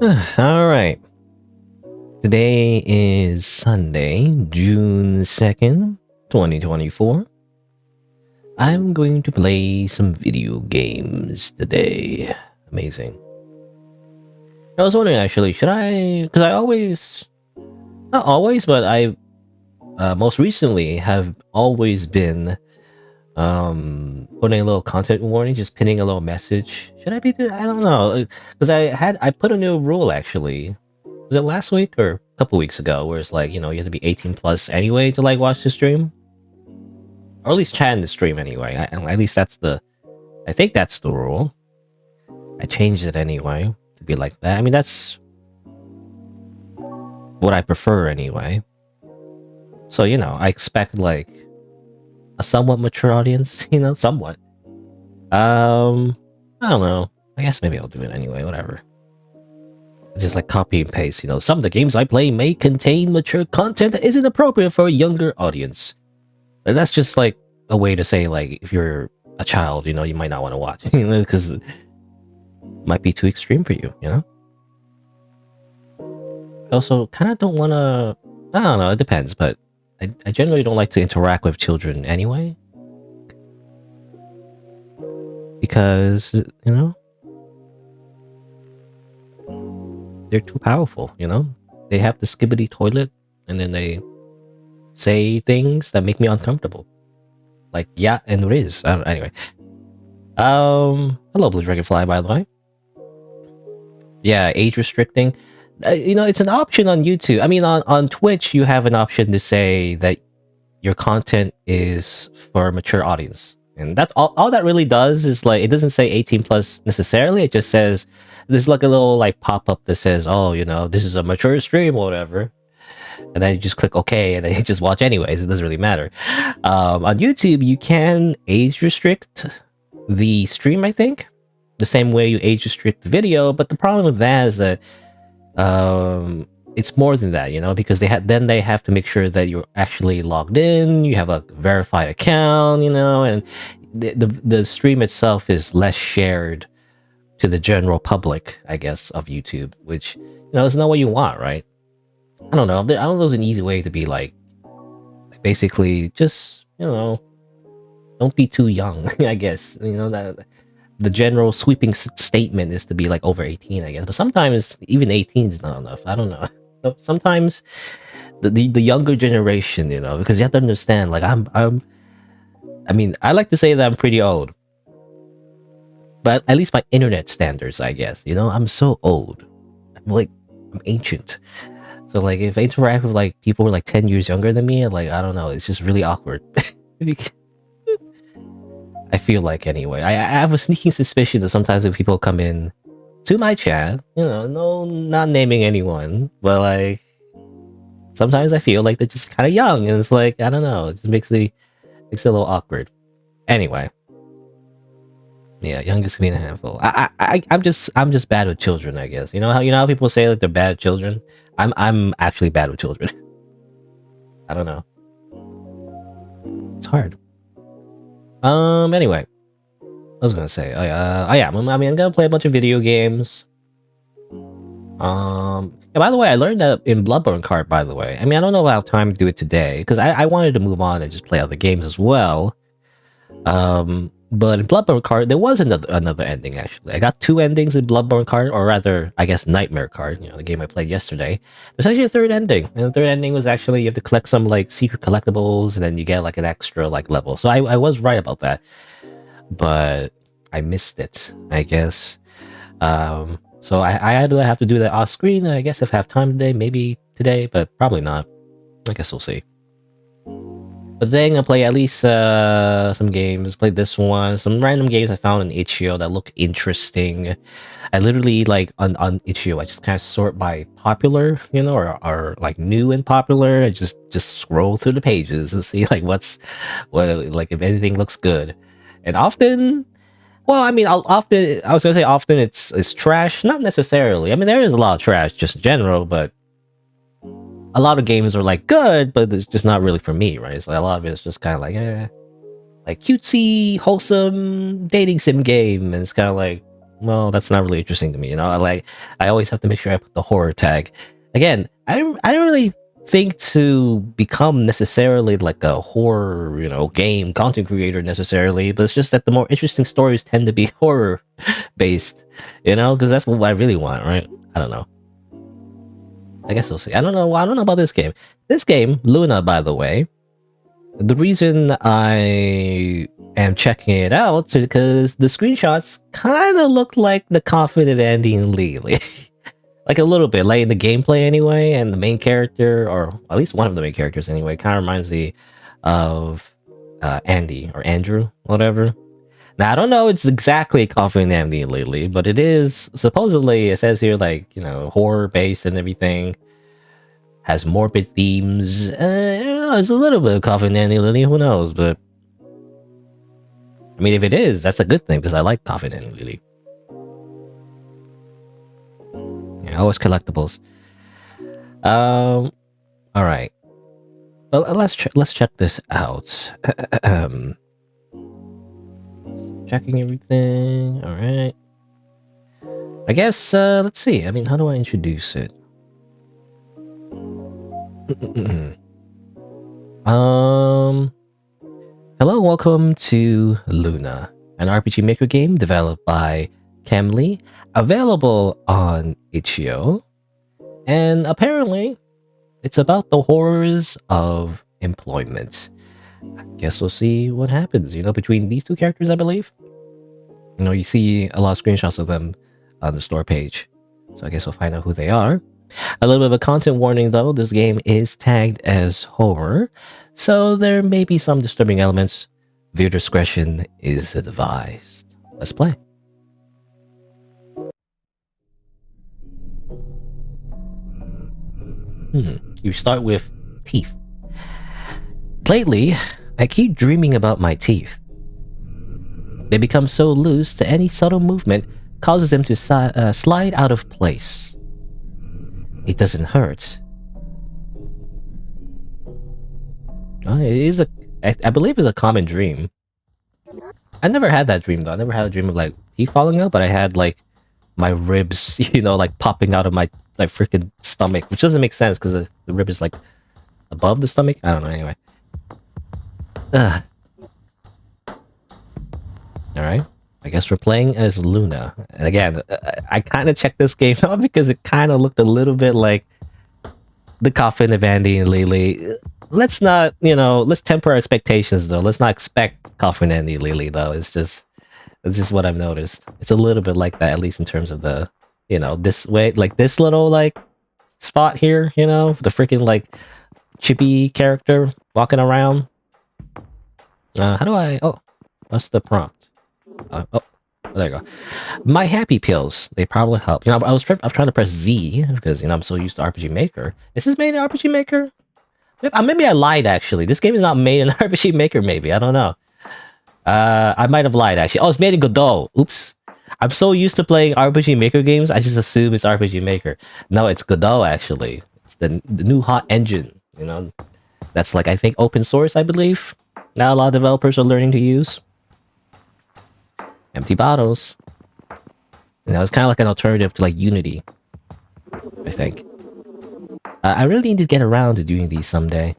All right. Today is Sunday, June 2nd, 2024. I'm going to play some video games today. Amazing. I was wondering actually, should I? Because I always, not always, but I most recently have always been putting a little content warning, just pinning a little message. Should I be doing? I don't know, because I put a new rule actually. Was it last week or a couple weeks ago, where it's like, you have to be 18 plus anyway to like watch the stream, or at least chat in the stream anyway. At least I think that's the rule. I changed it anyway to be like that. I mean, that's what I prefer anyway. So I expect like a somewhat mature audience. Somewhat. I don't know. I guess maybe I'll do it anyway. Whatever. Just like copy and paste. Some of the games I play may contain mature content that isn't appropriate for a younger audience. And that's just like a way to say like if you're a child, you might not want to watch, because it might be too extreme for you. I also kind of don't want to. I don't know. It depends, but I generally don't like to interact with children anyway, because they're too powerful. They have the skibbity toilet, and then they say things that make me uncomfortable, like yeah and Riz. Anyway, hello Blue Dragonfly, by the way. Yeah, age restricting. It's an option on YouTube. I mean, on Twitch, you have an option to say that your content is for a mature audience, and that's all that really does is like it doesn't say 18 plus necessarily. It just says there's like a little like pop up that says, oh, this is a mature stream or whatever, and then you just click OK, and then you just watch anyways. It doesn't really matter. On YouTube, you can age restrict the stream, I think, the same way you age restrict the video. But the problem with that is that it's more than that, because they have to make sure that you're actually logged in, you have a verified account, and the stream itself is less shared to the general public, I guess, of YouTube, which is not what you want, right? I don't know. I don't know. There's an easy way to be like basically just don't be too young. I guess that the general sweeping statement is to be like over 18, I guess. But sometimes even 18 is not enough. I don't know. So sometimes the younger generation, because you have to understand, like I mean, I like to say that I'm pretty old, but at least by internet standards, I guess, I'm so old. I'm ancient. So like if I interact with like people who are like 10 years younger than me, like I don't know, it's just really awkward. I feel like anyway. I have a sneaking suspicion that sometimes when people come in to my chat, no, not naming anyone, but like sometimes I feel like they're just kind of young, and it's like I don't know, it just makes it a little awkward. Anyway, yeah, youngest can be a handful. I'm just bad with children, I guess. You know how people say like they're bad at children. I'm actually bad with children. I don't know. It's hard. Anyway, I was gonna say, I'm gonna play a bunch of video games. By the way, I learned that in Bloodborne Kart, by the way. I mean, I don't know if I'll have time to do it today, because I wanted to move on and just play other games as well. But in Bloodborne Kart, there was another ending, actually. I got 2 endings in Bloodborne Kart, or rather, I guess Nightmare Kart, the game I played yesterday. There's actually a 3rd ending, and the 3rd ending was actually you have to collect some, like, secret collectibles, and then you get, like, an extra, like, level. So I was right about that. But I missed it, I guess. So I either have to do that off screen. I guess if I have time today, maybe today, but probably not. I guess we'll see. But today I'm gonna play at least some games. Play this one, some random games I found on itch.io that look interesting. I literally like on itch.io, I just kind of sort by popular, or like new and popular. I just scroll through the pages and see like what like if anything looks good. And often, well, I mean, I was gonna say often it's trash. Not necessarily. I mean, there is a lot of trash just in general, but a lot of games are like good, but it's just not really for me, right? It's like a lot of it's just kind of like, like cutesy, wholesome dating sim game, and it's kind of like well, that's not really interesting to me. You know, I always have to make sure I put the horror tag. Again, I don't really think to become necessarily like a horror, game content creator necessarily, but it's just that the more interesting stories tend to be horror based, because that's what I really want, right? I don't know. I guess we'll see. I don't know about this game. This game, Luna, by the way, the reason I am checking it out is because the screenshots kind of look like the Coffin of Andy and Lee. Like a little bit, like in the gameplay anyway, and the main character, or at least one of the main characters anyway, kind of reminds me of Andy or Andrew, whatever. Now, I don't know it's exactly Coffin and Andy lately, but it is supposedly, it says here, like, horror based and everything. Has morbid themes. It's a little bit of Coffin and Andy Lily, who knows, but I mean, if it is, that's a good thing because I like Coffin and Lily. Yeah, always collectibles. All right. Well, let's check this out. Checking everything. All right. I guess let's see. I mean, how do I introduce it? Hello, welcome to Luna, an RPG Maker game developed by Camly, available on itch.io, and apparently it's about the horrors of employment. I guess we'll see what happens, between these two characters, I believe. You see a lot of screenshots of them on the store page, so I guess we'll find out who they are. A little bit of a content warning though, this game is tagged as horror, so there may be some disturbing elements. Viewer discretion is advised. Let's play. You start with teeth. Lately, I keep dreaming about my teeth. They become so loose that any subtle movement causes them to slide out of place. It doesn't hurt. It is I believe it's a common dream. I never had that dream though. I never had a dream of like teeth falling out, but I had like my ribs, like popping out of my like freaking stomach, which doesn't make sense because the rib is like above the stomach. I don't know. Anyway. All right. I guess we're playing as Luna. And again, I kind of checked this game out because it kind of looked a little bit like the Coffin of Andy and Lily. Let's not, let's temper our expectations though. Let's not expect Coffin and Andy and Lily though. It's just what I've noticed. It's a little bit like that, at least in terms of the, this way, like this little like spot here, the freaking like chippy character walking around. How do I, what's the prompt? There you go. My happy pills, they probably help. I was trying to press Z because I'm so used to RPG Maker. Is this made in RPG Maker? Maybe I lied actually. This game is not made in RPG Maker. Maybe I don't know. I might have lied actually. Oh, it's made in Godot. Oops. I'm so used to playing RPG Maker games. I just assume it's RPG Maker. No, it's Godot actually. It's the new hot engine. That's like I think open source. I believe now a lot of developers are learning to use. Empty bottles. It's kind of like an alternative to like Unity, I think. I really need to get around to doing these someday.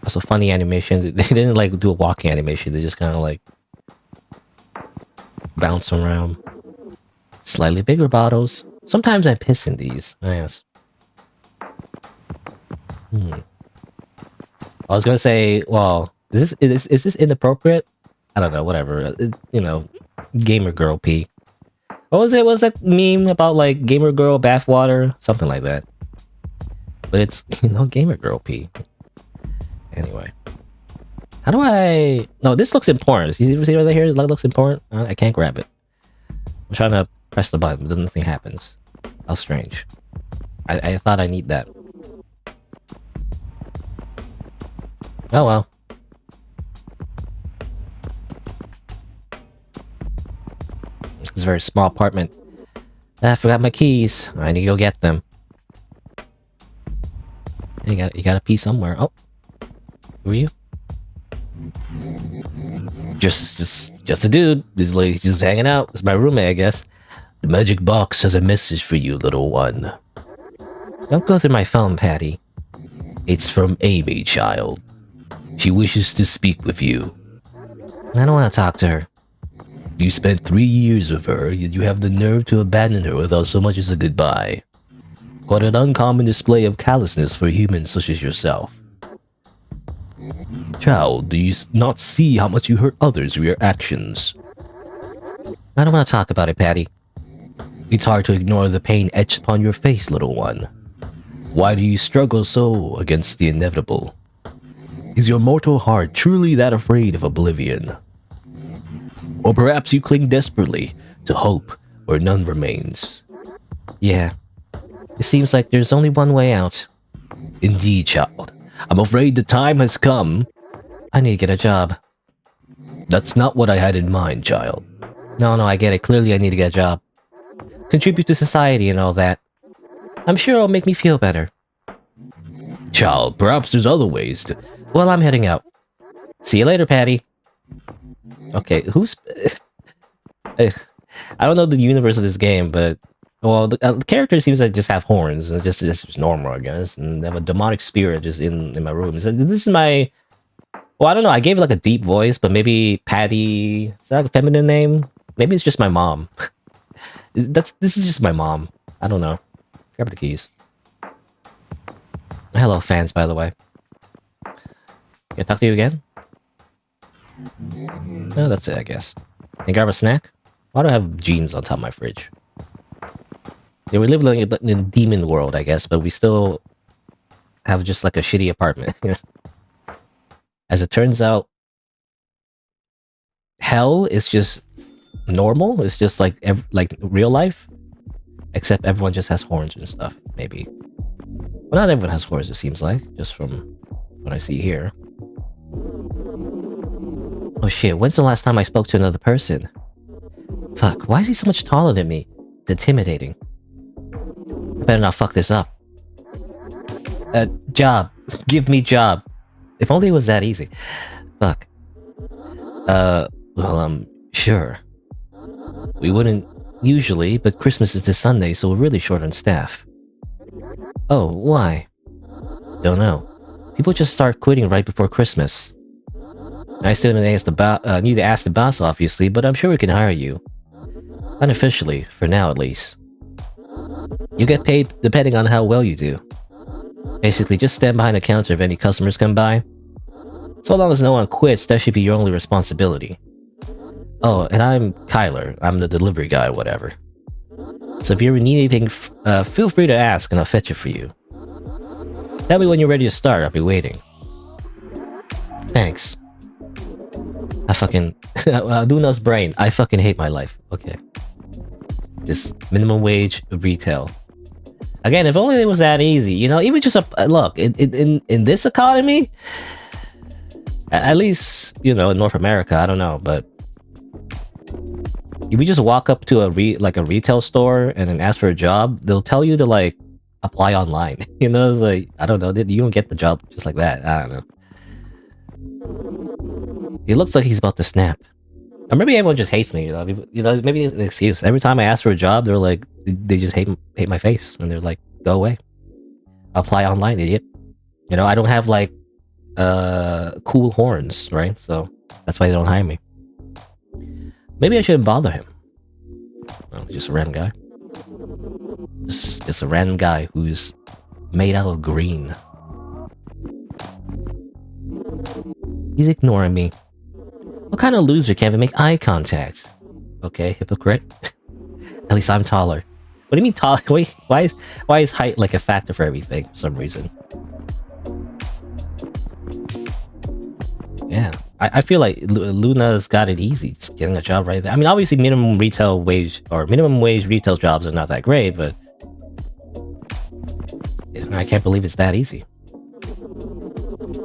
Also, funny animation. They didn't like do a walking animation. They just kind of like bounce around. Slightly bigger bottles. Sometimes I piss in these. Oh, yes. I was gonna say, well, is this inappropriate? I don't know, whatever. Gamer girl pee. What was it? What was that meme about like gamer girl bathwater? Something like that. But it's gamer girl pee. Anyway. How do I... No, this looks important. You see right here? It looks important. I can't grab it. I'm trying to press the button, but nothing happens. How strange. I thought I need that. Oh well. It's a very small apartment. I forgot my keys. I need to go get them. You gotta pee somewhere. Oh. Who are you? Just a dude. This lady just hanging out. It's my roommate, I guess. The magic box has a message for you, little one. Don't go through my phone, Patty. It's from Amy, child. She wishes to speak with you. I don't want to talk to her. You spent 3 years with her, yet you have the nerve to abandon her without so much as a goodbye. Quite an uncommon display of callousness for humans such as yourself. Child, do you not see how much you hurt others with your actions? I don't want to talk about it, Patty. It's hard to ignore the pain etched upon your face, little one. Why do you struggle so against the inevitable? Is your mortal heart truly that afraid of oblivion? Or perhaps you cling desperately to hope where none remains. Yeah, it seems like there's only one way out. Indeed, child. I'm afraid the time has come. I need to get a job. That's not what I had in mind, child. No, I get it. Clearly I need to get a job. Contribute to society and all that. I'm sure it'll make me feel better. Child, perhaps there's other ways to... Well, I'm heading out. See you later, Patty. Okay, who's... I don't know the universe of this game, but... Well, the character seems to just have horns. It's just normal, I guess. And they have a demonic spirit just in my room. This is my... Well, I don't know. I gave it like a deep voice, but maybe Patty... Is that a feminine name? Maybe it's just my mom. This is just my mom. I don't know. Grab the keys. Hello, fans, by the way. Can I talk to you again? No, that's it, I guess. Can I grab a snack? Why do I have jeans on top of my fridge? Yeah, we live in a demon world, I guess, but we still have just like a shitty apartment. As it turns out, hell is just normal. It's just like real life, except everyone just has horns and stuff. Maybe. Well, not everyone has horns. It seems like, just from what I see here. Oh shit! When's the last time I spoke to another person? Fuck! Why is he so much taller than me? It's intimidating. I better not fuck this up. Job. Give me job. If only it was that easy. Fuck. Well, sure. We wouldn't usually, but Christmas is this Sunday, so we're really short on staff. Oh, why? Don't know. People just start quitting right before Christmas. I still need to ask the boss, obviously, but I'm sure we can hire you. Unofficially, for now at least. You get paid depending on how well you do. Basically, just stand behind the counter if any customers come by. So long as no one quits, that should be your only responsibility. Oh, and I'm Kyler. I'm the delivery guy, whatever. So if you ever need anything, feel free to ask and I'll fetch it for you. Tell me when you're ready to start, I'll be waiting. Thanks. I fucking... Luna's brain. I fucking hate my life. Okay. Just minimum wage retail. Again, if only it was that easy, you know, even just a... Look, in this economy... At least, you know, in North America, I don't know, but... If you just walk up to a retail store and then ask for a job, they'll tell you to, like, apply online. You know, it's like, I don't know, you don't get the job just like that. I don't know. He looks like he's about to snap. Or maybe everyone just hates me, you know, maybe it's an excuse. Every time I ask for a job, they're like, they just hate my face. And they're like, go away. Apply online, idiot. You know, I don't have, like, cool horns, right? So, that's why they don't hire me. Maybe I shouldn't bother him. Well, just a random guy. Just a random guy who's made out of green. He's ignoring me. What kind of loser can't even make eye contact? Okay, hypocrite. At least I'm taller. What do you mean taller? Wait, why is height like a factor for everything for some reason? Yeah, I feel like Luna's got it easy just getting a job right there. I mean, obviously minimum wage retail jobs are not that great, but I can't believe it's that easy.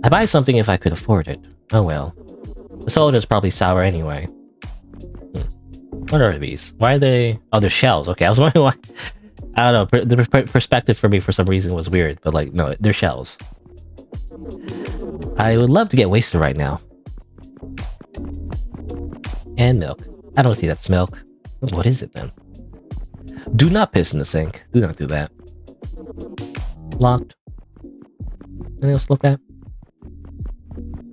I'd buy something if I could afford it. Oh well. The soda's probably sour anyway. What are these? Why are they... Oh, they're shells. Okay, I was wondering why... I don't know, the perspective for me for some reason was weird, but like, no, they're shells. I would love to get wasted right now. And milk. I don't think that's milk. What is it then? Do not piss in the sink. Do not do that. Locked. Anything else to look at?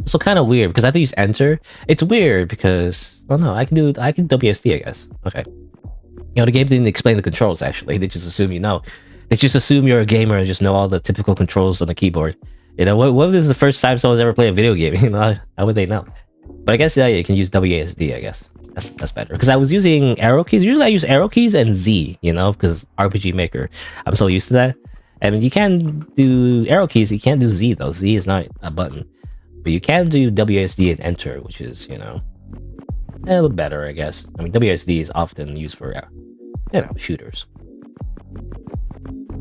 So kind of weird because I have to use enter. It's weird because no, I can WSD, I guess. Okay. You know, the game didn't explain the controls actually. They just assume you know. They just assume you're a gamer and just know all the typical controls on the keyboard. You know, what is the first time someone's ever played a video game? You know, how would they know? But I guess yeah, you can use WASD, I guess. That's better. Because I was using arrow keys. Usually I use arrow keys and Z, you know, because RPG Maker. I'm so used to that. And you can do arrow keys, you can't do Z though. Z is not a button. But you can do WASD and enter, which is, you know, a little better, I guess. I mean, WASD is often used for, you know, shooters.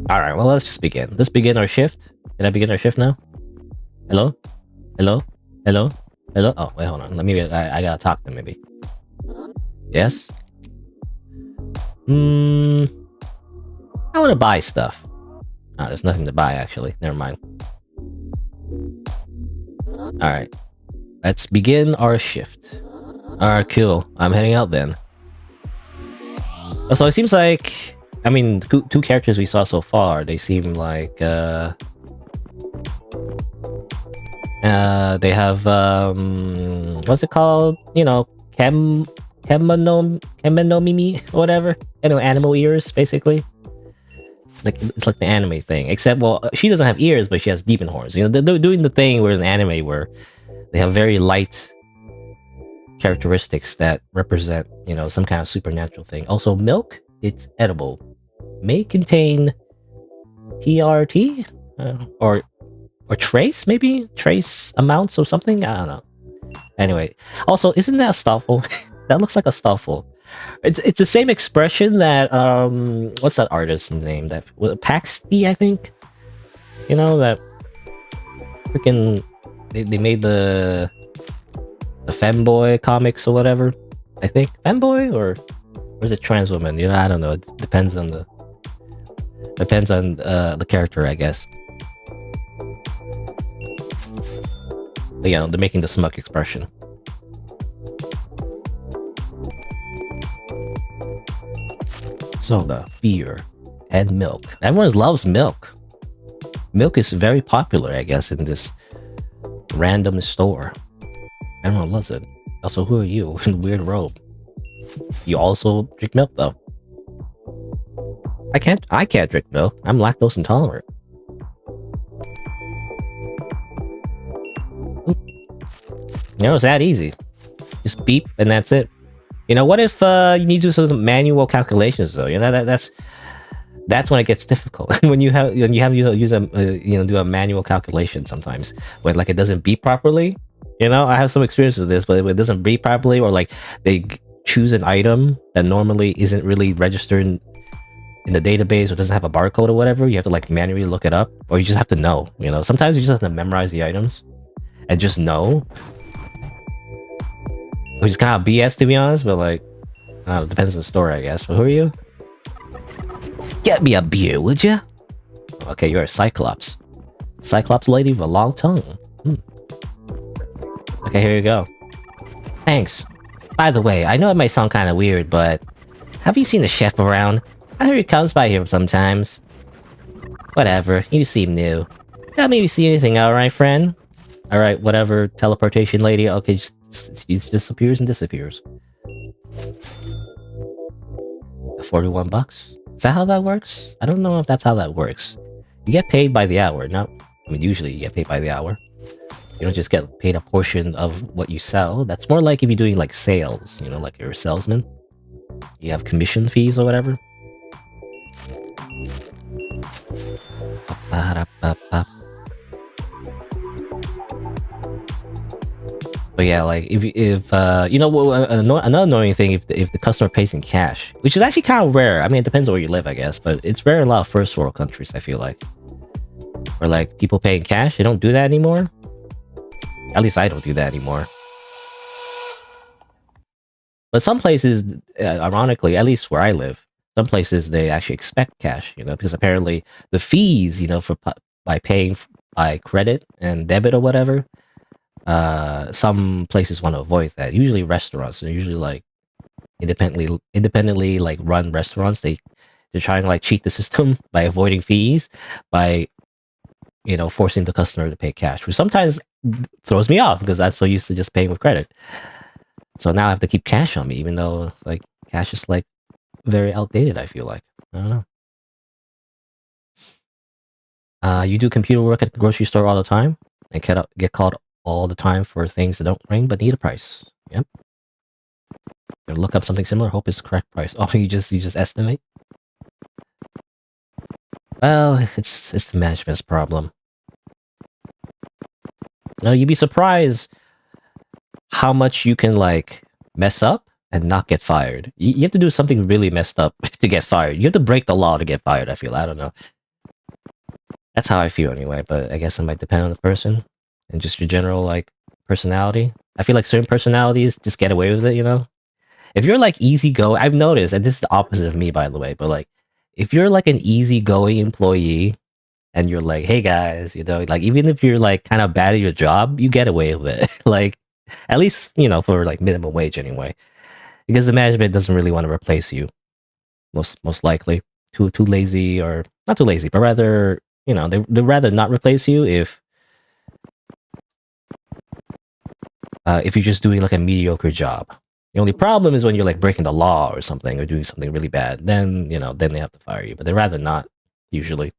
Alright, well, let's just begin. Let's begin our shift. Did I begin our shift now? Hello? Hello? Hello? Hello? Oh, wait, hold on. Let me, I gotta talk to them, maybe. Yes? I want to buy stuff. Oh, there's nothing to buy, actually. Never mind. Alright. Let's begin our shift. Alright, cool. I'm heading out then. So it seems like... I mean, two characters we saw so far, they seem like... they have... what's it called? You know, Kemonomimi, or whatever. You know, animal ears, basically. Like it's like the anime thing, except well, she doesn't have ears, but she has demon horns. You know, they're doing the thing where in the anime where they have very light characteristics that represent, you know, some kind of supernatural thing. Also, milk, it's edible, may contain TRT or trace, maybe trace amounts of something. I don't know. Anyway, also, isn't that a Stoffel? That looks like a Stoffel. It's the same expression that what's that artist's name? That Paxty, I think. You know that freaking they made the femboy comics or whatever. I think femboy or is it trans woman? You know, I don't know. It depends on the character, I guess. But, you know, they're making the smug expression. Soda, beer, and milk. Everyone loves milk. Milk is very popular, I guess, in this random store. Everyone loves it. Also, who are you in a weird robe? You also drink milk, though. I can't drink milk. I'm lactose intolerant. You know, it's that easy. Just beep, and that's it. You know, what if you need to do some manual calculations though? You know, that's when it gets difficult. when you have use a you know, do a manual calculation sometimes when like it doesn't beep properly. You know, I have some experience with this, but if it doesn't beep properly, or like they choose an item that normally isn't really registered in the database or doesn't have a barcode or whatever, you have to like manually look it up, or you just have to know. You know, sometimes you just have to memorize the items and just know. Which is kind of BS, to be honest, but like, it depends on the store, I guess. But who are you? Get me a beer, would you? Okay, you're a Cyclops. Cyclops lady with a long tongue. Okay, here you go. Thanks. By the way, I know it might sound kind of weird, but have you seen the chef around? I heard he comes by here sometimes. Whatever, you seem new. Not maybe see anything, alright, friend? Alright, whatever, teleportation lady. Okay, she disappears and disappears. 41 bucks? Is that how that works? I don't know if that's how that works. You get paid by the hour, not... I mean, usually you get paid by the hour. You don't just get paid a portion of what you sell. That's more like if you're doing like sales, you know, like you're a salesman. You have commission fees or whatever. But yeah, like if you know, another annoying thing, if the customer pays in cash, which is actually kind of rare. I mean, it depends on where you live, I guess, but it's rare in a lot of first world countries. I feel like, or like people paying cash, they don't do that anymore. At least I don't do that anymore. But some places, ironically, at least where I live, some places they actually expect cash. You know, because apparently the fees, you know, for by paying by credit and debit or whatever. some places want to avoid that. Usually restaurants. They're usually like independently like run restaurants. They're trying to like cheat the system by avoiding fees, by forcing the customer to pay cash, which sometimes throws me off because that's so used to just paying with credit. So now I have to keep cash on me, even though it's like cash is like very outdated. I feel like, I don't know. You do computer work at the grocery store all the time and get called all the time for things that don't ring but need a price. Yep. Gonna look up something similar. Hope it's the correct price. Oh, you just estimate. Well, it's the management's problem. No, you'd be surprised how much you can like mess up and not get fired. You have to do something really messed up to get fired. You have to break the law to get fired. I don't know. That's how I feel anyway. But I guess it might depend on the person and just your general like personality. I feel like certain personalities just get away with it. If you're like easygoing, I've noticed, and this is the opposite of me, by the way. But like, if you're like an easygoing employee and you're like, hey guys, like even if you're like kind of bad at your job, you get away with it. Like, at least, for like minimum wage anyway, because the management doesn't really want to replace you. Most likely, too lazy, or not too lazy, but rather, they'd rather not replace you if you're just doing like a mediocre job. The only problem is when you're like breaking the law or something, or doing something really bad. Then then they have to fire you. But they'd rather not usually.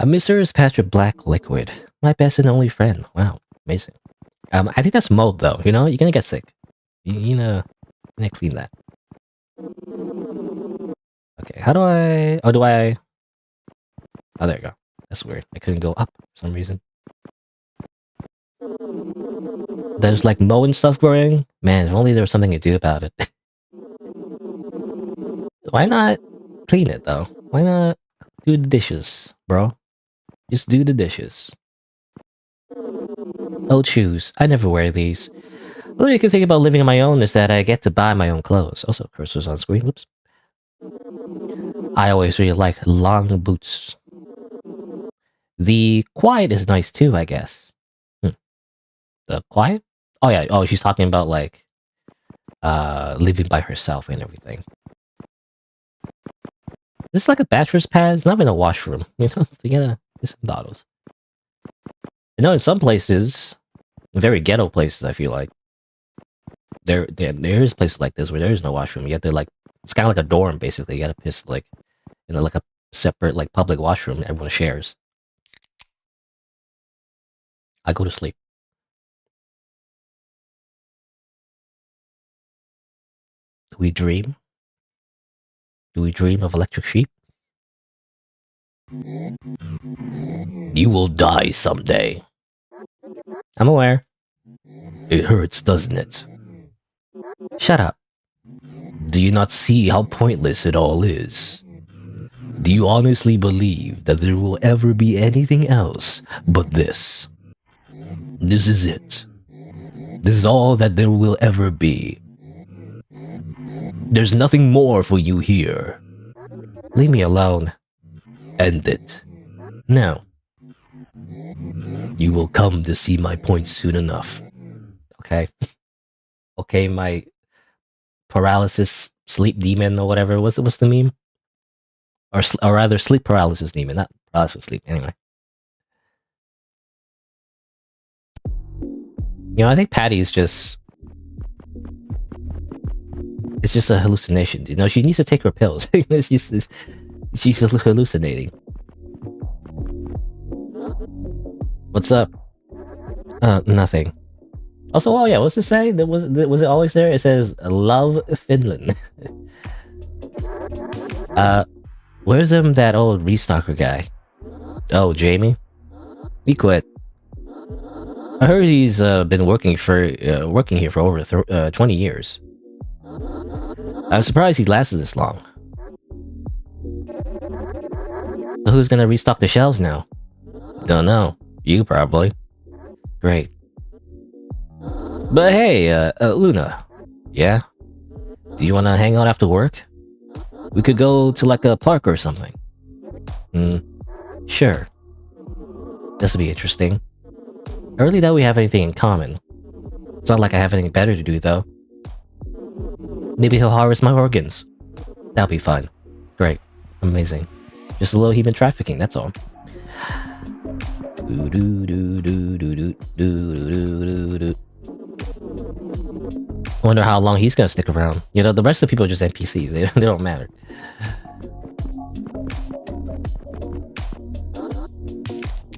Mr. is Patrick Black Liquid, my best and only friend. Wow, amazing. I think that's mold though. You're gonna get sick. You know clean that. Okay, how do I? Oh, do I? Oh, there you go. That's weird. I couldn't go up for some reason. There's like mold and stuff growing. Man, if only there was something to do about it. Why not clean it though? Why not do the dishes, bro? Just do the dishes. Old shoes. I never wear these. All you can think about living on my own is that I get to buy my own clothes. Also, cursors on screen. Whoops. I always really like long boots. The quiet is nice too, I guess. The quiet? Oh yeah. Oh, she's talking about like living by herself and everything. This is like a bachelor's pad. It's not even a washroom. You gotta get some bottles. I know in some places, very ghetto places, I feel like there is places like this where there is no washroom. You have to like, it's kind of like a dorm basically. You gotta piss like like a separate like public washroom everyone shares. I go to sleep. Do we dream? Do we dream of electric sheep? You will die someday. I'm aware. It hurts, doesn't it? Shut up. Do you not see how pointless it all is? Do you honestly believe that there will ever be anything else but this? This is it. This is all that there will ever be. There's nothing more for you here. Leave me alone. End it. No. You will come to see my point soon enough. Okay. Okay, my paralysis sleep demon or whatever. What's the meme? Or rather, sleep paralysis demon, not paralysis sleep. Anyway. I think Patty is just... It's just a hallucination. She needs to take her pills. She's hallucinating. What's up? Nothing. Also, oh yeah, what's it say? Was it always there? It says, love Finland. Where's that old restocker guy? Oh, Jamie? He quit. I heard he's been working here for over 20 years. I'm surprised he lasted this long. So who's gonna restock the shelves now? Don't know. You probably. Great. But hey, Luna. Yeah? Do you wanna hang out after work? We could go to like a park or something. Sure. This will be interesting. I really doubt we have anything in common. It's not like I have anything better to do, though. Maybe he'll harvest my organs. That'll be fun. Great. Amazing. Just a little human trafficking, that's all. Wonder how long he's gonna stick around. You know, the rest of the people are just NPCs. They don't matter.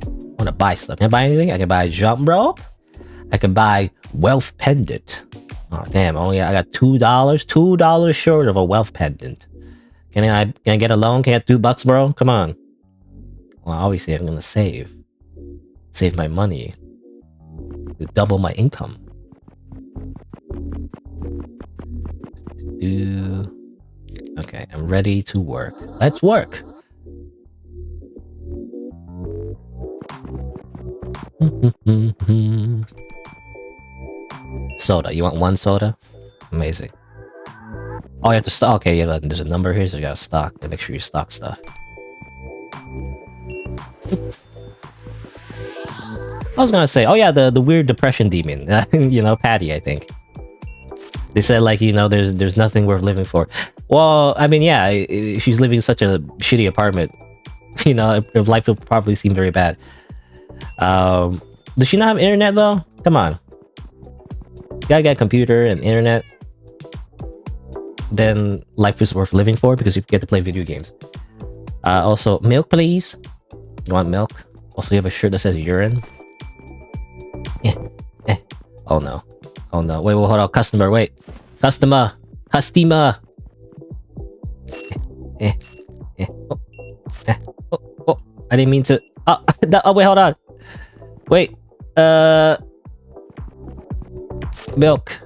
I wanna buy stuff. Can I buy anything? I can buy jump rope. I can buy wealth pendant. Oh damn! I got $2. $2 short of a wealth pendant. Can I get a loan? Can I get $2, bro? Come on. Well, obviously I'm gonna save my money to double my income. Okay, I'm ready to work. Let's work. Soda. You want one soda? Amazing. Oh, you have to stock. Okay, yeah, there's a number here, so you gotta stock. Make sure you stock stuff. I was gonna say, oh yeah, the weird depression demon. You know, Patty, I think. They said, like, you know, there's nothing worth living for. Well, I mean, yeah, she's living in such a shitty apartment. You know, her life will probably seem very bad. Does she not have internet, though? Come on. You gotta get a computer and internet. Then life is worth living for because you get to play video games. Also, milk, please. You want milk? Also, you have a shirt that says urine. Oh no. Oh no. Wait, hold on. Customer, wait. Customer. Oh, I didn't mean to. Oh, oh, wait, hold on. Wait. Milk.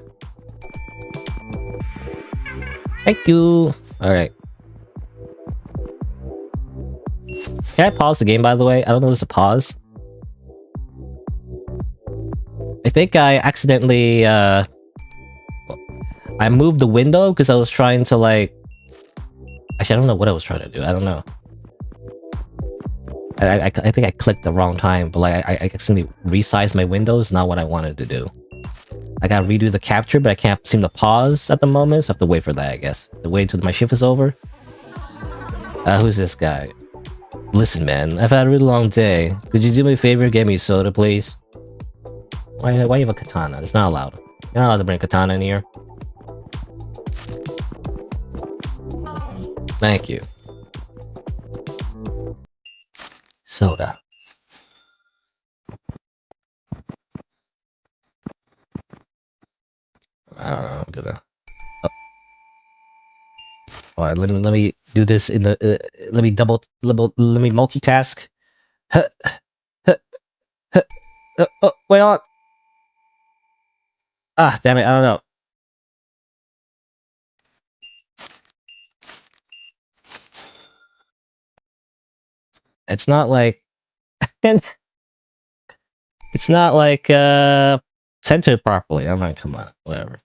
Thank you. Alright. Can I pause the game, by the way? I don't know if there's a pause. I think I accidentally, I moved the window because I was trying to, like... Actually, I don't know what I was trying to do. I don't know. I think I clicked the wrong time, but, like, I accidentally resized my windows, not what I wanted to do. I gotta redo the capture, but I can't seem to pause at the moment, so I have to wait for that, I guess. To wait until my shift is over. Who's this guy? Listen, man, I've had a really long day. Could you do me a favor, get me soda, please? Why you have a katana? It's not allowed. You're not allowed to bring a katana in here. Thank you. Soda. I don't know. I'm gonna. Oh. All right, let me do this in the. Let me multitask. Huh, huh, huh, oh, wait on. Ah, damn it! I don't know. It's not like. It's not like centered properly. I'm like, come on, whatever.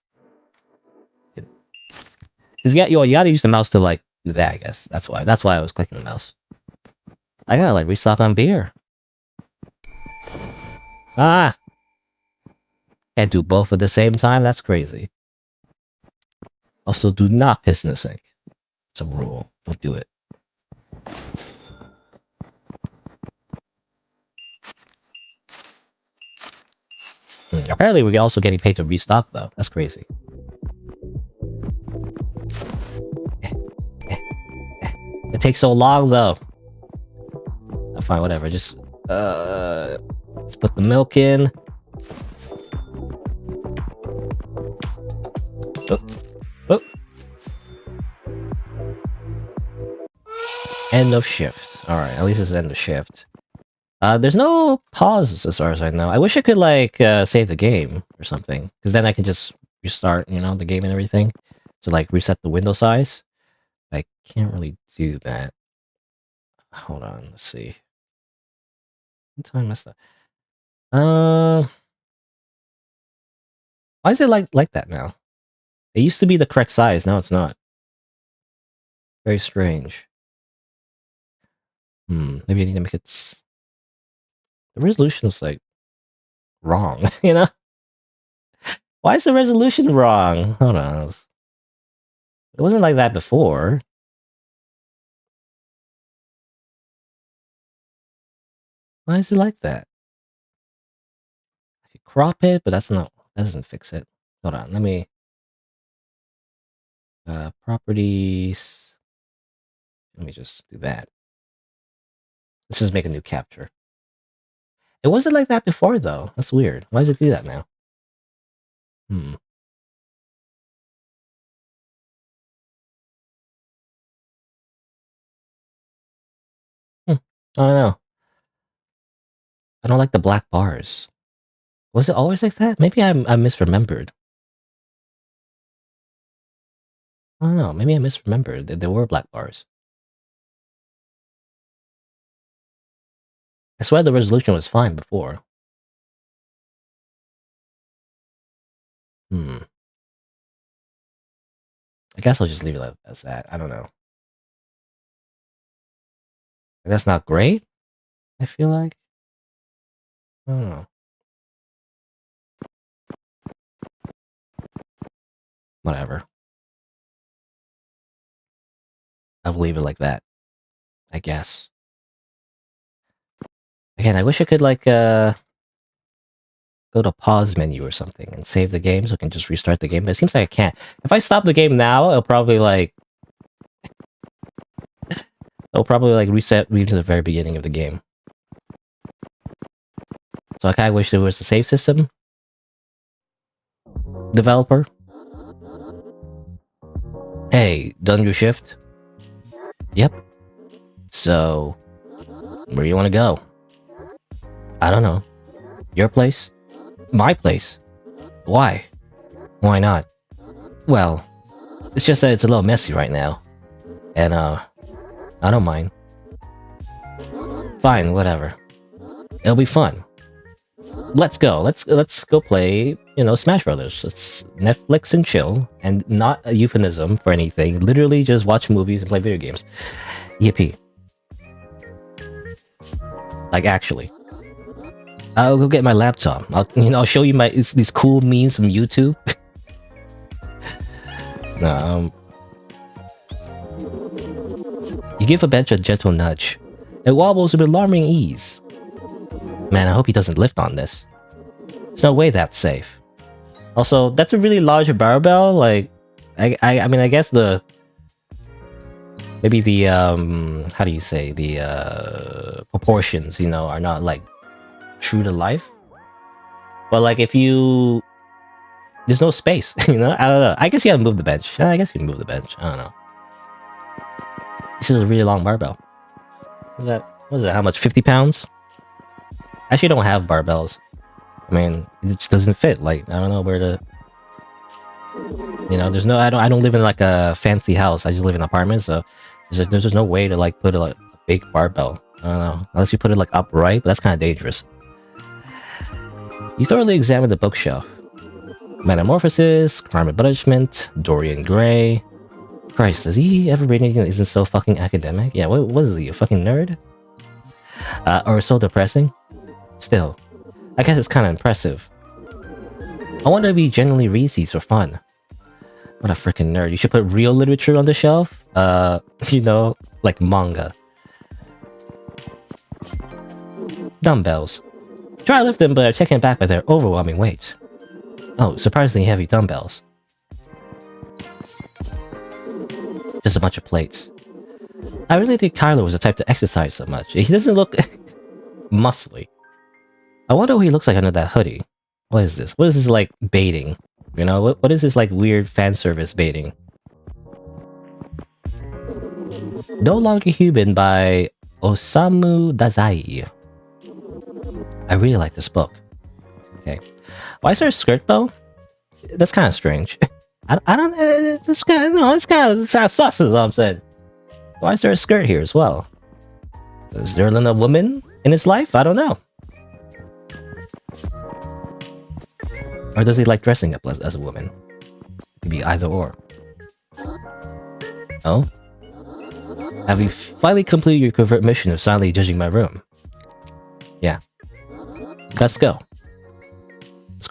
You gotta use the mouse to like do that. I guess that's why. That's why I was clicking the mouse. I gotta like restock on beer. Ah, can't do both at the same time. That's crazy. Also, do not piss in the sink. It's a rule. Don't do it. Apparently, we're also getting paid to restock though. That's crazy. It takes so long though. Fine, whatever. Just let's put the milk in. Oh. Oh. End of shift. Alright, at least it's end of shift. There's no pauses as far as I know. I wish I could like save the game or something. Because then I can just restart, you know, the game and everything. To like reset the window size. I can't really do that. Hold on, let's see. What time I messed up? Why is it like that now? It used to be the correct size, now it's not. Very strange. Maybe I need to make it... The resolution is like wrong? You know? Why is the resolution wrong? Hold on. It wasn't like that before. Why is it like that? I could crop it, but that doesn't fix it. Hold on, let me properties. Let me just do that. Let's just make a new capture. It wasn't like that before though. That's weird. Why does it do that now? Hmm. I don't know. I don't like the black bars. Was it always like that? Maybe I misremembered. I don't know. Maybe I misremembered that there were black bars. I swear the resolution was fine before. Hmm. I guess I'll just leave it as that. I don't know. That's not great, I feel like. I don't know. Whatever. I'll leave it like that, I guess. Again, I wish I could, like, go to pause menu or something and save the game so I can just restart the game, but it seems like I can't. If I stop the game now, it'll probably, like, reset me to the very beginning of the game. So I kinda wish there was a save system. Developer? Hey, done your shift? Yep. So, where you wanna go? I don't know. Your place? My place? Why? Why not? Well, it's just that it's a little messy right now. And, I don't mind. Fine, whatever. It'll be fun. Let's go. Let's go play, Smash Brothers. It's Netflix and chill, and not a euphemism for anything. Literally just watch movies and play video games. Yippee. Like, actually. I'll go get my laptop. I'll show you these cool memes from YouTube. You give a bench a gentle nudge. It wobbles with alarming ease. Man, I hope he doesn't lift on this. There's no way that's safe. Also, that's a really large barbell. Like, I mean, I guess maybe the how do you say, the proportions, are not like true to life. But like, if there's no space, I don't know. I guess you gotta move the bench. I guess you can move the bench. I don't know. This is a really long barbell. What is that? How much? 50 pounds? I actually don't have barbells. I mean, it just doesn't fit. Like, I don't know where to. There's no. I don't live in like a fancy house. I just live in an apartment, so there's just no way to like put a big barbell. I don't know, unless you put it like upright, but that's kind of dangerous. You thoroughly examine the bookshelf. Metamorphosis, Crime and Punishment, Dorian Gray. Christ, does he ever read anything that isn't so fucking academic? Yeah, what is he, a fucking nerd? Or so depressing? Still, I guess it's kind of impressive. I wonder if he genuinely reads these for fun. What a freaking nerd. You should put real literature on the shelf. Like manga. Dumbbells. Try to lift them, but are taken back by their overwhelming weight. Oh, surprisingly heavy dumbbells. Just a bunch of plates. I really think Kylo was the type to exercise so much. He doesn't look muscly. I wonder what he looks like under that hoodie. What is this? What is this, like, baiting? What is this, like, weird fan service baiting? No Longer Human by Osamu Dazai. I really like this book. Okay. Why is there a skirt, though? That's kind of strange. I don't. It's kind of sus, is all I'm saying. Why is there a skirt here as well? Is there a woman in his life? I don't know. Or does he like dressing up as a woman? It could be either or. Oh? Have you finally completed your covert mission of silently judging my room? Yeah. Let's go.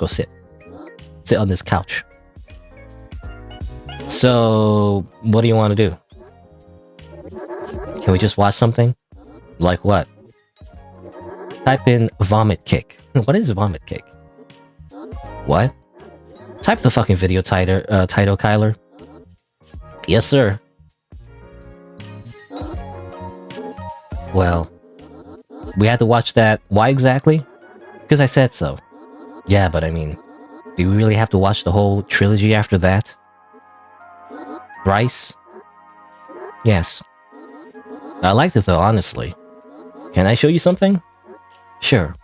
go sit. Sit on this couch. So, what do you want to do? Can we just watch something? Like what? Type in vomit kick. What is vomit kick? What? Type the fucking video title, Kyler. Yes, sir. Well, we had to watch that. Why exactly? Because I said so. Yeah, but I mean, do we really have to watch the whole trilogy after that? Thrice? Yes. I liked it though, honestly. Can I show you something? Sure.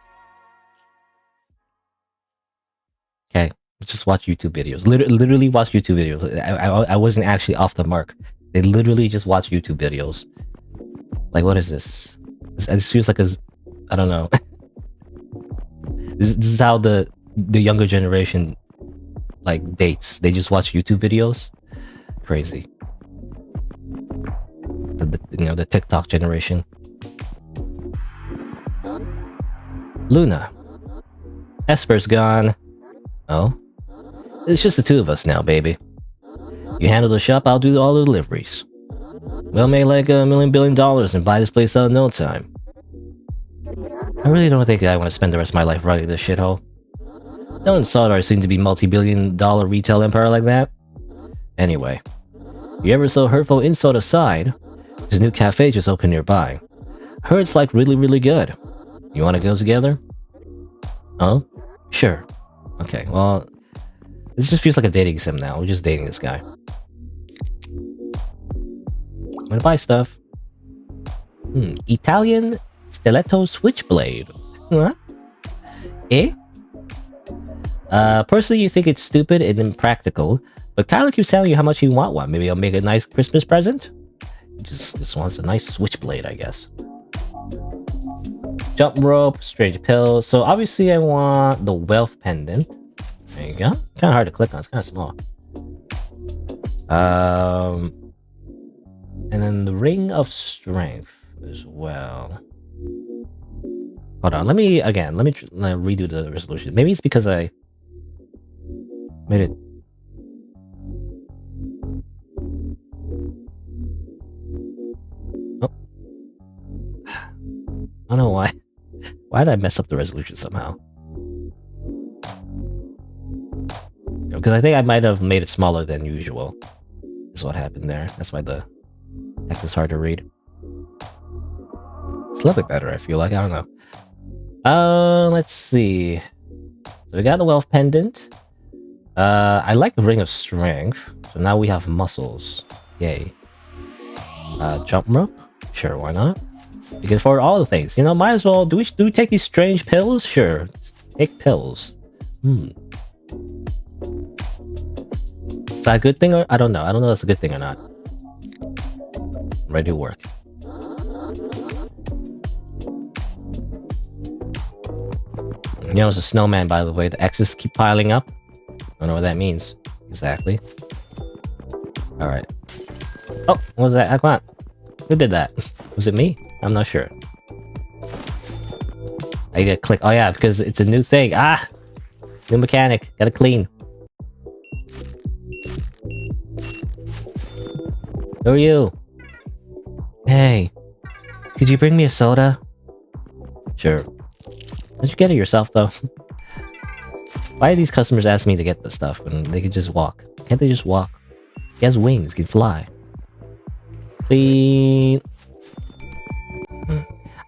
Okay, let's just watch YouTube videos. Literally watch YouTube videos. I wasn't actually off the mark. They literally just watch YouTube videos. Like, what is this? This feels like I don't know. this is how the younger generation like dates. They just watch YouTube videos. Crazy. The TikTok generation. Luna. Esper's gone. Oh? It's just the two of us now, baby. You handle the shop, I'll do all the deliveries. We'll make like $1 million billion and buy this place out in no time. I really don't think I want to spend the rest of my life running this shithole. Don't insult our soon-to-be multi-billion-dollar retail empire like that. Anyway, you ever so hurtful insult aside, this new cafe just opened nearby. Heard it's like really, really good. You want to go together? Oh? Sure. Okay, well, this just feels like a dating sim now. We're just dating this guy. I'm gonna buy stuff. Italian stiletto switchblade. Huh? Eh? Personally, you think it's stupid and impractical, but Kyler keeps telling you how much you want one. Maybe I'll make a nice Christmas present? He just wants a nice switchblade, I guess. Jump rope, strange pill. So obviously I want the wealth pendant. There you go. Kind of hard to click on. It's kind of small. And then the ring of strength as well. Hold on. Let me redo the resolution. Maybe it's because I made it. Oh. I don't know why. Why did I mess up the resolution somehow? Because I think I might have made it smaller than usual. Is what happened there. That's why the text is hard to read. It's a little bit better, I feel like. I don't know. Let's see. So we got the wealth pendant. I like the ring of strength. So now we have muscles. Yay. Jump rope? Sure, why not? You can afford all the things. You know, might as well. Do we take these strange pills? Sure. Take pills. Is that a good thing or I don't know. I don't know if that's a good thing or not. Ready to work. You know, it's a snowman, by the way. The X's keep piling up. I don't know what that means exactly. All right. Oh, what was that? Come on. Who did that? Was it me? I'm not sure. I gotta click. Oh yeah, because it's a new thing. Ah, new mechanic. Gotta clean. Who are you? Hey, could you bring me a soda? Sure. How'd you get it yourself, though? Why do these customers ask me to get the stuff when they can just walk? Can't they just walk? He has wings, he can fly. Clean.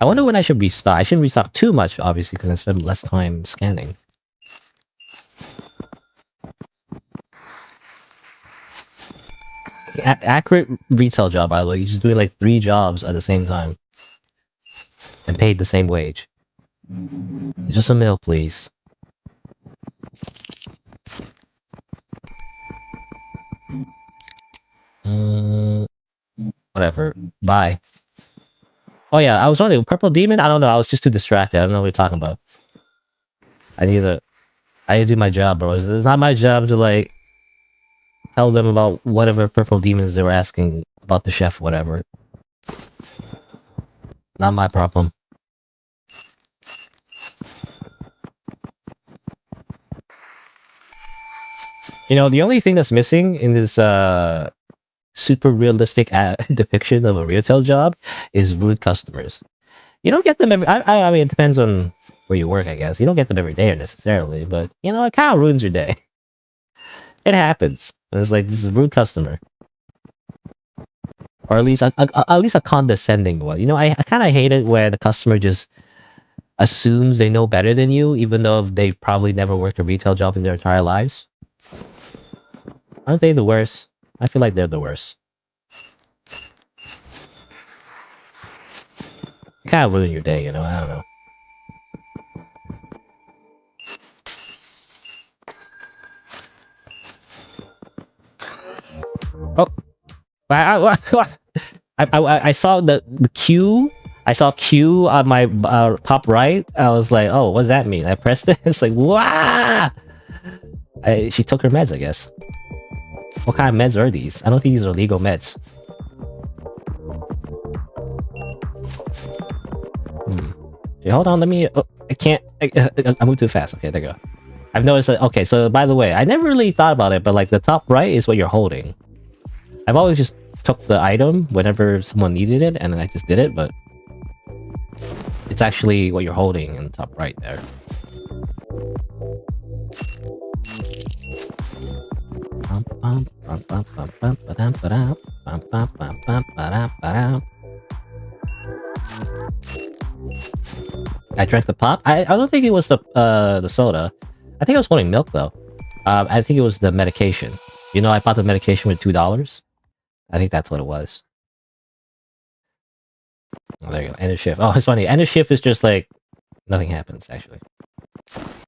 I wonder when I should restock. I shouldn't restock too much, obviously, because I spend less time scanning. Accurate retail job, by the way. You're just doing like 3 jobs at the same time. And paid the same wage. Just a meal, please. Whatever. Bye. Oh yeah, I was wondering, Purple Demon? I don't know, I was just too distracted. I don't know what you're talking about. I need to do my job, bro. It's not my job to, like, tell them about whatever Purple Demons they were asking about the chef, whatever. Not my problem. You know, the only thing that's missing in this super realistic depiction of a retail job is rude customers. You don't get them every. I mean, it depends on where you work, I guess. You don't get them every day necessarily, but you know, it kind of ruins your day. It happens. And it's like this is a rude customer, or at least a condescending one. You know, I kind of hate it when the customer just assumes they know better than you, even though they've probably never worked a retail job in their entire lives. Aren't they the worst? I feel like they're the worst. Kind of ruin your day, you know. I don't know. Oh, I saw the Q. I saw Q on my top right. I was like, oh, what does that mean? I pressed it. It's like, wow. She took her meds, I guess. What kind of meds are these? I don't think these are legal meds. Okay, hold on, let me... Oh, I can't... I moved too fast. Okay, there you go. I've noticed that... Okay, so by the way, I never really thought about it, but like the top right is what you're holding. I've always just took the item whenever someone needed it, and then I just did it, but... It's actually what you're holding in the top right there. I drank the pop. I don't think it was the soda. I think I was holding milk though. I think it was the medication. You know, I bought the medication with $2. I think that's what it was. Oh, there you go. End of shift. Oh, it's funny. End of shift is just like nothing happens actually.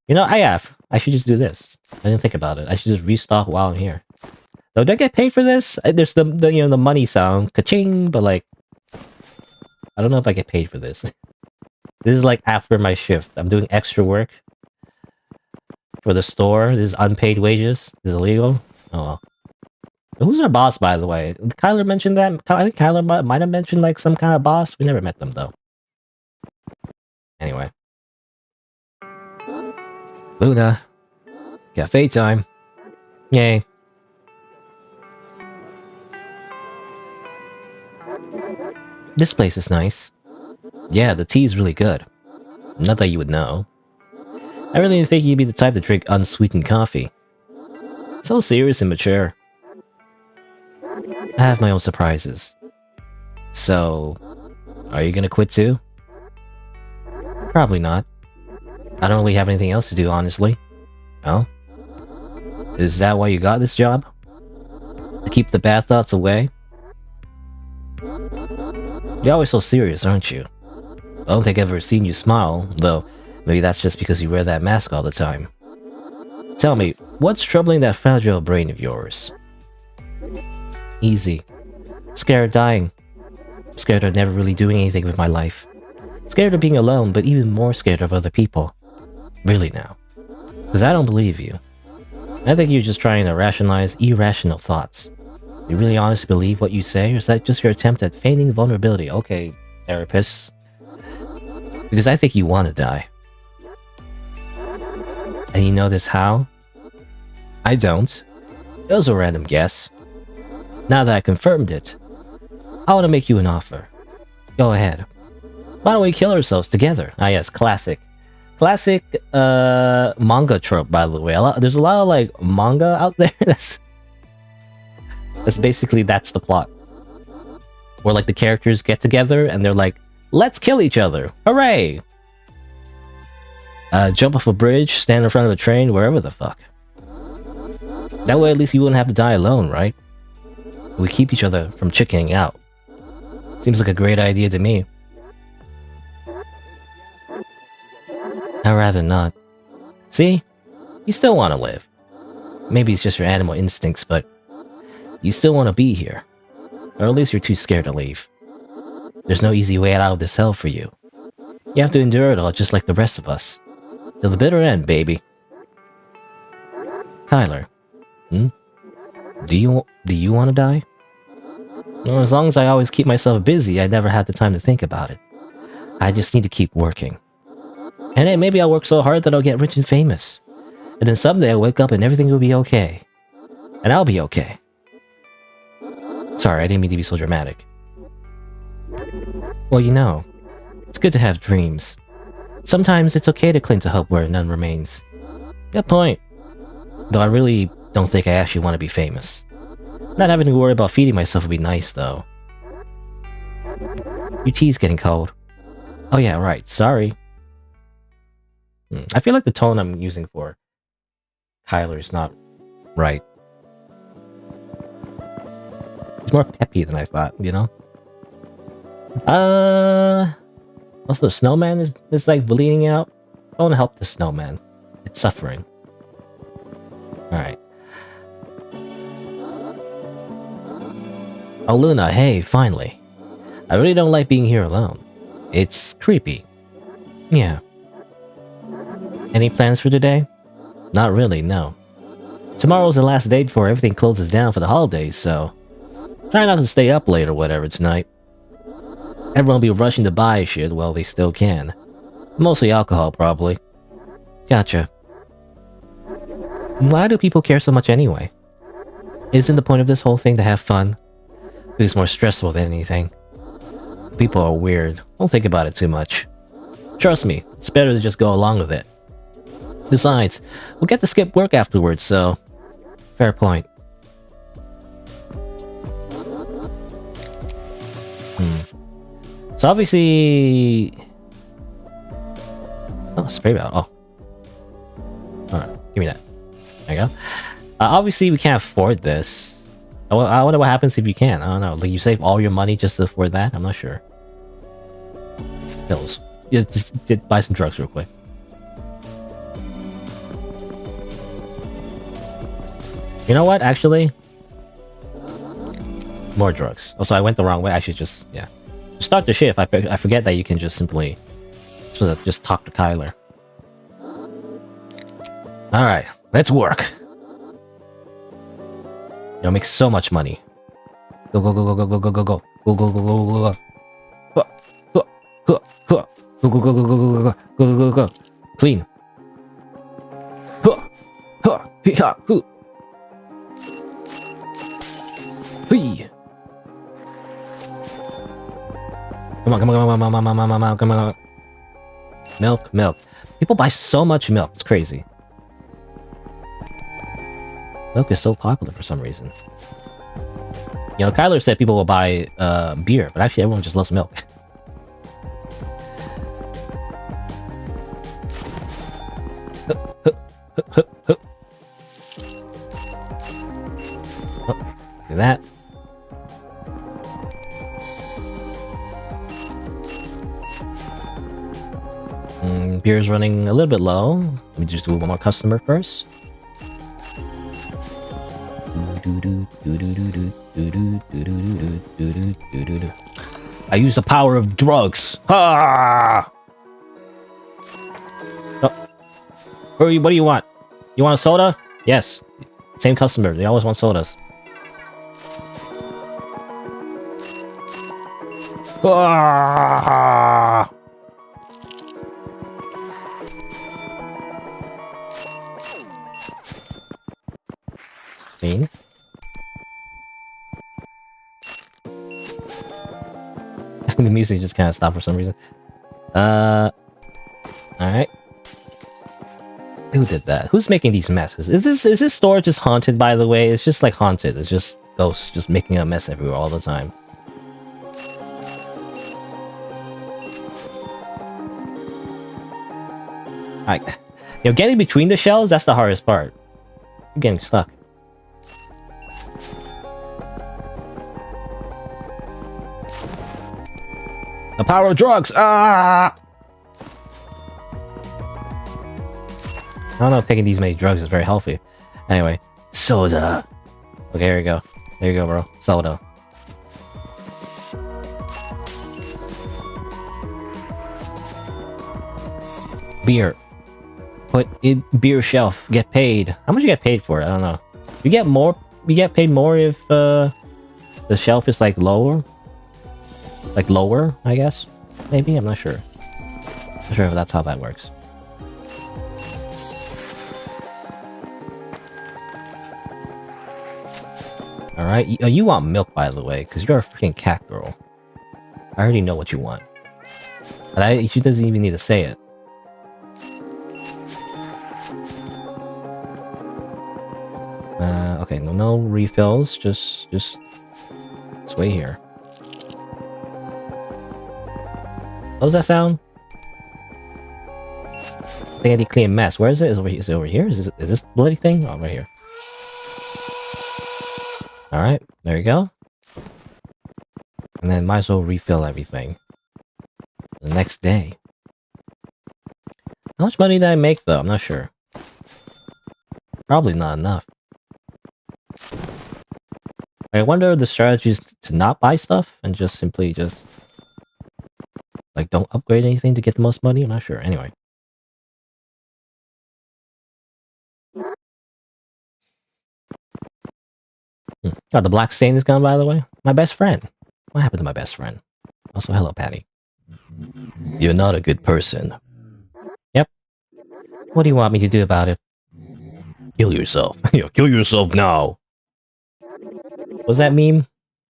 You know, I should just do this. I didn't think about it. I should just restock while I'm here. Though, do I get paid for this? There's the you know the money sound, ka-ching, but like, I don't know if I get paid for this. This is like after my shift. I'm doing extra work for the store. This is unpaid wages. This is illegal. Oh well. Who's our boss, by the way? Did Kyler mention that? I think Kyler might have mentioned like some kind of boss. We never met them though. Anyway. Luna. Cafe time. Yay. This place is nice. Yeah, the tea is really good. Not that you would know. I really didn't think you'd be the type to drink unsweetened coffee. So serious and mature. I have my own surprises. So, are you gonna quit too? Probably not. I don't really have anything else to do, honestly. Oh? Is that why you got this job? To keep the bad thoughts away? You're always so serious, aren't you? I don't think I've ever seen you smile, though maybe that's just because you wear that mask all the time. Tell me, what's troubling that fragile brain of yours? Easy. Scared of dying. Scared of never really doing anything with my life. Scared of being alone, but even more scared of other people. Really now. Because I don't believe you. I think you're just trying to rationalize irrational thoughts. You really honestly believe what you say, or is that just your attempt at feigning vulnerability? Okay, therapists. Because I think you want to die. And you know this how? I don't. It was a random guess. Now that I confirmed it, I want to make you an offer. Go ahead. Why don't we kill ourselves together? Ah yes, classic. Classic manga trope, by the way. There's a lot of like manga out there that's basically that's the plot. Where like the characters get together and they're like, let's kill each other. Hooray! Jump off a bridge, stand in front of a train, wherever the fuck. That way at least you wouldn't have to die alone, right? We keep each other from chickening out. Seems like a great idea to me. I'd rather not. See? You still want to live. Maybe it's just your animal instincts, but you still want to be here. Or at least you're too scared to leave. There's no easy way out of this hell for you. You have to endure it all just like the rest of us. Till the bitter end, baby. Kyler. Do you want to die? Well, as long as I always keep myself busy, I never have the time to think about it. I just need to keep working. And then maybe I'll work so hard that I'll get rich and famous. And then someday I'll wake up and everything will be okay. And I'll be okay. Sorry, I didn't mean to be so dramatic. Well, you know, it's good to have dreams. Sometimes it's okay to cling to hope where none remains. Good point. Though I really don't think I actually want to be famous. Not having to worry about feeding myself would be nice, though. Your tea's getting cold. Oh yeah, right. Sorry. I feel like the tone I'm using for Kyler is not right. He's more peppy than I thought, you know? Also, the snowman is like bleeding out. I want to help the snowman. It's suffering. Alright. Oh, Luna, hey, finally. I really don't like being here alone. It's creepy. Yeah. Any plans for today? Not really, no. Tomorrow's the last day before everything closes down for the holidays, so... try not to stay up late or whatever tonight. Everyone will be rushing to buy shit while they still can. Mostly alcohol, probably. Gotcha. Why do people care so much anyway? Isn't the point of this whole thing to have fun? It's more stressful than anything. People are weird. Don't think about it too much. Trust me, it's better to just go along with it. Besides, we'll get to skip work afterwards, so... fair point. So obviously... oh, spray bottle. Oh. Alright, give me that. There you go. Obviously we can't afford this. I wonder what happens if you can. I don't know. Like, you save all your money just to afford that? I'm not sure. Pills. Yeah, just buy some drugs real quick. You know what, actually? More drugs. Also, I went the wrong way. I should just, yeah. Start the shift. I forget that you can just simply just talk to Kyler. Alright, let's work. You'll make so much money. Go, go, go, go, go, go, go, go, go. Go, go, go, go, go, go. Go, go, go, go, go, go, go, go, go, go, go. Clean. Come on, come on, come on, come on, come on, come on, come on. Milk, milk. People buy so much milk. It's crazy. Milk is so popular for some reason. You know, Kyler said people will buy beer, but actually everyone just loves milk. Do that. Beer's running a little bit low. Let me just do one more customer first. I use the power of drugs. Ah! Oh. What do you want? You want a soda? Yes. Same customer. They always want sodas. Ah! Mean. The music just kind of stopped for some reason. Alright. Who did that? Who's making these messes? Is this store just haunted, by the way? It's just like haunted. It's just ghosts just making a mess everywhere all the time. You know, getting between the shells, that's the hardest part. I'm getting stuck. The power of drugs! Ah! I don't know if taking these many drugs is very healthy. Anyway, soda. Okay, here we go. There you go, bro. Soda. Beer. Put in beer shelf. Get paid. How much you get paid for it? I don't know. You get more. You get paid more if the shelf is like lower. Like lower, I guess. Maybe, I'm not sure. Not sure if that's how that works. Alright, you want milk, by the way, because you're a freaking cat girl. I already know what you want. She doesn't even need to say it. Okay, no refills, just wait here. What was that sound? I think I need to clean mess. Where is it? Is it over here? Is this bloody thing? Oh, right here. Alright, there you go. And then might as well refill everything. The next day. How much money did I make though? I'm not sure. Probably not enough. I wonder if the strategy is to not buy stuff and just simply like don't upgrade anything to get the most money. I'm not sure. Anyway. Oh, the black stain is gone, by the way. My best friend. What happened to my best friend? Also, hello, Patty. You're not a good person. Yep. What do you want me to do about it? Kill yourself. Kill yourself now. What's that meme?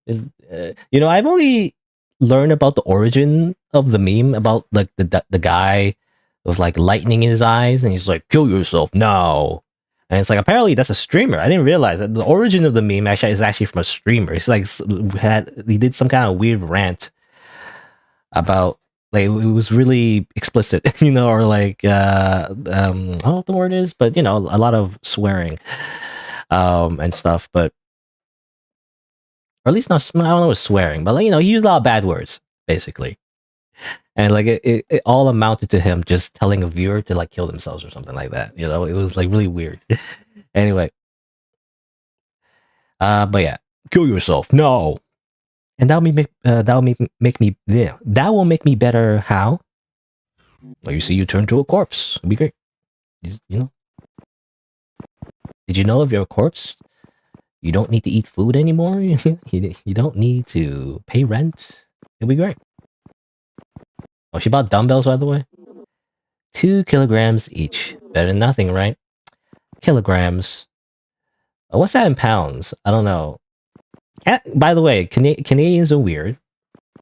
I've only learned about the origin of the meme about like the guy with like lightning in his eyes, and he's like, "Kill yourself now." And it's like, apparently that's a streamer. I didn't realize that the origin of the meme is actually from a streamer. It's like he did some kind of weird rant about, like, it was really explicit, or like I don't know what the word is, but a lot of swearing, and stuff. But or at least not. I don't know, it's swearing, but like, he used a lot of bad words basically. And like it all amounted to him just telling a viewer to like kill themselves or something like that. It was like really weird. Anyway, but yeah, kill yourself. No, and that will make me better. How? Well, you see, you turn to a corpse. It'll be great. Did you know if you're a corpse, you don't need to eat food anymore? You don't need to pay rent. It'll be great. Oh, she bought dumbbells, by the way. 2 kilograms each. Better than nothing, right? Kilograms. What's that in pounds? I don't know. By the way, Canadians are weird.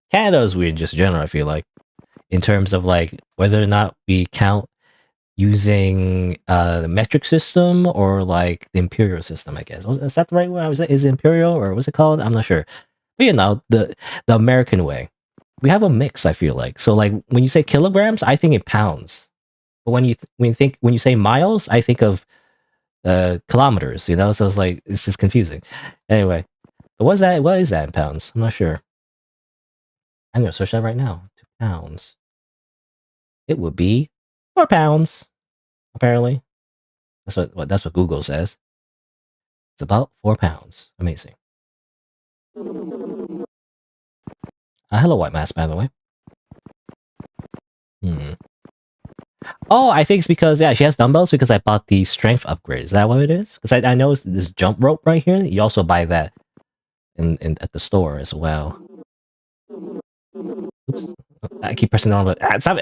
Canada is weird just in general, I feel like. In terms of like whether or not we count using the metric system or like the imperial system, I guess. Is that the right way? Is it imperial or what's it called? I'm not sure. But the American way. We have a mix, I feel like. So like when you say kilograms, I think in pounds. But when you say miles, I think of kilometers, so it's like it's just confusing. Anyway, but what is that in pounds? I'm not sure. I'm gonna search that right now. 2 pounds. It would be 4 pounds, apparently. That's what Google says. It's about 4 pounds. Amazing. Hello, White Mask, by the way. Oh, I think it's because, she has dumbbells because I bought the strength upgrade. Is that what it is? Because I know it's this jump rope right here. You also buy that at the store as well. Oops. I keep pressing on, but stop.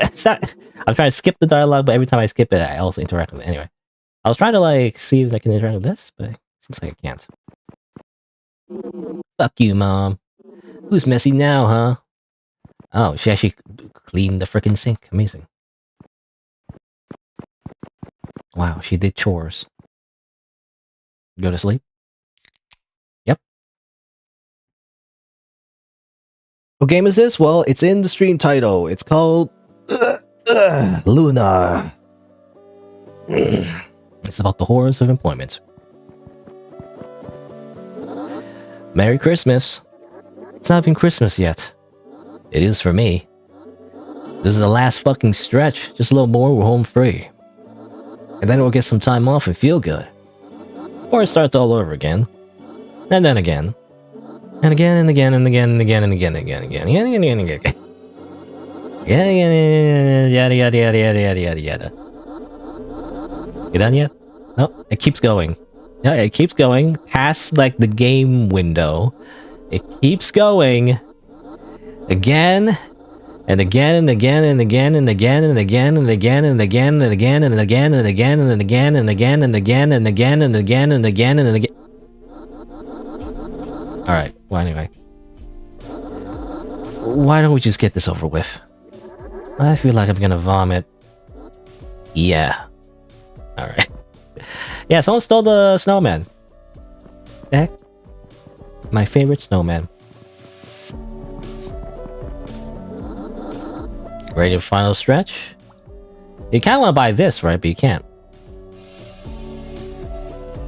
I'm trying to skip the dialogue, but every time I skip it, I also interact with it. Anyway, I was trying to like see if I can interact with this, but it seems like I can't. Fuck you, Mom. Who's messy now, huh? Oh, she actually cleaned the freaking sink. Amazing. Wow, she did chores. Go to sleep? Yep. What game is this? Well, it's in the stream title. It's called Luna. It's about the horrors of employment. Merry Christmas. It's not even Christmas yet. It is for me. This is the last fucking stretch. Just a little more, we're home free. And then we'll get some time off and feel good. Or it starts all over again. And then again. And again and again and again and again and again and again and again and again and again. Yada yada yada yada yada yada yada. You done yet? No, it keeps going. Yeah, it keeps going past like the game window. It keeps going again and again and again and again and again and again and again and again and again and again and again and again and again and again and again and again and again and again. Alright, well, anyway. Why don't we just get this over with? I feel like I'm gonna vomit. Yeah. Alright. Yeah, someone stole the snowman. Heck? My favorite snowman. Ready for final stretch? You kinda wanna buy this, right? But you can't.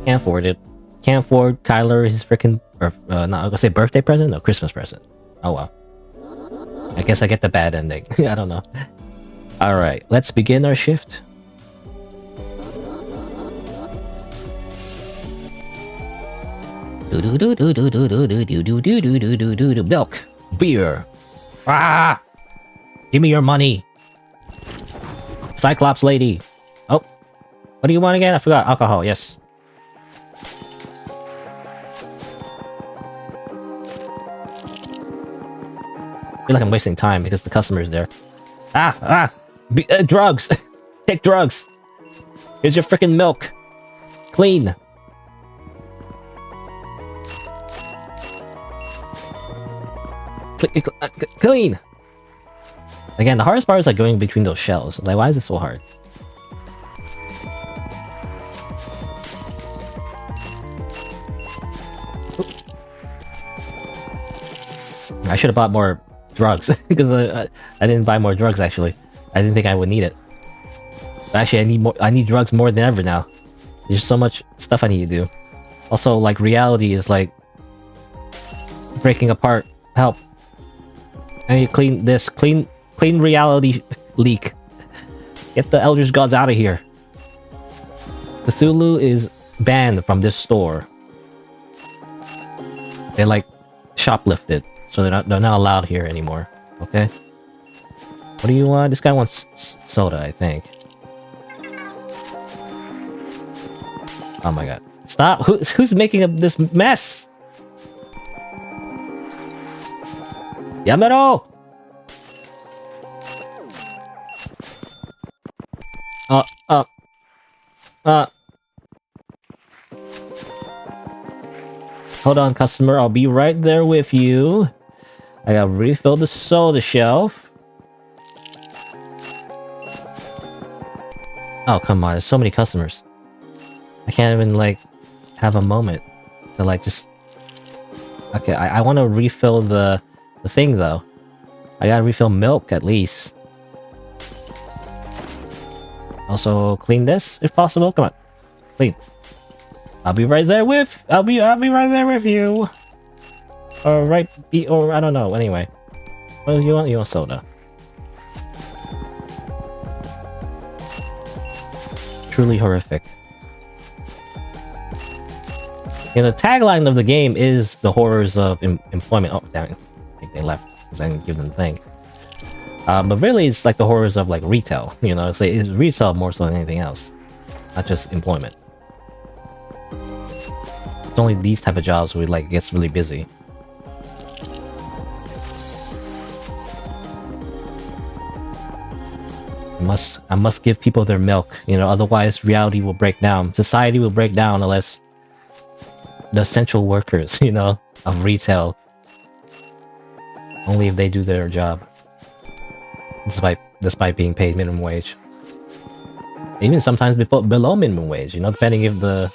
Can't afford it. Can't afford Kyler his freaking... not I was gonna say birthday present? No, Christmas present. Oh well. I guess I get the bad ending. I don't know. Alright, let's begin our shift. Milk! Beer! Ah! Give me your money! Cyclops lady! Oh. What do you want again? I forgot. Alcohol, yes. I feel like I'm wasting time because the customer is there. Drugs! Take drugs! Here's your freaking milk! Clean! Clean! Again, the hardest part is like going between those shells. Like, why is it so hard? Oop. I should have bought more drugs because I didn't buy more drugs. Actually, I didn't think I would need it. But actually, I need more. I need drugs more than ever now. There's so much stuff I need to do. Also, like reality is like breaking apart. Help! I need to clean this. Clean reality leak. Get the Eldritch Gods out of here. Cthulhu is banned from this store. They like shoplifted, so they're not allowed here anymore. Okay. What do you want? This guy wants soda, I think. Oh my god! Stop! Who's making up this mess? Yamero! Hold on, customer. I'll be right there with you. I gotta refill the soda shelf. Oh, come on. There's so many customers. I can't even, like, have a moment to, like, just... Okay, I want to refill the thing, though. I gotta refill milk, at least. Also, clean this, if possible. Come on. Clean. I'll be right there with... I'll be right there with you. Or or I don't know. Anyway. What do you want? You want soda. Truly horrific. You know, the tagline of the game is the horrors of employment. Oh, damn it. I think they left because I didn't give them the thing. But really, it's like the horrors of like retail. You know, it's retail more so than anything else, not just employment. It's only these type of jobs where like it gets really busy. I must give people their milk. You know, otherwise reality will break down. Society will break down unless the essential workers, you know, of retail. Only if they do their job. Despite being paid minimum wage. Even sometimes below minimum wage, you know, depending if the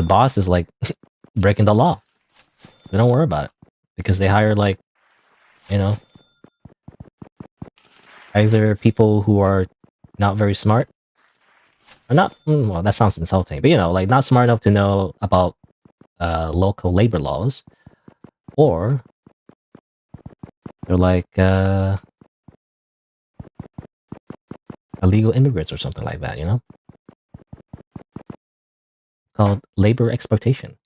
boss is like breaking the law. They don't worry about it. Because they hire like, you know, either people who are not very smart or not, well, that sounds insulting, but you know, like not smart enough to know about local labor laws, or they're like illegal immigrants or something like that, you know? Called labor exploitation.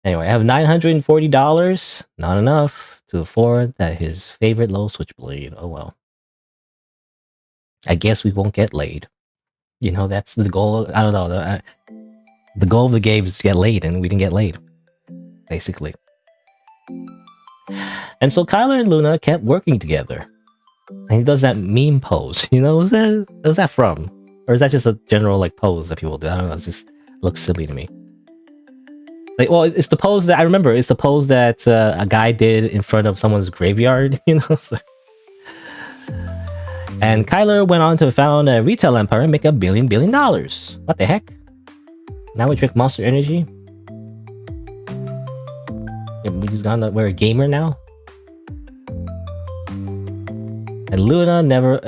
Anyway, I have $940. Not enough to afford that his favorite low switchblade. Oh well. I guess we won't get laid. You know, that's the goal. I don't know. The goal of the game is to get laid, and we didn't get laid. Basically. And so Kyler and Luna kept working together. And he does that meme pose. You know, what's that from? Or is that just a general like pose that people do? I don't know, it just looks silly to me. Like, well, it's the pose that I remember. It's the pose that a guy did in front of someone's graveyard, you know. And Kyler went on to found a retail empire and make $1 billion. What the heck? Now we drink Monster Energy. Yeah, we just gonna we're a gamer now. And Luna never,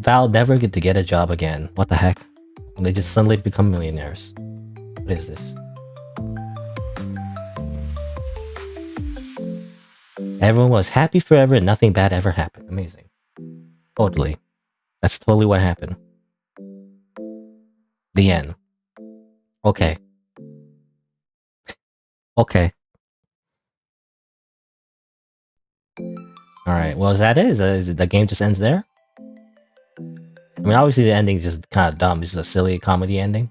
Val never get to get a job again. What the heck? And they just suddenly become millionaires. What is this? Everyone was happy forever and nothing bad ever happened. Amazing. Totally. That's totally what happened. The end. Okay. Okay. Alright, well, is that it? Is it the game just ends there? I mean, obviously the ending is just kind of dumb. It's just a silly comedy ending.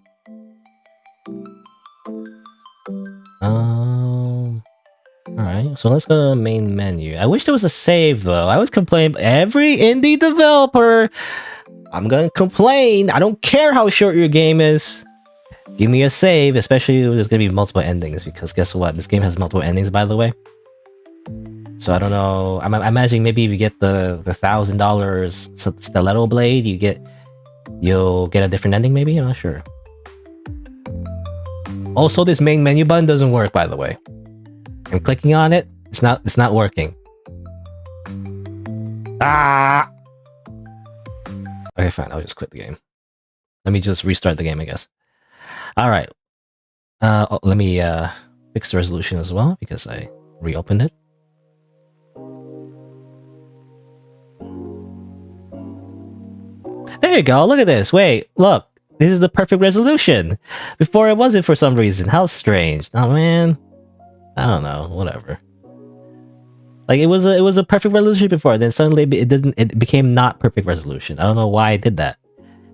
Alright, so let's go to the main menu. I wish there was a save, though. I was complaining. Every indie developer, I'm gonna complain. I don't care how short your game is. Give me a save, especially if there's gonna be multiple endings, because guess what? This game has multiple endings, by the way. So I don't know. I'm imagining maybe if you get the $1,000 stiletto blade, you'll get a different ending. Maybe, I'm not sure. Also, this main menu button doesn't work, by the way. I'm clicking on it. It's not working. Ah. Okay, fine. I'll just quit the game. Let me just restart the game, I guess. All right. Let me fix the resolution as well because I reopened it. There you go. Look at this. Wait, look. This is the perfect resolution. Before it wasn't for some reason. How strange. Oh man. I don't know. Whatever. Like it was a perfect resolution before. Then suddenly it became not perfect resolution. I don't know why I did that.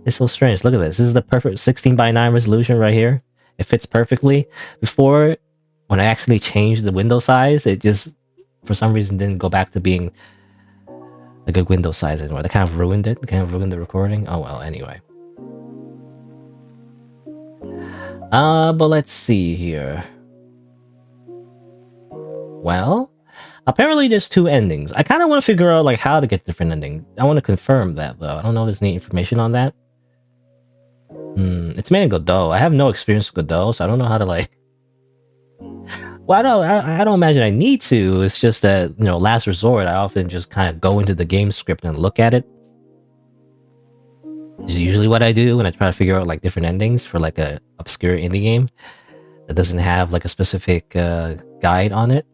It's so strange. Look at this. This is the perfect 16:9 resolution right here. It fits perfectly. Before, when I actually changed the window size, it just for some reason didn't go back to being a good window size anymore. They kind of ruined it. They kind of ruined the recording. Oh well, anyway. But let's see here. Well, apparently there's 2 endings. I kind of want to figure out like how to get different endings. I want to confirm that though. I don't know if there's any information on that. It's made in Godot. I have no experience with Godot, so I don't know how to like. Well, I don't imagine I need to. It's just that, you know, last resort, I often just kind of go into the game script and look at it. This is usually what I do when I try to figure out like different endings for like a obscure indie game that doesn't have like a specific guide on it.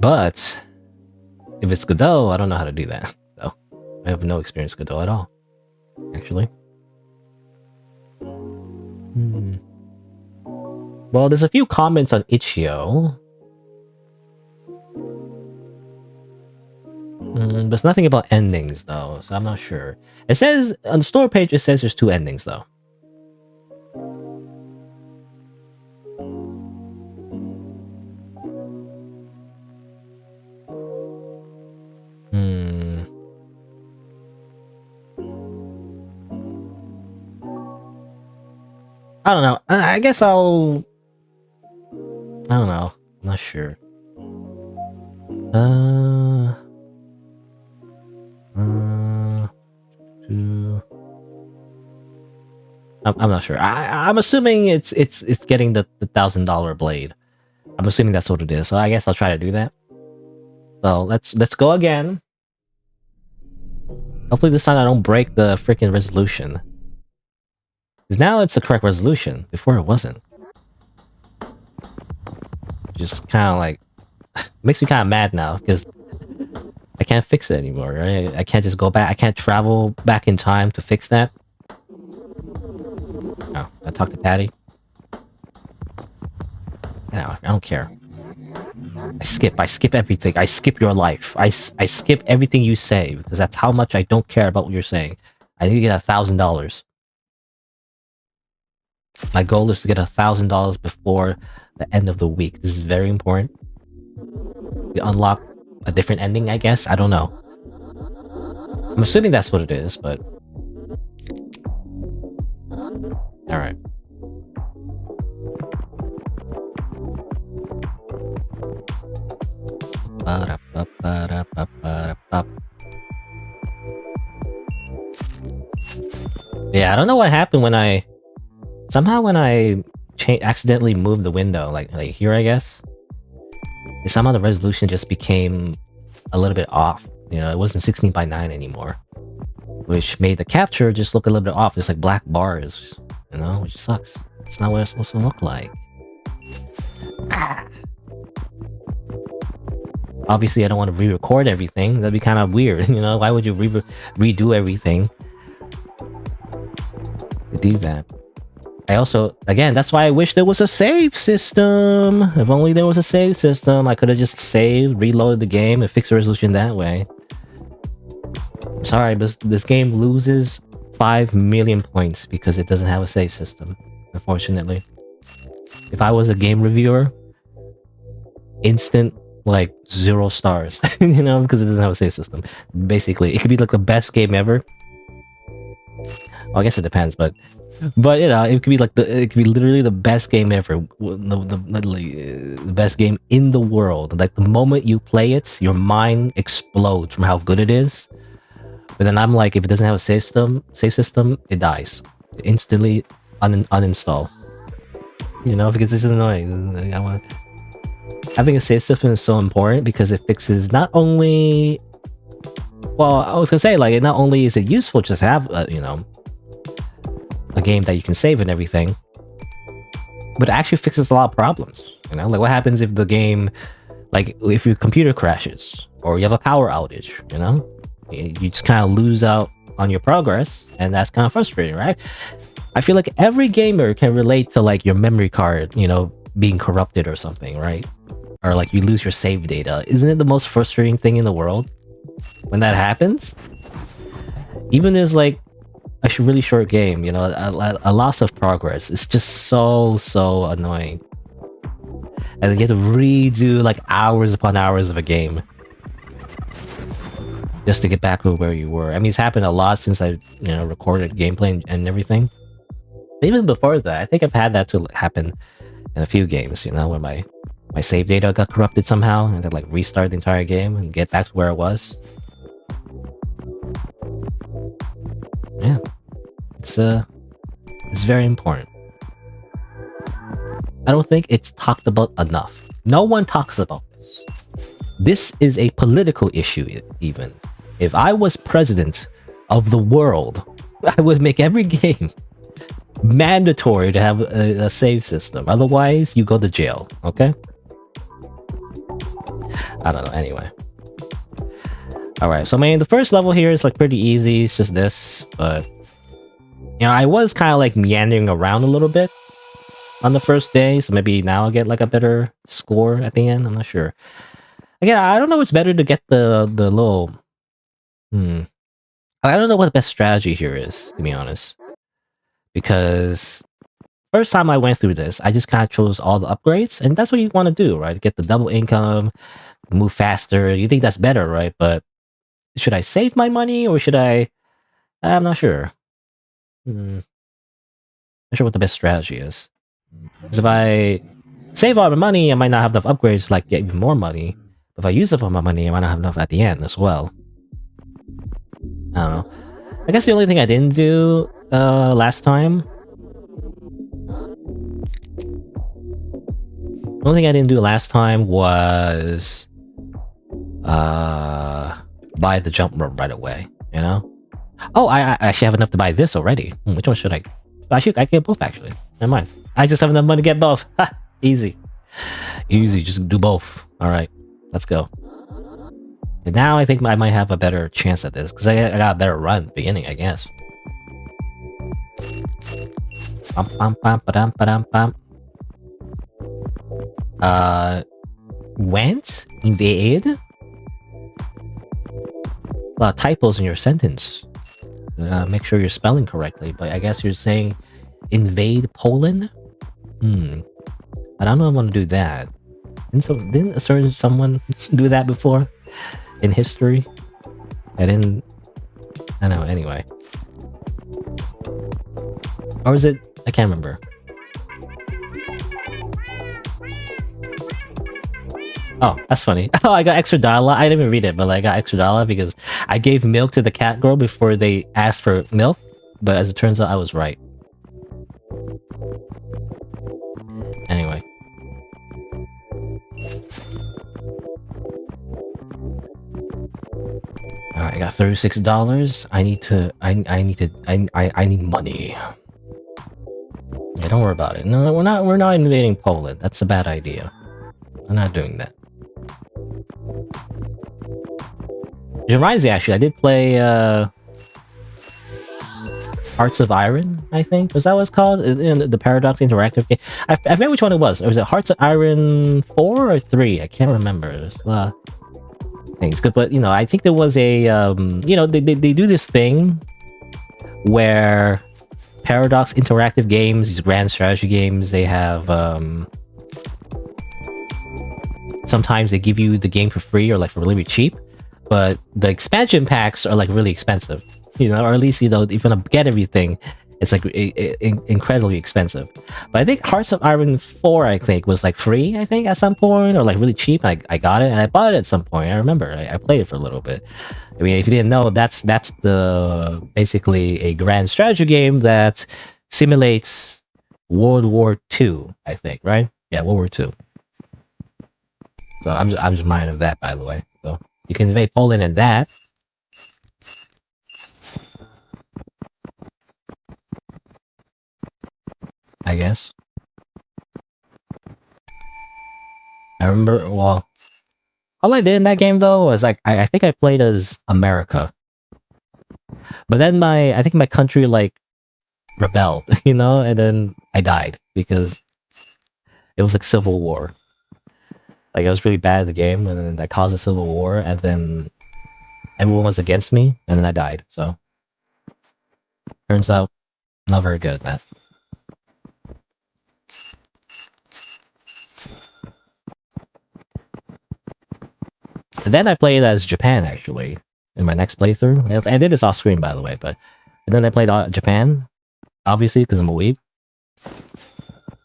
But if it's Godot, I don't know how to do that. So I have no experience with Godot at all, actually. Well, there's a few comments on Itch.io. There's nothing about endings, though, so I'm not sure. It says, on the store page, it says there's 2 endings, though. I don't know. I guess I'll... I don't know. I'm not sure. I'm not sure. I'm assuming it's getting the $1,000 blade. I'm assuming that's what it is. So I guess I'll try to do that. So let's go again. Hopefully this time I don't break the freaking resolution. Because now it's the correct resolution. Before it wasn't. Just kind of like... makes me kind of mad now, because I can't fix it anymore, right? I can't just go back. I can't travel back in time to fix that. Oh, I talk to Patty. No, I don't care. I skip everything. I skip your life. I skip everything you say, because that's how much I don't care about what you're saying. I need to get $1,000. My goal is to get $1,000 before the end of the week. This is very important. We unlock a different ending, I guess. I don't know. I'm assuming that's what it is, but... Alright. Yeah, I don't know what happened when I accidentally moved the window, like here, I guess. Somehow the resolution just became a little bit off. You know, it wasn't 16 by 9 anymore, which made the capture just look a little bit off. It's like black bars, you know, which sucks. It's not what it's supposed to look like. Obviously, I don't want to re-record everything. That'd be kind of weird, you know? Why would you redo everything to do that? I also, again, that's why I wish there was a save system. If only there was a save system, I could have just saved, reloaded the game, and fixed the resolution that way. I'm sorry, but this game loses 5 million points because it doesn't have a save system, unfortunately. If I was a game reviewer, instant, like, 0 stars, you know, because it doesn't have a save system. Basically, it could be like the best game ever. Well, I guess it depends, but you know, it could be like it could be literally the best game ever, literally the best game in the world. Like the moment you play it, your mind explodes from how good it is. But then I'm like, if it doesn't have a save system, it dies instantly. Uninstall. You know, because this is annoying. Having a save system is so important because it fixes not only. Well, I was gonna say, like, not only is it useful just to have, you know, a game that you can save and everything, but it actually fixes a lot of problems. You know, like what happens if the game, like if your computer crashes or you have a power outage, you know, you just kind of lose out on your progress, and that's kind of frustrating, right? I feel like every gamer can relate to like your memory card, you know, being corrupted or something, right? Or like you lose your save data. Isn't it the most frustrating thing in the world when that happens? Even as like a really short game, you know, a loss of progress. It's just so annoying. And then you have to redo like hours upon hours of a game just to get back to where you were. I mean, it's happened a lot since I, you know, recorded gameplay and everything. Even before that, I think I've had that to happen in a few games, you know, where my save data got corrupted somehow and then like restart the entire game and get back to where it was. Yeah. It's very important. I don't think it's talked about enough. No one talks about this. This is a political issue, even. If I was president of the world, I would make every game mandatory to have a save system. Otherwise, you go to jail, okay? I don't know, anyway. Alright, so I mean, the first level here is like pretty easy. It's just this, but you know, I was kind of like meandering around a little bit on the first day, so maybe now I'll get like a better score at the end. I'm not sure. Again, I don't know. It's better to get the little. I don't know what the best strategy here is, to be honest, because first time I went through this, I just kind of chose all the upgrades, and that's what you want to do, right? Get the double income, move faster. You think that's better, right? But should I save my money or should I? I'm not sure. Not sure what the best strategy is. Because if I save all the money, I might not have enough upgrades to like get even more money. But if I use up all my money, I might not have enough at the end as well. I don't know. I guess the only thing I didn't do last time. The only thing I didn't do last time was buy the jump rope right away. You know. Oh, I actually have enough to buy this already. Which one should I? I can get both actually. Never mind. I just have enough money to get both. Ha! Easy. Easy. Just do both. Alright. Let's go. And now I think I might have a better chance at this. Because I got a better run at the beginning, I guess. Bum, bum, bum, ba-dum, ba-dum, bum. Went? Invade? A lot of typos in your sentence. Make sure you're spelling correctly. But I guess you're saying invade Poland? I don't know if I want to do that. Didn't a certain someone do that before in history? I don't know, anyway. Or is it? I can't remember. Oh, that's funny. Oh, I got extra dollar. I didn't even read it, but like, I got extra dollar because I gave milk to the cat girl before they asked for milk. But as it turns out, I was right. Anyway. Alright, I got $36. I need money. Yeah, don't worry about it. No, we're not invading Poland. That's a bad idea. I'm not doing that. It reminds me, actually, I did play, Hearts of Iron, I think. Was that what it's called? The Paradox Interactive game? I forget which one it was. Or was it Hearts of Iron 4 or 3? I can't remember. There's things. But, you know, I think there was a, you know, they do this thing where Paradox Interactive games, these grand strategy games, they have, sometimes they give you the game for free or like for really cheap, but the expansion packs are like really expensive, you know, or at least, you know, if you want to get everything, it's like incredibly expensive. But I think Hearts of Iron 4, I think, was like free, I think, at some point, or like really cheap. I got it and I bought it at some point. I remember I played it for a little bit. I mean, if you didn't know, that's the basically a grand strategy game that simulates World War II, I think, right? Yeah, World War II. So I'm just reminded of that, by the way. So you can invade Poland in that. I guess. I remember, well, all I did in that game though was like I think I played as America, but then I think my country like rebelled, you know, and then I died because it was like civil war. Like I was really bad at the game, and then that caused a civil war, and then everyone was against me, and then I died. So turns out not very good at that. And then I played as Japan actually in my next playthrough. I did this off screen, by the way, but and then I played Japan, obviously because I'm a weeb.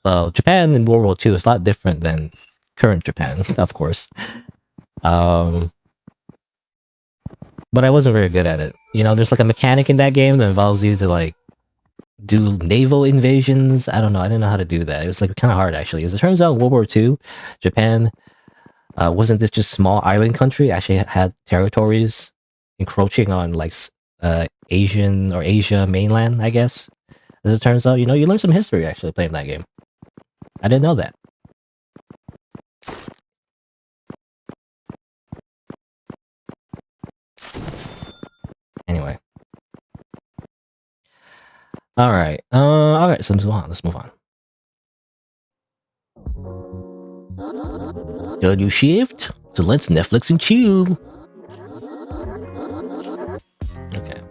So Japan in World War II is a lot different than current Japan, of course. Um, but I wasn't very good at it. You know, there's like a mechanic in that game that involves you to like do naval invasions. I don't know. I didn't know how to do that. It was like kind of hard actually. As it turns out, in World War II, Japan wasn't this just small island country. It actually had territories encroaching on like Asian or Asia mainland, I guess. As it turns out, you know, you learn some history actually playing that game. I didn't know that. Anyway. Alright. Alright, so let's move on. Let's move on. Done your shift? So let's Netflix and chill. Okay.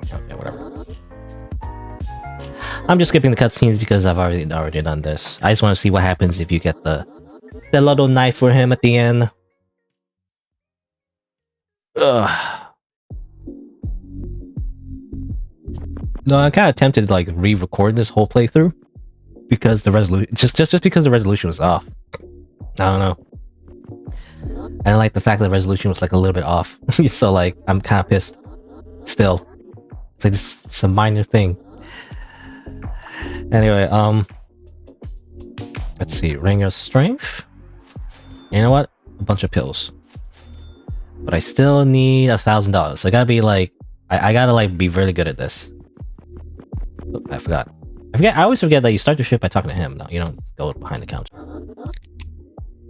Okay, whatever. I'm just skipping the cutscenes because I've already done this. I just want to see what happens if you get the little knife for him at the end. Ugh. No, I'm kind of tempted to like re-record this whole playthrough because the resolution just because the resolution was off. I don't know. I don't like the fact that the resolution was like a little bit off. So like I'm kind of pissed. Still, it's like it's a minor thing. Anyway, let's see. Ring of Strength. You know what? A bunch of pills. But I still need $1,000. So I gotta be like, I gotta like be really good at this. Oh, I forgot. I always forget that you start your shift by talking to him. No, you don't go behind the counter.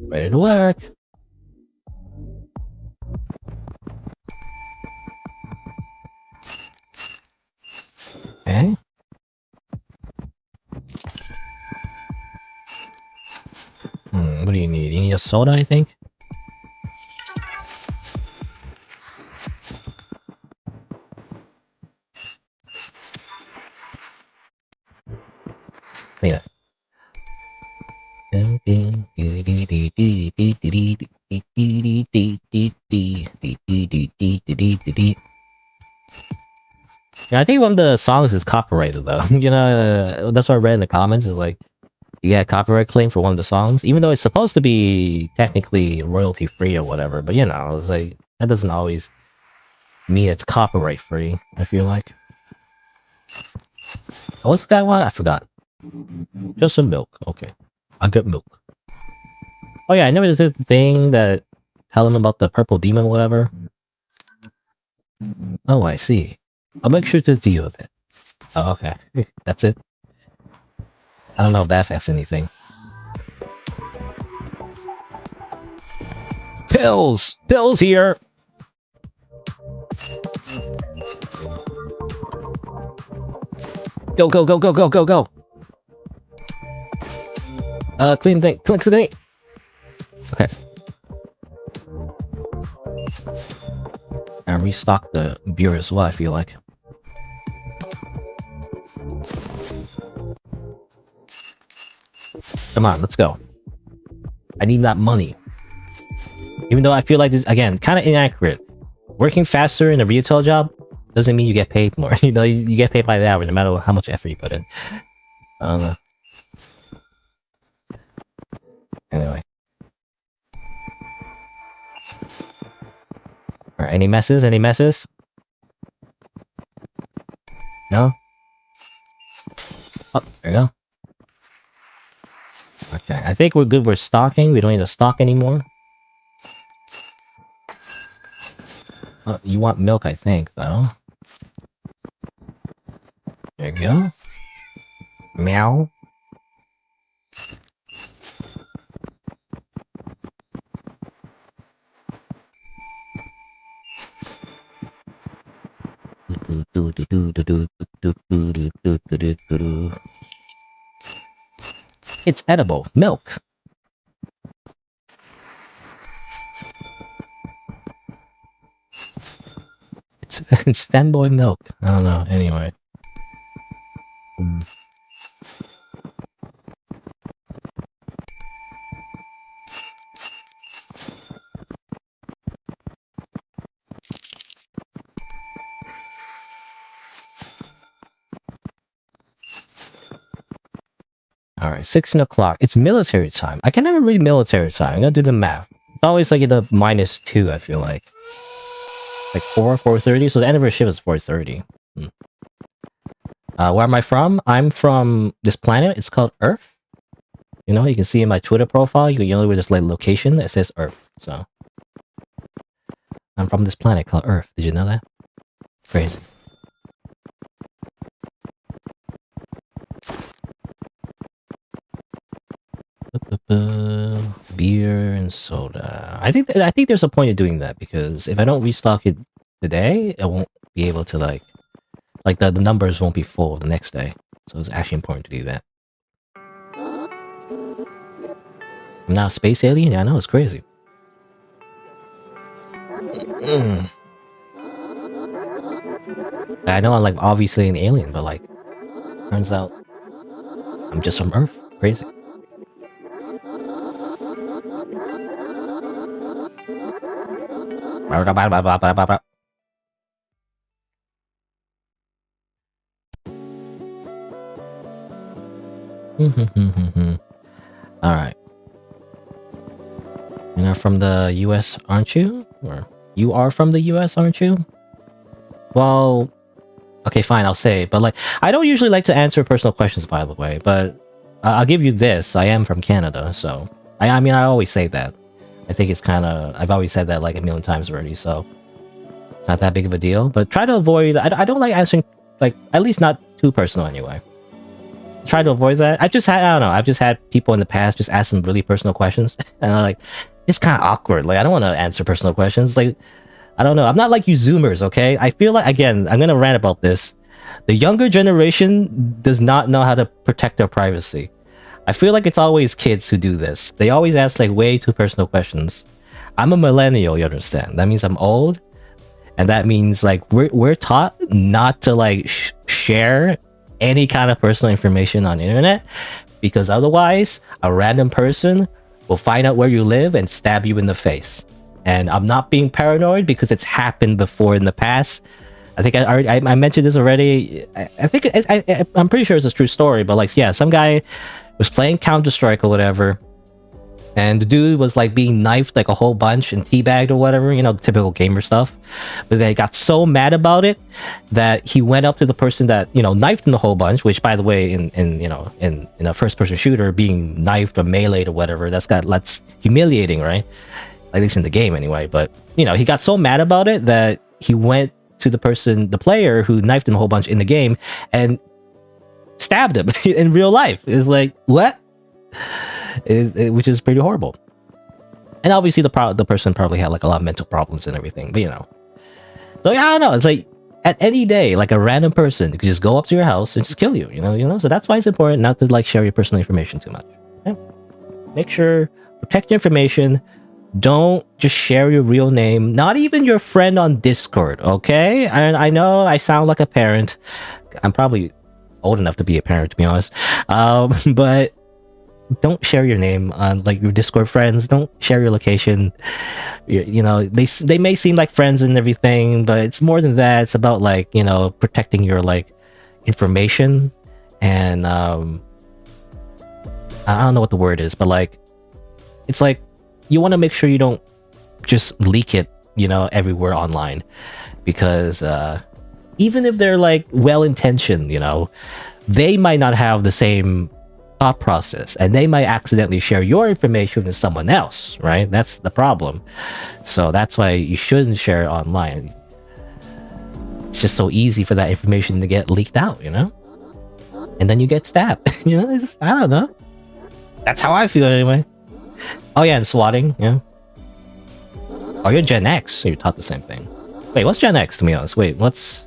Ready to work. Okay. What do you need? You need a soda, I think? Yeah. Yeah, I think one of the songs is copyrighted though. That's what I read in the comments. Is like you get a copyright claim for one of the songs, even though it's supposed to be technically royalty free or whatever. But it's like that doesn't always mean it's copyright free. I feel like. What's that one? I forgot. Just some milk. Okay, I get milk. Oh yeah, I never did the thing that tell them about the purple demon, or whatever. Oh, I see. I'll make sure to deal with it. Oh, okay. That's it. I don't know if that affects anything. Pills! Pills here! Go, go, go, go, go, go, go! Clean thing. Clean thing! Okay. And restock the beer as well, I feel like. Come on, let's go. I need that money. Even though I feel like this, again, kind of inaccurate. Working faster in a retail job doesn't mean you get paid more. You get paid by the hour no matter how much effort you put in. I don't know. Anyway. Alright, any messes? Any messes? No? Oh, there you go. Okay, I think we're good. We're stocking. We don't need to stock anymore. You want milk, I think, though. There you go. Meow. It's edible. Milk. It's fanboy milk. I don't know. Anyway. Alright, 16 o'clock. It's military time. I can never read military time. I'm gonna do the math. It's always like the -2, I feel like. Like 4:30? So the end of our shift is 4:30. Where am I from? I'm from this planet. It's called Earth. You can see in my Twitter profile, you know where there's like location that says Earth. So I'm from this planet called Earth. Did you know that? Crazy. Beer and soda. I think there's a point of doing that because if I don't restock it today, I won't be able to like the numbers won't be full the next day. So it's actually important to do that. I'm not a space alien? Yeah, I know, it's crazy. I know I'm like obviously an alien, but like turns out I'm just from Earth. Crazy. Alright. You're from the US, aren't you? Or you are from the US, aren't you? Well, okay, fine, I'll say it. But like, I don't usually like to answer personal questions, by the way, but I'll give you this. I am from Canada, so I mean, I always say that. I think it's kind of, I've always said that like a million times already, so it's not that big of a deal. But try to avoid, I don't like answering, like, at least not too personal anyway. Try to avoid that. I don't know, I've just had people in the past just ask some really personal questions, and I'm like, it's kind of awkward. Like, I don't want to answer personal questions. Like, I don't know. I'm not like you Zoomers, okay? I feel like, again, I'm going to rant about this. The younger generation does not know how to protect their privacy. I feel like it's always kids who do this. They always ask like way too personal questions. I'm a millennial, you understand? That means I'm old. And that means like we're taught not to like share any kind of personal information on the internet, because otherwise a random person will find out where you live and stab you in the face. And I'm not being paranoid because it's happened before in the past. I think I mentioned this already. I think I'm pretty sure it's a true story, but like, yeah, some guy was playing Counter-Strike or whatever, and the dude was like being knifed like a whole bunch and teabagged or whatever, you know, the typical gamer stuff. But they got so mad about it that he went up to the person that, you know, knifed him the whole bunch, which by the way, in a first-person shooter, being knifed or meleeed or whatever, that's humiliating, right? At least in the game anyway. But, you know, he got so mad about it that he went to the player who knifed him a whole bunch in the game and stabbed him in real life. It's like, what? Which is pretty horrible. And obviously the person probably had like a lot of mental problems and everything, but you know. So yeah, I don't know. It's like at any day, like a random person could just go up to your house and just kill you, you know. So that's why it's important not to like share your personal information too much. Okay? Make sure, protect your information. Don't just share your real name, not even your friend on Discord, okay? And I know I sound like a parent. I'm probably old enough to be a parent, to be honest. But don't share your name on like your Discord friends. Don't share your location. You know, they may seem like friends and everything, but it's more than that. It's about like, you know, protecting your like information. And I don't know what the word is, but like, it's like, you want to make sure you don't just leak it, you know, everywhere online, because even if they're like well-intentioned, you know, they might not have the same thought process, and they might accidentally share your information with someone else, right? That's the problem. So that's why you shouldn't share it online. It's just so easy for that information to get leaked out, you know, and then you get stabbed. You know, I don't know. That's how I feel anyway. Oh yeah, and swatting, yeah. Oh, you're Gen X, so you're taught the same thing. Wait, what's Gen X, to be honest? Wait, what's...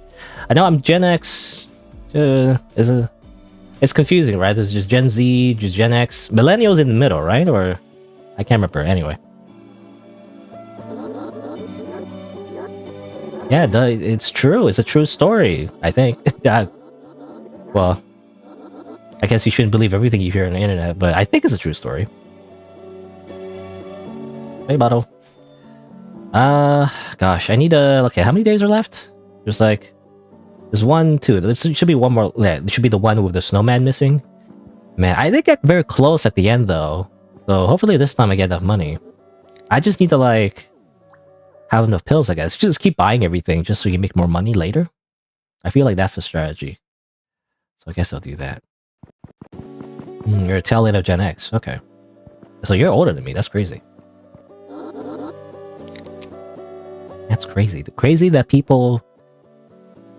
I know I'm Gen X... It's confusing, right? There's just Gen Z, just Gen X. Millennials in the middle, right? Or... I can't remember, anyway. Yeah, it's true. It's a true story, I think. Yeah. Well... I guess you shouldn't believe everything you hear on the internet, but I think it's a true story. Hey, bottle. Gosh, I need a... Okay, how many days are left? There's like... There's 1, 2. There should be one more... Yeah, there should be the one with the snowman missing. Man, I did get very close at the end, though. So hopefully this time I get enough money. I just need to, like... have enough pills, I guess. Just keep buying everything just so you make more money later. I feel like that's the strategy. So I guess I'll do that. You're a tail end of Gen X. Okay. So you're older than me. That's crazy. That's crazy. Crazy that people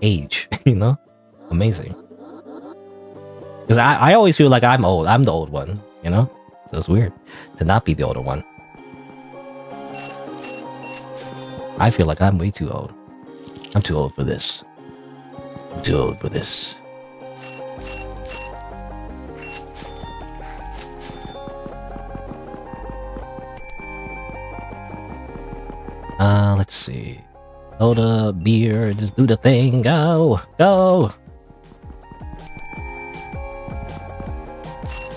age, you know? Amazing. Because I always feel like I'm old. I'm the old one, you know? So it's weird to not be the older one. I feel like I'm way too old. I'm too old for this. I'm too old for this. Let's see. Soda, beer, just do the thing. Go! Go!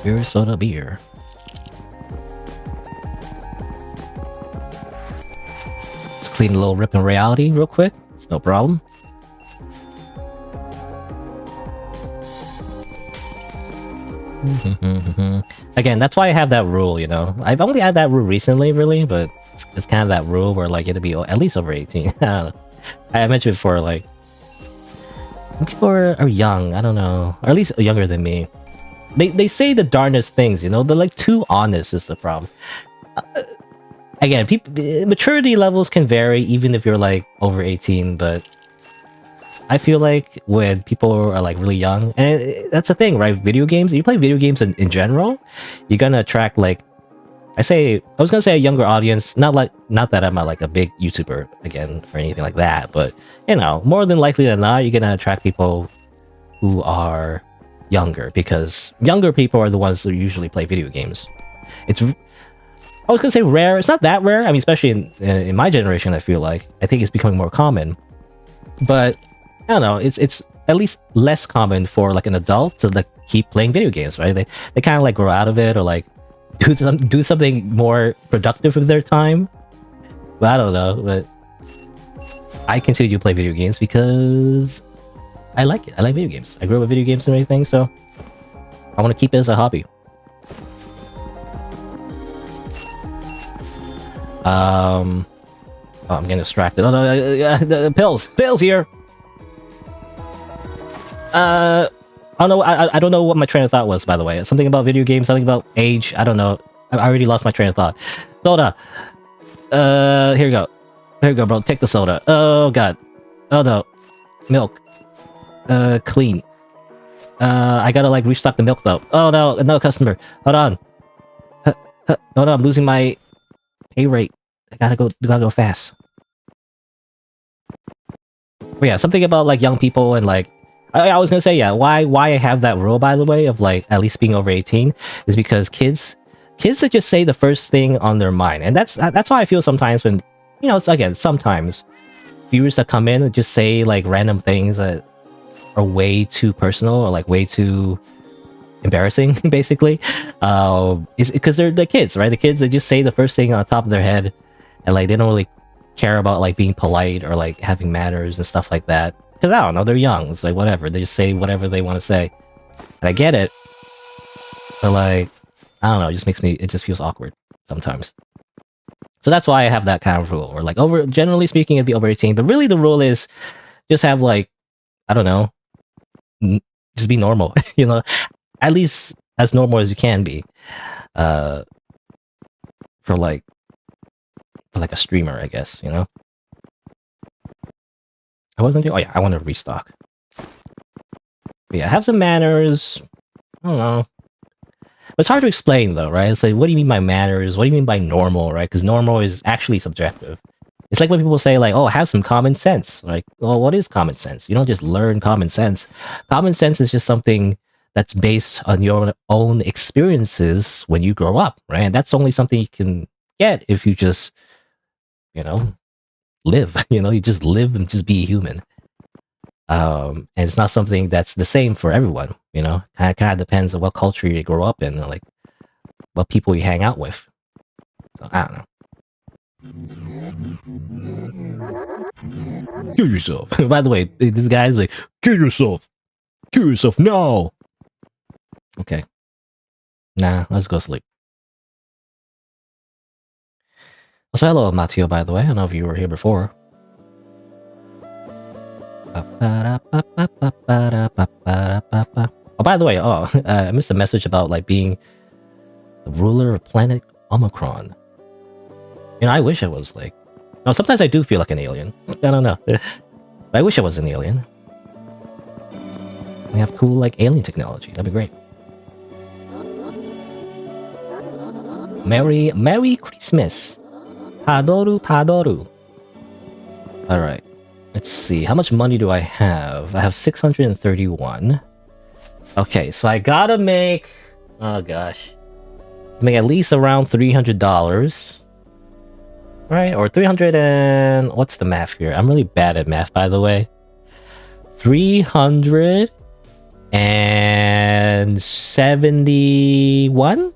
Beer, soda, beer. Let's clean a little rip in reality real quick. It's no problem. Again, that's why I have that rule, you know. I've only had that rule recently, really, but it's kind of that rule where like it'll be at least over 18. I don't know. I mentioned before, like people are young. I don't know, or at least younger than me. They say the darndest things, you know. They're like too honest is the problem. Again, maturity levels can vary even if you're like over 18, but I feel like when people are like really young, and that's the thing, right? Video games, if you play video games in general, you're gonna attract like, I was gonna say a younger audience, not that I'm like a big YouTuber again or anything like that, but you know, more than likely than not, you're gonna attract people who are younger, because younger people are the ones who usually play video games. I was gonna say rare. It's not that rare. I mean, especially in my generation, I feel like I think it's becoming more common, but I don't know. It's at least less common for like an adult to like keep playing video games, right? They kind of like grow out of it, or like do something more productive with their time. But I don't know. But I continue to play video games because I like it. I like video games. I grew up with video games and everything, so I want to keep it as a hobby. Oh, I'm getting distracted. Oh no, pills here. I don't know. I don't know what my train of thought was. By the way, something about video games, something about age. I don't know. I already lost my train of thought. Soda. Here you go. Here you go, bro. Take the soda. Oh god. Oh no. Milk. Clean. I gotta like restock the milk though. Oh no, another customer. Hold on. No, I'm losing my pay rate. I gotta go fast. But yeah, something about like young people and like I was gonna say, yeah, why I have that rule, by the way, of like at least being over 18 is because kids that just say the first thing on their mind. And that's how I feel sometimes when, you know, it's again, sometimes viewers that come in and just say like random things that are way too personal or like way too embarrassing, basically. Is because they're the kids, right? The kids that just say the first thing on the top of their head and like they don't really care about like being polite or like having manners and stuff like that. Because I don't know, they're young. It's like whatever. They just say whatever they want to say. And I get it. But like, I don't know, it just feels awkward sometimes. So that's why I have that kind of rule. Or like generally speaking, it'd be over 18. But really the rule is just have like, I don't know, just be normal. You know, at least as normal as you can be. For like a streamer, I guess, you know? I wasn't doing. Oh yeah, I want to restock. But yeah, have some manners. I don't know. It's hard to explain though, right? It's like, what do you mean by manners? What do you mean by normal, right? Because normal is actually subjective. It's like when people say like, oh, have some common sense. Like, well, what is common sense? You don't just learn common sense. Common sense is just something that's based on your own experiences when you grow up, right? And that's only something you can get if you just, you know, live. You know, you just live and just be human. And it's not something that's the same for everyone. You know, kind of depends on what culture you grow up in, and like what people you hang out with. So I don't know. Kill yourself. By the way, this guy's like, kill yourself. Kill yourself now. Okay. Nah, let's go sleep. So hello, Matteo, by the way. I don't know if you were here before. Oh, by the way, I missed a message about like being the ruler of planet Omicron. You know, I wish I was like... No, sometimes I do feel like an alien. I don't know. I wish I was an alien. We have cool like alien technology. That'd be great. Merry Christmas. Padoru. Alright. Let's see. How much money do I have? I have 631. Okay, so I gotta make... Oh gosh. Make at least around $300. Right? Or 300 and... What's the math here? I'm really bad at math, by the way. 371?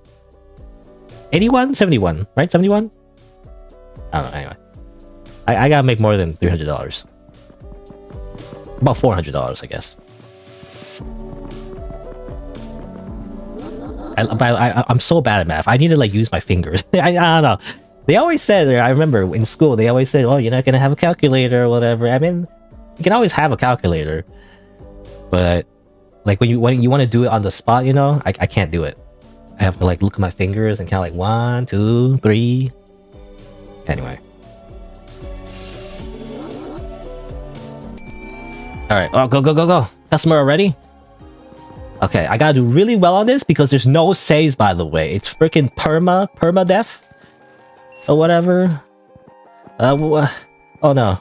81? 71, right? 71? I don't know, anyway. I gotta make more than $300. About $400, I guess. I'm so bad at math. I need to like use my fingers. I don't know. They always said, I remember in school, they always said, oh, you're not gonna have a calculator or whatever. I mean, you can always have a calculator. But like when you want to do it on the spot, you know, I can't do it. I have to like look at my fingers and count like 1, 2, 3. Anyway. Alright, oh, go. Customer already? Okay, I gotta do really well on this because there's no saves, by the way. It's freaking permadeath? Or whatever. Oh no.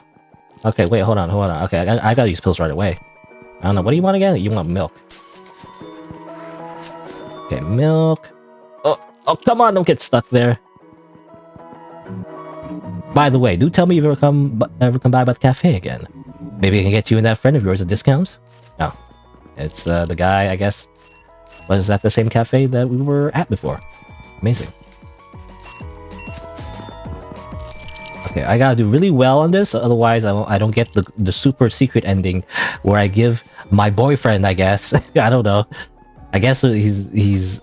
Okay, wait, hold on. Okay, I gotta use pills right away. I don't know, what do you want again? You want milk. Okay, milk. Oh, come on, don't get stuck there. By the way, do tell me if you ever come by the cafe again. Maybe I can get you and that friend of yours a discount? No. It's the guy, I guess. Was that the same cafe that we were at before? Amazing. Okay, I gotta do really well on this, otherwise I don't get the super secret ending where I give my boyfriend, I guess. I don't know. I guess he's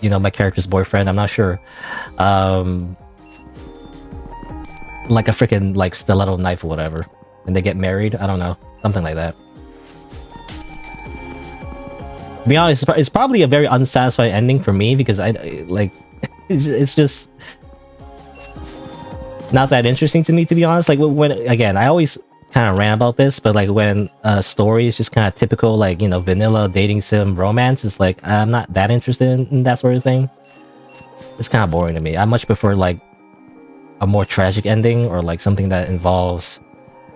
my character's boyfriend. I'm not sure. Like a freaking like stiletto knife or whatever, and they get married. I don't know, something like that. To be honest, it's probably a very unsatisfying ending for me because I like it's just not that interesting to me, to be honest. Like when again, I always kind of rant about this, but like when a story is just kind of typical, like vanilla dating sim romance, it's like I'm not that interested in that sort of thing. It's kind of boring to me. I much prefer like a more tragic ending or like something that involves,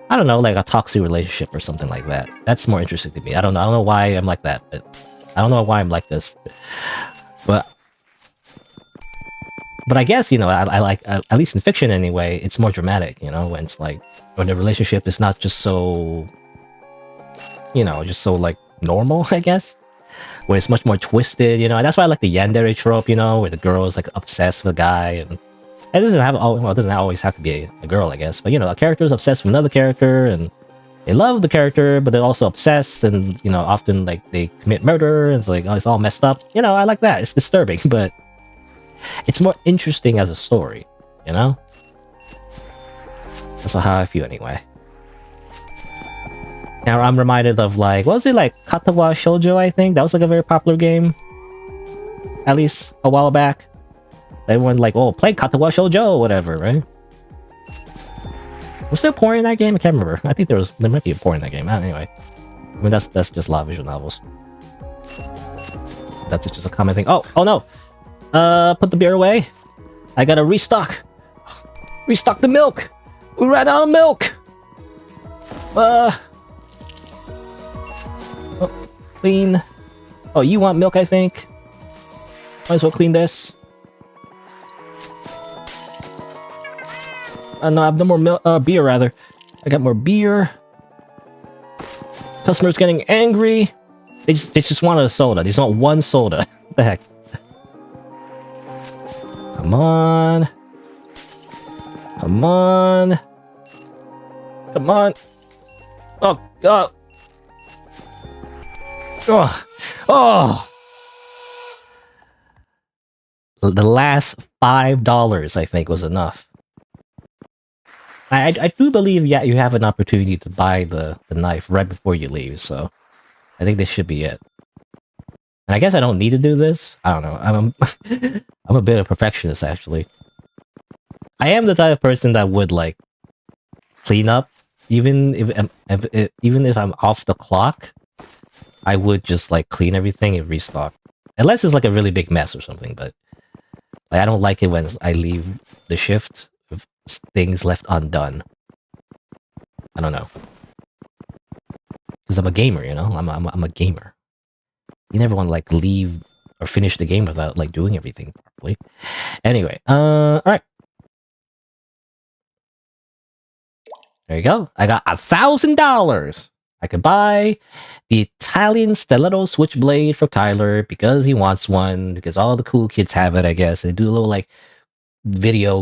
I don't know, like a toxic relationship or something like that. That's more interesting to me. I don't know why I'm like that, but I don't know why I'm like this. But I guess, I like, at least in fiction anyway, it's more dramatic, when it's like, when the relationship is not just so, just so like normal, I guess. Where it's much more twisted, and that's why I like the yandere trope, where the girl is like obsessed with a guy, and it doesn't have, well, it doesn't always have to be a girl, I guess, but a character is obsessed with another character, and they love the character, but they're also obsessed, and often like they commit murder, and it's like, oh, it's all messed up. I like that. It's disturbing, but it's more interesting as a story, That's how I feel anyway. Now I'm reminded of like, what was it, like Katawa Shoujo, I think? That was like a very popular game. At least a while back. Everyone like, oh, play Katawa Shoujo or whatever, right? Was there porn in that game? I can't remember. I think there might be a porn in that game. Anyway. I mean, that's just a lot of visual novels. That's just a common thing. Oh no! Put the beer away. I gotta restock. Restock the milk! We ran out of milk! Oh, clean. Oh, you want milk, I think? Might as well clean this. No, I have no more beer, rather. I got more beer. Customers getting angry. They just want a soda. They just want one soda. What the heck? Come on. Come on. Come on. Oh, God. Oh. Oh. The last $5, I think, was enough. I do believe, yeah, you have an opportunity to buy the knife right before you leave, so I think this should be it. And I guess I don't need to do this. I don't know. I'm a bit of a perfectionist, actually. I am the type of person that would like clean up, even if I'm off the clock. I would just like clean everything and restock, unless it's like a really big mess or something. But like, I don't like it when I leave the shift with things left undone. I don't know, because I'm a gamer, I'm a gamer. You never want to like leave or finish the game without like doing everything properly. Anyway, all right. There you go. I got $1,000. I could buy the Italian stiletto switchblade for Kyler because he wants one. Because all the cool kids have it, I guess. They do a little like video,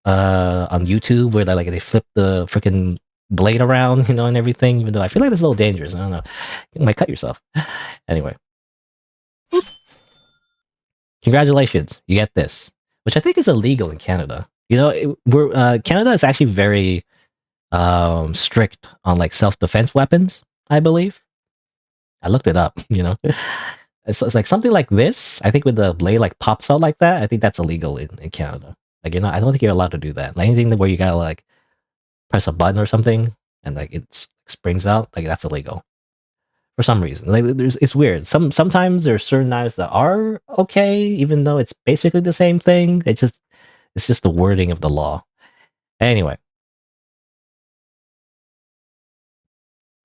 on YouTube where they flip the freaking blade around, and everything. Even though I feel like that's a little dangerous. I don't know. You might cut yourself. Anyway, congratulations, you get this, which I think is illegal in Canada. Canada is actually very strict on like self-defense weapons, I believe. I looked it up. It's like something like this. I think when the blade like pops out like that, I think that's illegal in Canada. Like, I don't think you're allowed to do that. Like anything where you gotta like press a button or something and like it springs out, like that's illegal for some reason. Like it's weird. Sometimes there are certain knives that are okay, even though it's basically the same thing. It's just the wording of the law. Anyway.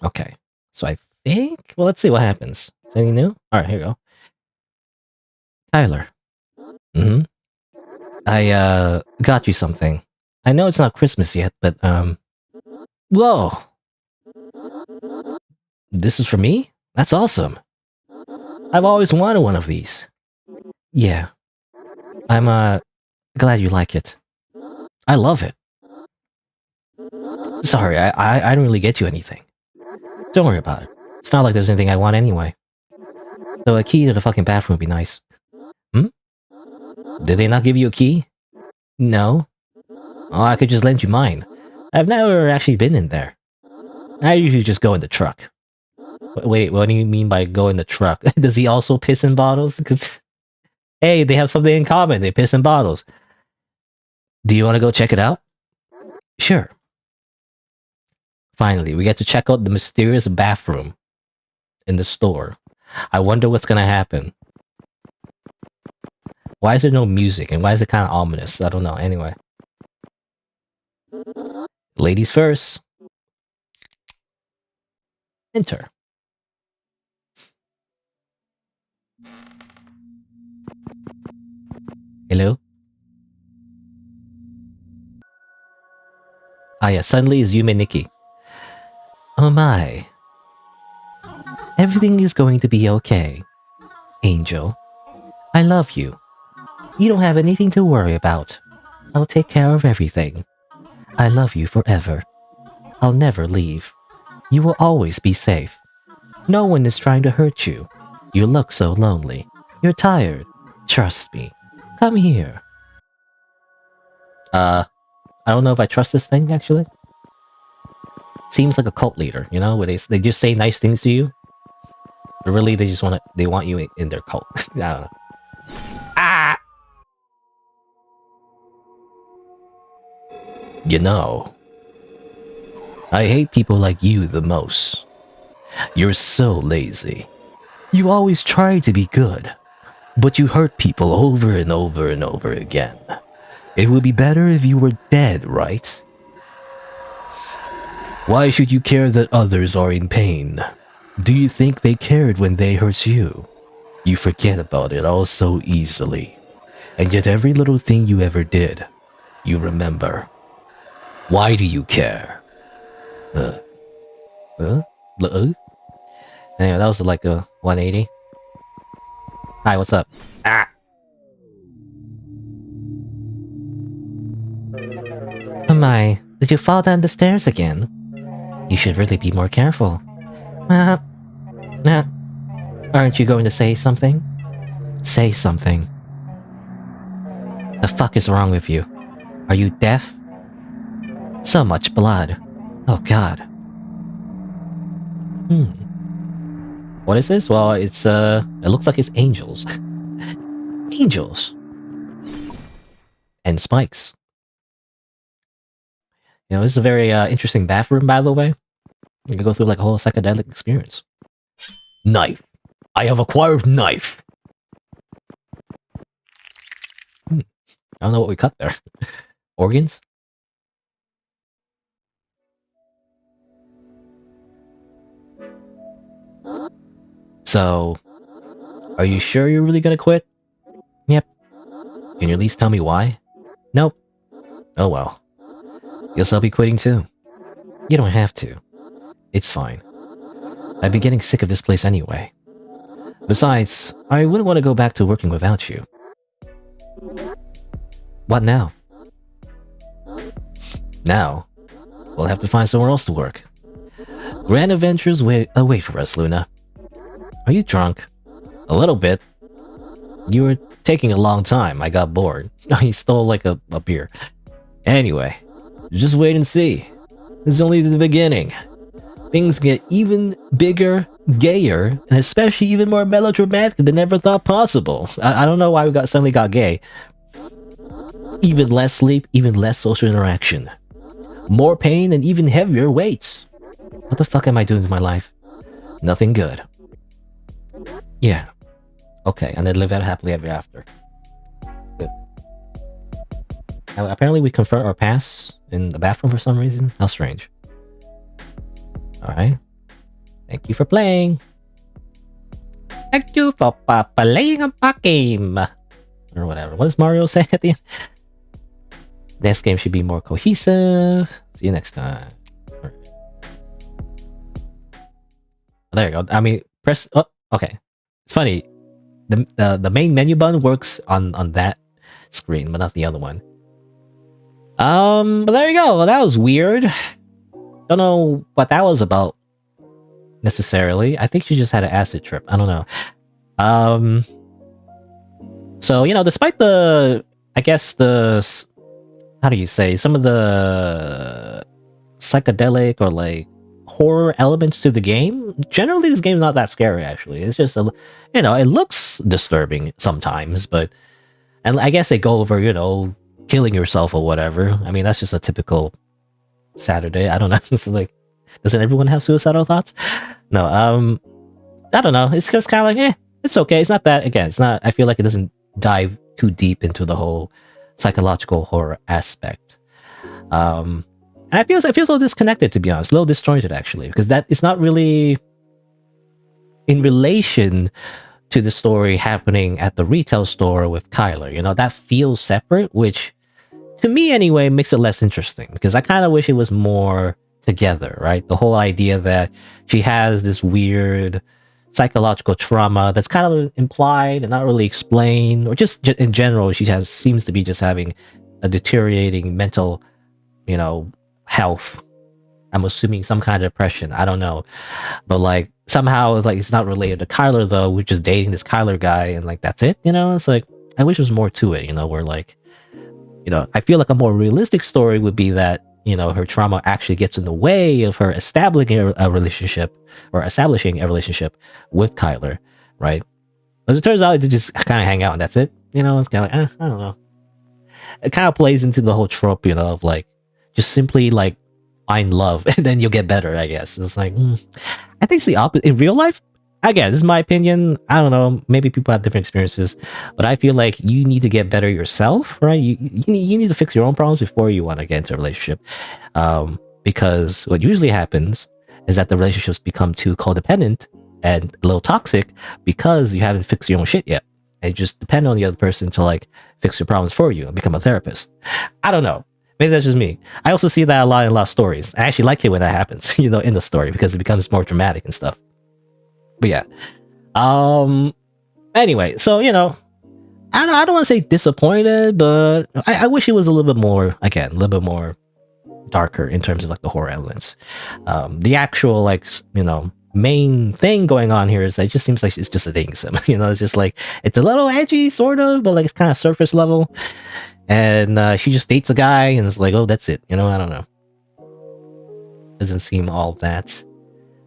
Okay. So I think, well, let's see what happens. Is anything new? All right, here we go. Tyler. Mm-hmm. I got you something. I know it's not Christmas yet, but whoa. This is for me? That's awesome. I've always wanted one of these. Yeah. I'm glad you like it. I love it. Sorry, I didn't really get you anything. Don't worry about it. It's not like there's anything I want anyway. So a key to the fucking bathroom would be nice. Hmm? Did they not give you a key? No. Oh, I could just lend you mine. I've never actually been in there. I usually just go in the truck. Wait, what do you mean by go in the truck? Does he also piss in bottles? Because, hey, they have something in common. They piss in bottles. Do you want to go check it out? Sure. Finally, we get to check out the mysterious bathroom in the store. I wonder what's gonna happen. Why is there no music? And why is it kind of ominous? I don't know. Anyway. Ladies first. Enter. Hello? Ah yeah, suddenly it's Yume Nikki. Oh my. Everything is going to be okay. Angel. I love you. You don't have anything to worry about. I'll take care of everything. I love you forever. I'll never leave. You will always be safe. No one is trying to hurt you. You look so lonely. You're tired. Trust me. Come here. I don't know if I trust this thing, actually. Seems like a cult leader, you know, where they just say nice things to you. But really, they want you in their cult. I don't know. Ah! You know, I hate people like you the most. You're so lazy. You always try to be good, but you hurt people over and over and over again. It would be better if you were dead, right? Why should you care that others are in pain? Do you think they cared when they hurt you? You forget about it all so easily. And yet every little thing you ever did, you remember. Why do you care? Anyway, that was like a 180. Hi, what's up? Ah! Oh my, did you fall down the stairs again? You should really be more careful. Aren't you going to say something? Say something. The fuck is wrong with you? Are you deaf? So much blood. Oh god. What is this? Well, it looks like it's angels. Angels! And spikes. You know, this is a very interesting bathroom, by the way. You can go through like a whole psychedelic experience. Knife. I have acquired knife. I don't know what we cut there. Organs? So, are you sure you're really gonna quit? Yep. Can you at least tell me why? Nope. Oh well. Guess I'll be quitting too. You don't have to. It's fine. I've been getting sick of this place anyway. Besides, I wouldn't want to go back to working without you. What now? Now, we'll have to find somewhere else to work. Grand adventures wait for us, Luna. Are you drunk? A little bit. You were taking a long time. I got bored. He stole like a beer. Anyway, just wait and see. This is only the beginning. Things get even bigger, gayer, and especially even more melodramatic than ever thought possible. I don't know why we suddenly got gay. Even less sleep, even less social interaction. More pain and even heavier weights. What the fuck am I doing with my life? Nothing good. Yeah. Okay, and then live out happily ever after. Good. Now, apparently we confront our past in the bathroom for some reason. How strange. Alright. Thank you for playing. Thank you for playing my game. Or whatever. What does Mario say at the end? Next game should be more cohesive. See you next time. Right. There you go. I mean, press... Oh, okay. It's funny. The main menu button works on that screen, but not the other one. But there you go. Well, that was weird. Don't know what that was about necessarily. I think she just had an acid trip. I don't know. Um, so despite I guess how do you say, some of the psychedelic or like horror elements to the game, generally this game's not that scary. Actually, it's just it looks disturbing sometimes, and I guess they go over killing yourself or whatever. I mean, that's just a typical Saturday. I don't know. It's like, doesn't everyone have suicidal thoughts? No. I don't know. It's just kind of like, it's okay. It's not that. Again, it's not. I feel like it doesn't dive too deep into the whole psychological horror aspect. And I feel a little disconnected, to be honest, a little disjointed actually, because that is not really in relation to the story happening at the retail store with Kyler. That feels separate, which to me anyway makes it less interesting, because I kind of wish it was more together, right? The whole idea that she has this weird psychological trauma that's kind of implied and not really explained, or just in general, seems to be just having a deteriorating mental, health. I'm assuming some kind of depression. I don't know, but like somehow like it's not related to Kyler though. We're just dating this Kyler guy, and like that's it. It's like I wish there was more to it. Where like, I feel like a more realistic story would be that her trauma actually gets in the way of her establishing a relationship with Kyler, right? As it turns out, they just kind of hang out and that's it. It's kind of like, I don't know. It kind of plays into the whole trope, of like just simply like find love and then you'll get better. I guess it's like I think it's the opposite in real life. Again, this is my opinion. I don't know. Maybe people have different experiences, but I feel like you need to get better yourself, right? You need to fix your own problems before you want to get into a relationship. Because what usually happens is that the relationships become too codependent and a little toxic because you haven't fixed your own shit yet. And you just depend on the other person to like fix your problems for you and become a therapist. I don't know. Maybe that's just me. I also see that a lot in stories. I actually like it when that happens, in the story, because it becomes more dramatic and stuff. But yeah. Anyway, so I don't want to say disappointed, but I wish it was a little bit more, again, a little bit more darker in terms of like the horror elements. The actual like main thing going on here is that it just seems like it's just a dating sim. It's just like it's a little edgy, sort of, but like it's kind of surface level. And she just dates a guy, and it's like, oh, that's it. I don't know. Doesn't seem all that,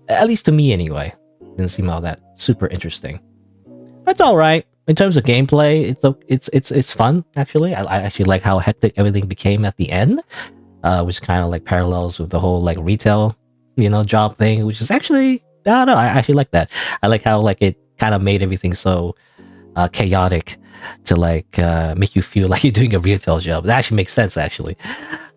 at least to me anyway. Didn't seem all that super interesting. That's all right in terms of gameplay. It's fun actually. I actually like how hectic everything became at the end, which kind of like parallels with the whole like retail, job thing, which is actually, I don't know. I actually like that. I like how like it kind of made everything so chaotic to like make you feel like you're doing a retail job. That actually makes sense actually.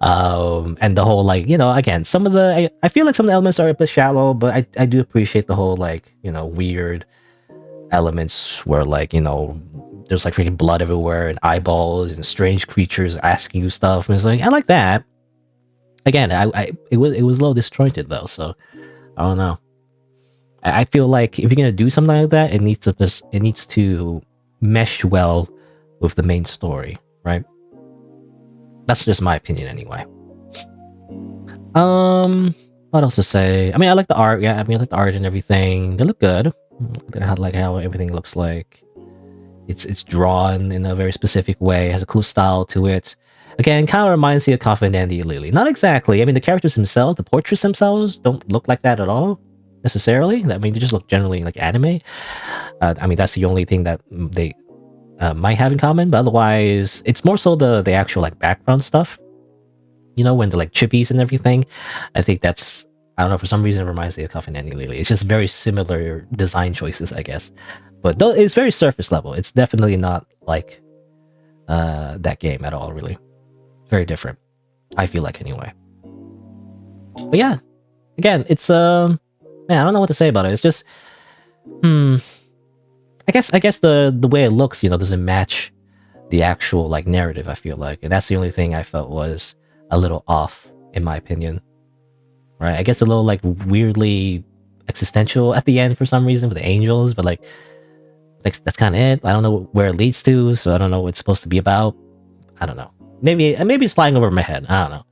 And the whole like, again, some of the I feel like some of the elements are a bit shallow, but I do appreciate the whole like, weird elements where like, there's like freaking blood everywhere and eyeballs and strange creatures asking you stuff, and it's like I like that. Again, it was a little disjointed though, so I don't know. I feel like if you're gonna do something like that, it needs to mesh well with the main story, right? That's just my opinion anyway. What else to say? I mean, I like the art. Yeah, I mean, I like the art and everything. They look good. I like how everything looks like. It's drawn in a very specific way. It has a cool style to it. Again, kind of reminds me of Coffin Andy and Lily. Not exactly. I mean, the characters themselves, the portraits themselves, don't look like that at all necessarily. I mean, they just look generally like anime. I mean, that's the only thing that they might have in common. But otherwise, it's more so the actual like background stuff. When they're like chippies and everything. I think that's, I don't know, for some reason it reminds me of Coffin Andy and Lily. It's just very similar design choices, I guess. But though it's very surface level. It's definitely not like that game at all, really. Very different, I feel like, anyway. But yeah, again, it's man, I don't know what to say about it. It's just I guess the way it looks, doesn't match the actual like narrative, I feel like. And that's the only thing I felt was a little off, in my opinion. Right? I guess a little like weirdly existential at the end for some reason with the angels, but like that's kind of it. I don't know where it leads to, so I don't know what it's supposed to be about. I don't know. Maybe it's flying over my head. I don't know.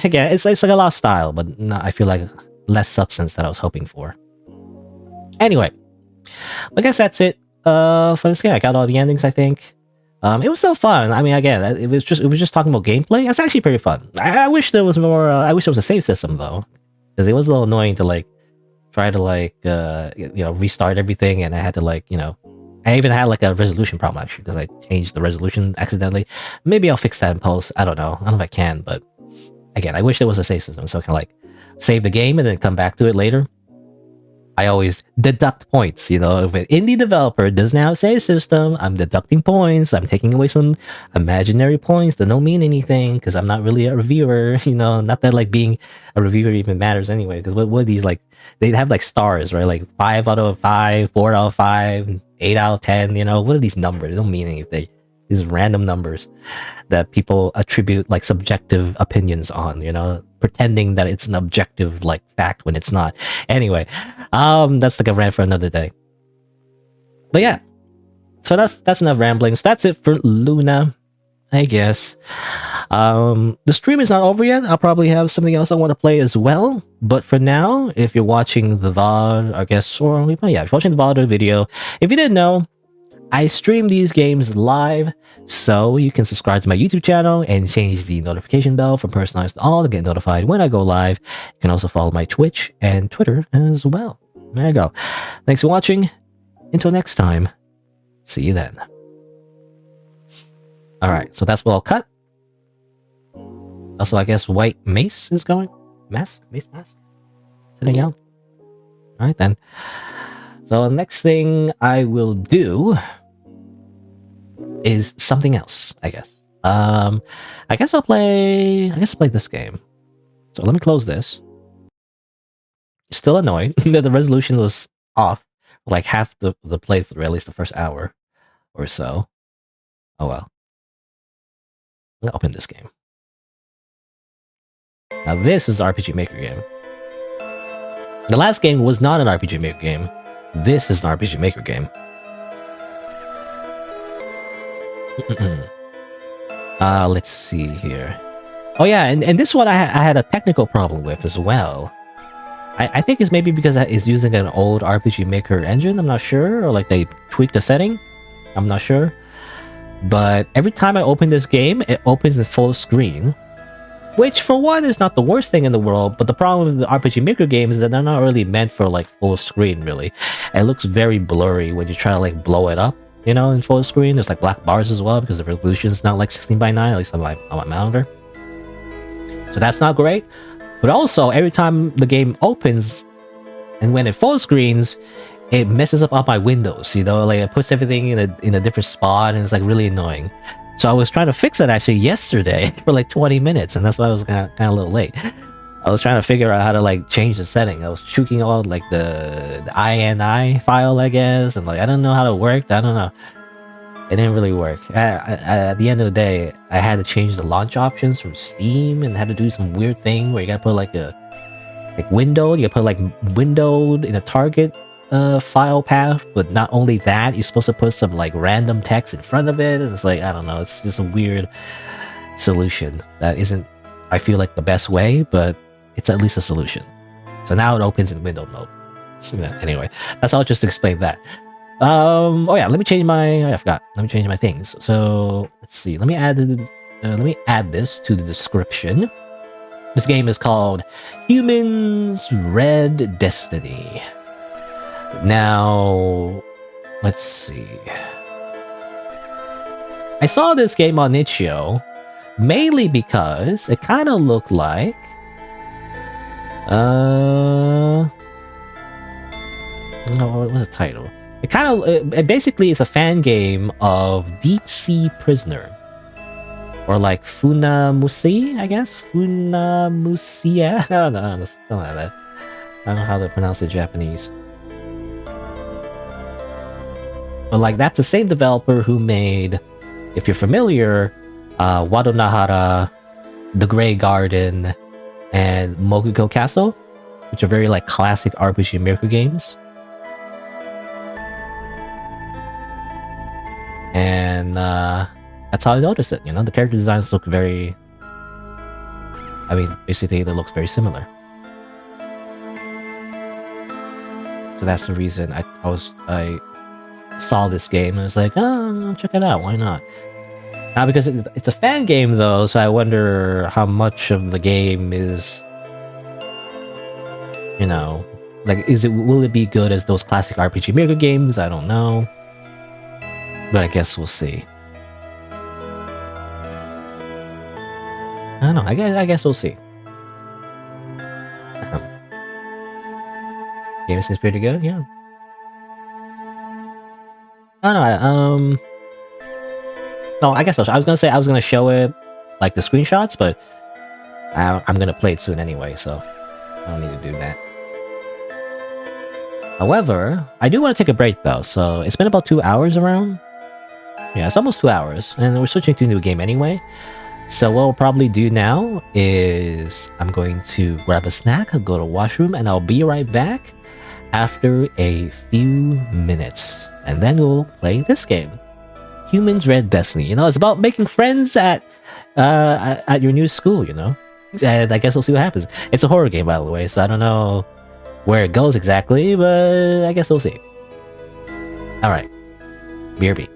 Again, it's like a lot of style, but I feel like less substance that I was hoping for. Anyway, I guess that's it for this game. I got all the endings, I think. It was so fun. I mean, again, it was just talking about gameplay. It's actually pretty fun. I wish there was more. I wish there was a save system though, because it was a little annoying to like try to like restart everything, and I had to like I even had like a resolution problem actually because I changed the resolution accidentally. Maybe I'll fix that in post. I don't know. I don't know if I can, but again, I wish there was a save system so I can like save the game and then come back to it later. I always deduct points, if an indie developer doesn't have a save system, I'm deducting points. I'm taking away some imaginary points that don't mean anything because I'm not really a reviewer, not that like being a reviewer even matters anyway. Because what are these like? They have like stars, right? Like 5 out of 5, 4 out of 5, 8 out of 10. What are these numbers? They don't mean anything. These random numbers that people attribute like subjective opinions on, pretending that it's an objective like fact when it's not. Anyway, that's like a rant for another day. But yeah, so that's enough rambling. So that's it for Luna, I guess. The stream is not over yet. I'll probably have something else I want to play as well. But for now, if you're watching the VOD, I guess, or yeah, if you're watching the VOD or video, if you didn't know, I stream these games live, so you can subscribe to my YouTube channel and change the notification bell from personalized to all to get notified when I go live. You can also follow my Twitch and Twitter as well. There you go. Thanks for watching. Until next time, see you then. Alright, so that's what I'll cut. Also, I guess White Mace is going. Mace? Sitting out. Alright then. So the next thing I will do is something else, I guess. I guess I'll play this game. So let me close this. Still annoyed that the resolution was off like half the playthrough, at least the first hour or so. Oh well. I'll open this game. Now this is the RPG Maker game. The last game was not an RPG Maker game. This is an RPG Maker game. Let's see here. Oh yeah, and this one I had a technical problem with as well. I think it's maybe because it's using an old RPG Maker engine, I'm not sure, or like they tweaked the setting, I'm not sure. But every time I open this game, it opens in full screen. Which, for one, is not the worst thing in the world, but the problem with the RPG Maker games is that they're not really meant for, like, full screen, really. It looks very blurry when you try to, like, blow it up, in full screen. There's, like, black bars as well, because the resolution is not, like, 16:9, at least on my monitor. So that's not great. But also, every time the game opens, and when it full screens, it messes up all my windows, like, it puts everything in a different spot, and it's, like, really annoying. So I was trying to fix it actually yesterday for like 20 minutes, and that's why I was kind of a little late. I was trying to figure out how to like change the setting. I was chooking all like the INI file, I guess, and like I don't know how it worked. I don't know. It didn't really work. At the end of the day, I had to change the launch options from Steam and had to do some weird thing where you gotta put like a window. You gotta put like windowed in a target file path, but not only that, you're supposed to put some like random text in front of it, and it's like I don't know, it's just a weird solution that isn't, I feel like, the best way, but it's at least a solution. So now it opens in window mode. Anyway, that's all just to explain that. Oh yeah, let me change my, I forgot, let me change my things. So let's see, let me add this to the description. This game is called Humans Red Destiny. Now, let's see. I saw this game on itch.io mainly because it kind of looked like what was the title? It basically is a fan game of Deep Sea Prisoner, or like Funamushi, I guess. Funamushi. I don't know, something like that. I don't know how to pronounce it in Japanese. But like that's the same developer who made, if you're familiar, Wado Nahara, The Grey Garden, and Mokuko Castle, which are very like classic RPG Maker games. And That's how I noticed it. The character designs look very. I mean, basically, they look very similar. So that's the reason I saw this game and I was like, oh, I'll check it out. Why not? Now, because it's a fan game though, so I wonder how much of the game is, like, will it be good as those classic RPG Maker games? I don't know, but I guess we'll see. I don't know. I guess we'll see. Game seems pretty good. Yeah. I don't know. No, I guess I was gonna say I was gonna show it, like the screenshots, but I'm gonna play it soon anyway, so I don't need to do that. However, I do want to take a break though, so it's been about 2 hours around. Yeah, it's almost 2 hours, and we're switching to a new game anyway. So what we'll probably do now is I'm going to grab a snack, I'll go to the washroom, and I'll be right back after a few minutes. And then we'll play this game. Humans Red Destiny. It's about making friends at your new school, And I guess we'll see what happens. It's a horror game, by the way, so I don't know where it goes exactly, but I guess we'll see. Alright. BRB.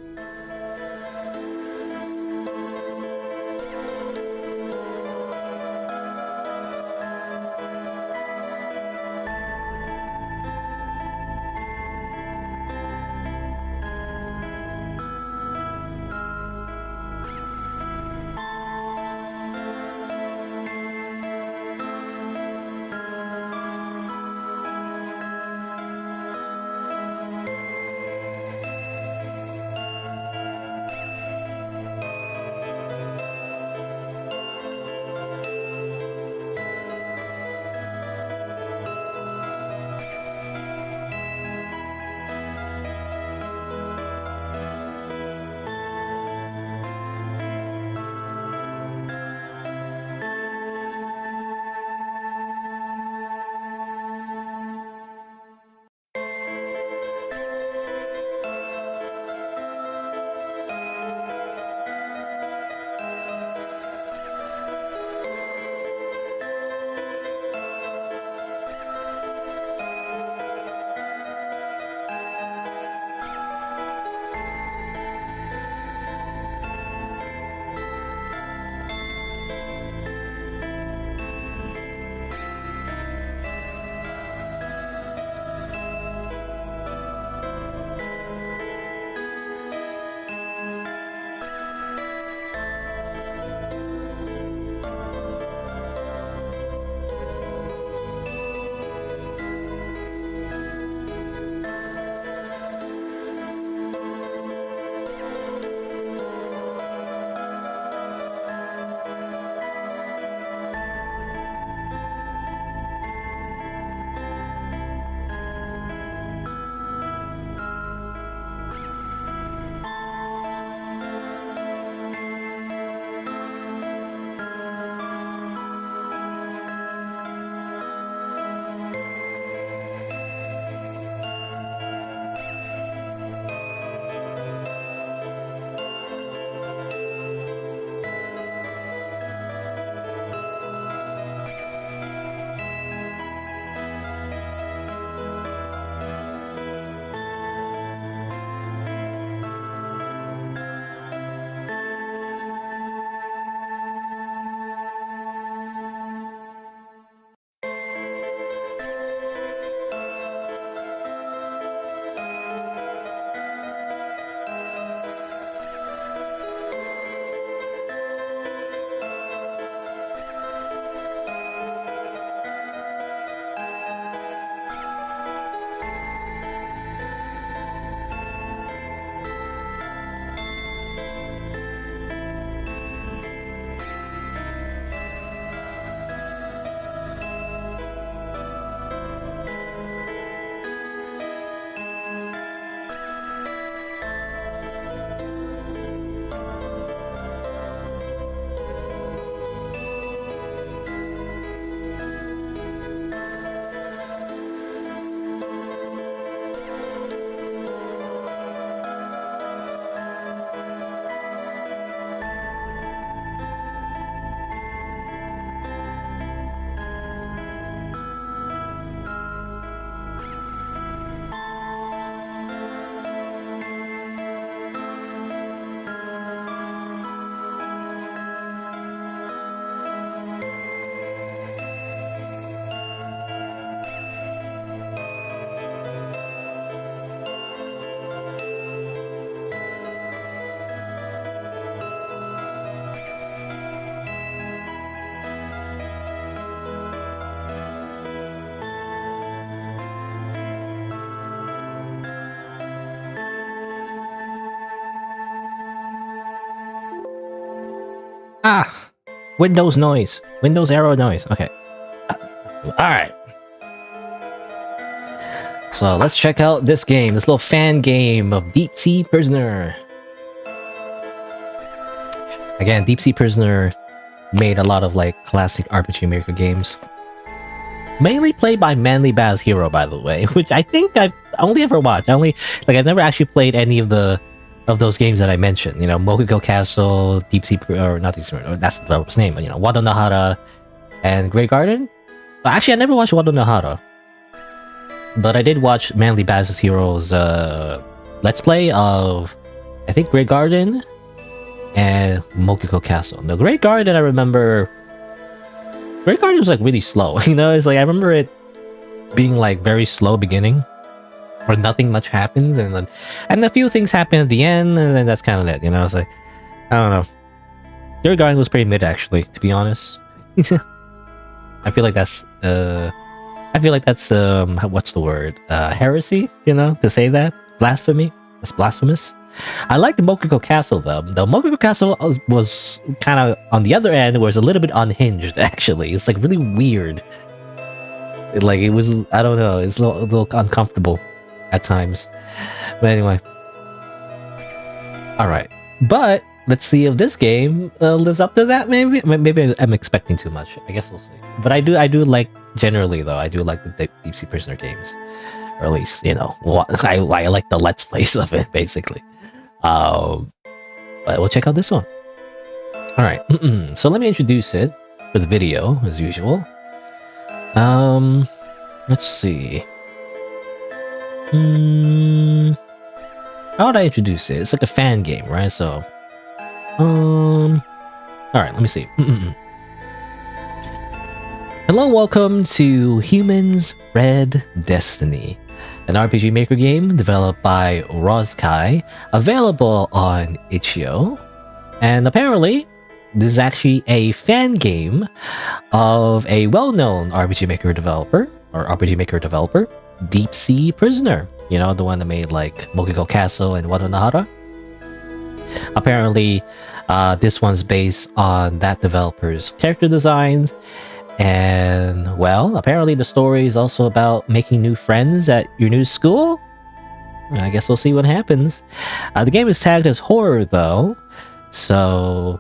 Ah! Windows noise. Windows arrow noise. Okay. Alright. So let's check out this game, this little fan game of Deep Sea Prisoner. Again, Deep Sea Prisoner made a lot of like classic RPG Maker games. Mainly played by Manly Baz Hero, by the way, which I think I've only ever watched. I've never actually played any of those games that I mentioned. You know, Mokuko Castle, Deep Sea, or not Deep Sea, that's the developer's name, but you know, Wado Nahara, and Grey Garden. Well, actually, I never watched Wado Nahara, but I did watch Manly Baz Hero's Let's Play of, I think, Grey Garden and Mokuko Castle. The Grey Garden, I remember. Grey Garden was like really slow, you know. It's like I remember it being like very slow beginning, where nothing much happens, and a few things happen at the end, and then that's kind of it. You know, it's like I don't know. Grey Garden was pretty mid, actually, to be honest. I feel like that's what's the word? Heresy, you know, to say that. Blasphemy. That's blasphemous. I like the Mokuko Castle though. The Mokuko Castle was kind of on the other end, where it's a little bit unhinged. Actually, it's like really weird. It was, I don't know. It's a little uncomfortable at times. But anyway, all right. But let's see if this game lives up to that. Maybe I'm expecting too much. I guess we'll see. But I do like, generally though, I do like the Deep Sea Prisoner games, or at least, you know, I like the Let's Plays of it, basically. But we'll check out this one. All right. So let me introduce it for the video as usual. Let's see. How would I introduce it? It's like a fan game, right? So, all right. Let me see. Hello, welcome to Humans Red Destiny, an RPG Maker game developed by Rozkai, available on itch.io, and apparently this is actually a fan game of a well-known RPG Maker developer, Deep Sea Prisoner. You know, the one that made like Mokuko Castle and Wado Nahara. Apparently, this one's based on that developer's character designs. And, well, apparently the story is also about making new friends at your new school? I guess we'll see what happens. The game is tagged as horror, though, so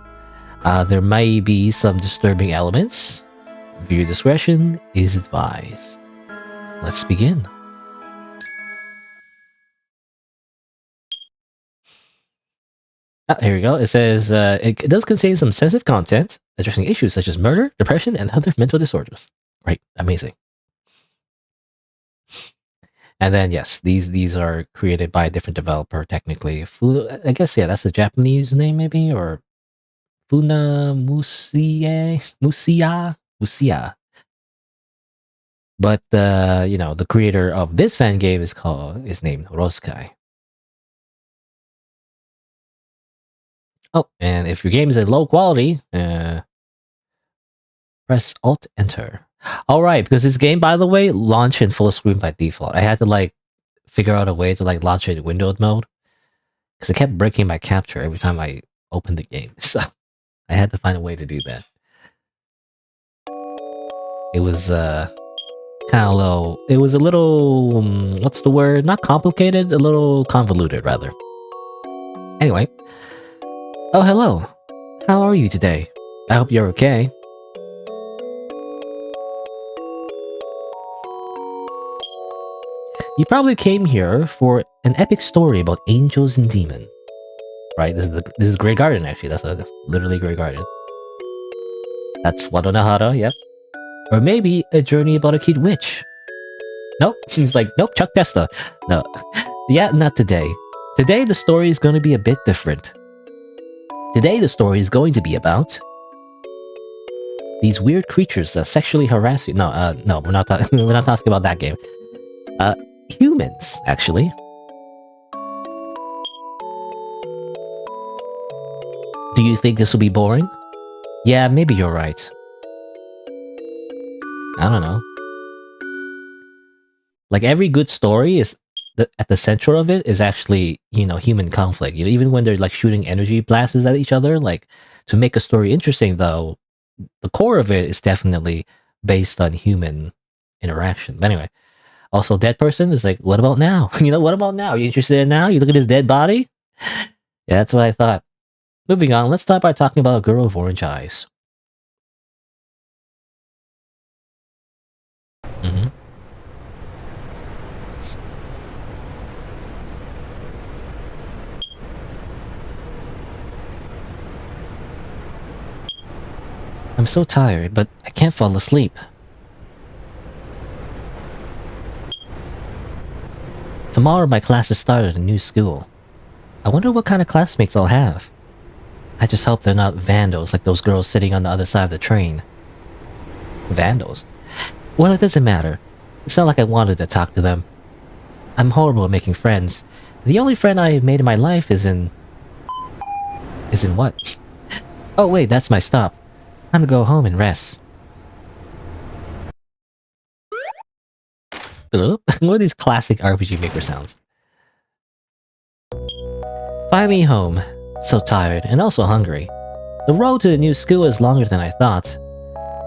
there may be some disturbing elements. Viewer discretion is advised. Let's begin. Here we go. It says, it does contain some sensitive content, addressing issues such as murder, depression, and other mental disorders. Right. Amazing. And then, yes, these are created by a different developer, technically. I guess, yeah, that's the Japanese name, maybe, or Funa Musia. But, you know, the creator of this fan game is named Rozkai. Oh, and if your game is at low quality, press Alt-Enter. All right, because this game, by the way, launched in full screen by default. I had to like figure out a way to like launch it in windowed mode because it kept breaking my capture every time I opened the game. So I had to find a way to do that. It was kind of low. It was a little what's the word? Not complicated, a little convoluted rather. Anyway. Oh, hello. How are you today? I hope you're okay. You probably came here for an epic story about angels and demons. Right? This is Grey Garden, actually. That's literally Grey Garden. That's Wado Nahara, yep. Or maybe a journey about a cute witch. Nope. He's like, nope, Chuck Testa. No. Yeah, not today. Today the story is going to be a bit different. Today the story is going to be about these weird creatures that sexually harass you. No, we're not talking about that game. Humans, actually. Do you think this will be boring? Yeah, maybe you're right. I don't know. Like every good story is at the center of it is actually, you know, human conflict. You know, even when they're like shooting energy blasts at each other, like To make a story interesting, though, the core of it is definitely based on human interaction. But anyway, also dead person is like, what about now? What about now? You interested in now? You look at his dead body? Yeah, that's what I thought. Moving on, let's start by talking about a girl with orange eyes. hmm I'm so tired, but I can't fall asleep. Tomorrow my classes start at a new school. I wonder what kind of classmates I'll have. I just hope they're not vandals like those girls sitting on the other side of the train. Vandals? Well, it doesn't matter. It's not like I wanted to talk to them. I'm horrible at making friends. The only friend I've made in my life is in... Is in what? Oh wait, that's my stop. I'm gonna go home and rest. What are these classic RPG Maker sounds? Finally home. So tired and also hungry. The road to the new school is longer than I thought.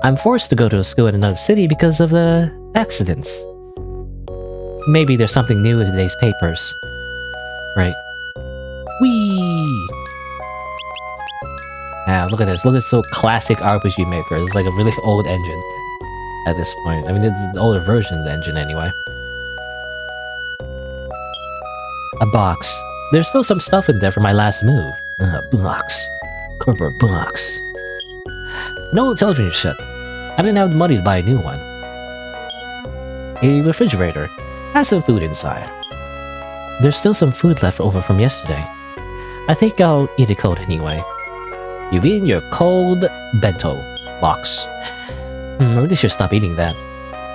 I'm forced to go to a school in another city because of the accidents. Maybe there's something new in today's papers. Right. Whee! Ah, look at this. Look at this so classic RPG Maker. It's like a really old engine at this point. I mean, it's an older version of the engine anyway. A box. There's still some stuff in there from my last move. Box. Cardboard box. No television set. I didn't have the money to buy a new one. A refrigerator. Has some food inside. There's still some food left over from yesterday. I think I'll eat it cold anyway. You've eaten your cold bento box. I really should stop eating that.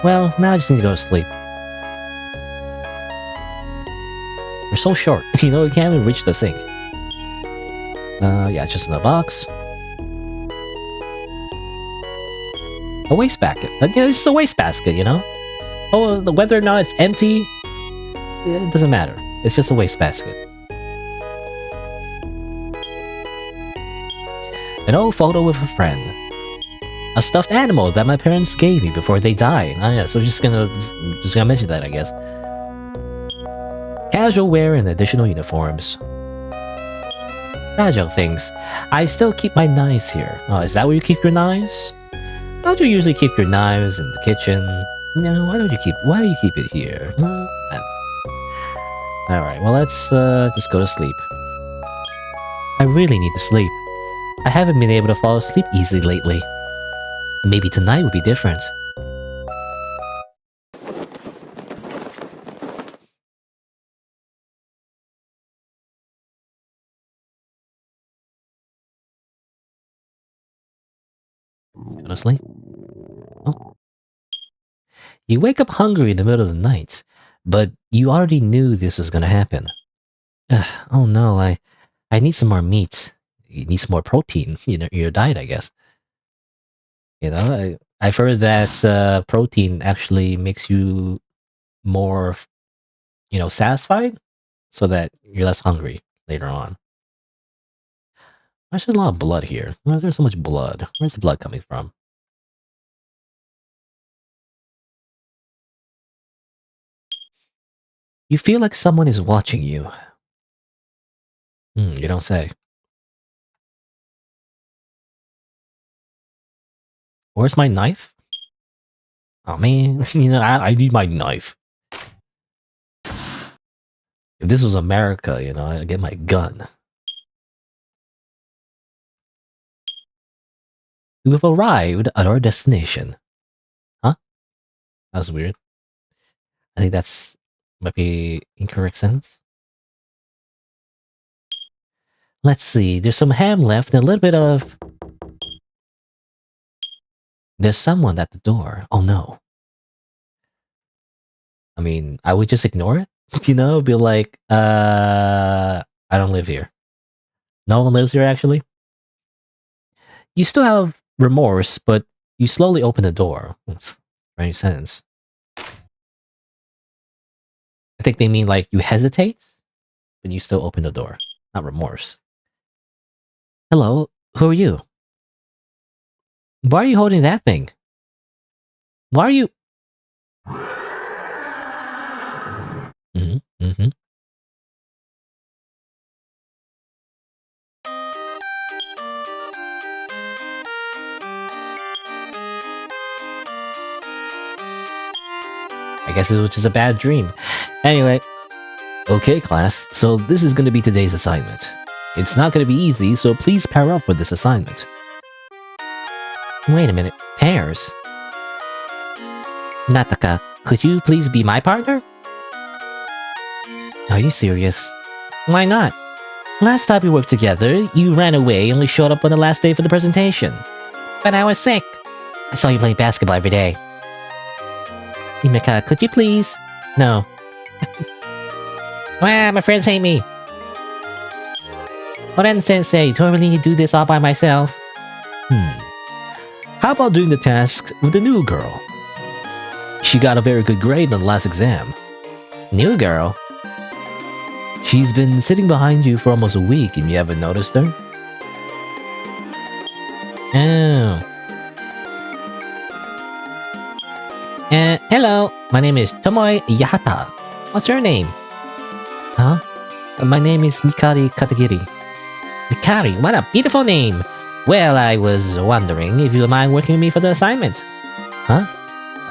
Well, now I just need to go to sleep. We're so short, we can't even reach the sink. Yeah, it's just in the box. A wastebasket. Yeah, it's just a wastebasket, Oh, whether or not it's empty, it doesn't matter. It's just a wastebasket. An old photo with a friend. A stuffed animal that my parents gave me before they died. Oh yeah, so just gonna mention that, I guess. Casual wear and additional uniforms. Fragile things. I still keep my knives here. Oh, is that where you keep your knives? Don't you usually keep your knives in the kitchen? No, why do you keep it here? Alright, well let's just go to sleep. I really need to sleep. I haven't been able to fall asleep easily lately. Maybe tonight will be different. Go to sleep. Oh. You wake up hungry in the middle of the night, but you already knew this was gonna happen. Oh no, I need some more meat. You need some more protein in your diet, I guess. I've heard that protein actually makes you more, satisfied, so that you're less hungry later on. There's a lot of blood here. Why is there so much blood? Where's the blood coming from? You feel like someone is watching you. You don't say. Where's my knife? Oh man, I need my knife. If this was America, I'd get my gun. We have arrived at our destination. Huh? That was weird. I think that's might be incorrect sentence. Let's see. There's some ham left and a little bit of... There's someone at the door. Oh no. I mean, I would just ignore it. Be like, I don't live here. No one lives here, actually. You still have remorse, but you slowly open the door. Strange sentence. I think they mean like you hesitate, but you still open the door. Not remorse. Hello, Who are you? Why are you holding that thing? Why are you? Hmm. Hmm. I guess it was just a bad dream. Anyway, okay, class. So this is going to be today's assignment. It's not going to be easy, so please pair up with this assignment. Wait a minute. Pairs? Nataka, could you please be my partner? Are you serious? Why not? Last time we worked together, you ran away and only showed up on the last day for the presentation. But I was sick. I saw you play basketball every day. Himeka, could you please? No. Wow, my friends hate me. Well then, Sensei, do I really need to do this all by myself? How about doing the task with the new girl? She got a very good grade on the last exam. New girl? She's been sitting behind you for almost a week and you haven't noticed her? Oh. Hello, my name is Tomoe Yahata. What's your name? Huh? My name is Mikari Katagiri. Mikari, what a beautiful name! Well, I was wondering if you would mind working with me for the assignment. Huh?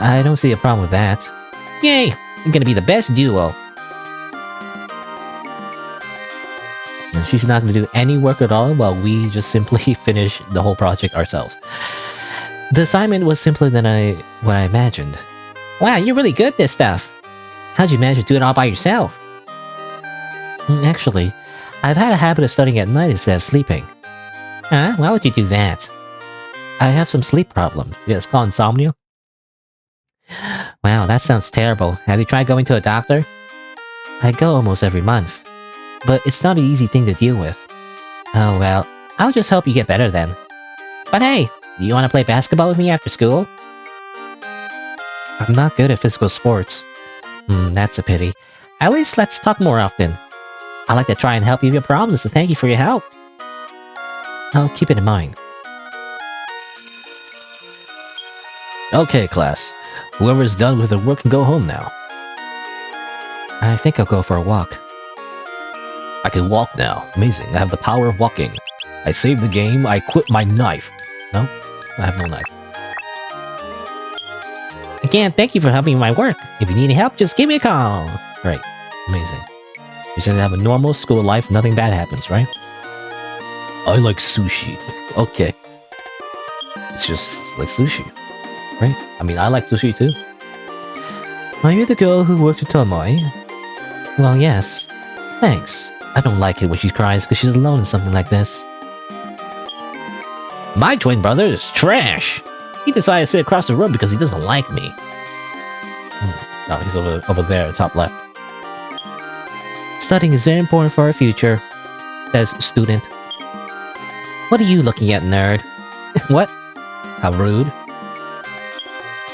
I don't see a problem with that. Yay! You're gonna be the best duo. And she's not gonna do any work at all while we just simply finish the whole project ourselves. The assignment was simpler than what I imagined. Wow, you're really good at this stuff. How'd you manage to do it all by yourself? Actually, I've had a habit of studying at night instead of sleeping. Huh? Why would you do that? I have some sleep problems. Yeah, it's called insomnia. Wow, that sounds terrible. Have you tried going to a doctor? I go almost every month. But it's not an easy thing to deal with. Oh well, I'll just help you get better then. But hey, do you want to play basketball with me after school? I'm not good at physical sports. That's a pity. At least let's talk more often. I'd like to try and help you with your problems, so thank you for your help. I'll keep it in mind. Okay, class. Whoever's done with their work can go home now. I think I'll go for a walk. I can walk now. Amazing. I have the power of walking. I saved the game. I quit my knife. No? I have no knife. Again, thank you for helping with my work. If you need any help, just give me a call. Great. Amazing. You just have a normal school life, nothing bad happens, right? I like sushi. Okay. It's just like sushi. Right? I mean, I like sushi too. Are you the girl who worked with Tomoe? Well, yes. Thanks. I don't like it when she cries because she's alone in something like this. My twin brother is trash! He decided to sit across the room because he doesn't like me. Oh, he's over there, top left. Studying is very important for our future, says student. What are you looking at, nerd? What? How rude.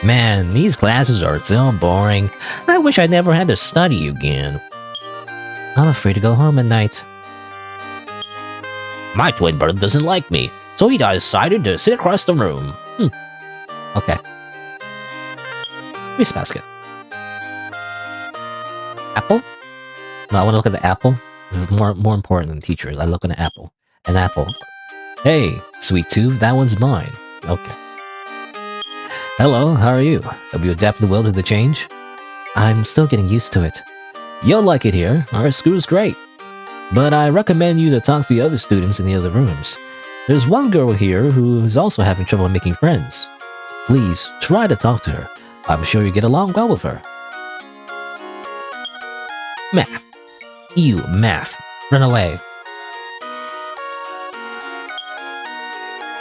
Man, these classes are so boring. I wish I never had to study again. I'm afraid to go home at night. My twin brother doesn't like me, so he decided to sit across the room. Okay. Waste basket. Apple? No, I want to look at the apple. This is more important than teachers. I look at an apple. An apple. Hey, sweet tooth, that one's mine. Okay. Hello, how are you? Have you adapted well to the change? I'm still getting used to it. You'll like it here. Our school's great. But I recommend you to talk to the other students in the other rooms. There's one girl here who is also having trouble making friends. Please, try to talk to her. I'm sure you get along well with her. Math. Ew, math. Run away.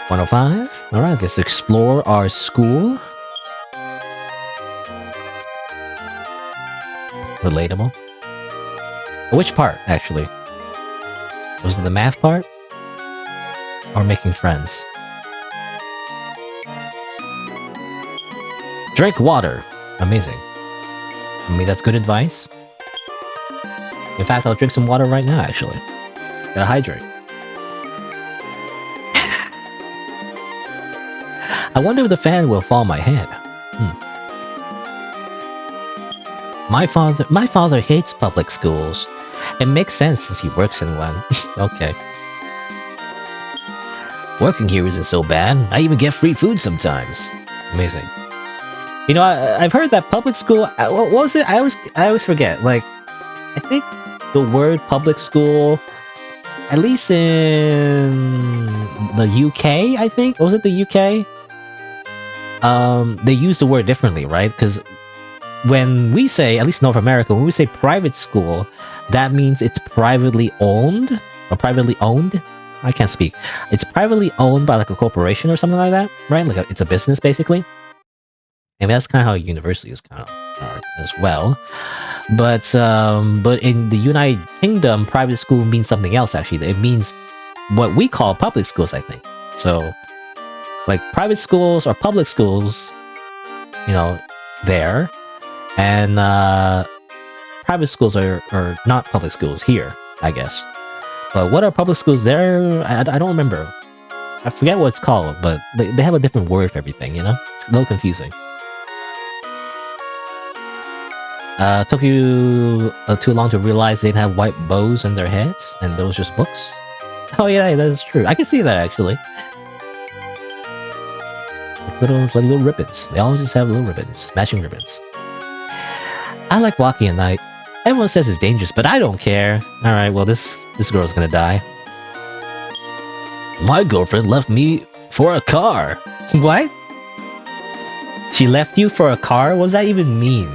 105? Alright, let's explore our school. Relatable. Which part, actually? Was it the math part? Or making friends? Drink water. Amazing. I mean, that's good advice. In fact, I'll drink some water right now, actually. Gotta hydrate. I wonder if the fan will fall on my head. Hmm. My father hates public schools. It makes sense since he works in one. Okay. Working here isn't so bad. I even get free food sometimes. Amazing. You know, I've heard that public school. What was it? I always forget. Like, I think the word public school, at least in the UK, I think was it the UK? They use the word differently, right? Because when we say, at least North America, when we say private school, that means it's privately owned or privately owned. I can't speak. It's privately owned by like a corporation or something like that, right? Like it's a business basically. And that's kind of how universities kind of are as well. But in the United Kingdom, private school means something else. Actually, it means what we call public schools, I think. So, like private schools or public schools, you know, there. And private schools are not public schools here, I guess. But what are public schools there? I don't remember. I forget what it's called, but they have a different word for everything, you know? It's a little confusing. Took you too long to realize they didn't have white bows on their heads, and those just books? Oh yeah, that is true. I can see that, actually. Like little ribbons. They all just have little ribbons. Matching ribbons. I like walking at night. Everyone says it's dangerous, but I don't care. Alright, well this girl's gonna die. My girlfriend left me for a car. What? She left you for a car? What does that even mean?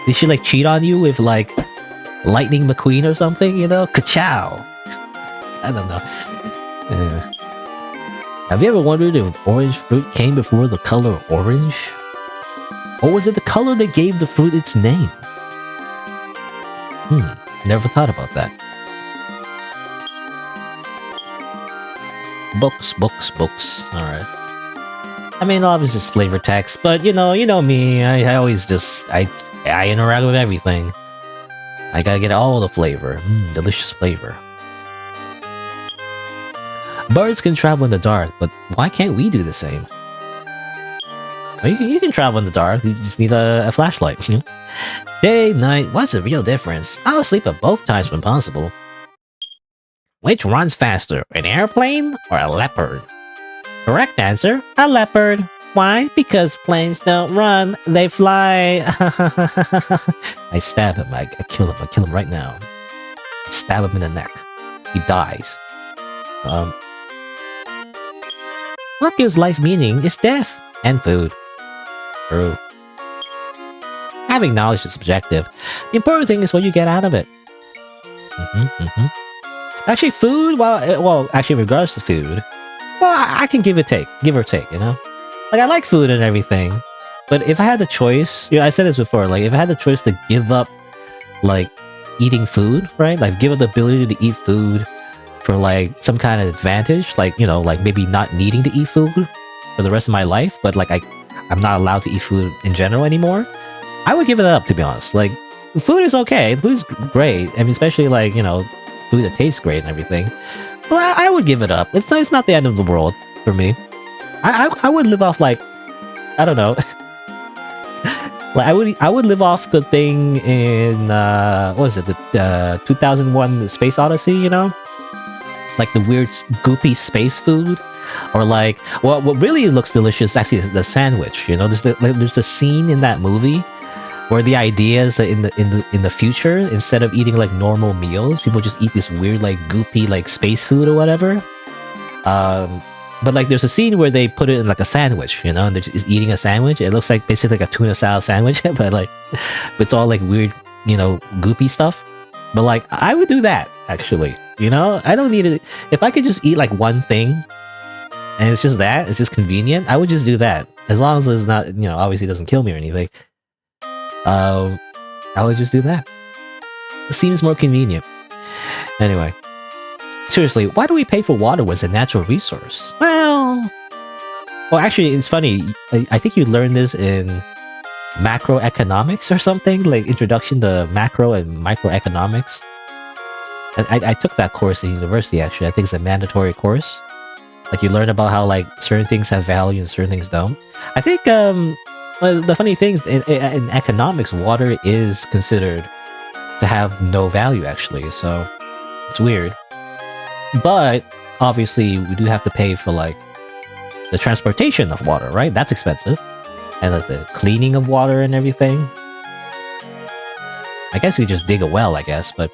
Did she like cheat on you with like Lightning McQueen or something, you know? Ka-chow! I don't know. Anyway. Have you ever wondered if orange fruit came before the color orange? Or was it the color that gave the fruit its name? Never thought about that. Books. Alright. I mean, obviously it's flavor text, but you know me, I always just, I interact with everything. I gotta get all the flavor. Delicious flavor. Birds can travel in the dark, but why can't we do the same? Well, you can travel in the dark, you just need a flashlight. Day, night, what's the real difference? I'll sleep at both times when possible. Which runs faster, an airplane or a leopard? Correct answer, a leopard. Why? Because planes don't run, they fly. I stab him, I kill him right now. I stab him in the neck. He dies. What gives life meaning is death and food. True. Having knowledge is subjective. The important thing is what you get out of it. Actually, food, actually, in regards to food, well, I can give or take, you know? Like, I like food and everything, but if I had the choice, you know, I said this before, like, if I had the choice to give up, like, eating food, right? Like, give up the ability to eat food for, like, some kind of advantage, like, you know, like, maybe not needing to eat food for the rest of my life, but, like, I'm not allowed to eat food in general anymore, I would give it up, to be honest. Like, food is okay. Food is great. I mean, especially, like, you know, food that tastes great and everything. But I would give it up. It's not the end of the world for me. I would live off, like, I don't know. Like, I would live off the thing in, what was it? The 2001 Space Odyssey, you know? Like, the weird, goopy space food. Or like, well, what really looks delicious actually is the sandwich, you know? There's a scene in that movie where the idea is that in the future, instead of eating like normal meals, people just eat this weird like goopy like space food or whatever. But like there's a scene where they put it in like a sandwich, you know, and they're just eating a sandwich. It looks like basically like a tuna salad sandwich, but like it's all like weird, you know, goopy stuff. But like I would do that actually, you know. I don't need it. If I could just eat like one thing, and it's just that, it's just convenient, I would just do that as long as it's not, you know, obviously it doesn't kill me or anything. I would just do that. It seems more convenient. Anyway. Seriously, why do we pay for water when it's a natural resource? Well, actually, it's funny. I think you learned this in macroeconomics or something, like introduction to macro and microeconomics. And I took that course in university, actually. I think it's a mandatory course. Like you learn about how like certain things have value and certain things don't. I think well, the funny thing is in economics, water is considered to have no value actually. So it's weird. But obviously, we do have to pay for like the transportation of water, right? That's expensive, and like the cleaning of water and everything. I guess we just dig a well, I guess, but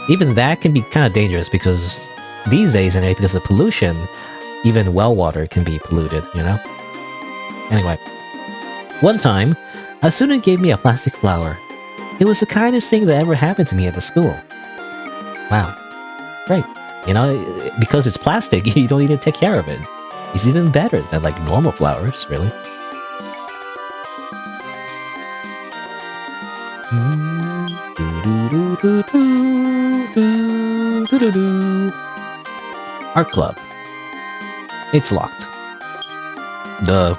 even that can be kind of dangerous because these days, anyway, because of pollution, even well water can be polluted, you know? Anyway, one time, a student gave me a plastic flower. It was the kindest thing that ever happened to me at the school. Wow. Great. You know, because it's plastic, you don't need to take care of it. It's even better than like normal flowers, really. Art club. It's locked. The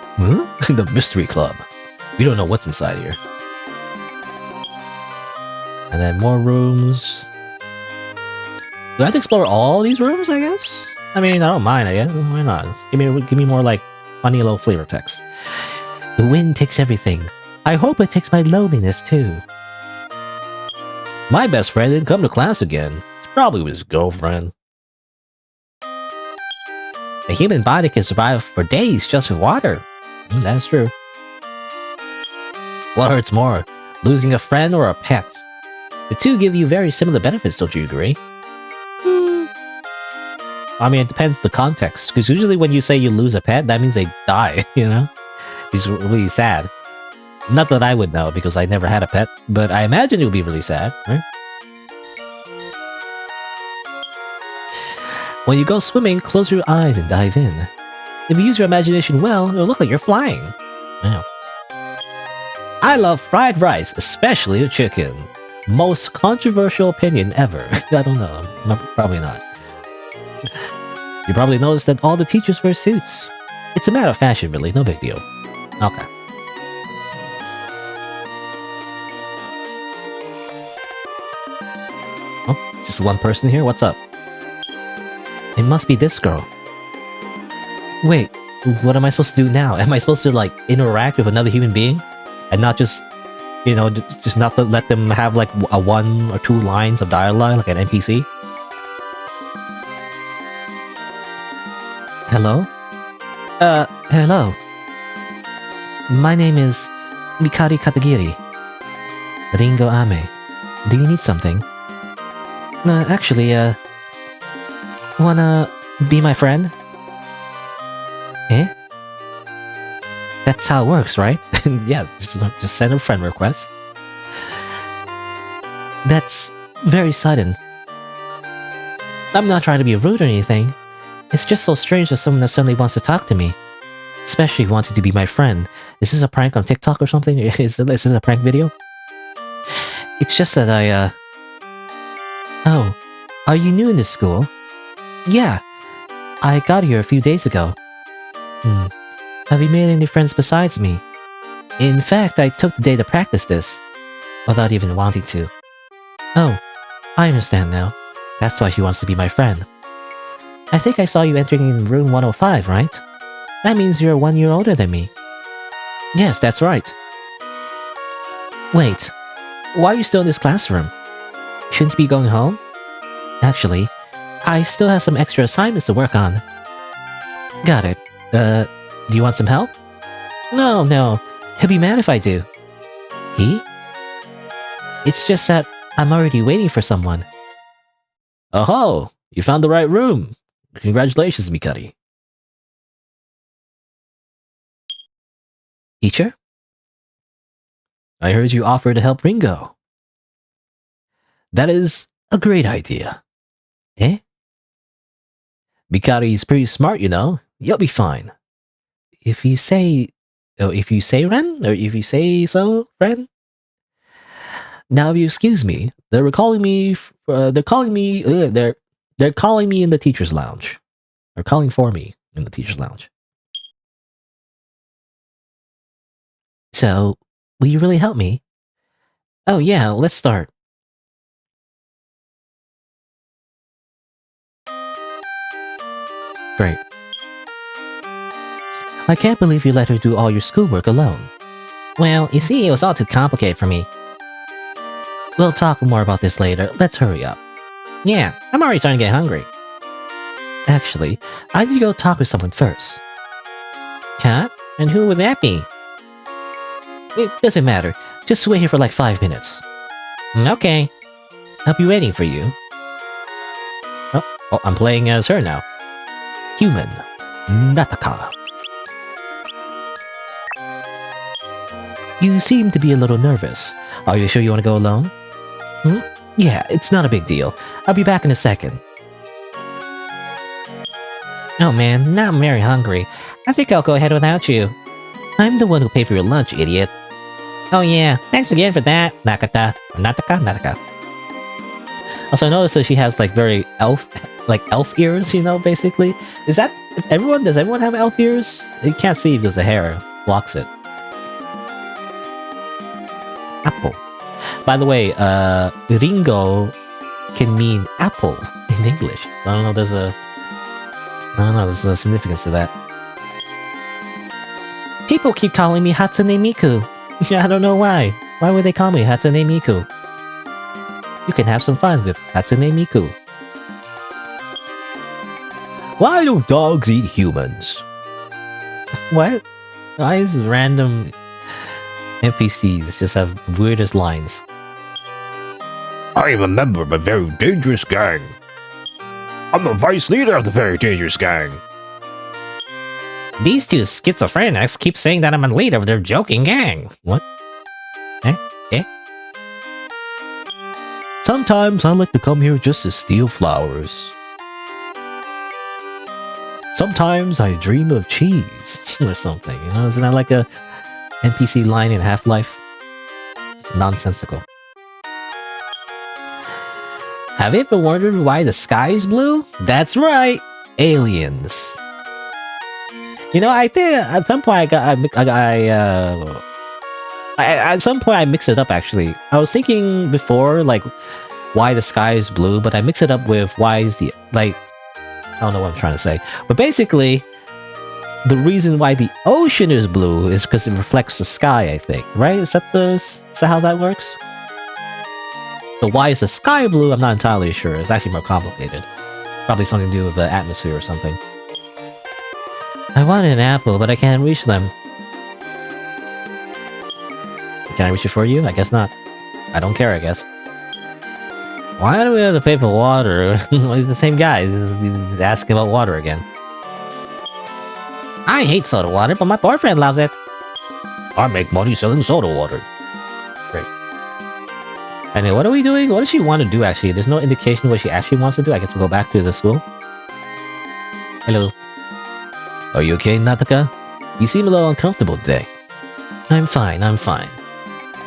mystery club. We don't know what's inside here. And then more rooms. Do I have to explore all these rooms, I guess? I mean, I don't mind, I guess. Why not? Give me more like funny little flavor text. The wind takes everything. I hope it takes my loneliness too. My best friend didn't come to class again. It's probably with his girlfriend. A human body can survive for days just with water. That's true. What hurts more, losing a friend or a pet? The two give you very similar benefits, don't you agree? I mean, it depends the context, because usually when you say you lose a pet, that means they die, you know? It's really sad. Not that I would know, because I never had a pet, but I imagine it would be really sad, right? When you go swimming, close your eyes and dive in. If you use your imagination well, it'll look like you're flying. Wow. I love fried rice, especially the chicken. Most controversial opinion ever. I don't know. Probably not. You probably noticed that all the teachers wear suits. It's a matter of fashion, really. No big deal. Okay. Oh, just one person here? What's up? It must be this girl. Wait, what am I supposed to do now? Am I supposed to, like, interact with another human being? And not just, you know, just not to let them have, like, a 1 or 2 lines of dialogue, like an NPC? Hello? Hello. My name is Mikari Katagiri. Ringo Ame. Do you need something? Actually, wanna be my friend? Eh? That's how it works, right? Yeah, just send a friend request. That's very sudden. I'm not trying to be rude or anything. It's just so strange that someone that suddenly wants to talk to me. Especially wanting to be my friend. Is this a prank on TikTok or something? Is this a prank video? It's just that I, Oh, are you new in this school? Yeah, I got here a few days ago. Have you made any friends besides me? In fact, I took the day to practice this, without even wanting to. Oh, I understand now. That's why she wants to be my friend. I think I saw you entering in room 105, right? That means you're 1 year older than me. Yes, that's right. Wait, why are you still in this classroom? Shouldn't you be going home? Actually, I still have some extra assignments to work on. Got it. Do you want some help? No. He'll be mad if I do. He? It's just that I'm already waiting for someone. Oh, you found the right room. Congratulations, Mikari. Teacher? I heard you offer to help Ringo. That is a great idea. Eh? Mikari's pretty smart, you know. You'll be fine. If you say Ren, or if you say so, Ren. Now, if you excuse me, they're calling me in the teacher's lounge. They're calling for me in the teacher's lounge. So, will you really help me? Oh yeah, let's start. Great. I can't believe you let her do all your schoolwork alone. Well, you see, it was all too complicated for me. We'll talk more about this later. Let's hurry up. Yeah, I'm already starting to get hungry. Actually, I need to go talk with someone first. Huh? And who would that be? It doesn't matter. Just wait here for like 5 minutes. Okay. I'll be waiting for you. Oh, I'm playing as her now. Human. Nataka. You seem to be a little nervous. Are you sure you want to go alone? Yeah, it's not a big deal. I'll be back in a second. Oh man, now I'm very hungry. I think I'll go ahead without you. I'm the one who paid for your lunch, idiot. Oh yeah, thanks again for that, Nakata. Nataka. Also, I noticed that she has like very elf ears, you know, basically. Does everyone have elf ears? You can't see because the hair blocks it. Apple. By the way, Ringo can mean apple in English. I don't know, there's a significance to that. People keep calling me Hatsune Miku. I don't know why. Why would they call me Hatsune Miku? You can have some fun with Hatsune Miku. Why don't dogs eat humans? What? Why is random NPCs just have the weirdest lines? I am a member of a very dangerous gang. I'm the vice leader of the very dangerous gang. These two schizophrenics keep saying that I'm a leader of their joking gang. What? Eh? Sometimes I like to come here just to steal flowers. Sometimes I dream of cheese or something. You know, isn't that like a NPC line in Half-Life? It's nonsensical. Have you ever wondered why the sky is blue? That's right, aliens. You know, I think at some point at some point I mixed it up. Actually, I was thinking before like why the sky is blue, but I mixed it up with why is the I don't know what I'm trying to say, but basically the reason why the ocean is blue is because it reflects the sky. I think, right? Is that how that works? So why is the sky blue? I'm not entirely sure. It's actually more complicated. Probably something to do with the atmosphere or something. I wanted an apple, but I can't reach them. Can I reach it for you? I guess not. I don't care, I guess. Why do we have to pay for water? He's the same guy. He's asking about water again. I hate soda water, but my boyfriend loves it. I make money selling soda water. Great. Anyway, what are we doing? What does she want to do, actually? There's no indication what she actually wants to do. I guess we'll go back to the school. Hello. Are you okay, Nataka? You seem a little uncomfortable today. I'm fine.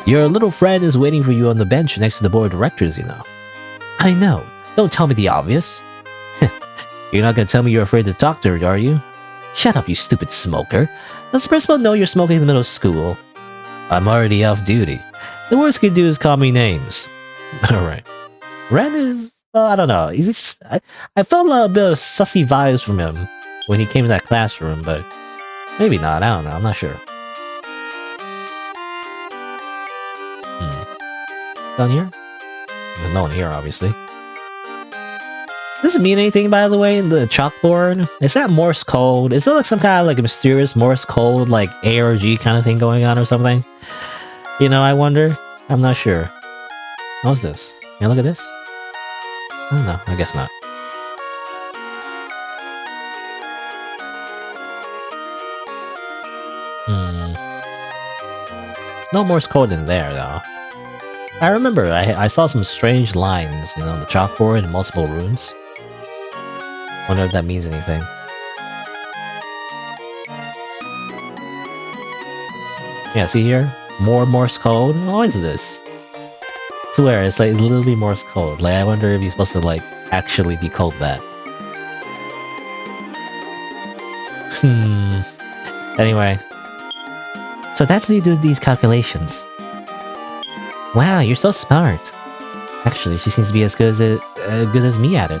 Your little friend is waiting for you on the bench next to the board of directors, you know. I know. Don't tell me the obvious. You're not gonna tell me you're afraid to talk to her, are you? Shut up, you stupid smoker. Does the principal know you're smoking in the middle of school? I'm already off duty. The worst he can do is call me names. Alright. Ren is... well, I don't know. He's just, I felt a little bit of sussy vibes from him when he came to that classroom, but maybe not. I don't know. I'm not sure. Down here? There's no one here, obviously. Does it mean anything, by the way, in the chalkboard? Is that Morse code? Is that like some kind of like a mysterious Morse code, like ARG kind of thing going on or something? You know, I wonder. I'm not sure. How's this? Can I look at this? I don't know. I guess not. No Morse code in there, though. I remember I saw some strange lines, you know, on the chalkboard in multiple rooms. Wonder if that means anything. Yeah, see here? More Morse code? What is this? I swear, it's like literally Morse code. Like, I wonder if you're supposed to, like, actually decode that. Anyway. So that's how you do these calculations. Wow, you're so smart. Actually, she seems to be as good as me at it.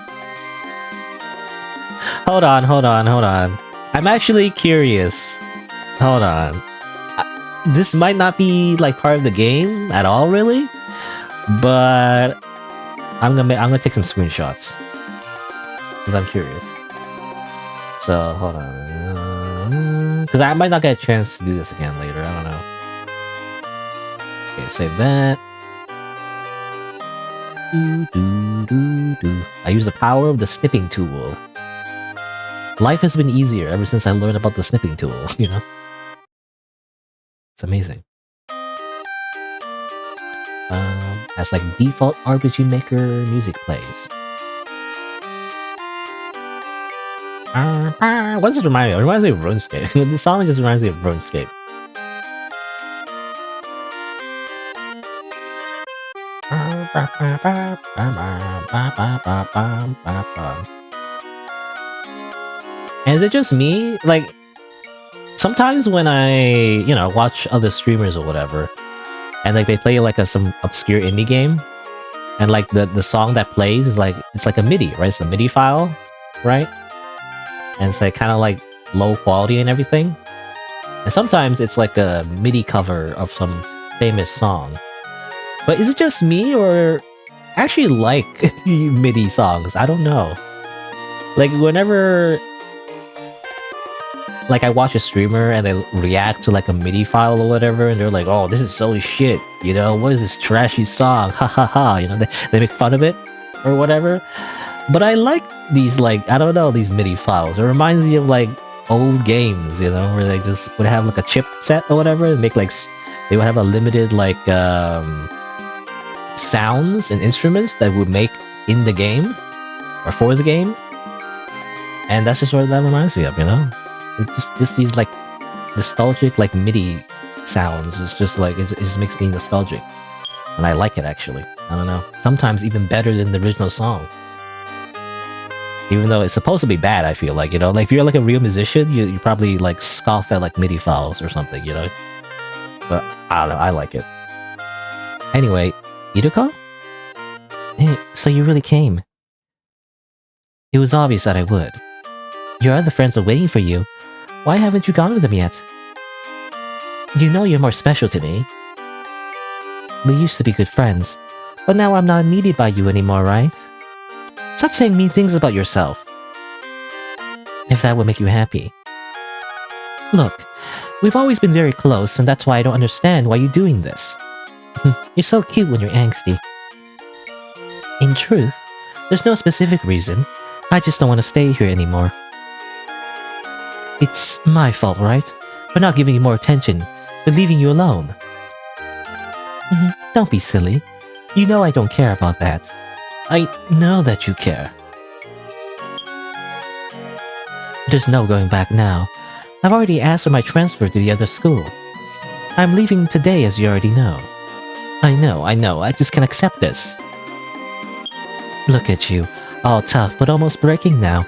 Hold on. I'm actually curious. Hold on. This might not be like part of the game at all, really, but I'm gonna take some screenshots because I'm curious. So hold on, because I might not get a chance to do this again later. I don't know. Okay, save that. I use the power of the snipping tool. Life has been easier ever since I learned about the snipping tool, you know? It's amazing. As like default RPG Maker music plays. What does it remind me of? It reminds me of RuneScape. The song just reminds me of RuneScape. And is it just me? Like, sometimes when I, watch other streamers or whatever, and like they play like some obscure indie game, and like the song that plays is like, it's like a MIDI, right? It's a MIDI file, right? And it's like kind of like low quality and everything. And sometimes it's like a MIDI cover of some famous song. But is it just me, or I actually like MIDI songs? I don't know. Like whenever like I watch a streamer and they react to like a MIDI file or whatever, and they're like, "Oh, this is so shit," what is this trashy song? Ha ha ha! They make fun of it or whatever. But I like these, like, I don't know, these MIDI files. It reminds me of like old games, where they just would have like a chip set or whatever, and make like they would have a limited like sounds and instruments that would make in the game or for the game, and that's just what that reminds me of. It's just these like nostalgic like MIDI sounds. It's just like it just makes me nostalgic, and I like it actually. I don't know. Sometimes even better than the original song, even though it's supposed to be bad. I feel like like if you're like a real musician, you probably like scoff at like MIDI files or something, But I don't know. I like it. Anyway, Iruko? Hey, so you really came. It was obvious that I would. Your other friends are waiting for you. Why haven't you gone with them yet? You know you're more special to me. We used to be good friends, but now I'm not needed by you anymore, right? Stop saying mean things about yourself. If that would make you happy. Look, we've always been very close, and that's why I don't understand why you're doing this. You're so cute when you're angsty. In truth, there's no specific reason. I just don't want to stay here anymore. It's my fault, right? For not giving you more attention, for leaving you alone. Don't be silly. You know I don't care about that. I know that you care. There's no going back now. I've already asked for my transfer to the other school. I'm leaving today, as you already know. I know. I just can't accept this. Look at you, all tough but almost breaking now.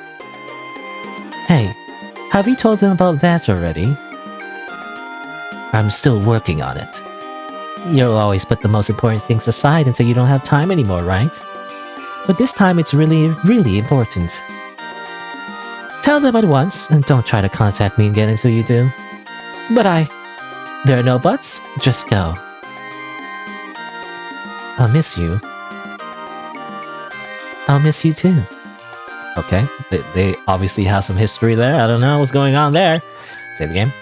Hey, have you told them about that already? I'm still working on it. You'll always put the most important things aside until you don't have time anymore, right? But this time it's really, really important. Tell them at once, and don't try to contact me again until you do. But there are no buts, just go. I'll miss you. I'll miss you too. Okay, they obviously have some history there. I don't know what's going on there. Save the game.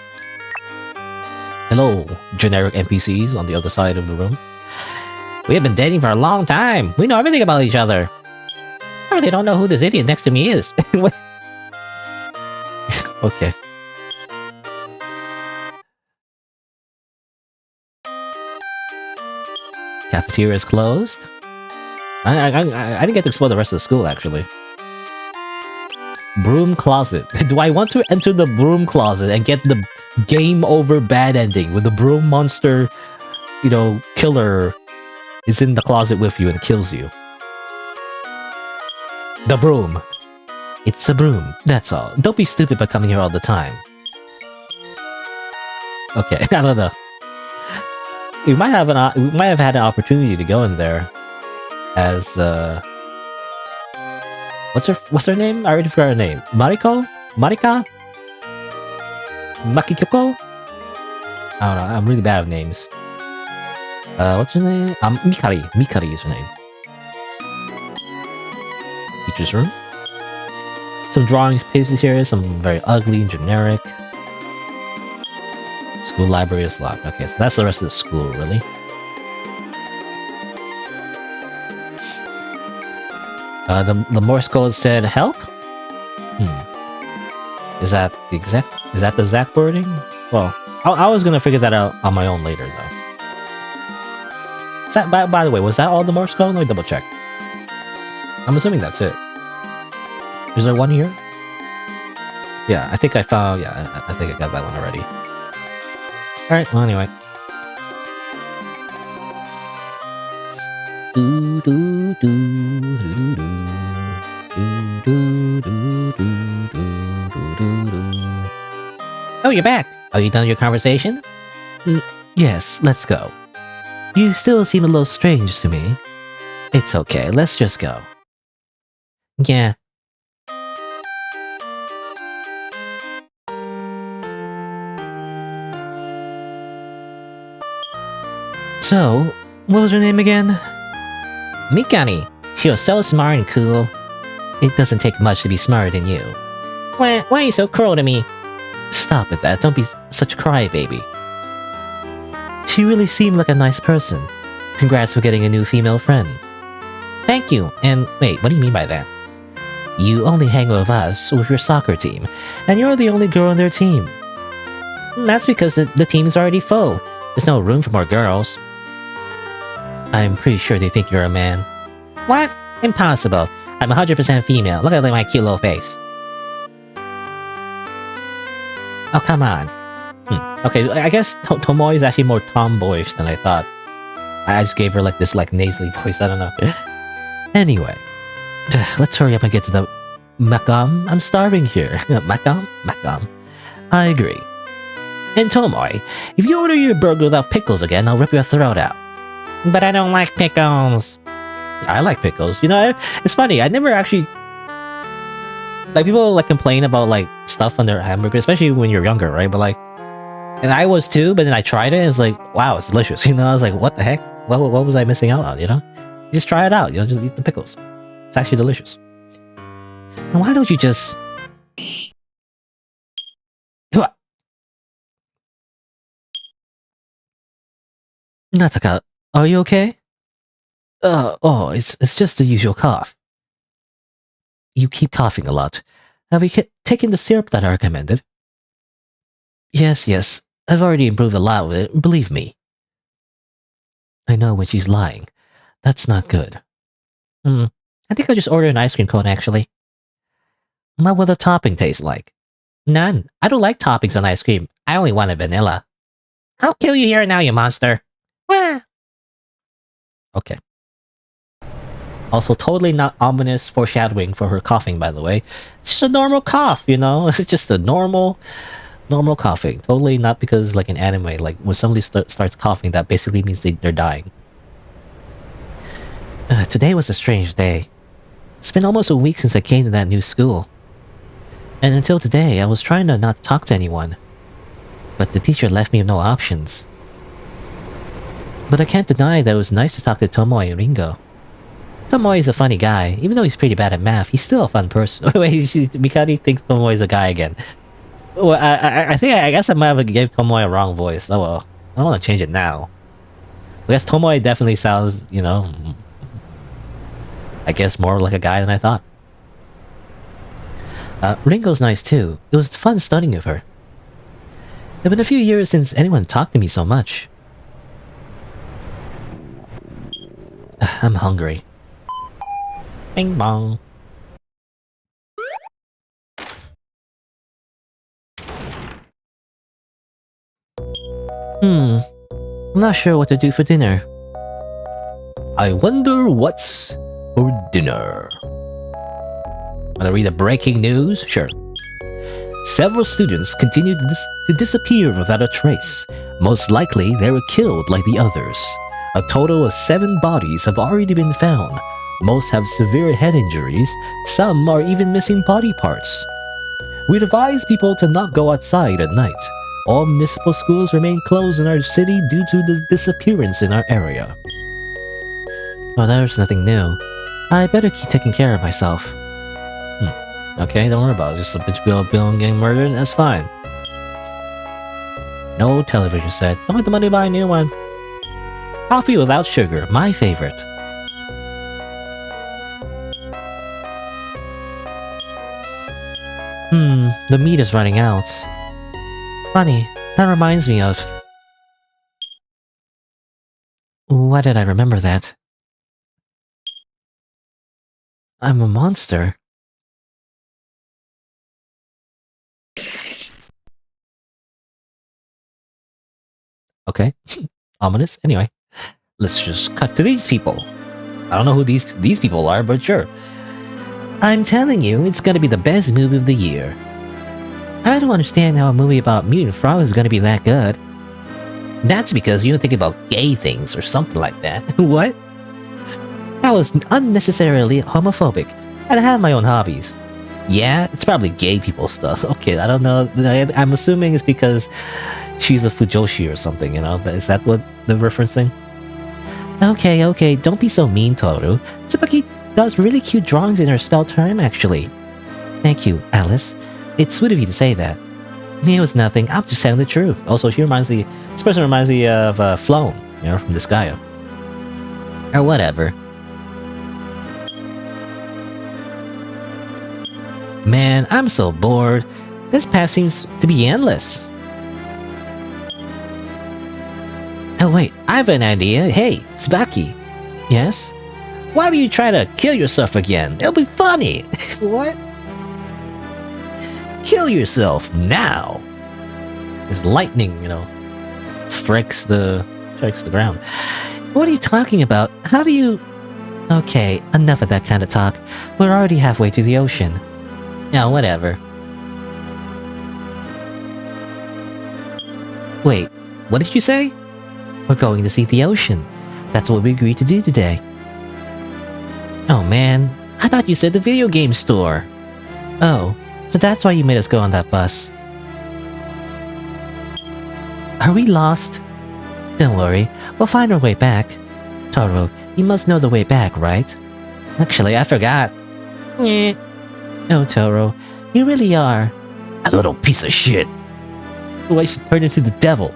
Hello, generic NPCs on the other side of the room. We have been dating for a long time. We know everything about each other. Oh, they don't know who this idiot next to me is. Okay. Cafeteria is closed. I didn't get to explore the rest of the school, actually. Broom closet. Do I want to enter the broom closet and get the game over bad ending with the broom monster, killer is in the closet with you and kills you? The broom. It's a broom, that's all. Don't be stupid by coming here all the time. Okay, I don't know. We might have had an opportunity to go in there as what's her name? I already forgot her name. Mariko? Marika? Makikyoko? I don't know. I'm really bad with names. What's her name? Mikari. Mikari is her name. Teacher's room. Some drawings pasted here. Some very ugly and generic. School library is locked. Okay, so that's the rest of the school, really. The Morse code said help? Is that the exact wording? Well, I was gonna figure that out on my own later, though. Is that, by the way, was that all the Morse code? Let me double check. I'm assuming that's it. Is there one here? Yeah, I think I found... Yeah, I think I got that one already. Alright, well, anyway. Oh, you're back! Are you done your conversation? Yes, let's go. You still seem a little strange to me. It's okay, let's just go. Yeah. So, what was her name again? Mikani. She was so smart and cool. It doesn't take much to be smarter than you. Why are you so cruel to me? Stop with that, don't be such a crybaby. She really seemed like a nice person. Congrats for getting a new female friend. Thank you, and wait, what do you mean by that? You only hang with us with your soccer team, and you're the only girl on their team. That's because the team is already full. There's no room for more girls. I'm pretty sure they think you're a man. What? Impossible. I'm 100% female. Look at my cute little face. Oh, come on. Okay, I guess Tomoe is actually more tomboyish than I thought. I just gave her like this nasally voice, I don't know. Anyway, let's hurry up and get to the Makam. I'm starving here. Makam? Makam. I agree. And Tomoe, if you order your burger without pickles again, I'll rip your throat out. But I don't like pickles. I like pickles. You know, it's funny. I never actually... Like, people like complain about like stuff on their hamburger, especially when you're younger, right? But like... And I was too, but then I tried it and it's like, wow, it's delicious. You know, I was like, what the heck? What was I missing out on, you know? Just try it out, you know, just eat the pickles. It's actually delicious. And why don't you just... Nataka, are you okay? It's just the usual cough. You keep coughing a lot. Have you taken the syrup that I recommended? Yes, I've already improved a lot with it, believe me. I know when she's lying. That's not good. I think I'll just order an ice cream cone, actually. What will the topping taste like? None. I don't like toppings on ice cream. I only want a vanilla. I'll kill you here and now, you monster. Wah. Okay. Also, totally not ominous foreshadowing for her coughing, by the way. It's just a normal cough, you know? It's just a normal coughing. Totally not because, like in anime, like when somebody starts coughing, that basically means they're dying. Today was a strange day. It's been almost a week since I came to that new school. And until today, I was trying to not talk to anyone. But the teacher left me with no options. But I can't deny that it was nice to talk to Tomoe and Ringo. Tomoe is a funny guy. Even though he's pretty bad at math, he's still a fun person. Wait, Mikari thinks Tomoe is a guy again. Well, I guess I might have gave Tomoe a wrong voice. Oh well. I don't want to change it now. I guess Tomoe definitely sounds, you know... I guess more like a guy than I thought. Ringo's nice too. It was fun studying with her. It's been a few years since anyone talked to me so much. I'm hungry. Bing bong. I'm not sure what to do for dinner. I wonder what's for dinner. Wanna read the breaking news? Sure. Several students continue to disappear without a trace. Most likely, they were killed like the others. A total of 7 bodies have already been found. Most have severe head injuries. Some are even missing body parts. We advise people to not go outside at night. All municipal schools remain closed in our city due to the disappearance in our area. Oh, there's nothing new. I better keep taking care of myself. Okay, don't worry about it. Just a bitch Bill getting murdered, that's fine. No television set. Don't have the money to buy a new one. Coffee without sugar, my favorite. The meat is running out. Funny, that reminds me of... Why did I remember that? I'm a monster. Okay, ominous. Anyway, let's just cut to these people. I don't know who these people are, but sure. I'm telling you, it's gonna be the best movie of the year. I don't understand how a movie about mutant frogs is gonna be that good. That's because you don't think about gay things or something like that. What? That was unnecessarily homophobic. I have my own hobbies. Yeah, it's probably gay people stuff. Okay, I don't know. I'm assuming it's because she's a Fujoshi or something, you know? Is that what they're referencing? Okay, don't be so mean, Toru. Tsubaki does really cute drawings in her spell time, actually. Thank you, Alice. It's sweet of you to say that. It was nothing, I'm just telling the truth. Also, this person reminds me of Flown, you know, from Disgaea. Or whatever. Man, I'm so bored. This path seems to be endless. Oh wait, I have an idea. Hey, Tsubaki. Yes? Why don't you try to kill yourself again? It'll be funny. What? Kill yourself now. As lightning, you know, strikes the ground. What are you talking about? How do you... Okay, enough of that kind of talk. We're already halfway to the ocean. Yeah, whatever. Wait, what did you say? We're going to see the ocean. That's what we agreed to do today. Oh man, I thought you said the video game store. Oh, so that's why you made us go on that bus. Are we lost? Don't worry, we'll find our way back. Toru, you must know the way back, right? Actually, I forgot. Nyeh. Oh, Toru, you really are a little piece of shit. The way she turned into the devil.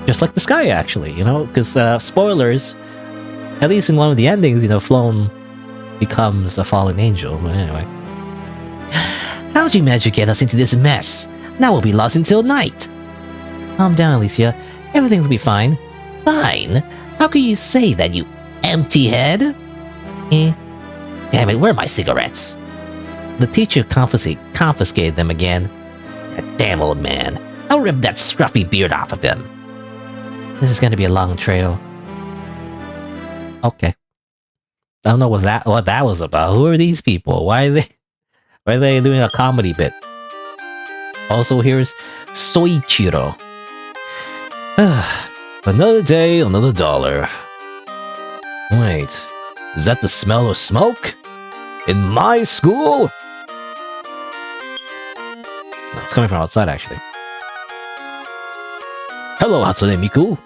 Just like the sky, actually, you know? Because, spoilers, at least in one of the endings, you know, Flown becomes a fallen angel. But anyway. How'd you manage to get us into this mess? Now we'll be lost until night. Calm down, Alicia. Everything will be fine. Fine? How can you say that, you empty head? Damn it, where are my cigarettes? The teacher confiscated them again. That damn old man. I'll rip that scruffy beard off of him. This is gonna be a long trail. Okay. I don't know what that was about. Who are these people? Why are they doing a comedy bit? Also, here's Soichiro. Another day, another dollar. Wait, is that the smell of smoke? In my school? No, it's coming from outside, actually. Hello, Hatsune Miku.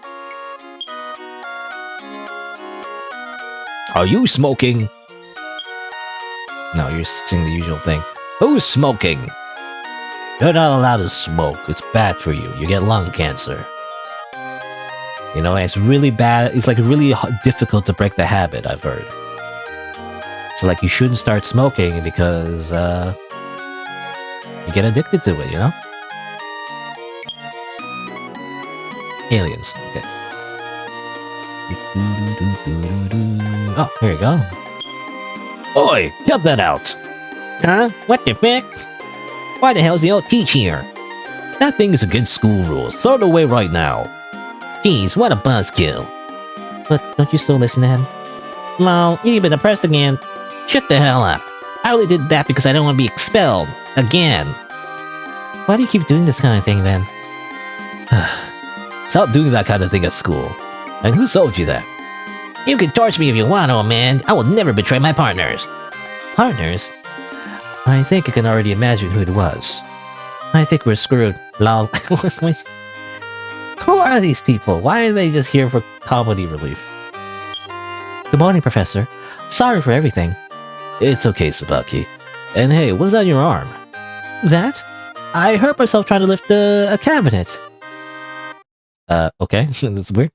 Are you smoking? No, you're saying the usual thing. Who's smoking? You're not allowed to smoke. It's bad for you. You get lung cancer. You know, it's really bad. It's like really difficult to break the habit, I've heard. So like you shouldn't start smoking because you get addicted to it, you know? Aliens. Okay. Oh, here you go. Oi, cut that out. Huh? What the fuck? Why the hell's the old teach here? That thing is against school rules. Throw it away right now. Jeez, what a buzzkill. But don't you still listen to him? Lol, you've been depressed again. Shut the hell up. I only did that because I don't want to be expelled. Again. Why do you keep doing this kind of thing then? Stop doing that kind of thing at school. And who told you that? You can torch me if you want, old man. I will never betray my partners. Partners? I think I can already imagine who it was. I think we're screwed. Lol. Who are these people? Why are they just here for comedy relief? Good morning, Professor. Sorry for everything. It's okay, Sabaki. And hey, what's on your arm? That? I hurt myself trying to lift a cabinet. Okay. That's weird.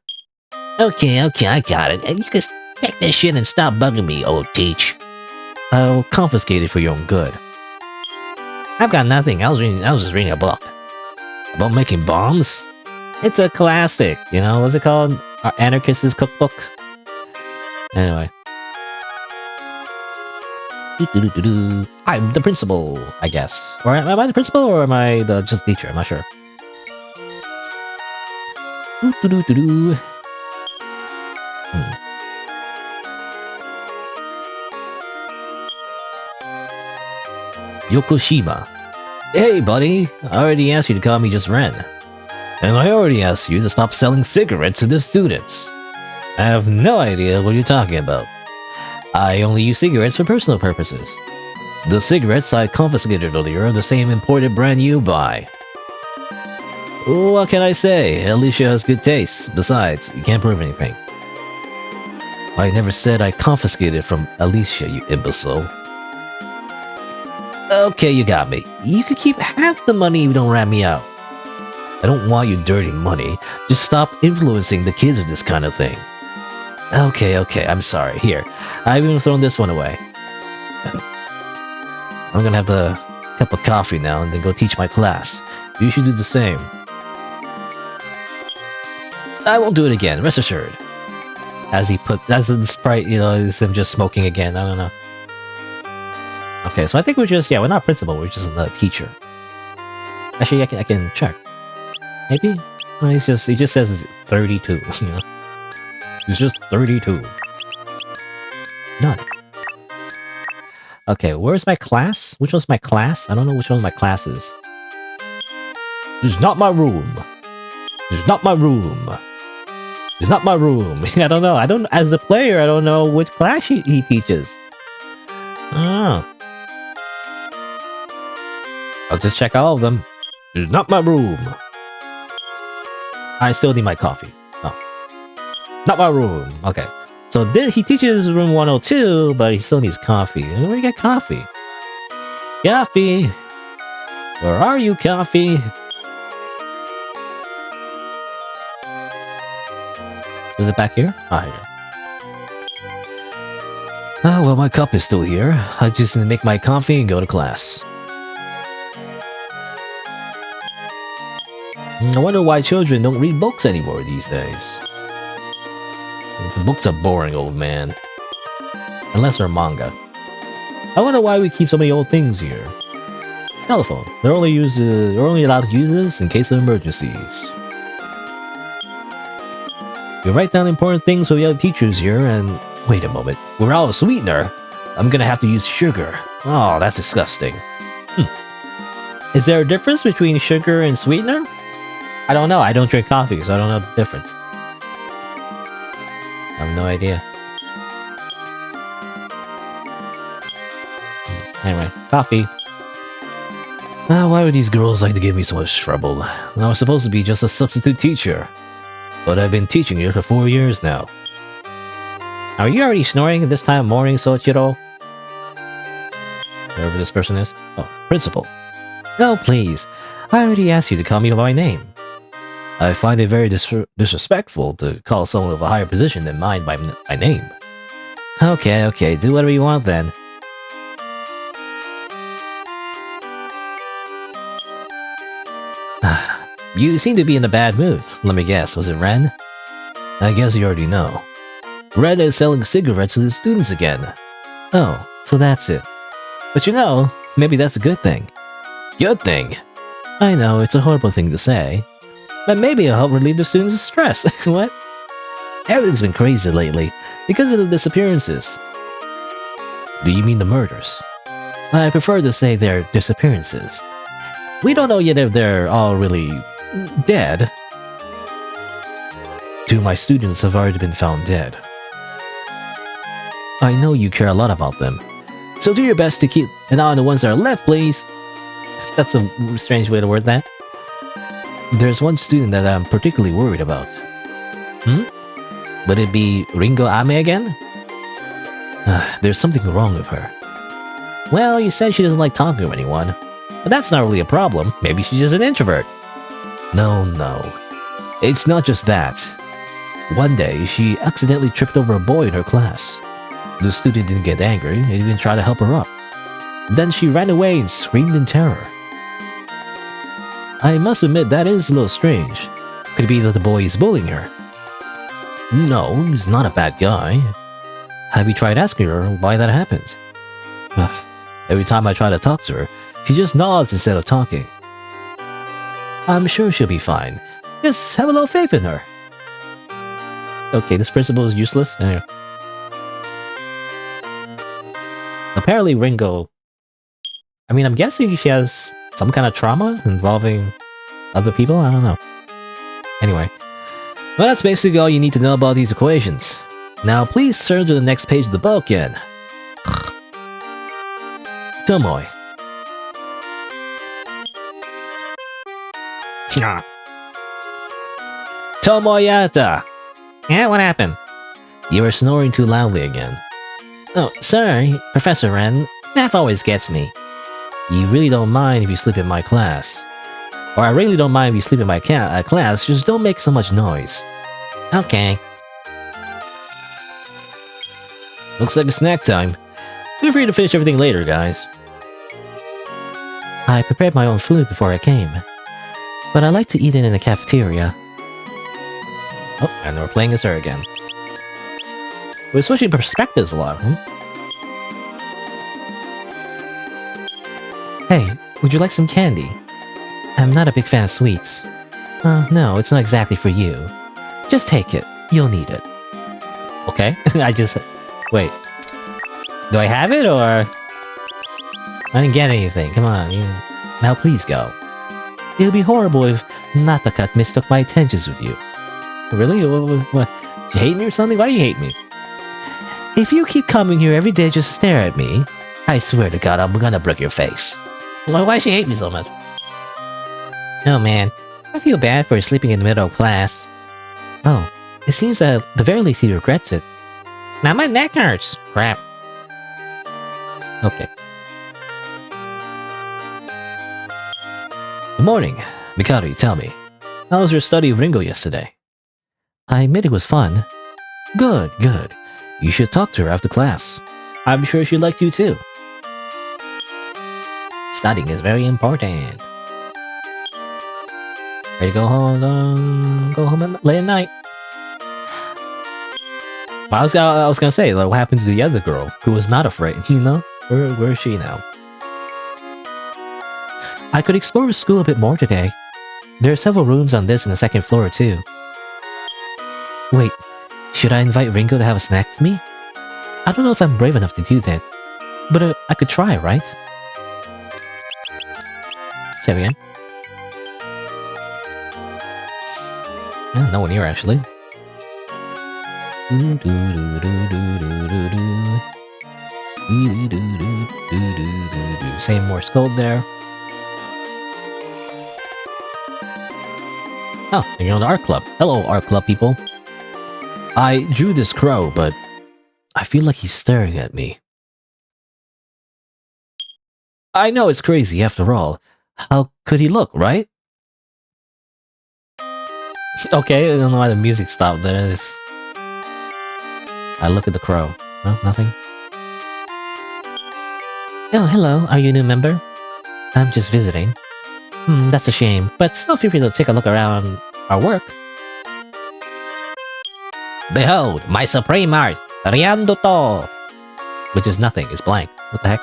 Okay, I got it. You can take this shit and stop bugging me, old teach. I'll confiscate it for your own good. I've got nothing. I was just reading a book. About making bombs? It's a classic, you know? What's it called? Anarchist's Cookbook? Anyway. I'm the principal, I guess. Or am I the principal or am I the just teacher? I'm not sure. Yokoshima. Hey, buddy. I already asked you to call me just Ren. And I already asked you to stop selling cigarettes to the students. I have no idea what you're talking about. I only use cigarettes for personal purposes. The cigarettes I confiscated earlier are the same imported brand you buy. What can I say? Alicia has good taste. Besides, you can't prove anything. I never said I confiscated from Alicia, you imbecile. Okay, you got me. You could keep half the money if you don't rat me out. I don't want your dirty money. Just stop influencing the kids with this kind of thing. Okay, I'm sorry. Here, I've even thrown this one away. I'm gonna have the cup of coffee now and then go teach my class. You should do the same. I won't do it again, rest assured. As the sprite, you know, is him just smoking again, I don't know. Okay, so I think we're not principal, we're just a teacher. Actually, I can check. Maybe? No, he just says it's 32, you know. He's just 32. None. Okay, where's my class? Which one's my class? I don't know which one of my classes. This is not my room. This is not my room. It's not my room. I don't know. As the player, I don't know which class he teaches. Oh. I'll just check all of them. It's not my room. I still need my coffee. Oh. Not my room. Okay. So he teaches room 102, but he still needs coffee. Where do you get coffee? Coffee! Where are you, coffee? Is it back here? Ah, here. Oh, well, my cup is still here. I just need to make my coffee and go to class. I wonder why children don't read books anymore these days. The books are boring, old man. Unless they're manga. I wonder why we keep so many old things here. Telephone. They're only allowed to use this in case of emergencies. You write down important things for the other teachers here and... Wait a moment. We're out of sweetener. I'm gonna have to use sugar. Oh, that's disgusting. Is there a difference between sugar and sweetener? I don't know. I don't drink coffee, so I don't know the difference. I have no idea. Anyway, coffee. Why would these girls like to give me so much trouble? I was supposed to be just a substitute teacher. But I've been teaching here for 4 years now. Are you already snoring at this time of morning, Soichiro? Whoever this person is. Oh, principal. No, please. I already asked you to call me by my name. I find it very disrespectful to call someone of a higher position than mine by my name. Okay, do whatever you want then. You seem to be in a bad mood. Let me guess, was it Ren? I guess you already know. Ren is selling cigarettes to the students again. Oh, so that's it. But you know, maybe that's a good thing. Good thing? I know, it's a horrible thing to say. But maybe it'll help relieve the students' stress. What? Everything's been crazy lately, because of the disappearances. Do you mean the murders? I prefer to say they're disappearances. We don't know yet if they're all really... dead. 2 of my students have already been found dead. I know you care a lot about them, so do your best to keep an eye on the ones that are left, please. That's a strange way to word that. There's one student that I'm particularly worried about. Hmm? Would it be Ringo Ame again? There's something wrong with her. Well, you said she doesn't like talking to anyone. But that's not really a problem. Maybe she's just an introvert. No. It's not just that. One day, she accidentally tripped over a boy in her class. The student didn't get angry and even tried to help her up. Then she ran away and screamed in terror. I must admit that is a little strange. Could it be that the boy is bullying her? No, he's not a bad guy. Have you tried asking her why that happened? Every time I try to talk to her, she just nods instead of talking. I'm sure she'll be fine. Just have a little faith in her. Okay, this principal is useless. Anyway. Apparently Ringo... I mean, I'm guessing she has some kind of trauma involving other people? I don't know. Anyway. Well, that's basically all you need to know about these equations. Now, please turn to the next page of the book and... Tomoe. Tomoyata! Yeah, what happened? You were snoring too loudly again. Oh, sorry, Professor Ren. Math always gets me. You really don't mind if you sleep in my class. Or I really don't mind if you sleep in my class, just don't make so much noise. Okay. Looks like it's snack time. Feel free to finish everything later, guys. I prepared my own food before I came, but I like to eat it in the cafeteria. Oh, and we're playing as her again. We're switching perspectives a lot, huh? Hey, would you like some candy? I'm not a big fan of sweets. No, it's not exactly for you. Just take it. You'll need it. Okay, Wait. Do I have it, or... I didn't get anything. Come on, now please go. It would be horrible if Natakat mistook my intentions with you. Really? What? You hate me or something? Why do you hate me? If you keep coming here every day just to stare at me, I swear to God I'm gonna break your face. Why she hate me so much? Oh man, I feel bad for sleeping in the middle of class. Oh, it seems that at the very least he regrets it. Now my neck hurts. Crap. Okay. Good morning. Mikari, tell me. How was your study of Ringo yesterday? I admit it was fun. Good. You should talk to her after class. I'm sure she'd like you too. Studying is very important. Ready to go home? Go home late at night. Well, I was gonna say, like, what happened to the other girl who was not afraid? You know, where is she now? I could explore the school a bit more today. There are several rooms on this and the second floor too. Wait, should I invite Ringo to have a snack with me? I don't know if I'm brave enough to do that, but I could try, right? Say it again. No one here, actually. Same Morse code there. Oh, and you're on the art club. Hello, art club people. I drew this crow, but I feel like he's staring at me. I know it's crazy after all. How could he look, right? Okay, I don't know why the music stopped there. I look at the crow. No, nothing? Oh, hello. Are you a new member? I'm just visiting. That's a shame, but still feel free to take a look around our work. Behold, my supreme art, Ryandoto! Which is nothing, it's blank. What the heck?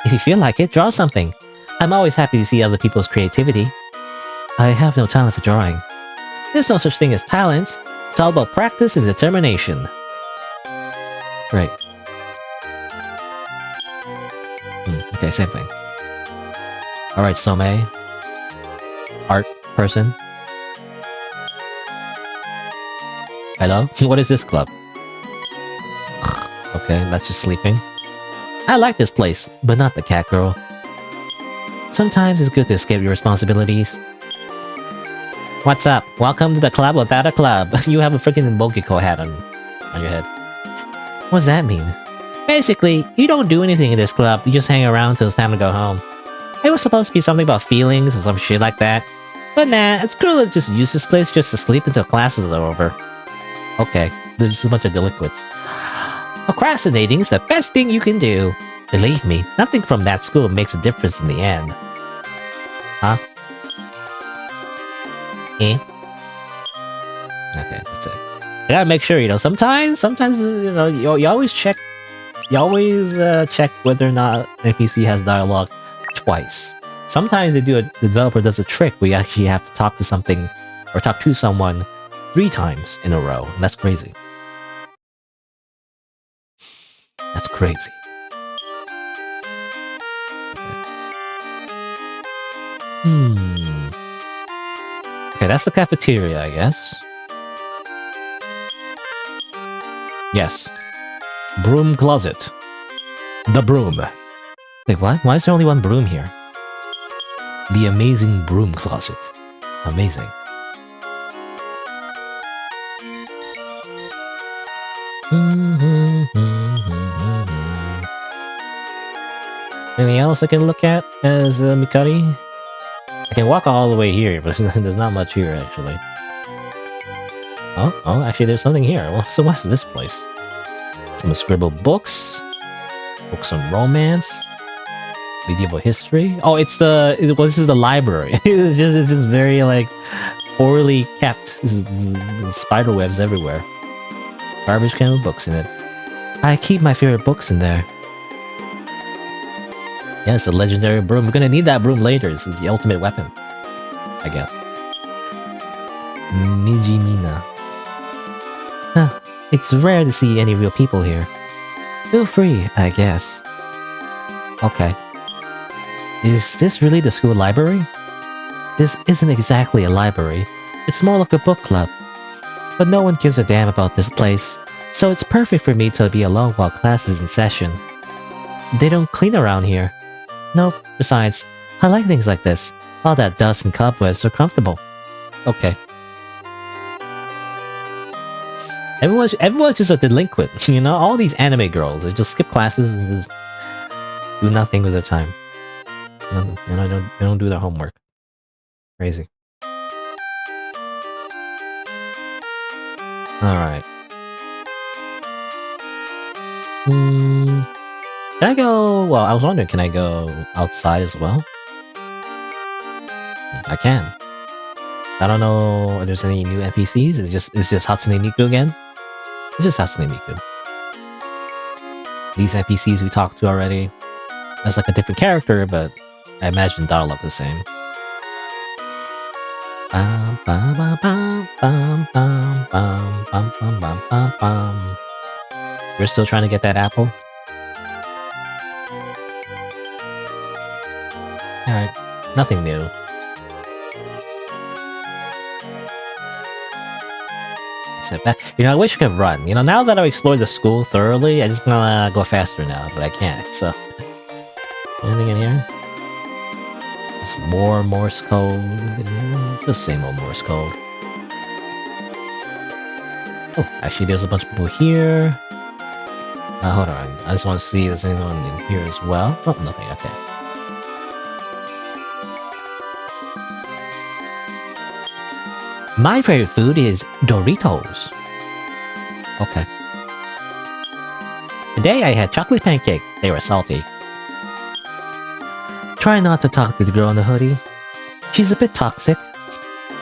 If you feel like it, draw something. I'm always happy to see other people's creativity. I have no talent for drawing. There's no such thing as talent. It's all about practice and determination. Right. Okay, same thing. Alright, Some. Art person. Hello? What is this club? Okay, that's just sleeping. I like this place, but not the cat girl. Sometimes it's good to escape your responsibilities. What's up? Welcome to the club without a club. You have a freaking Mogiko hat on your head. What does that mean? Basically, you don't do anything in this club. You just hang around till it's time to go home. It was supposed to be something about feelings or some shit like that. But nah, it's cool to just use this place just to sleep until classes are over. Okay, there's just a bunch of delinquents. Procrastinating is the best thing you can do. Believe me, nothing from that school makes a difference in the end. Huh? Eh? Okay, that's it. I gotta make sure, sometimes, you always check, check whether or not NPC has dialogue twice. Sometimes the developer does a trick where you actually have to talk to something, or talk to someone 3 times in a row, and that's crazy. That's crazy. Okay. Okay, that's the cafeteria, I guess. Yes. Broom closet. The broom. Wait, what? Why is there only one broom here? The amazing broom closet. Amazing. Anything else I can look at as Mikari? I can walk all the way here, but there's not much here, actually. Oh, actually there's something here. Well, so what's this place? Some scribbled books. Books on romance. Medieval history. Oh, this is the library. it's just very, poorly kept. There's spider webs everywhere. Garbage can with books in it. I keep my favorite books in there. Yeah, it's a legendary broom. We're gonna need that broom later. This is the ultimate weapon, I guess. Mijimina. Huh. It's rare to see any real people here. Feel free, I guess. Okay. Is this really the school library? This isn't exactly a library. It's more like a book club. But no one gives a damn about this place, so it's perfect for me to be alone while class is in session. They don't clean around here. Nope, besides, I like things like this. All that dust and cobwebs are comfortable. Okay. Everyone's just a delinquent, all these anime girls, they just skip classes and just do nothing with their time. They don't do their homework. Crazy. Alright. Can I go... Well, I was wondering, can I go outside as well? I can. I don't know if there's any new NPCs. It's just Hatsune Miku again? It's just Hatsune Miku. These NPCs we talked to already. That's like a different character, but I imagine dialogue the same. We're still trying to get that apple? Alright, nothing new. Except that, I wish I could run. Now that I've explored the school thoroughly, I just wanna go faster now, but I can't, so... Anything in here? Just more Morse code. Just same old Morse code. Oh, actually there's a bunch of people here. Hold on. I just want to see if there's anyone in here as well. Oh, nothing. Okay. My favorite food is Doritos. Okay. Today I had chocolate pancake. They were salty. Try not to talk to the girl in the hoodie. She's a bit toxic.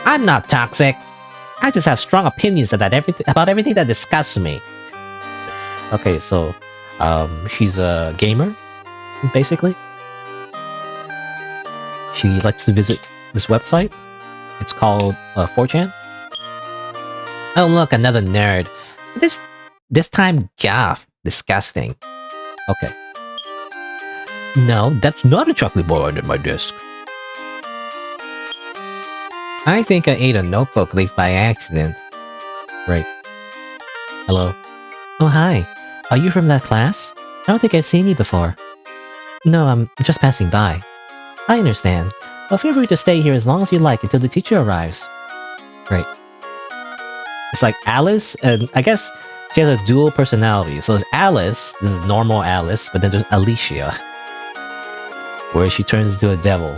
I'm not toxic. I just have strong opinions about everything that disgusts me. Okay, so, she's a gamer, basically. She likes to visit this website. It's called 4chan. Oh look, another nerd. This time goth. Disgusting. Okay. No, that's not a chocolate bar under my desk. I think I ate a notebook leaf by accident. Right. Hello. Oh hi. Are you from that class? I don't think I've seen you before. No, I'm just passing by. I understand. Well, feel free to stay here as long as you like until the teacher arrives. Right. It's like Alice, and I guess she has a dual personality. So it's Alice, this is normal Alice, but then there's Alicia, where she turns into a devil.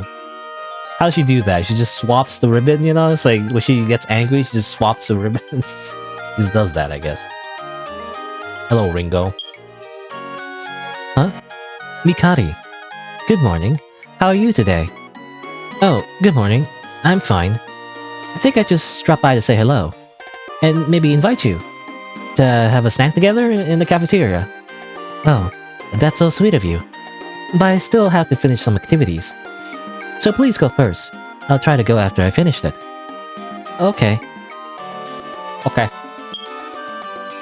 How does she do that? She just swaps the ribbon, you know? It's like when she gets angry, she just swaps the ribbon. She just does that, I guess. Hello, Ringo. Huh? Mikari. Good morning. How are you today? Oh, good morning. I'm fine. I think I just dropped by to say hello. And maybe invite you to have a snack together in the cafeteria. Oh, that's so sweet of you. But I still have to finish some activities. So please go first. I'll try to go after I finished it. Okay. Okay.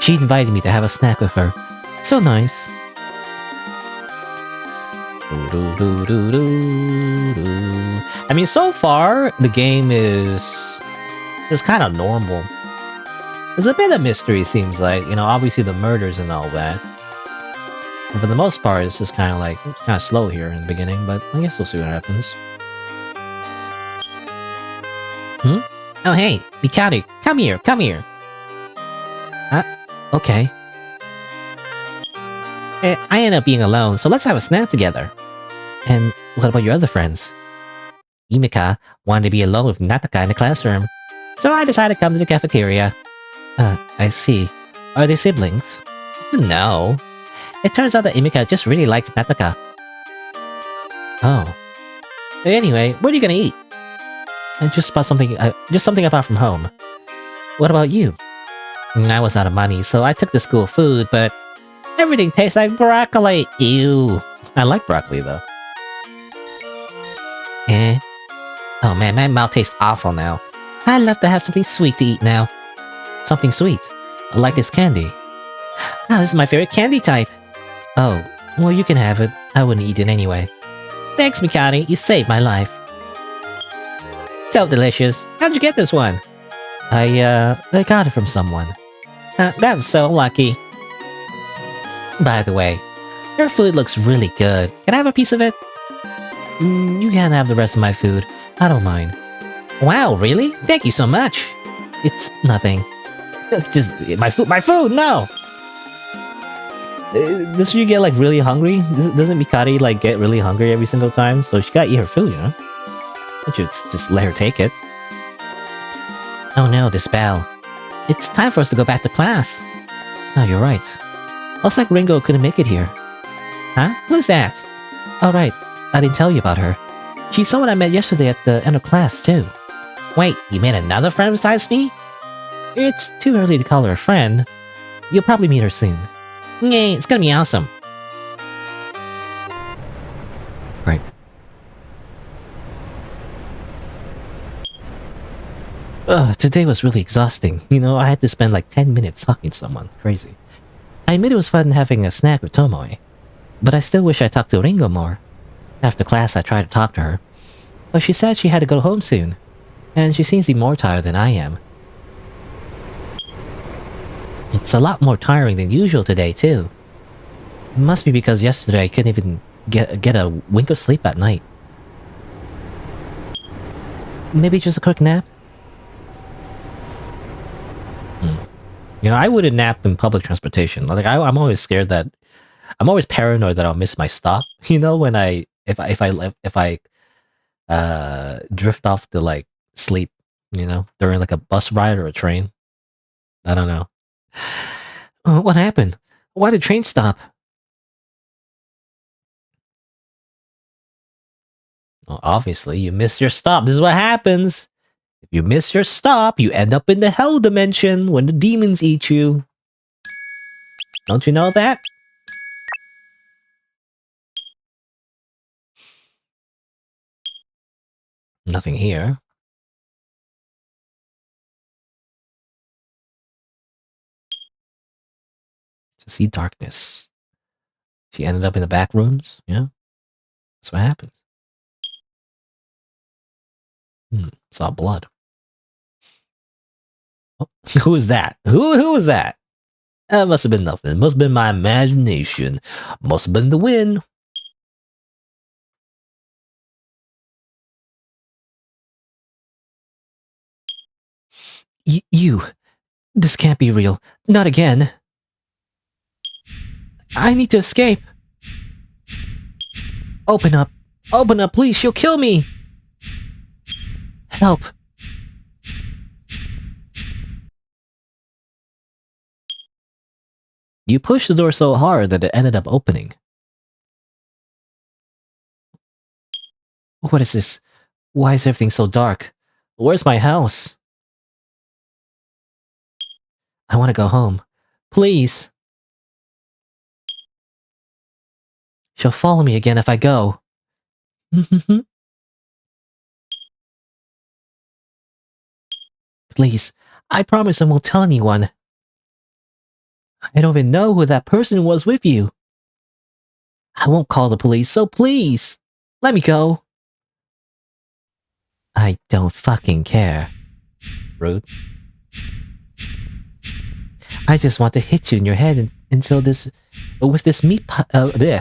She invited me to have a snack with her. So nice. I mean, so far, the game is kind of normal. There's a bit of mystery, seems like. You know, obviously the murders and all that. And for the most part, it's just kind of like, it's kind of slow here in the beginning, but I guess we'll see what happens. Hmm? Oh, hey, Mikari, come here, come here. Okay. I end up being alone, so let's have a snack together. And what about your other friends? Imika wanted to be alone with Nataka in the classroom, so I decided to come to the cafeteria. I see. Are they siblings? No. It turns out that Imika just really likes Nataka. Oh. Anyway, what are you gonna eat? Just something I bought from home. What about you? I was out of money, so I took the school food, but everything tastes like broccoli. Ew. I like broccoli, though. Eh? Oh man, my mouth tastes awful now. I'd love to have something sweet to eat now. Something sweet. Like this candy. Ah, this is my favorite candy type. Oh, well you can have it. I wouldn't eat it anyway. Thanks, Mikari. You saved my life. So delicious. How'd you get this one? I got it from someone. That was so lucky. By the way, your food looks really good. Can I have a piece of it? You can have the rest of my food. I don't mind. Wow, really? Thank you so much. It's nothing. Just my food, no! Does she get like really hungry? Doesn't Mikari like get really hungry every single time? So she gotta eat her food, you know? Don't you just let her take it. Oh no, this bell. It's time for us to go back to class. Oh, you're right. Looks like Ringo couldn't make it here. Huh? Who's that? Oh right, I didn't tell you about her. She's someone I met yesterday at the end of class too. Wait, you made another friend besides me? It's too early to call her a friend. You'll probably meet her soon. Yay, it's gonna be awesome. Right. Today was really exhausting. You know, I had to spend like 10 minutes talking to someone. Crazy. I admit it was fun having a snack with Tomoe, but I still wish I talked to Ringo more. After class, I tried to talk to her, but she said she had to go home soon, and she seems to be more tired than I am. It's a lot more tiring than usual today, too. It must be because yesterday I couldn't even get a wink of sleep at night. Maybe just a quick nap? You know, I wouldn't nap in public transportation. Like, I'm always scared that... I'm always paranoid that I'll miss my stop. You know, when if I drift off to, like, sleep, you know, during, like, a bus ride or a train. I don't know. What happened? Why did the train stop? Well, obviously, you missed your stop. This is what happens. If you miss your stop, you end up in the hell dimension when the demons eat you. Don't you know that? Nothing here. To see darkness. She ended up in the back rooms. Yeah. That's what happens. Saw blood. Oh, who was that? Who was that? That must have been nothing. It must have been my imagination. Must have been the wind. You. This can't be real. Not again. I need to escape. Open up. Open up, please. She'll kill me. Help. You pushed the door so hard that it ended up opening. What is this? Why is everything so dark? Where's my house? I want to go home. Please. She'll follow me again if I go. Please, I promise I won't tell anyone. I don't even know who that person was with you. I won't call the police, so please, let me go. I don't fucking care. Rude. I just want to hit you in your head until this, with this meat pipe. I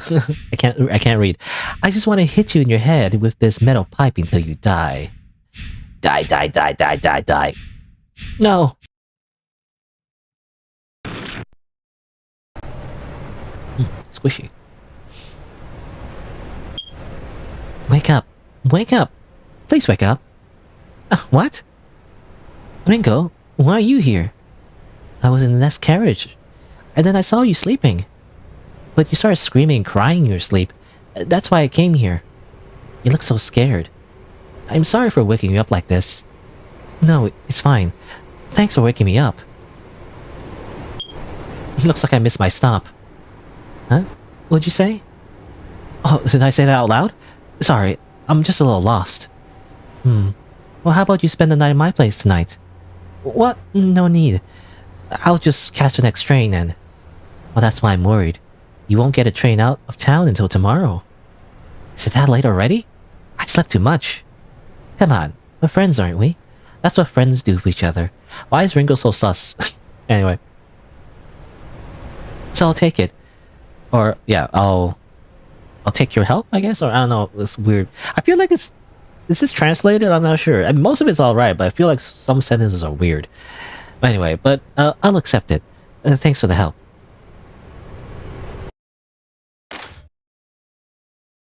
can't read. I just want to hit you in your head with this metal pipe until you die. Die, die, die, die, die, die. No. Squishy. Wake up. Wake up. Please wake up. What? Ringo, why are you here? I was in the next carriage, and then I saw you sleeping. But you started screaming and crying in your sleep. That's why I came here. You look so scared. I'm sorry for waking you up like this. No, it's fine. Thanks for waking me up. Looks like I missed my stop. Huh? What'd you say? Oh, did I say that out loud? Sorry, I'm just a little lost. Well, how about you spend the night at my place tonight? What? No need. I'll just catch the next train and... Well, that's why I'm worried. You won't get a train out of town until tomorrow. Is it that late already? I slept too much. Come on, we're friends, aren't we? That's what friends do for each other. Why is Ringo so sus? Anyway. So I'll take it. Or, yeah, I'll take your help, I guess? Or, I don't know, it's weird. I feel like it's... Is this translated? I'm not sure. I mean, most of it's alright, but I feel like some sentences are weird. Anyway, but I'll accept it. Thanks for the help.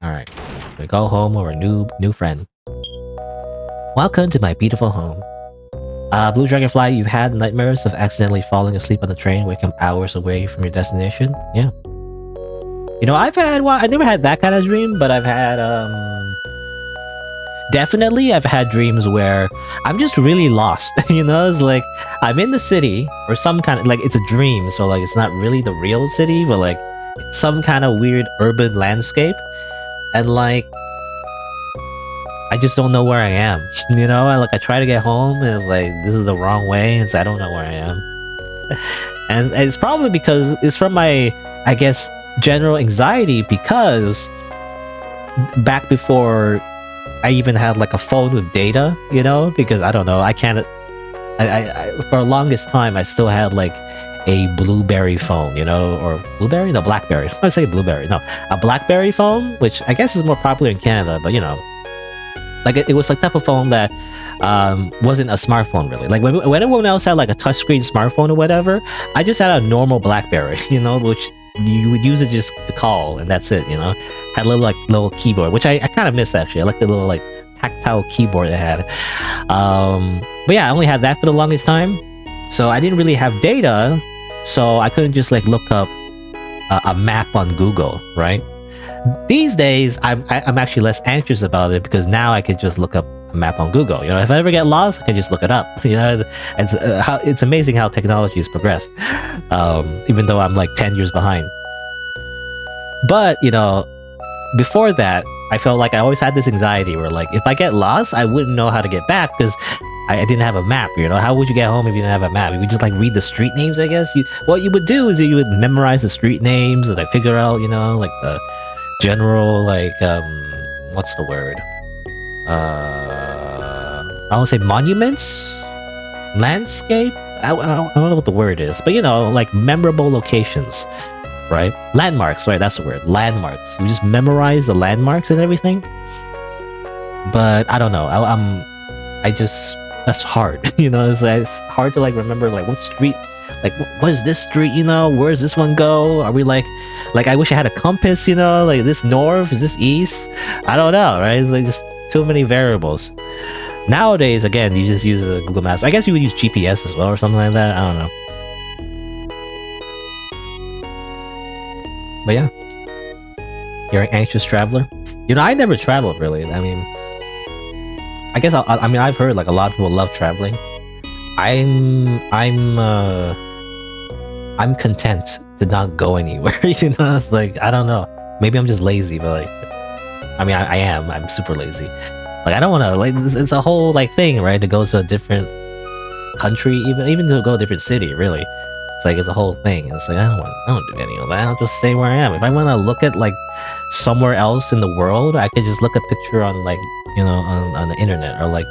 Alright. We go home or a new friend. Welcome to my beautiful home. Blue Dragonfly, you've had nightmares of accidentally falling asleep on the train, waking up hours away from your destination? Yeah. You know, I've had, well, I never had that kind of dream, but I've had, definitely I've had dreams where I'm just really lost. You know, it's like, I'm in the city, or some kind of, like, it's a dream, so like, it's not really the real city, but like, it's some kind of weird urban landscape, and like, I just don't know where I am, you know? I try to get home, and it's like, this is the wrong way, and so I don't know where I am. And it's probably because it's from my, I guess, general anxiety, because back before I even had like a phone with data, you know, because I don't know, I can't, I for the longest time I still had like a Blueberry phone, you know, or Blueberry? No, Blackberry. I say Blueberry. No, a Blackberry phone, which I guess is more popular in Canada, but you know, like it was like type of phone that wasn't a smartphone really. Like when everyone else had like a touchscreen smartphone or whatever, I just had a normal Blackberry, you know, which you would use it just to call and that's it, you know. Had a little keyboard, which I kind of miss actually. I like the little like tactile keyboard it had. But yeah, I only had that for the longest time, so I didn't really have data, so I couldn't just like look up a map on Google, right? These days, I'm actually less anxious about it because now I could just look up a map on Google. You know, if I ever get lost, I can just look it up. You know, it's amazing how technology has progressed, even though I'm like 10 years behind. But you know, before that, I felt like I always had this anxiety where like if I get lost, I wouldn't know how to get back because I didn't have a map. You know, how would you get home if you didn't have a map? You would just like read the street names, I guess. What you would do is you would memorize the street names and like figure out, you know, like the general like what's the word? I want to say monuments, landscape. I don't know what the word is, but you know, like memorable locations. Right? Landmarks, right? That's the word. Landmarks. You just memorize the landmarks and everything. But I don't know. I just that's hard. It's hard to like remember like what street, like what is this street? Where does this one go? Are we like I wish I had a compass. Like this north, is this east? I don't know, right? It's like just too many variables. Nowadays, again, you just use a Google Maps. I guess you would use GPS as well or something like that. I don't know. But yeah, you're an anxious traveler. I never traveled really. I mean, I guess I've heard like a lot of people love traveling. I'm content to not go anywhere. It's like I don't know. Maybe I'm just lazy, but like, I mean, I am. I'm super lazy. Like I don't want to. Like it's a whole like thing, right? To go to a different country, even to go to a different city. Really, it's like it's a whole thing. It's like I don't do any of that. I'll just stay where I am. If I want to look at like somewhere else in the world, I could just look a picture on like on the internet, or like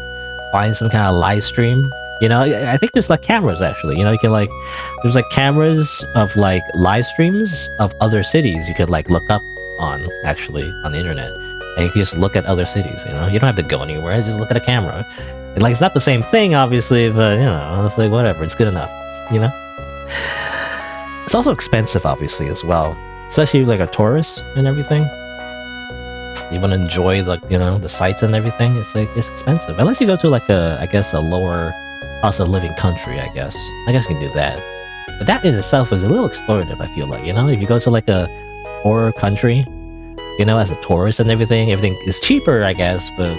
find some kind of live stream. I think there's like cameras actually. You can like there's like cameras of like live streams of other cities you could like look up on actually on the internet, and you can just look at other cities. You don't have to go anywhere. Just look at a camera. And like it's not the same thing, obviously, but it's like whatever. It's good enough. It's also expensive, obviously, as well, especially like a tourist and everything. You want to enjoy the sights and everything. It's like it's expensive unless you go to like I guess a lower cost of living country. I guess you can do that, but that in itself is a little exploitative. I feel like if you go to like a poorer country, as a tourist and everything is cheaper, I guess, but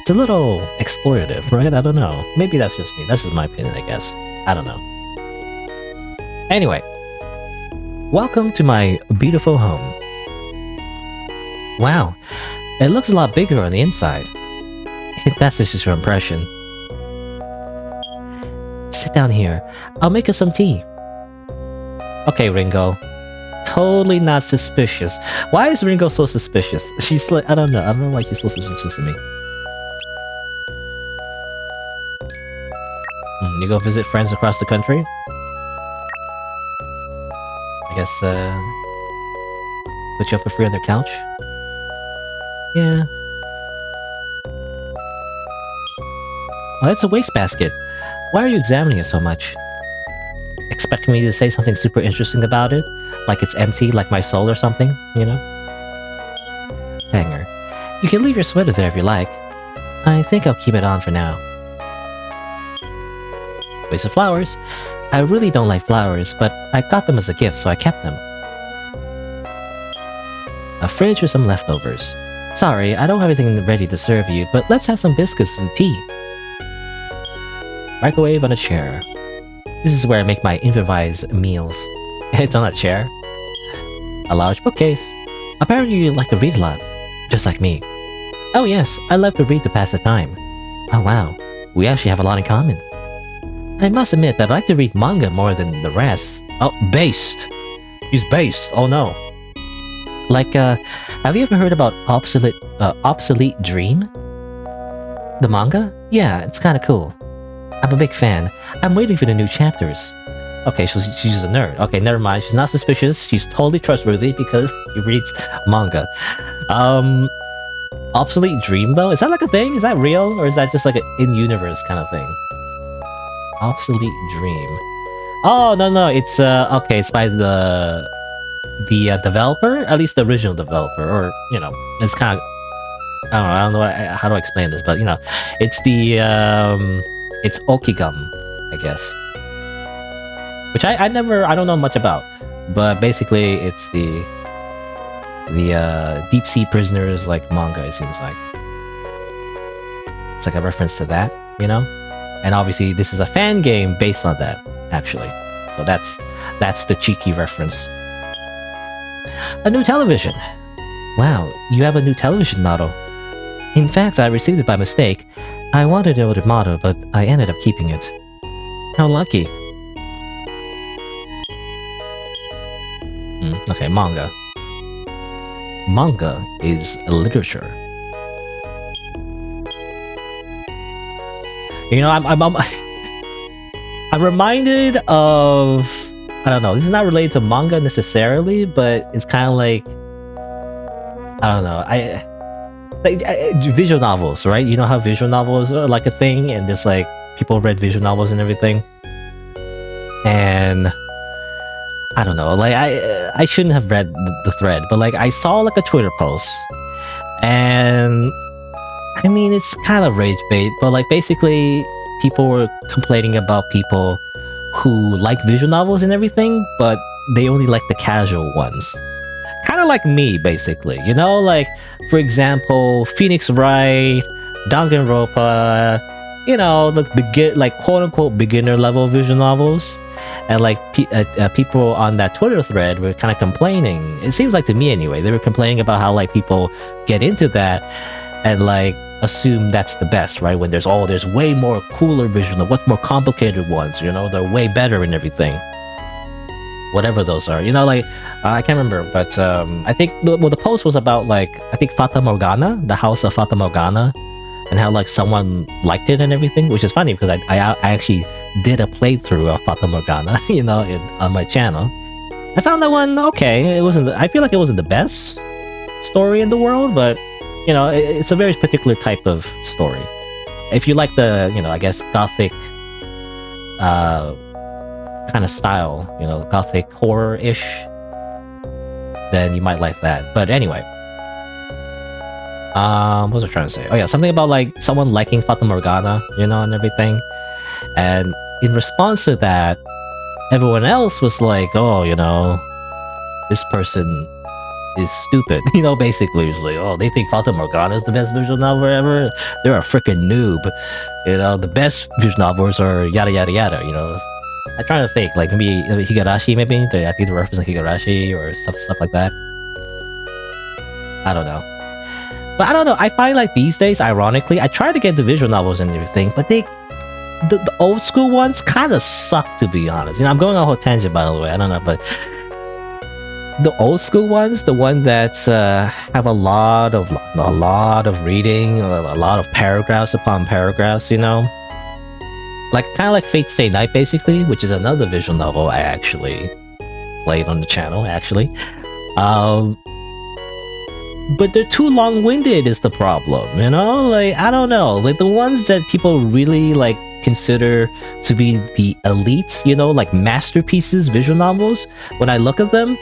it's a little exploitative, right? I don't know. Maybe that's just me. That's just my opinion, I guess. I don't know. Anyway, welcome to my beautiful home. Wow, it looks a lot bigger on the inside. That's just your impression. Sit down here. I'll make us some tea. Okay, Ringo. Totally not suspicious. Why is Ringo so suspicious? She's like, I don't know why she's so suspicious to me. You go visit friends across the country? I guess, put you up for free on their couch? Yeah. Oh, it's a wastebasket. Why are you examining it so much? Expecting me to say something super interesting about it? Like it's empty, like my soul or something, Hanger. You can leave your sweater there if you like. I think I'll keep it on for now. Waste of flowers. I really don't like flowers, but I got them as a gift, so I kept them. A fridge with some leftovers. Sorry, I don't have anything ready to serve you, but let's have some biscuits and tea. Microwave on a chair. This is where I make my improvised meals. It's on a chair. A large bookcase. Apparently you like to read a lot, just like me. Oh yes, I love to read to pass the time. Oh wow, we actually have a lot in common. I must admit that I like to read manga more than the rest. Oh, based. He's based. Oh no. Like, have you ever heard about Obsolete Dream? The manga? Yeah, it's kinda cool. I'm a big fan. I'm waiting for the new chapters. Okay, so she's a nerd. Okay, never mind. She's not suspicious. She's totally trustworthy because she reads manga. Obsolete Dream, though? Is that like a thing? Is that real? Or is that just like an in-universe kind of thing? Obsolete Dream. Oh, no. It's, okay, it's by the developer? At least the original developer. Or, it's kind of... I don't know how to explain this, but, it's the, it's Okigum, I guess. Which I don't know much about. But basically, it's the Deep Sea Prisoners, like, manga, it seems like. It's like a reference to that, And obviously, this is a fan game based on that, actually. So that's the cheeky reference. A new television. Wow, you have a new television model. In fact, I received it by mistake. I wanted an older model, but I ended up keeping it. How lucky. Okay, manga. Manga is literature. I'm reminded of... I don't know, this is not related to manga necessarily, but it's kind of like... I don't know, like visual novels, right? You know how visual novels are like a thing, and there's like people read visual novels and everything. And I don't know, like I shouldn't have read the thread, but like I saw like a Twitter post, and I mean it's kind of rage bait, but like basically people were complaining about people who like visual novels and everything, but they only like the casual ones. Kind of like me, basically, you know, like for example, Phoenix Wright, Danganronpa, you know, like quote unquote beginner level visual novels, and like people on that Twitter thread were kind of complaining. It seems like to me anyway, they were complaining about how like people get into that and like assume that's the best, right? When there's way more cooler visual, what more complicated ones, you know, they're way better and everything. Whatever those are, you know, like I can't remember, but I think the post was about like I think Fata Morgana, the House of Fata Morgana, and how like someone liked it and everything, which is funny because I actually did a playthrough of Fata Morgana, you know, on my channel. I found that one okay. I feel like it wasn't the best story in the world, but you know, it's a very particular type of story. If you like the, you know, I guess gothic kind of style, you know, gothic horror-ish, then you might like that. But anyway, what was I trying to say? Oh yeah, something about like someone liking Fata Morgana, you know, and everything. And in response to that, everyone else was like, oh, you know, this person is stupid, you know, basically. It's like, oh, they think Fata Morgana is the best visual novel ever. They're a freaking noob, you know. The best visual novels are yada yada yada, you know. I'm trying to think, like maybe Higurashi, maybe I think the reference to Higurashi or stuff like that. I don't know, but I don't know. I find like these days, ironically, I try to get the visual novels and everything, but the old school ones kind of suck, to be honest. You know, I'm going on a whole tangent, by the way. I don't know, but the old school ones, the ones that have a lot of reading, a lot of paragraphs upon paragraphs, you know. Like kind of like Fate Stay Night, basically, which is another visual novel I actually played on the channel, actually. But they're too long-winded is the problem, you know? Like, I don't know. Like, the ones that people really, like, consider to be the elite, you know, like masterpieces, visual novels, when I look at them,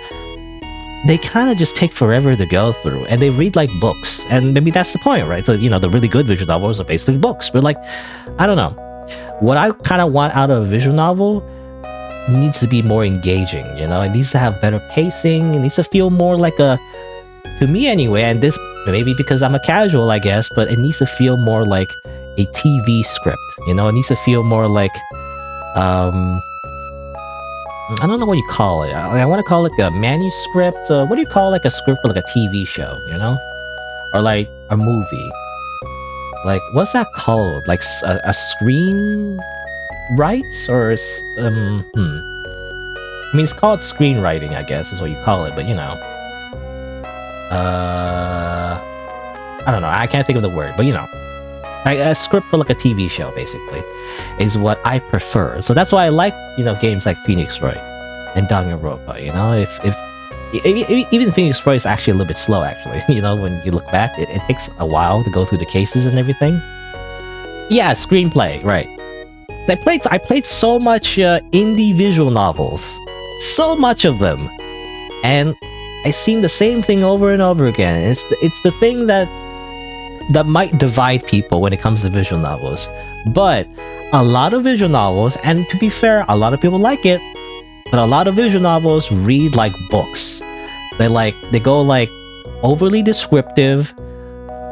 they kind of just take forever to go through, and they read like books. And maybe that's the point, right? So, you know, the really good visual novels are basically books. But, like, I don't know. What I kind of want out of a visual novel needs to be more engaging, you know? It needs to have better pacing. It needs to feel more like a, to me anyway, and this maybe because I'm a casual, I guess, but it needs to feel more like a TV script, you know? It needs to feel more like, I don't know what you call it. I want to call it like a manuscript. What do you call like a script for like a TV show, you know? Or like a movie. Like, what's that called? Like a screen rights or I mean, it's called screenwriting, I guess, is what you call it. But you know, I don't know. I can't think of the word, but you know, like a script for like a TV show, basically, is what I prefer. So that's why I like, you know, games like Phoenix Wright and Danganronpa. You know, if even Phoenix Wright is actually a little bit slow, actually. You know, when you look back, it takes a while to go through the cases and everything. Yeah, screenplay, right? I played so much indie visual novels, so much of them, and I've seen the same thing over and over again. It's the thing that might divide people when it comes to visual novels. But a lot of visual novels, and to be fair, a lot of people like it, but a lot of visual novels read like books. They go like overly descriptive,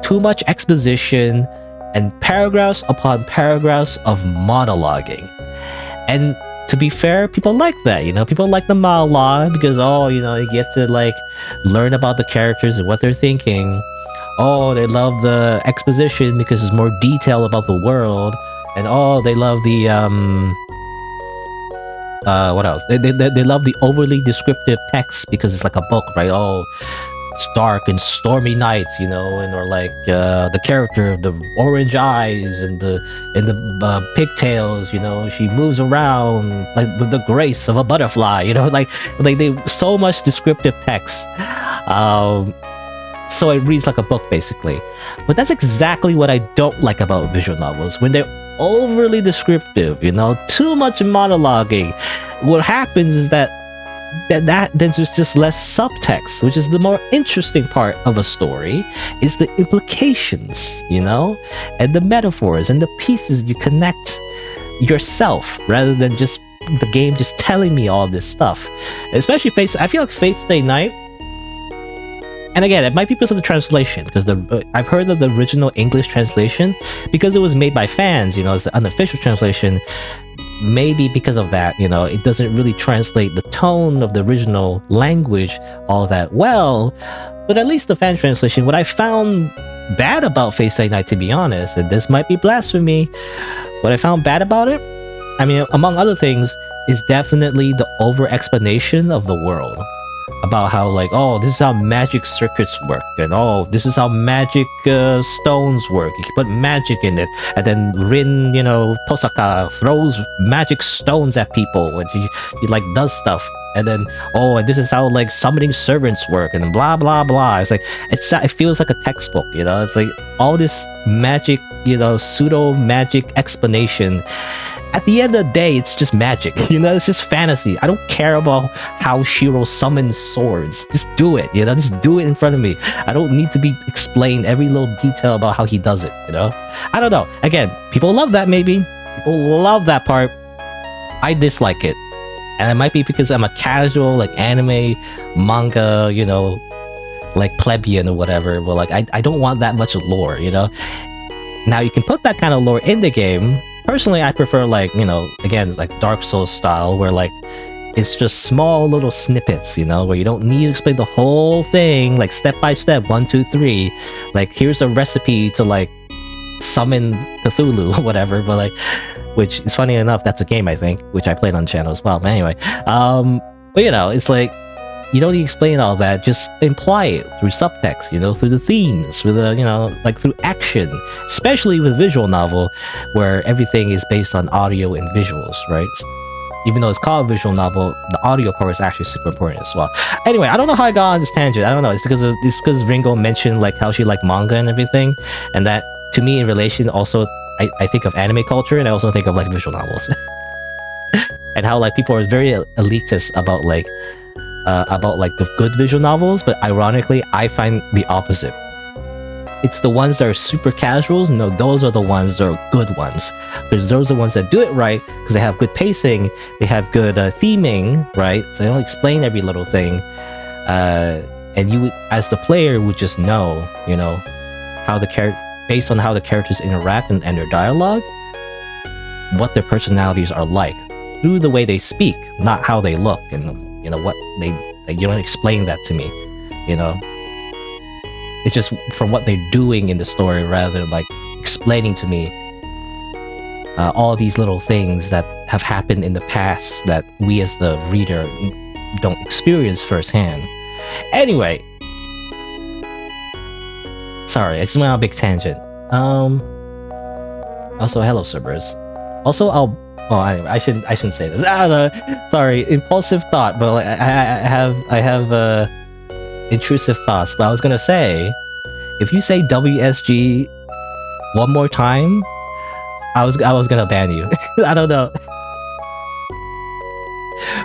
too much exposition, and paragraphs upon paragraphs of monologuing. And to be fair, people like that, you know? People like the monologue because, oh, you know, you get to like learn about the characters and what they're thinking. Oh, they love the exposition because there's more detail about the world. And oh, they love the what else? They love the overly descriptive text because it's like a book, right? Oh, it's dark and stormy nights, you know, and or like the character, the orange eyes and the pigtails, you know, she moves around like with the grace of a butterfly, you know, like they so much descriptive text. so it reads like a book basically. But that's exactly what I don't like about visual novels, when they're overly descriptive, you know, too much monologuing. What happens is that then there's just less subtext, which is the more interesting part of a story, is the implications, you know, and the metaphors and the pieces you connect yourself, rather than just the game just telling me all this stuff. Especially I feel like Fate Stay Night, and again, it might be because of the translation, because I've heard of the original English translation, because it was made by fans, you know, it's the unofficial translation. Maybe because of that, you know, it doesn't really translate the tone of the original language all that well. But at least the fan translation, what I found bad about Fate Stay Night, to be honest, and this might be blasphemy, what I found bad about it, I mean, among other things, is definitely the over explanation of the world. About how, like, oh, this is how magic circuits work, and oh, this is how magic stones work. You can put magic in it, and then Rin, you know, Posaka throws magic stones at people, and he like does stuff. And then, oh, and this is how like summoning servants work, and blah blah blah. It's like it feels like a textbook, you know. It's like all this magic, you know, pseudo magic explanation. At the end of the day, it's just magic, you know, it's just fantasy. I don't care about how Shiro summons swords. Just do it, you know, just do it in front of me. I don't need to be explained every little detail about how he does it, you know? I don't know. Again, people love that maybe. People love that part. I dislike it. And it might be because I'm a casual, like, anime, manga, you know, like, plebeian or whatever. But, like, I don't want that much lore, you know? Now, you can put that kind of lore in the game. Personally, I prefer, like, you know, again, like Dark Souls style, where like it's just small little snippets, you know, where you don't need to explain the whole thing, like step by step, 1, 2, 3. Like, here's a recipe to like summon Cthulhu or whatever, but like, which is funny enough, that's a game I think, which I played on the channel as well. But anyway, but you know, it's like you don't need to explain all that, just imply it through subtext, you know, through the themes, through the, you know, like through action, especially with visual novel, where everything is based on audio and visuals, right? Even though it's called visual novel, the audio part is actually super important as well. Anyway, I don't know how I got on this tangent. I don't know. It's because Ringo mentioned like how she liked manga and everything, and that to me in relation also, I think of anime culture, and I also think of like visual novels, and how like people are very elitist about like the good visual novels, but ironically, I find the opposite. It's the ones that are super casuals. No, those are the ones that are good ones. Because those are the ones that do it right, because they have good pacing, they have good theming, right? So they don't explain every little thing. And you, as the player, would just know, you know, how based on how the characters interact and their dialogue, what their personalities are like through the way they speak, not how they look, and you know what you don't explain that to me, you know. It's just from what they're doing in the story, rather than like explaining to me all these little things that have happened in the past that we as the reader don't experience firsthand. Anyway, sorry, I just went on a big tangent. Also, hello, Cerberus. Also, I shouldn't say this. I don't know. Sorry, impulsive thought, but like, I have intrusive thoughts. But I was gonna say, if you say WSG one more time, I was gonna ban you. I don't know,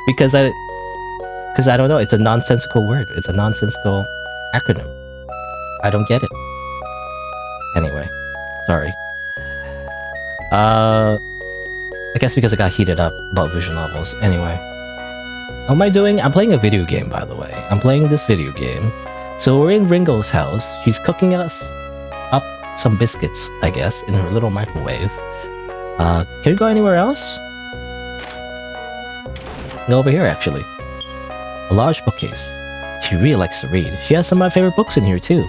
because I don't know. It's a nonsensical word. It's a nonsensical acronym. I don't get it. Anyway, sorry. I guess because I got heated up about visual novels. Anyway, how am I doing? I'm playing a video game, by the way. I'm playing this video game. So we're in Ringo's house. She's cooking us up some biscuits, I guess, in her little microwave. Can we go anywhere else? Go over here, actually. A large bookcase. She really likes to read. She has some of my favorite books in here, too.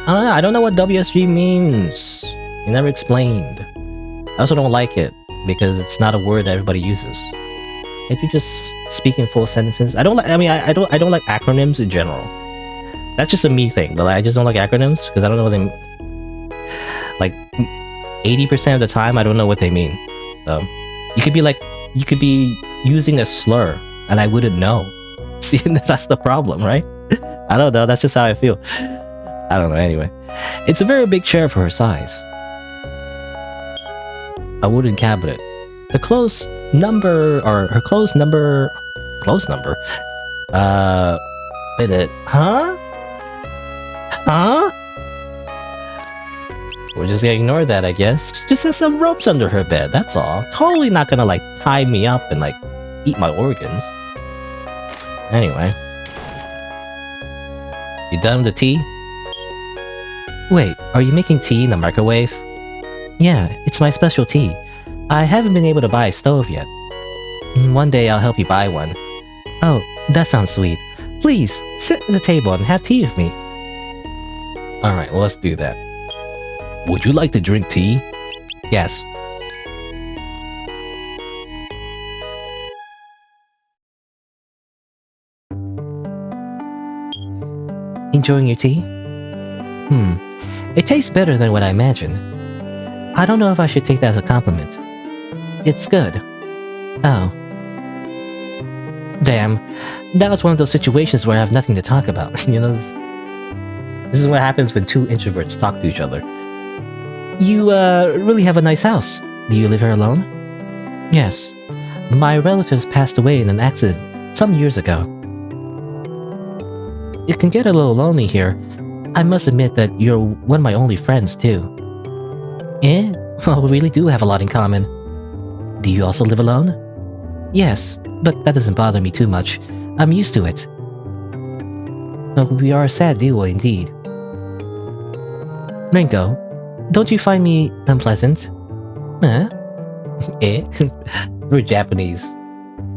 I don't know what WSG means. You never explained. I also don't like it, because it's not a word that everybody uses. Can't you just speak in full sentences? I don't like acronyms in general. That's just a me thing, but like, I just don't like acronyms, because I don't know what they mean. Like, 80% of the time, I don't know what they mean. So, you could be using a slur, and I wouldn't know. See, that's the problem, right? I don't know. That's just how I feel. I don't know. Anyway, it's a very big chair for her size. A wooden cabinet. The close number, or her close number. Close number? Wait a minute. Huh? Huh? We're just gonna ignore that, I guess. Just has some ropes under her bed, that's all. Totally not gonna, like, tie me up and, like, eat my organs. Anyway. You done with the tea? Wait, are you making tea in the microwave? Yeah, it's my specialty. I haven't been able to buy a stove yet. One day I'll help you buy one. Oh, that sounds sweet. Please, sit at the table and have tea with me. Alright, well, let's do that. Would you like to drink tea? Yes. Enjoying your tea? It tastes better than what I imagined. I don't know if I should take that as a compliment. It's good. Oh. Damn. That was one of those situations where I have nothing to talk about. You know, this is what happens when two introverts talk to each other. You, really have a nice house. Do you live here alone? Yes. My relatives passed away in an accident some years ago. It can get a little lonely here. I must admit that you're one of my only friends, too. Eh? Well, we really do have a lot in common. Do you also live alone? Yes, but that doesn't bother me too much. I'm used to it. Oh, we are a sad duo indeed. Ringo, don't you find me unpleasant? Huh? Eh? We're Japanese.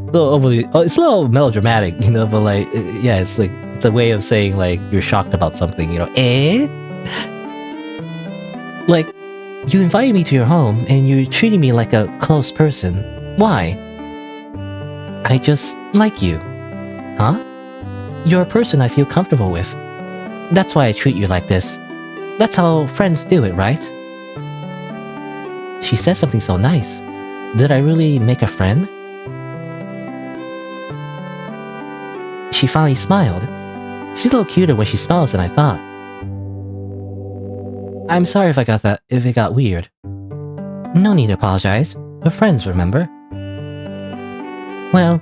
It's a little melodramatic, you know, but like, yeah, it's like, it's a way of saying like, you're shocked about something, you know, eh? Like, you invited me to your home and you're treating me like a close person. Why? I just like you. Huh? You're a person I feel comfortable with. That's why I treat you like this. That's how friends do it, right? She said something so nice. Did I really make a friend? She finally smiled. She's a little cuter when she smiles than I thought. I'm sorry if it got weird. No need to apologize. We're friends, remember? Well,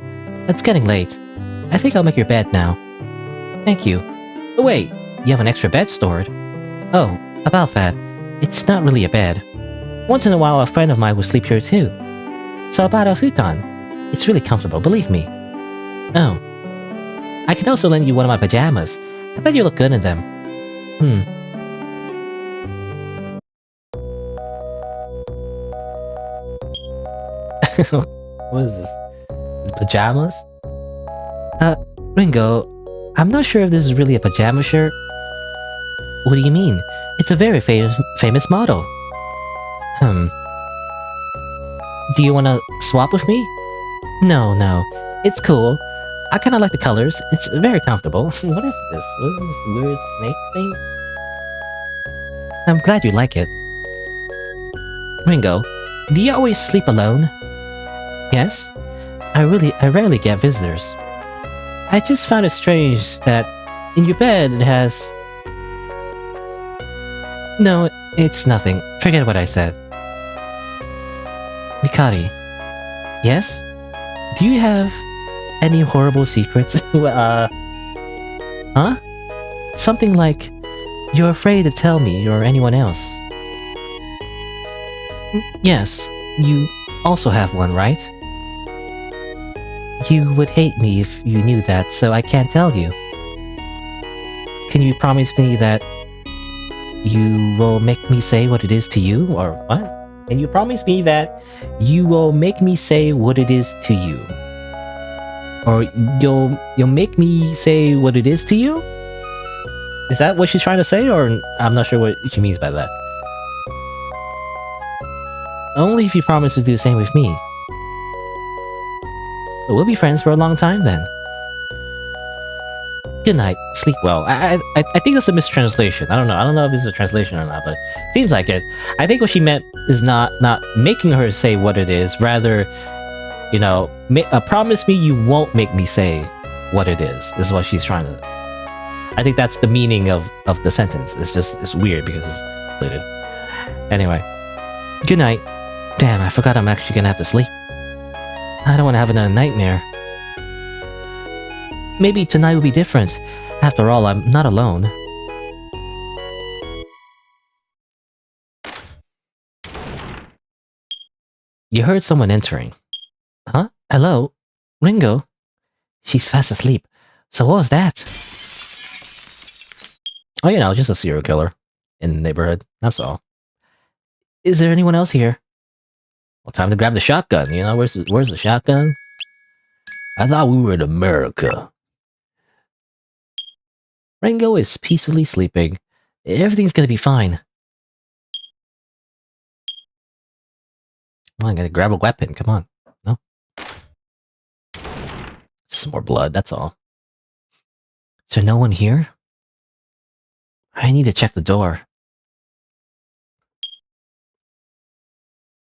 it's getting late. I think I'll make your bed now. Thank you. Oh wait, you have an extra bed stored? Oh, about that. It's not really a bed. Once in a while a friend of mine will sleep here too. So I bought a futon. It's really comfortable, believe me. Oh. I can also lend you one of my pajamas. I bet you look good in them. What is this? Pajamas? Ringo, I'm not sure if this is really a pajama shirt. What do you mean? It's a very famous model. Do you want to swap with me? No. It's cool. I kind of like the colors. It's very comfortable. What is this? What is this weird snake thing? I'm glad you like it. Ringo, do you always sleep alone? Yes. I rarely get visitors. I just found it strange that in your bed it has... No, it's nothing. Forget what I said. Mikari. Yes? Do you have any horrible secrets? Huh? Something like, you're afraid to tell me or anyone else. Yes, you also have one, right? You would hate me if you knew that, so I can't tell you. Can you promise me that you will make me say what it is to you, or what? Can you promise me that you will make me say what it is to you? Or you'll make me say what it is to you? Is that what she's trying to say, or I'm not sure what she means by that. Only if you promise to do the same with me. We'll be friends for a long time then. Good night. Sleep well. I think that's a mistranslation. I don't know if this is a translation or not, but it seems like it. I think what she meant is not making her say what it is, rather, you know, promise me you won't make me say what it is. This is what she's trying to... I think that's the meaning of the sentence. It's weird because it's included. Anyway, good night. Damn, I forgot I'm actually gonna have to sleep. I don't want to have another nightmare. Maybe tonight will be different. After all, I'm not alone. You heard someone entering. Huh? Hello? Ringo? She's fast asleep. So what was that? Oh, you know, just a serial killer in the neighborhood. That's all. Is there anyone else here? Well, time to grab the shotgun. You know, where's the shotgun? I thought we were in America. Ringo is peacefully sleeping. Everything's gonna be fine. Come on, I gotta grab a weapon. Come on. No? Just some more blood, that's all. Is there no one here? I need to check the door.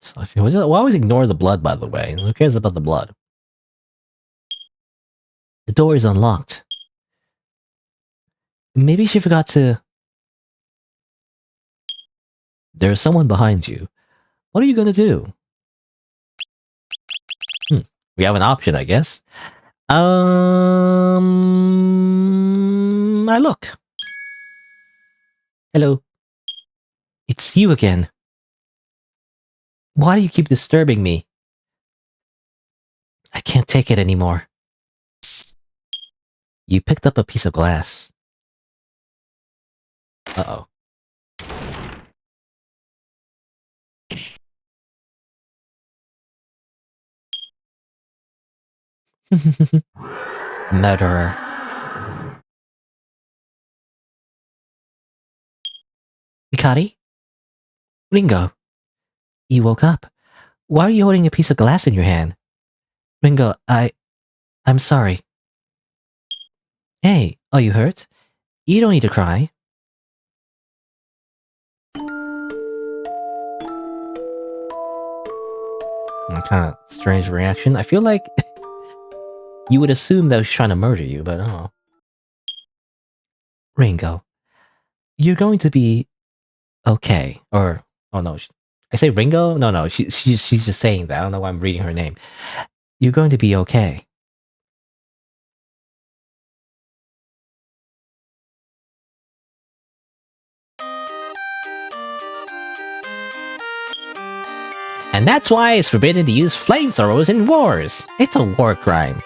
So, we'll always ignore the blood, by the way. Who cares about the blood? The door is unlocked. Maybe she forgot to... There's someone behind you. What are you gonna do? We have an option, I guess. I look. Hello. It's you again. Why do you keep disturbing me? I can't take it anymore. You picked up a piece of glass. Uh-oh. Murderer. Mikari? Ringo. You woke up. Why are you holding a piece of glass in your hand? Ringo, I'm sorry. Hey, are you hurt? You don't need to cry. Kind of strange reaction. I feel like you would assume that I was trying to murder you, but oh. Ringo, you're going to be okay. Or, oh no, I say Ringo? No, she's just saying that. I don't know why I'm reading her name. You're going to be okay. And that's why it's forbidden to use flamethrowers in wars. It's a war crime.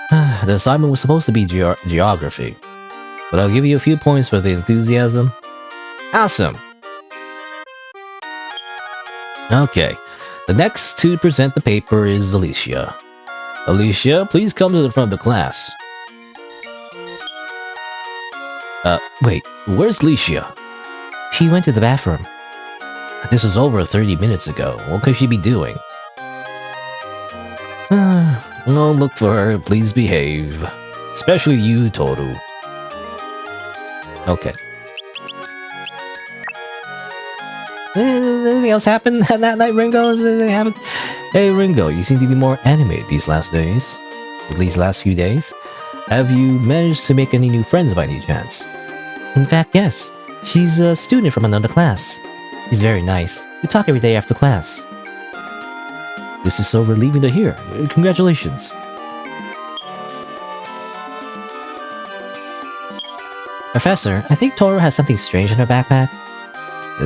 The assignment was supposed to be geography, but I'll give you a few points for the enthusiasm. Awesome. Okay, the next to present the paper is Alicia. Alicia, please come to the front of the class. Wait, where's Alicia? She went to the bathroom. This is over 30 minutes ago. What could she be doing? No, look for her. Please behave. Especially you, Toru. Okay. Anything else happened that night, Ringo? Anything happened? Hey, Ringo, you seem to be more animated these last days. At least last few days. Have you managed to make any new friends by any chance? In fact, yes. She's a student from another class. She's very nice. We talk every day after class. This is so relieving to hear. Congratulations. Professor, I think Toru has something strange in her backpack.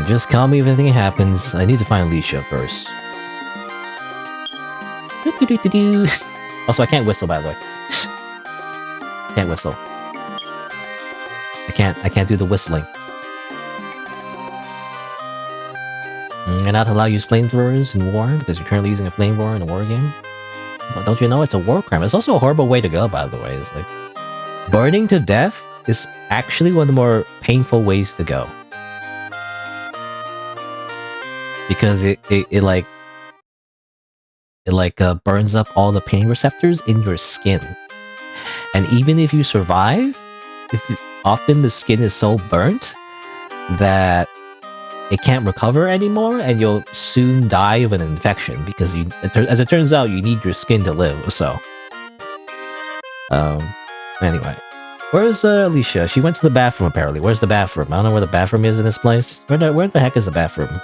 Just call me if anything happens. I need to find Alicia first. Also, I can't whistle, by the way. Can't whistle. I can't do the whistling. You're not allowed to use flamethrowers in war because you're currently using a flamethrower in a war game. But don't you know it's a war crime? It's also a horrible way to go, by the way. It's like burning to death is actually one of the more painful ways to go, because it burns up all the pain receptors in your skin, and even if you survive, often the skin is so burnt that it can't recover anymore, and you'll soon die of an infection because as it turns out, you need your skin to live. So, anyway, Where's Alicia? She went to the bathroom apparently. Where's the bathroom? I don't know where the bathroom is in this place. Where the heck is the bathroom?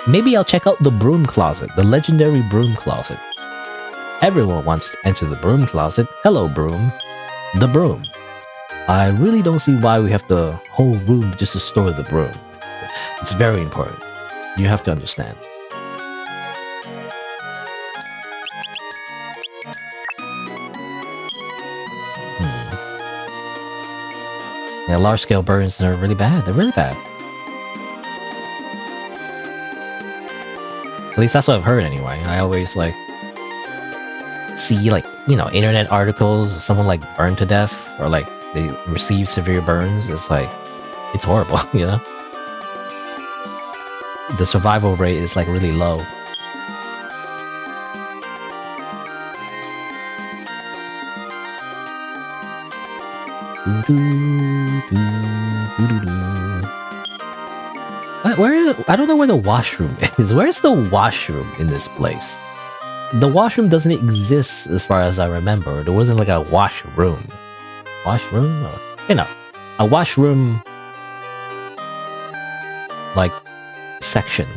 Maybe I'll check out the broom closet, the legendary broom closet. Everyone wants to enter the broom closet. Hello, broom. The broom. I really don't see why we have the whole room just to store the broom. It's very important. You have to understand. Yeah, large-scale burns are really bad. They're really bad. At least that's what I've heard anyway. I always like see like, you know, internet articles of someone like burned to death or like they receive severe burns. It's like, it's horrible, you know? The survival rate is like really low. Where? I don't know where the washroom is. Where's the washroom in this place? The washroom doesn't exist as far as I remember. There wasn't like a washroom. Washroom? Or, you know, a washroom like section.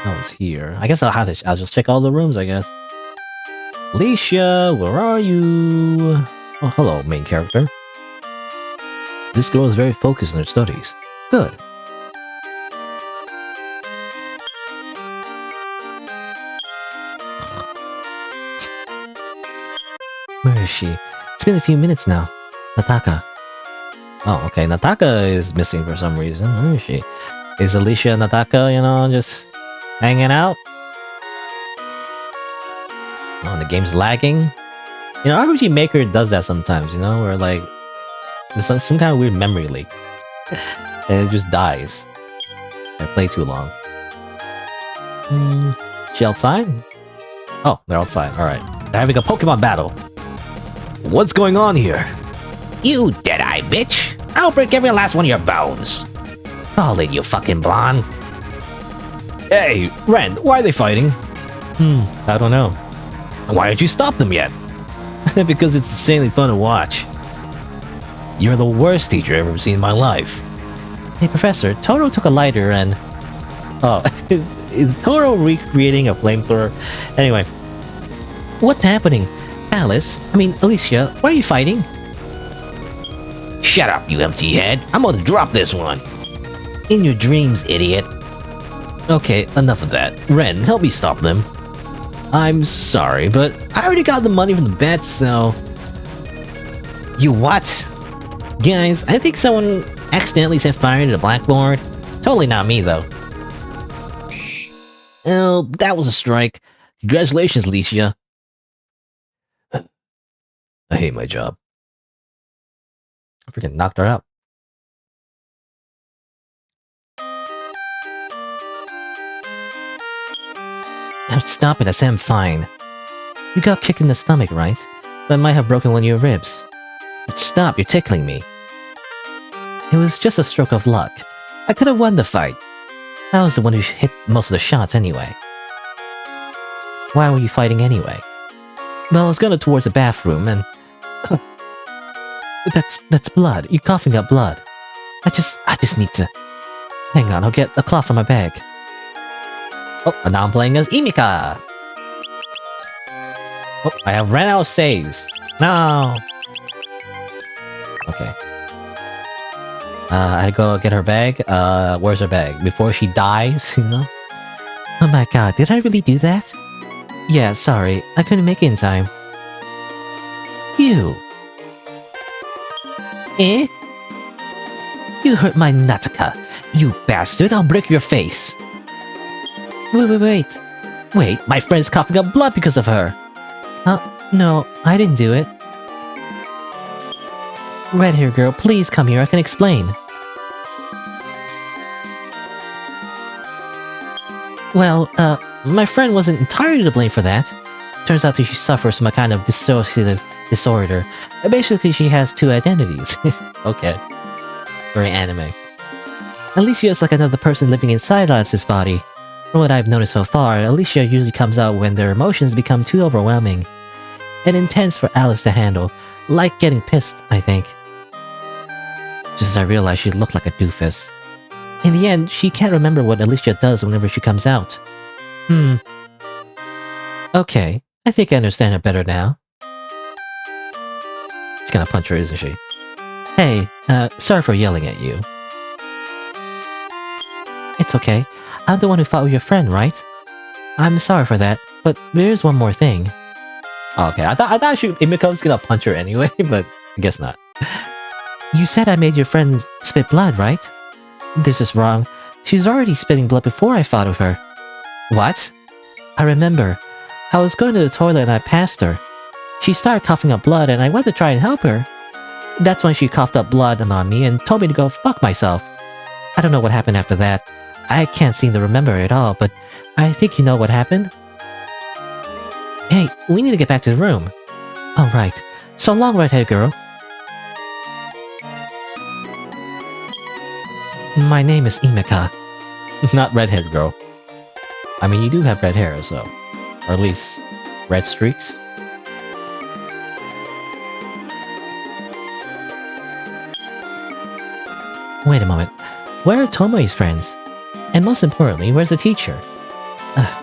No one's here. I guess I'll just check all the rooms, I guess. Alicia, where are you? Oh, hello, main character. This girl is very focused on her studies. Good. Where is she? It's been a few minutes now. Nataka. Oh, okay. Nataka is missing for some reason. Where is she? Is Alicia and Nataka, you know, just hanging out? Oh, the game's lagging. You know, RPG Maker does that sometimes, you know, where like there's some kind of weird memory leak. And it just dies. I play too long. She outside? Oh, they're outside. Alright. They're having a Pokemon battle. What's going on here? You dead-eye bitch! I'll break every last one of your bones! Fall in, you fucking blonde! Hey, Ren, why are they fighting? I don't know. Why didn't you stop them yet? Because it's insanely fun to watch. You're the worst teacher I've ever seen in my life. Hey, Professor, Toro took a lighter and... Oh, is Toro recreating a flamethrower? Anyway. What's happening? Alicia, why are you fighting? Shut up, you empty head! I'm gonna drop this one! In your dreams, idiot. Okay, enough of that. Ren, help me stop them. I'm sorry, but I already got the money from the bet, so... You what? Guys, I think someone accidentally set fire to the blackboard. Totally not me, though. Oh, that was a strike. Congratulations, Alicia. I hate my job. I freaking knocked her out. Now stop it, I said I'm fine. You got kicked in the stomach, right? That might have broken one of your ribs. But stop, you're tickling me. It was just a stroke of luck. I could have won the fight. I was the one who hit most of the shots anyway. Why were you fighting anyway? Well, I was going towards the bathroom and... That's blood. You're coughing up blood. I just need to... Hang on, I'll get a cloth from my bag. Oh, and now I'm playing as Emika! Oh, I have ran out of saves. No! Okay. I had to go get her bag. Where's her bag? Before she dies, you know? Oh my god, did I really do that? Yeah, sorry. I couldn't make it in time. You! Eh? You hurt my Nataka. You bastard, I'll break your face. Wait. Wait, my friend's coughing up blood because of her. No, I didn't do it. Red hair girl, please come here, I can explain. Well, my friend wasn't entirely to blame for that. Turns out that she suffers from a kind of dissociative disorder. Basically, she has two identities. Okay. Very anime. Alicia is like another person living inside Alice's body. From what I've noticed so far, Alicia usually comes out when their emotions become too overwhelming and intense for Alice to handle, like getting pissed, I think. Just as I realized she looked like a doofus. In the end, she can't remember what Alicia does whenever she comes out. Okay, I think I understand her better now. She's gonna punch her, isn't she? Hey, sorry for yelling at you. It's okay. I'm the one who fought with your friend, right? I'm sorry for that, but there's one more thing. Okay, I thought Imiko was gonna punch her anyway, but I guess not. You said I made your friend spit blood, right? This is wrong. She's already spitting blood before I fought with her. What? I remember. I was going to the toilet and I passed her. She started coughing up blood and I went to try and help her. That's when she coughed up blood on me and told me to go fuck myself. I don't know what happened after that. I can't seem to remember it all, but I think you know what happened. Hey, we need to get back to the room. Alright. So long, red-haired girl. My name is Imika. Not red-haired girl. I mean, you do have red hair, so... Or at least, red streaks. Wait a moment. Where are Tomoe's friends? And most importantly, where's the teacher?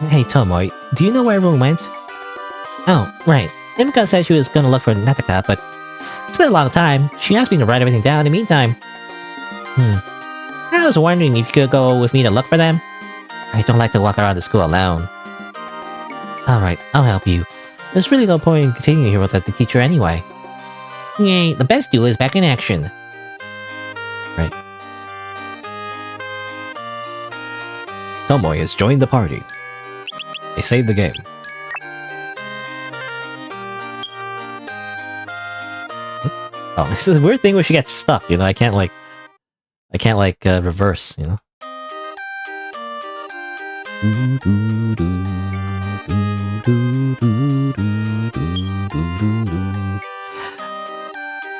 Hey Tomoe, do you know where everyone went? Oh, right. Imika said she was gonna look for Nataka, but... It's been a long time. She asked me to write everything down in the meantime. I was wondering if you could go with me to look for them. I don't like to walk around the school alone. Alright, I'll help you. There's really no point in continuing here without the teacher anyway. Yay, the best duo is back in action. Right. Tomoe has joined the party. They saved the game. Oh, this is a weird thing where she gets stuck, you know, I can't reverse, you know?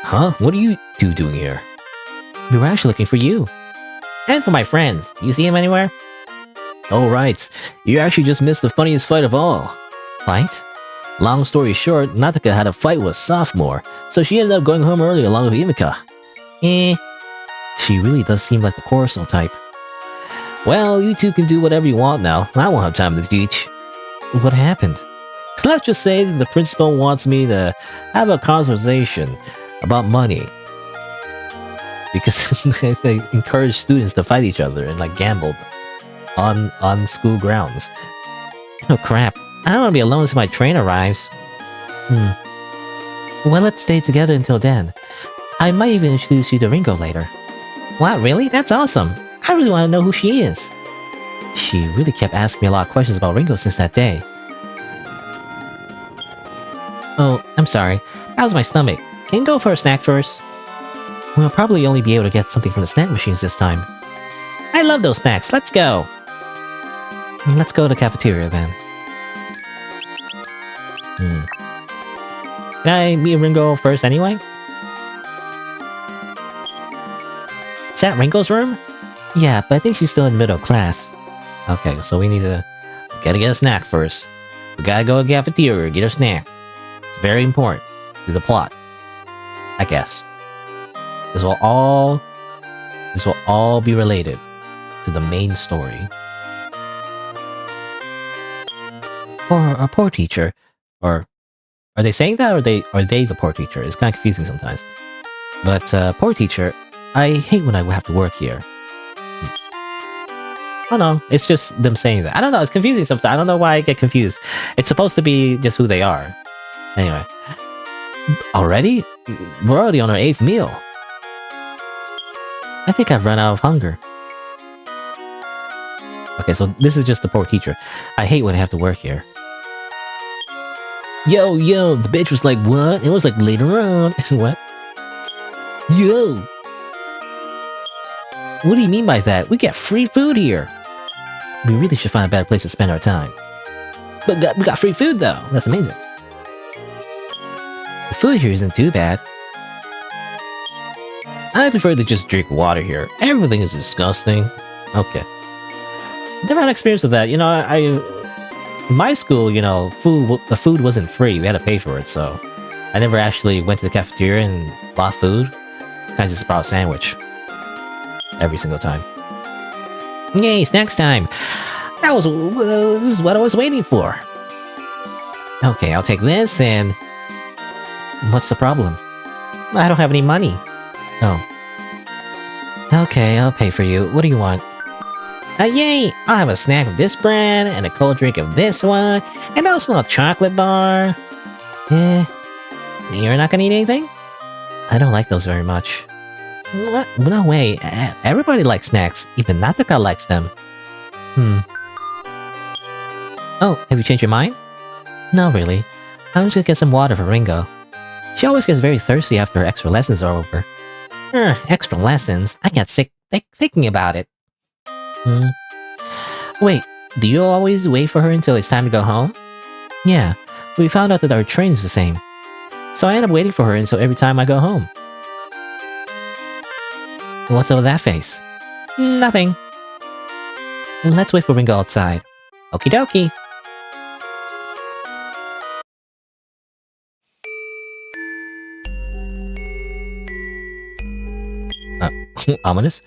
Huh? What are you two doing here? We were actually looking for you. And for my friends. You see them anywhere? Oh, right. You actually just missed the funniest fight of all. Fight? Long story short, Nataka had a fight with a sophomore, so she ended up going home early along with Imika. She really does seem like the Coruscant type. Well, you two can do whatever you want now. I won't have time to teach. What happened? Let's just say that the principal wants me to have a conversation about money. Because they encourage students to fight each other and like gamble on school grounds. Oh crap. I don't want to be alone until my train arrives. Well, let's stay together until then. I might even introduce you to Ringo later. Wow, really? That's awesome. I really want to know who she is. She really kept asking me a lot of questions about Ringo since that day. Oh, I'm sorry. That was my stomach. Can you go for a snack first? We'll probably only be able to get something from the snack machines this time. I love those snacks. Let's go. Let's go to the cafeteria then. Can I meet Ringo first anyway? Is that Ringo's room? Yeah, but I think she's still in middle class. Okay, so we gotta get a snack first. We gotta go to the cafeteria, get a snack. It's very important to the plot, I guess. This will all be related to the main story. Or a poor teacher, or are they saying that, or are they the poor teacher? It's kind of confusing sometimes. But poor teacher, I hate when I have to work here. Oh no, it's just them saying that. I don't know, it's confusing sometimes. I don't know why I get confused. It's supposed to be just who they are. Anyway. Already? We're already on our 8th meal. I think I've run out of hunger. Okay, so this is just the poor teacher. I hate when I have to work here. Yo, the bitch was like, what? It was like later on. What? Yo! What do you mean by that? We get free food here! We really should find a better place to spend our time. But we got free food though! That's amazing. The food here isn't too bad. I prefer to just drink water here. Everything is disgusting. Okay. never had experience with that. You know, I in my school, you know, the food wasn't free. We had to pay for it, so I never actually went to the cafeteria and bought food. Kind of just brought a sandwich every single time. Yay, snacks time! This is what I was waiting for. Okay, I'll take this and... What's the problem? I don't have any money. Oh. Okay, I'll pay for you. What do you want? Yay! I'll have a snack of this brand, and a cold drink of this one, and also a chocolate bar. You're not gonna eat anything? I don't like those very much. What? No way. Everybody likes snacks. Even Nataka likes them. Oh, have you changed your mind? No, really. I'm just gonna get some water for Ringo. She always gets very thirsty after her extra lessons are over. Extra lessons? I get sick thinking about it. Wait, do you always wait for her until it's time to go home? Yeah, we found out that our train's the same. So I end up waiting for her until every time I go home. What's up with that face? Nothing. Let's wait for Ringo outside. Okie dokie. Ominous?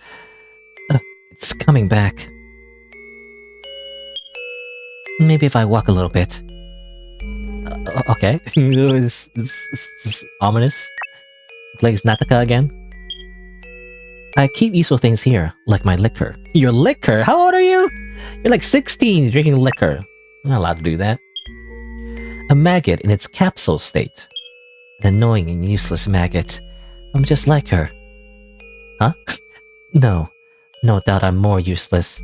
It's coming back. Maybe if I walk a little bit. Okay. It's ominous. Plays Nataka again. I keep useful things here, like my liquor. Your liquor? How old are you? You're like 16 drinking liquor. I'm not allowed to do that. A maggot in its capsule state. An annoying and useless maggot. I'm just like her. Huh? No. No doubt I'm more useless.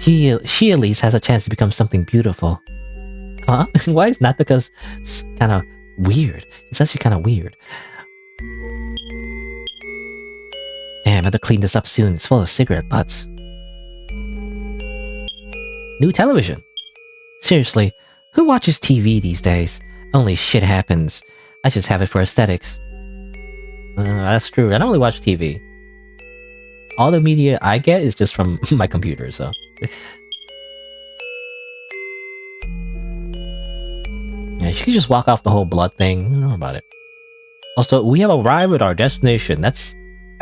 She at least has a chance to become something beautiful. Huh? Why is Nataka's kind of weird? It's actually kind of weird. Damn, I have to clean this up soon. It's full of cigarette butts. New television. Seriously, who watches TV these days? Only shit happens. I just have it for aesthetics. That's true. I don't really watch TV. All the media I get is just from my computer, so... Yeah, she could just walk off the whole blood thing. I don't know about it. Also, we have arrived at our destination. That's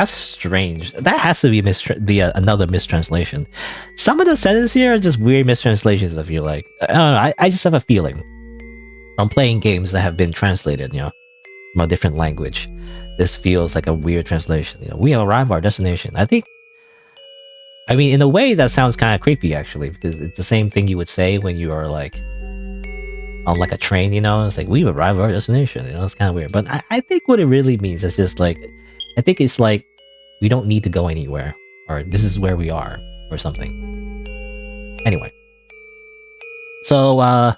strange. That has to be another mistranslation. Some of the sentences here are just weird mistranslations, I feel like. I don't know, I just have a feeling. From playing games that have been translated, you know, from a different language. This feels like a weird translation. You know, we have arrived at our destination. I mean, in a way, that sounds kind of creepy, actually, because it's the same thing you would say when you are, like, on, like, a train, you know? It's like, we've arrived at our destination, you know? It's kind of weird. But I think what it really means is just, like, I think it's like, we don't need to go anywhere, or this is where we are, or something. Anyway. So,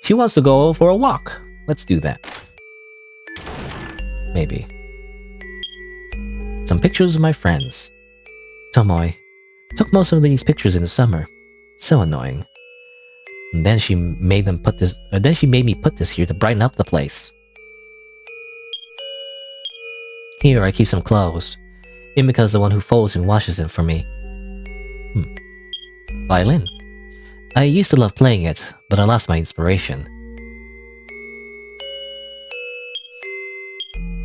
she wants to go for a walk. Let's do that. Maybe. Some pictures of my friends. Tomoe. Took most of these pictures in the summer. So annoying. And then she made me put this here to brighten up the place. Here I keep some clothes. Himika's the one who folds and washes them for me. Violin. I used to love playing it, but I lost my inspiration.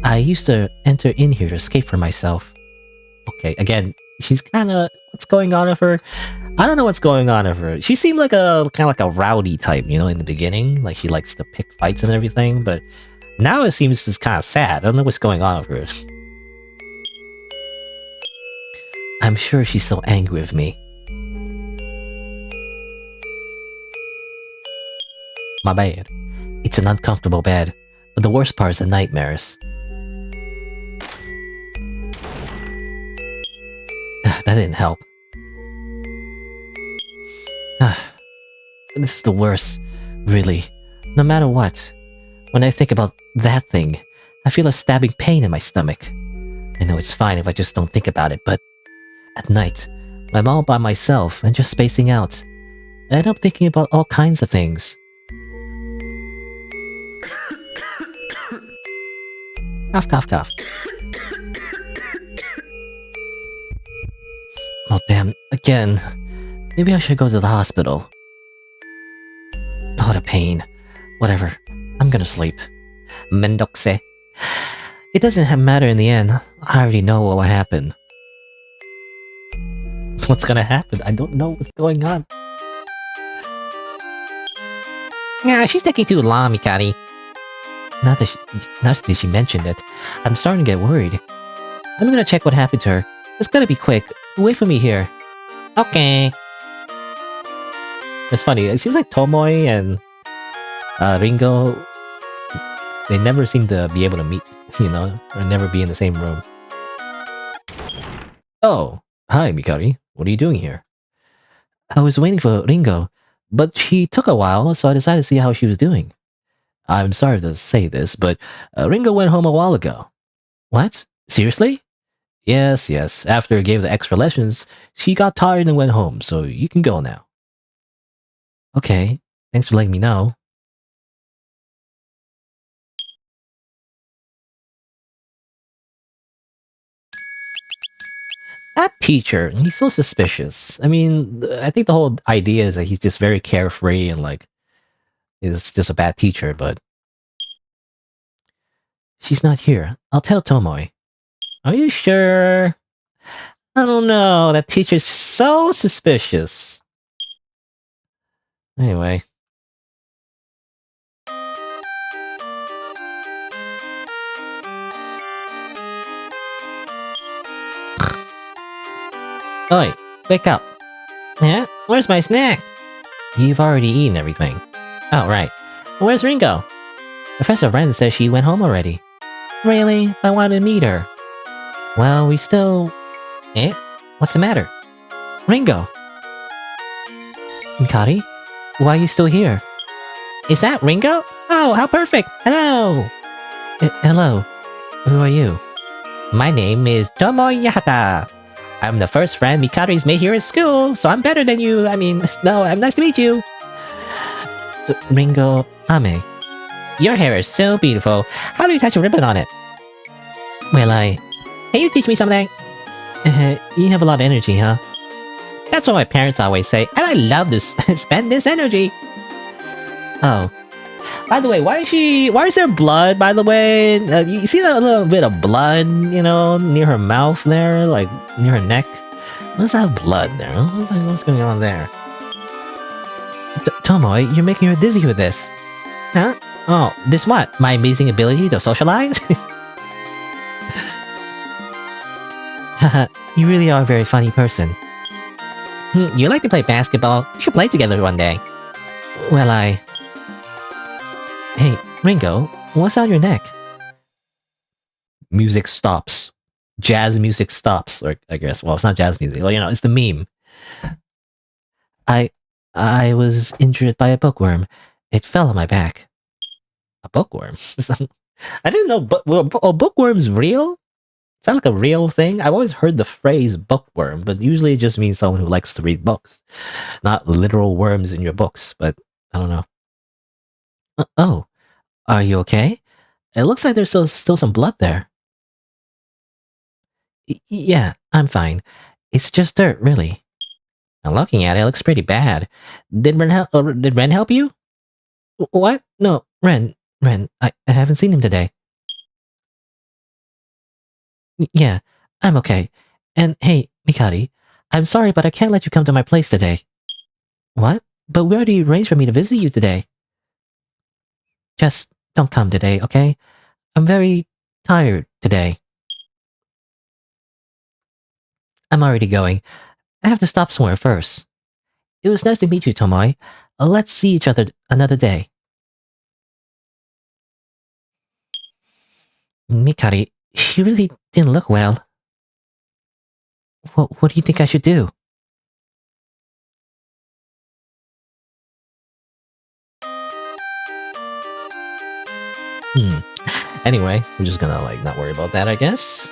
I used to enter in here to escape from myself. Okay, again, she's kinda... What's going on with her? I don't know what's going on with her. She seemed like kind of like a rowdy type, you know, in the beginning. Like, she likes to pick fights and everything, but now it seems just kind of sad. I don't know what's going on with her. I'm sure she's so angry with me. My bad. It's an uncomfortable bed, but the worst part is the nightmares. That didn't help. This is the worst, really. No matter what. When I think about that thing, I feel a stabbing pain in my stomach. I know it's fine if I just don't think about it, but... At night, I'm all by myself and just spacing out. I end up thinking about all kinds of things. Cough, cough, cough. Oh damn, again. Maybe I should go to the hospital. Oh, the pain. Whatever. I'm gonna sleep. Mendokse. It doesn't matter in the end. I already know what will happen. What's gonna happen? I don't know what's going on. Yeah, she's taking too long, Mikari. Not that she mentioned it. I'm starting to get worried. I'm gonna check what happened to her. It's gotta be quick. Wait for me here. Okay. It's funny. It seems like Tomoe and Ringo, they never seem to be able to meet, you know, or never be in the same room. Oh, hi, Mikari. What are you doing here? I was waiting for Ringo, but she took a while, so I decided to see how she was doing. I'm sorry to say this, but Ringo went home a while ago. What? Seriously? Yes. After I gave the extra lessons, she got tired and went home, so you can go now. Okay, thanks for letting me know. That teacher, he's so suspicious. I mean, I think the whole idea is that he's just very carefree and like, is just a bad teacher, but she's not here. I'll tell Tomoe. Are you sure? I don't know. That teacher's so suspicious. Anyway. Oi, wake up. Yeah? Where's my snack? You've already eaten everything. Oh, right. Where's Ringo? Professor Wren says she went home already. Really? I wanted to meet her. Well, we still... Eh? What's the matter? Ringo! Mikari? Why are you still here? Is that Ringo? Oh, how perfect! Hello! Hello. Who are you? My name is Tomoe Yahata. I'm the first friend Mikari's made here at school, so I'm better than you. I mean, no, I'm nice to meet you. Ringo Ame. Your hair is so beautiful. How do you attach a ribbon on it? Well, Can you teach me something? You have a lot of energy, huh? That's what my parents always say, and I love to spend this energy. Oh. By the way, why is there blood, by the way? You see that little bit of blood, you know, near her mouth there, like, near her neck? What's that blood there? What's going on there? Tomoe, you're making her dizzy with this. Huh? Oh, this what? My amazing ability to socialize? Haha, you really are a very funny person. You like to play basketball? We should play together one day. Well, Hey, Ringo, what's on your neck? Music stops. Jazz music stops, or I guess, well, it's not jazz music. Well, you know, it's the meme. I was injured by a bookworm. It fell on my back. A bookworm? I didn't know, but are bookworms real? Is that like a real thing? I've always heard the phrase bookworm, but usually it just means someone who likes to read books. Not literal worms in your books, but I don't know. Oh, are you okay? It looks like there's still some blood there. Yeah, I'm fine. It's just dirt, really. Now looking at it, it looks pretty bad. Did Ren help you? What? No, Ren. I haven't seen him today. Yeah, I'm okay. And hey, Mikari, I'm sorry, but I can't let you come to my place today. What? But we already arranged for me to visit you today. Just don't come today, okay? I'm very tired today. I'm already going. I have to stop somewhere first. It was nice to meet you, Tomoe. Let's see each other another day. Mikari, she really didn't look well. What do you think I should do? Anyway, we're just gonna, like, not worry about that, I guess.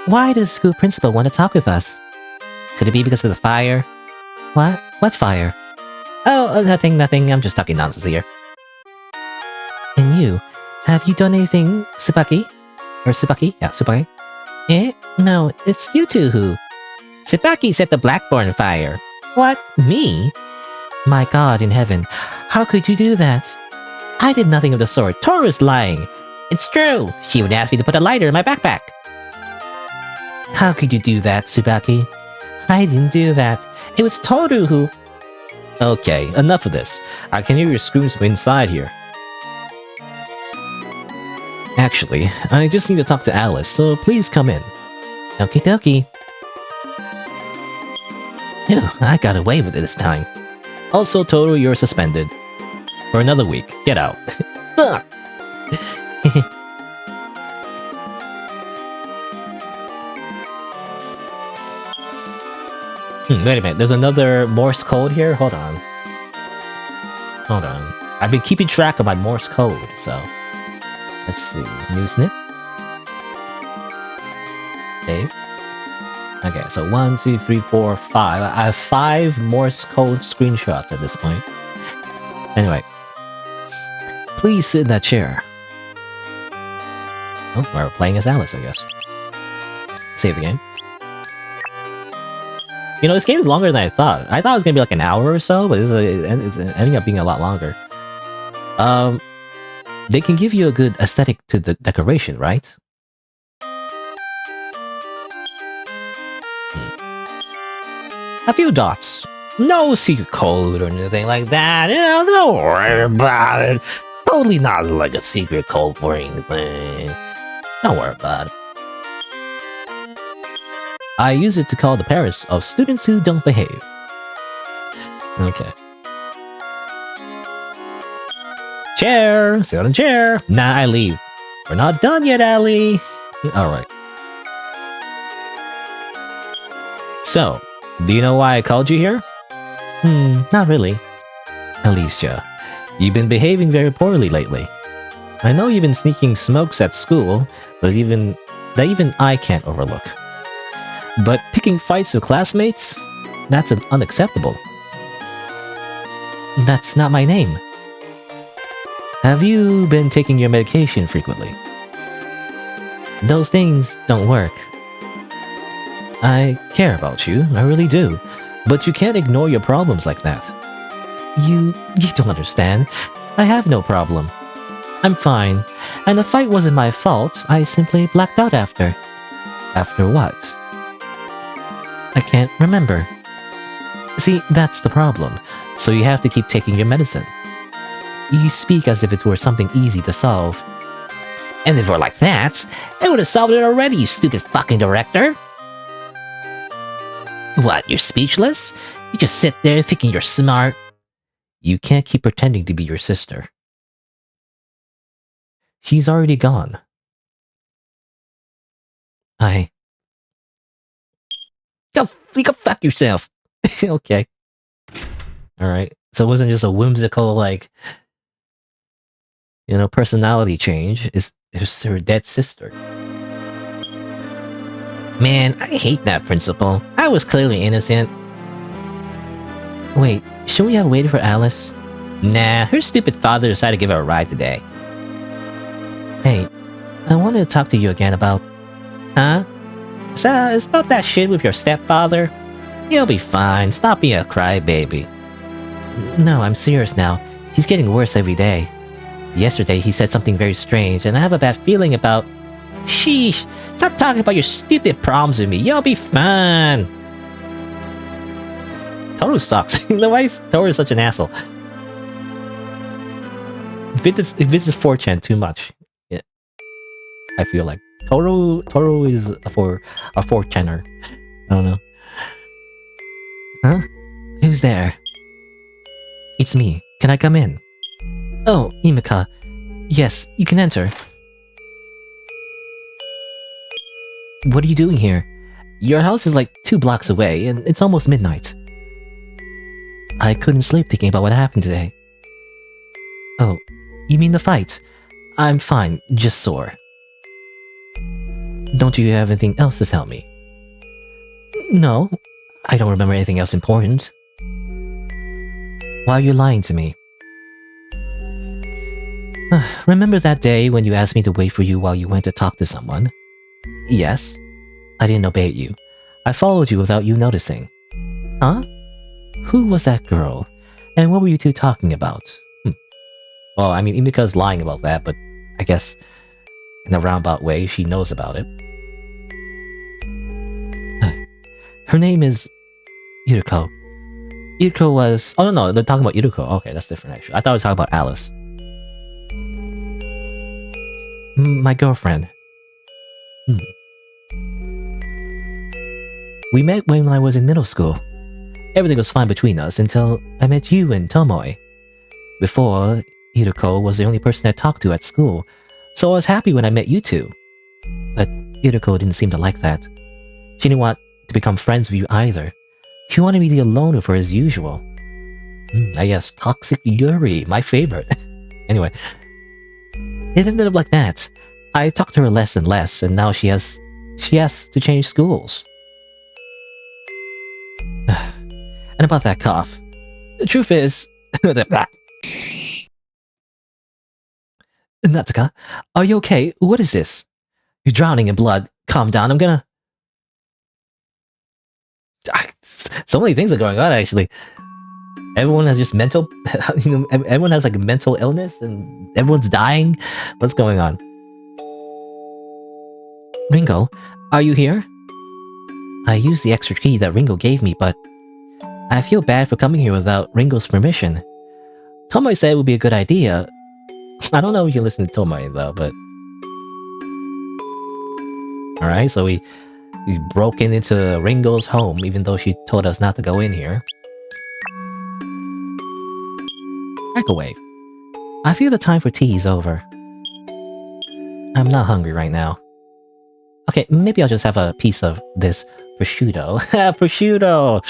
Why does the school principal want to talk with us? Could it be because of the fire? What? What fire? Oh, nothing. I'm just talking nonsense here. And you? Have you done anything, Tsubaki? Or Tsubaki? Yeah, Tsubaki. Eh? No, it's you two who... Tsubaki set the blackboard on fire. What? Me? My god in heaven, how could you do that? I did nothing of the sort. Toru's lying. It's true. She even asked me to put a lighter in my backpack. How could you do that, Tsubaki? I didn't do that. It was Toru who... Okay, enough of this. I can hear your screams from inside here. Actually, I just need to talk to Alice, so please come in. Okie dokie. Phew, I got away with it this time. Also, Toru, you're suspended. For another week. Get out. Fuck! Wait a minute, there's another Morse code here? Hold on. Hold on. I've been keeping track of my Morse code, so... Let's see. New snip. Save. Okay, so 1, 2, 3, 4, 5. I have 5 Morse code screenshots at this point. Anyway. Please sit in that chair. Oh, we're playing as Alice, I guess. Save the game. You know, this game is longer than I thought. I thought it was gonna be like an hour or so, but it's ending up being a lot longer. They can give you a good aesthetic to the decoration, right? A few dots. No secret code or anything like that. You know, don't worry about it. Totally not like a secret code or anything. Don't worry about it. I use it to call the parents of students who don't behave. Okay. Chair! Sit on the chair! Nah, I leave. We're not done yet, Allie! Alright. So, do you know why I called you here? Not really. Alicia, you've been behaving very poorly lately. I know you've been sneaking smokes at school, but even I can't overlook. But picking fights with classmates? That's unacceptable. That's not my name. Have you been taking your medication frequently? Those things don't work. I care about you, I really do. But you can't ignore your problems like that. You don't understand. I have no problem. I'm fine. And the fight wasn't my fault. I simply blacked out after. After what? I can't remember. See, that's the problem. So you have to keep taking your medicine. You speak as if it were something easy to solve. And if it were like that, I would have solved it already, you stupid fucking director! What, you're speechless? You just sit there thinking you're smart? You can't keep pretending to be your sister. She's already gone. Go fuck yourself! Okay. Alright. So it wasn't just a whimsical, like... You know, personality change. It's her dead sister. Man, I hate that principal. I was clearly innocent. Wait, shouldn't we have waited for Alice? Nah, her stupid father decided to give her a ride today. Hey, I wanted to talk to you again about... Huh? It's about that shit with your stepfather? You'll be fine, stop being a crybaby. No, I'm serious now. He's getting worse every day. Yesterday he said something very strange, and I have a bad feeling about... Sheesh! Stop talking about your stupid problems with me, you'll be fine! Toru sucks. Why is Toru such an asshole? This is 4chan too much. Yeah. I feel like. Toru is a 4chaner. I don't know. Huh? Who's there? It's me. Can I come in? Oh, Imika. Yes, you can enter. What are you doing here? Your house is like 2 blocks away, and it's almost midnight. I couldn't sleep thinking about what happened today. Oh, you mean the fight? I'm fine, just sore. Don't you have anything else to tell me? No, I don't remember anything else important. Why are you lying to me? Remember that day when you asked me to wait for you while you went to talk to someone? Yes. I didn't obey you. I followed you without you noticing. Huh? Who was that girl? And what were you two talking about? Well, I mean, Imika's lying about that, but I guess in a roundabout way, she knows about it. Her name is Iruko. Iruko was... Oh, no, they're talking about Iruko. Okay, that's different, actually. I thought we were talking about Alice. My girlfriend. We met when I was in middle school. Everything was fine between us until I met you and Tomoe. Before, Iruko was the only person I talked to at school, so I was happy when I met you two. But Iruko didn't seem to like that. She didn't want to become friends with you either. She wanted me to be alone with her as usual. I guess Toxic Yuri, my favorite. Anyway, it ended up like that. I talked to her less and less, and now she has to change schools. And about that cough. The truth is... Natsuka, are you okay? What is this? You're drowning in blood. Calm down, I'm gonna... So many things are going on, actually. Everyone has just mental... everyone has like a mental illness and everyone's dying. What's going on? Ringo, are you here? I used the extra key that Ringo gave me, but I feel bad for coming here without Ringo's permission. Tomoe said it would be a good idea. I don't know if you listen to Tomoe though, but... Alright, so we broke into Ringo's home, even though she told us not to go in here. Microwave. I feel the time for tea is over. I'm not hungry right now. Okay, maybe I'll just have a piece of this prosciutto. Prosciutto!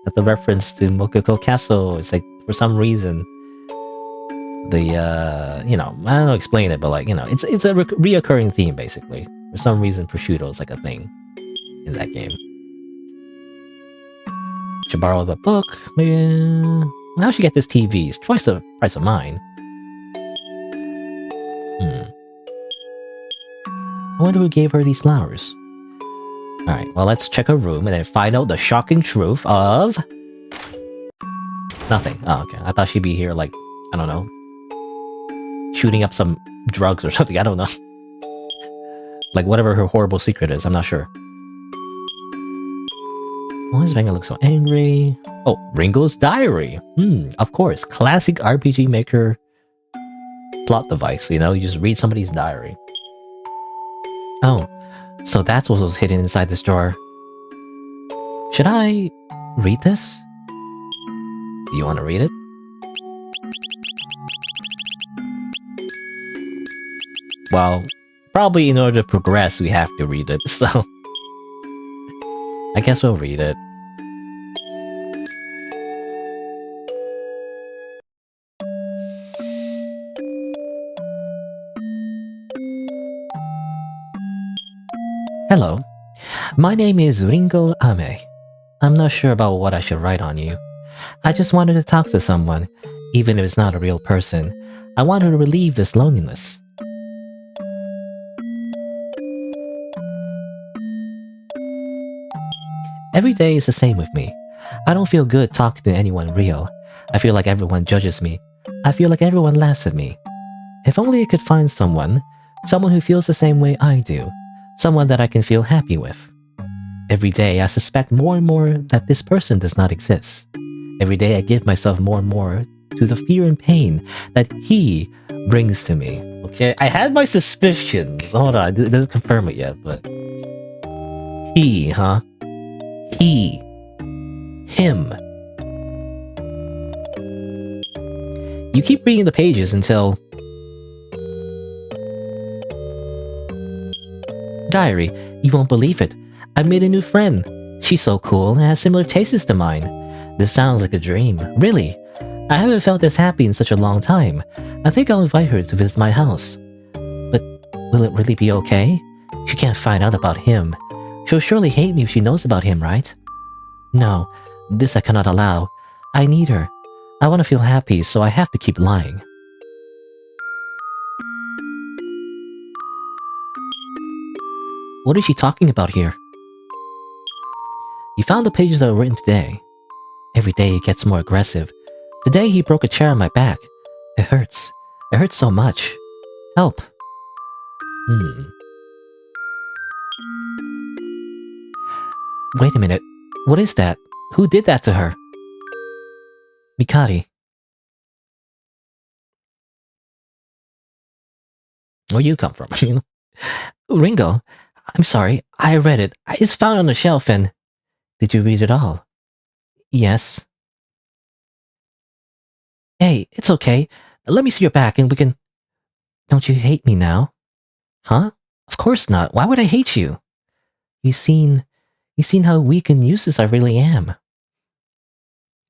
That's a reference to Mokoko Castle. It's like, for some reason, the, you know, I don't know, explain it, but like, you know, it's a reoccurring theme, basically. For some reason, prosciutto is like a thing in that game. Should borrow the book. Maybe... How should she get this TV? It's twice the price of mine. I wonder who gave her these flowers. Alright, well, let's check her room and then find out the shocking truth of... Nothing. Oh, okay. I thought she'd be here, like, I don't know, shooting up some drugs or something. I don't know. Like, whatever her horrible secret is. I'm not sure. Why does Ringo look so angry? Oh, Ringo's diary. Of course. Classic RPG Maker plot device, you know? You just read somebody's diary. Oh, so that's what was hidden inside this drawer. Should I read this? Do you want to read it? Well, probably in order to progress, we have to read it, so... I guess we'll read it. Hello. My name is Ringo Ame. I'm not sure about what I should write on you. I just wanted to talk to someone, even if it's not a real person. I wanted to relieve this loneliness. Every day is the same with me. I don't feel good talking to anyone real. I feel like everyone judges me. I feel like everyone laughs at me. If only I could find someone who feels the same way I do. Someone that I can feel happy with. Every day I suspect more and more that this person does not exist. Every day I give myself more and more to the fear and pain that he brings to me. Okay, I had my suspicions. Hold on, it doesn't confirm it yet, but... He, huh? He. Him. You keep reading the pages until... Diary, you won't believe it. I made a new friend. She's so cool and has similar tastes to mine. This sounds like a dream. Really. I haven't felt this happy in such a long time. I think I'll invite her to visit my house. But will it really be okay? She can't find out about him. She'll surely hate me if she knows about him, right? No, this I cannot allow. I need her. I want to feel happy, so I have to keep lying. What is she talking about here? He found the pages that were written today. Every day he gets more aggressive. Today he broke a chair on my back. It hurts. It hurts so much. Help. Wait a minute. What is that? Who did that to her? Mikari. Where you come from? Ringo. I'm sorry. I read it. I just found it on the shelf and... Did you read it all? Yes. Hey, it's okay. Let me see your back and we can... Don't you hate me now? Huh? Of course not. Why would I hate you? You've seen how weak and useless I really am.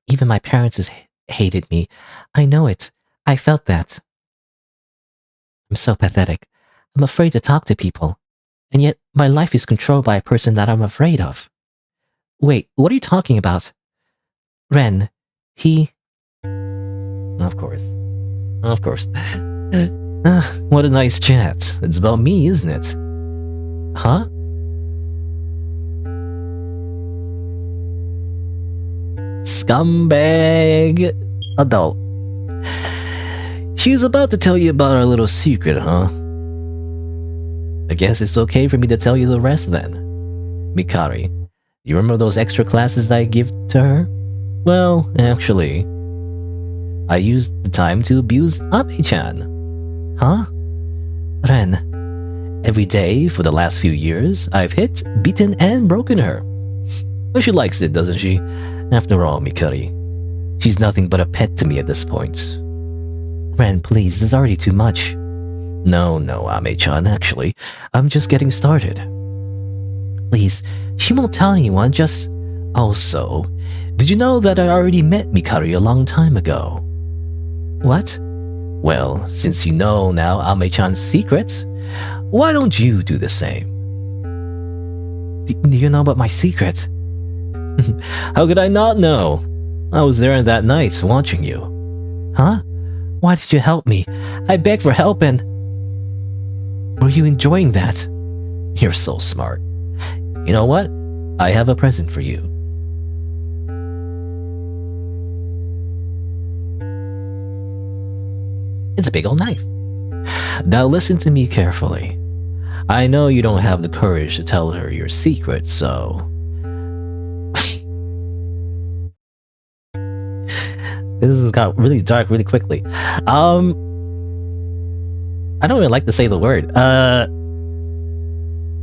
Even my parents hated me. I know it. I felt that. I'm so pathetic. I'm afraid to talk to people. And yet, my life is controlled by a person that I'm afraid of. Wait, what are you talking about? Ren, he... Of course. Of course. What a nice chat. It's about me, isn't it? Huh? Scumbag adult. She's about to tell you about our little secret, huh? I guess it's okay for me to tell you the rest then. Mikari, you remember those extra classes that I give to her? Well, actually, I used the time to abuse Ame-chan. Huh? Ren, every day for the last few years, I've hit, beaten, and broken her. But she likes it, doesn't she? After all, Mikari, she's nothing but a pet to me at this point. Ren, please, this is already too much. No, Ame-chan, actually, I'm just getting started. Please, she won't tell anyone, just... Also, did you know that I already met Mikari a long time ago? What? Well, since you know now Ame-chan's secrets, why don't you do the same? Do you know about my secret? How could I not know? I was there that night watching you. Huh? Why did you help me? I begged for help and... Were you enjoying that? You're so smart. You know what? I have a present for you. It's a big old knife. Now listen to me carefully. I know you don't have the courage to tell her your secret, so... This has got really dark really quickly. I don't even like to say the word.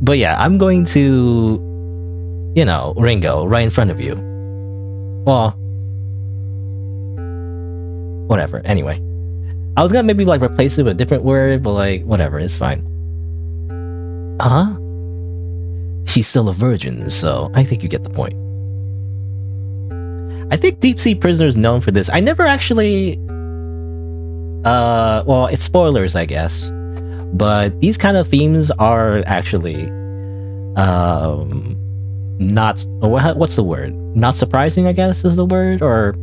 But yeah, I'm going to, you know, Ringo, right in front of you. Well, whatever. Anyway, I was gonna maybe like replace it with a different word, but like whatever, it's fine. Huh? She's still a virgin, so I think you get the point. I think Deep Sea Prisoner is known for this. I never actually... well, it's spoilers, I guess. But these kind of themes are actually... not... What's the word? Not surprising, I guess, is the word? Or...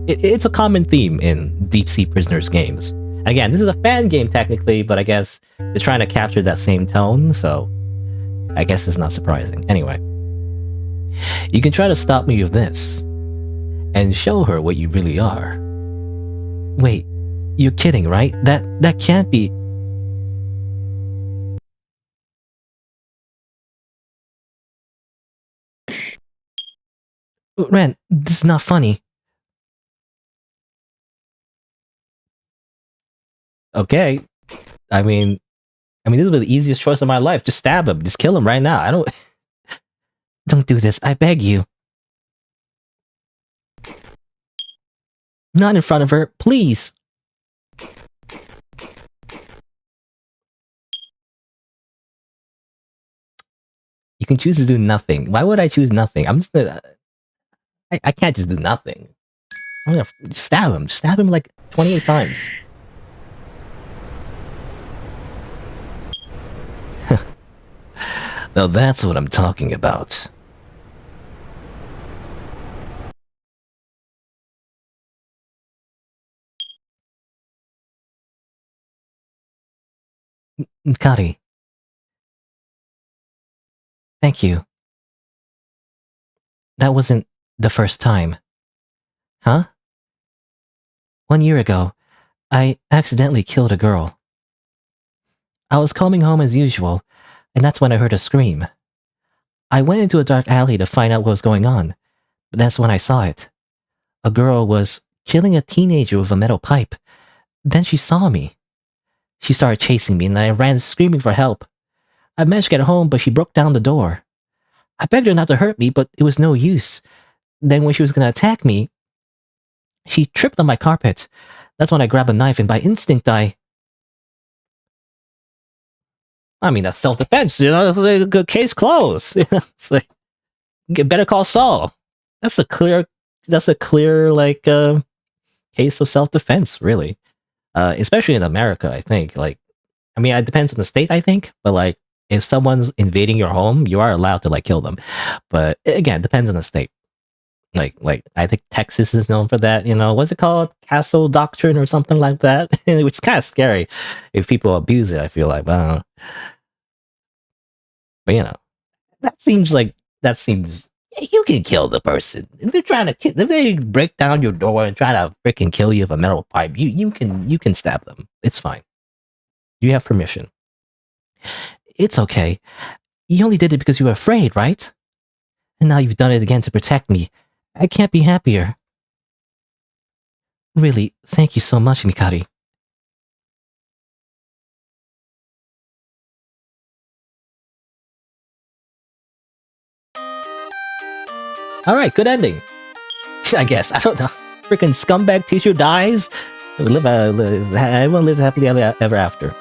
It's a common theme in Deep Sea Prisoners games. Again, this is a fan game, technically, but I guess they're trying to capture that same tone, so... I guess it's not surprising. Anyway. You can try to stop me with this. And show her what you really are. Wait, you're kidding, right? That can't be... Ren, this is not funny. Okay. I mean, this is the easiest choice of my life. Just stab him. Just kill him right now. I don't... Don't do this. I beg you. Not in front of her. Please. You can choose to do nothing. Why would I choose nothing? I'm just gonna... I can't just do nothing. I'm gonna stab him. Stab him like 28 times. Now that's what I'm talking about. Mikari. Thank you. That wasn't the first time. Huh? 1 year ago, I accidentally killed a girl. I was coming home as usual, and that's when I heard a scream. I went into a dark alley to find out what was going on, but that's when I saw it. A girl was killing a teenager with a metal pipe. Then she saw me. She started chasing me, and I ran screaming for help. I managed to get home, but she broke down the door. I begged her not to hurt me, but it was no use. Then when she was going to attack me, she tripped on my carpet. That's when I grabbed a knife, and by instinct, I mean, that's self-defense, that's like a good case closed. It's like, better call Saul. That's a clear, like, case of self-defense, really. Especially in America, I think. Like, I mean, it depends on the state, I think, but like, if someone's invading your home, you are allowed to like kill them. But again, it depends on the state. Like I think Texas is known for that. What's it called? Castle doctrine or something like that, which is kind of scary if people abuse it. I feel like, but I don't know. But that seems you can kill the person if they're trying to kill. If they break down your door and try to freaking kill you with a metal pipe, you can stab them. It's fine. You have permission. It's okay. You only did it because you were afraid, right? And now you've done it again to protect me. I can't be happier. Really, thank you so much, Mikari. Alright, good ending. I guess. I don't know. Freaking scumbag teacher dies. Everyone lives happily ever after.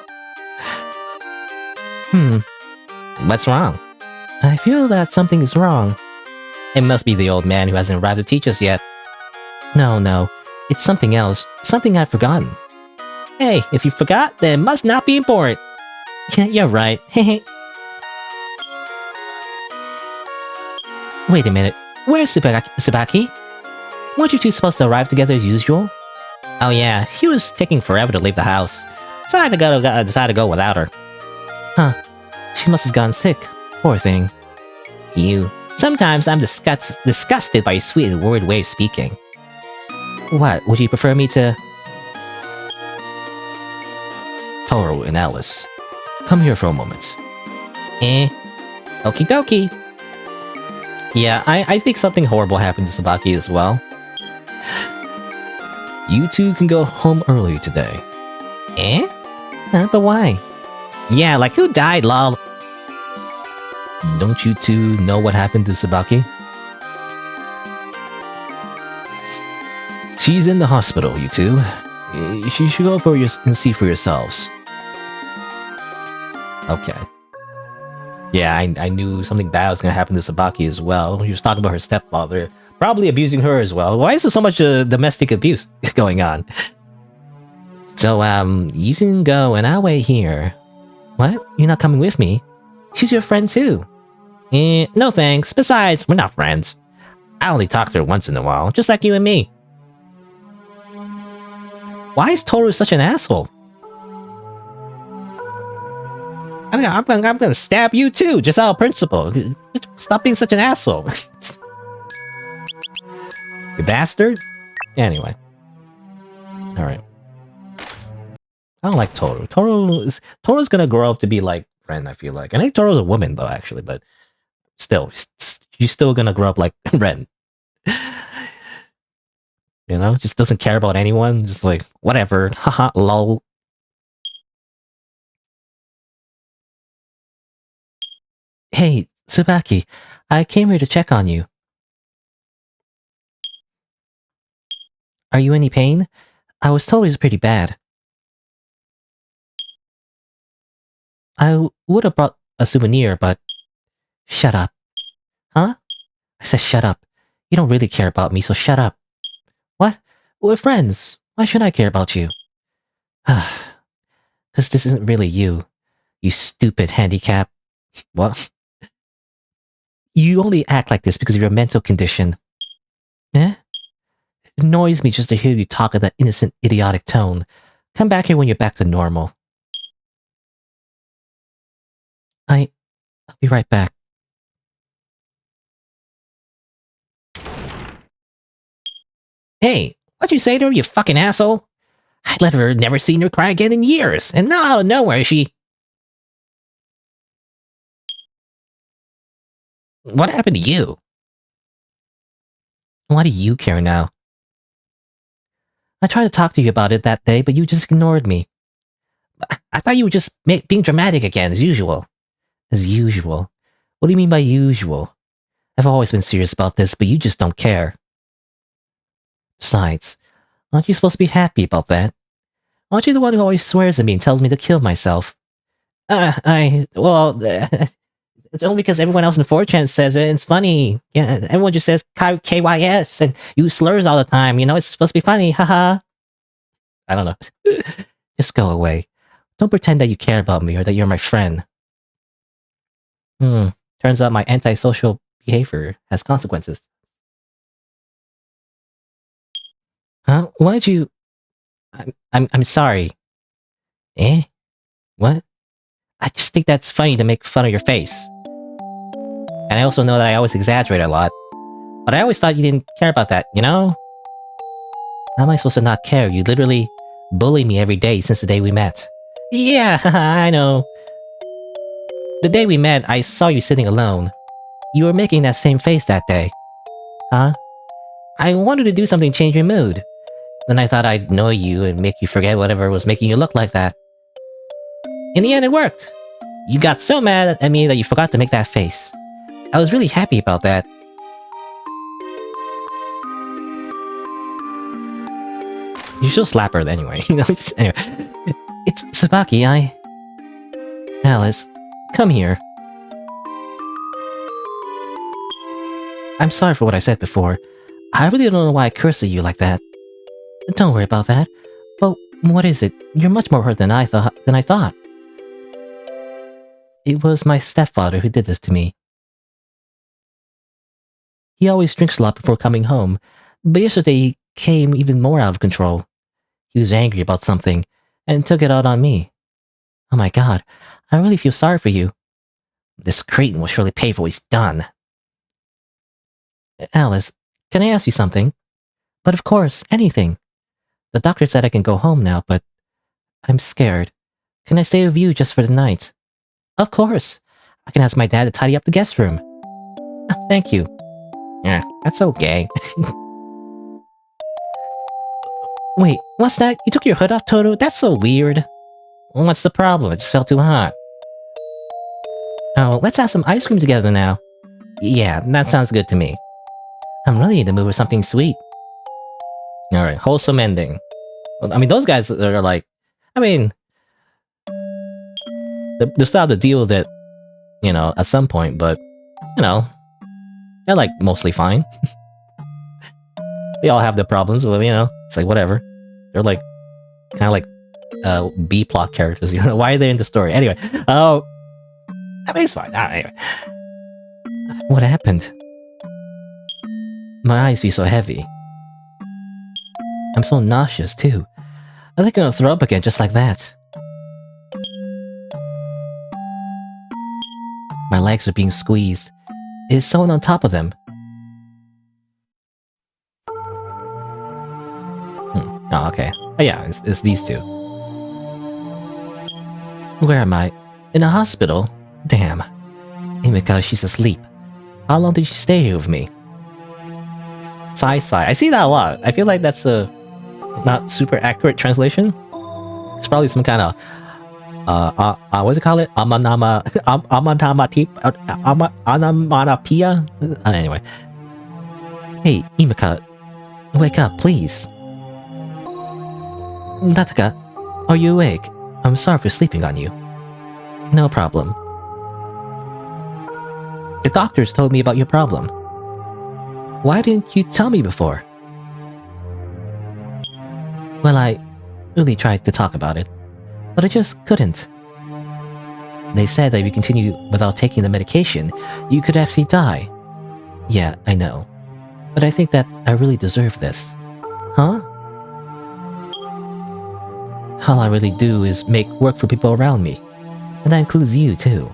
What's wrong? I feel that something is wrong. It must be the old man who hasn't arrived to teach us yet. No. It's something else. Something I've forgotten. Hey, if you forgot, then it must not be important. Yeah, you're right. Wait a minute. Where's Tsubaki? Weren't you two supposed to arrive together as usual? Oh yeah, he was taking forever to leave the house, so I decided to go without her. Huh. She must have gotten sick. Poor thing. You. Sometimes I'm disgusted by your sweet and worried way of speaking. What, would you prefer me to... Toru and Alice, come here for a moment. Okie dokie. Yeah, I think something horrible happened to Tsubaki as well. You two can go home early today. But why? Yeah, like who died, lol? Don't you two know what happened to Tsubaki? She's in the hospital, you two. You should go and see for yourselves. Okay. Yeah, I knew something bad was gonna happen to Tsubaki as well. He was talking about her stepfather, probably abusing her as well. Why is there so much domestic abuse going on? So, you can go and I'll wait here. What? You're not coming with me? She's your friend too. No thanks. Besides, we're not friends. I only talk to her once in a while, just like you and me. Why is Toru such an asshole? I'm gonna stab you too, just out of principle. Stop being such an asshole. You bastard. Anyway. Alright. I don't like Toru. Toru's gonna grow up to be like Ren, I feel like. I think Toru's a woman though, actually, but still, she's still gonna grow up like Ren. Just doesn't care about anyone, just like, whatever, haha, lol. Hey, Tsubaki, I came here to check on you. Are you in any pain? I was told it was pretty bad. I would have brought a souvenir, but... Shut up. Huh? I said shut up. You don't really care about me, so shut up. What? We're friends. Why should I care about you? Because this isn't really you. You stupid handicap. What? You only act like this because of your mental condition. Eh? It annoys me just to hear you talk in that innocent, idiotic tone. Come back here when you're back to normal. I'll be right back. Hey, what'd you say to her, you fucking asshole? I'd let her never seen her cry again in years, and now out of nowhere she... What happened to you? Why do you care now? I tried to talk to you about it that day, but you just ignored me. I thought you were just being dramatic again, as usual. As usual? What do you mean by usual? I've always been serious about this, but you just don't care. Besides, aren't you supposed to be happy about that? Aren't you the one who always swears at me and tells me to kill myself? Well, it's only because everyone else in 4chan says it, and it's funny. Yeah, everyone just says KYS and use slurs all the time, you know, it's supposed to be funny, haha. I don't know. Just go away. Don't pretend that you care about me or that you're my friend. Turns out my antisocial behavior has consequences. Huh? Why'd you... I'm sorry. Eh? What? I just think that's funny to make fun of your face. And I also know that I always exaggerate a lot. But I always thought you didn't care about that, you know? How am I supposed to not care? You literally bully me every day since the day we met. Yeah, I know. The day we met, I saw you sitting alone. You were making that same face that day. Huh? I wanted to do something to change your mood. Then I thought I'd annoy you and make you forget whatever was making you look like that. In the end, it worked. You got so mad at me that you forgot to make that face. I was really happy about that. You should slap her anyway. Anyway. It's Tsubaki, Alice, come here. I'm sorry for what I said before. I really don't know why I cursed at you like that. Don't worry about that. But what is it? You're much more hurt than I thought. It was my stepfather who did this to me. He always drinks a lot before coming home, but yesterday he came even more out of control. He was angry about something, and took it out on me. Oh my god, I really feel sorry for you. This cretin will surely pay for what he's done. Alice, can I ask you something? But of course, anything. The doctor said I can go home now, but I'm scared. Can I stay with you just for the night? Of course. I can ask my dad to tidy up the guest room. Thank you. Yeah, that's okay. Wait, what's that? You took your hood off, Toto? That's so weird. What's the problem? It just felt too hot. Oh, let's have some ice cream together now. Yeah, that sounds good to me. I'm really in the mood for something sweet. Alright, wholesome ending. Well, I mean, those guys are like... I mean... They'll still have to deal with it, you know, at some point, but... You know... They're like, mostly fine. They all have their problems, but, you know, it's like, whatever. They're like... Kind of like... B-plot characters, you know? Why are they in the story? Anyway, I mean, it's fine. Anyway. What happened? My eyes feel so heavy. I'm so nauseous, too. I think I'm gonna throw up again just like that. My legs are being squeezed. Is someone on top of them? Oh, okay. Oh, yeah, it's these two. Where am I? In a hospital? Damn. Himeka, she's asleep. How long did she stay here with me? Sai. I see that a lot. I feel like that's a not super accurate translation. It's probably some kind of what does it call it? Onomatopoeia? Anyway. Hey, Himeka, wake up, please. Nataka, are you awake? I'm sorry for sleeping on you. No problem. The doctors told me about your problem. Why didn't you tell me before? Well, I really tried to talk about it, but I just couldn't. They said that if you continue without taking the medication, you could actually die. Yeah, I know. But I think that I really deserve this. Huh? All I really do is make work for people around me. And that includes you, too.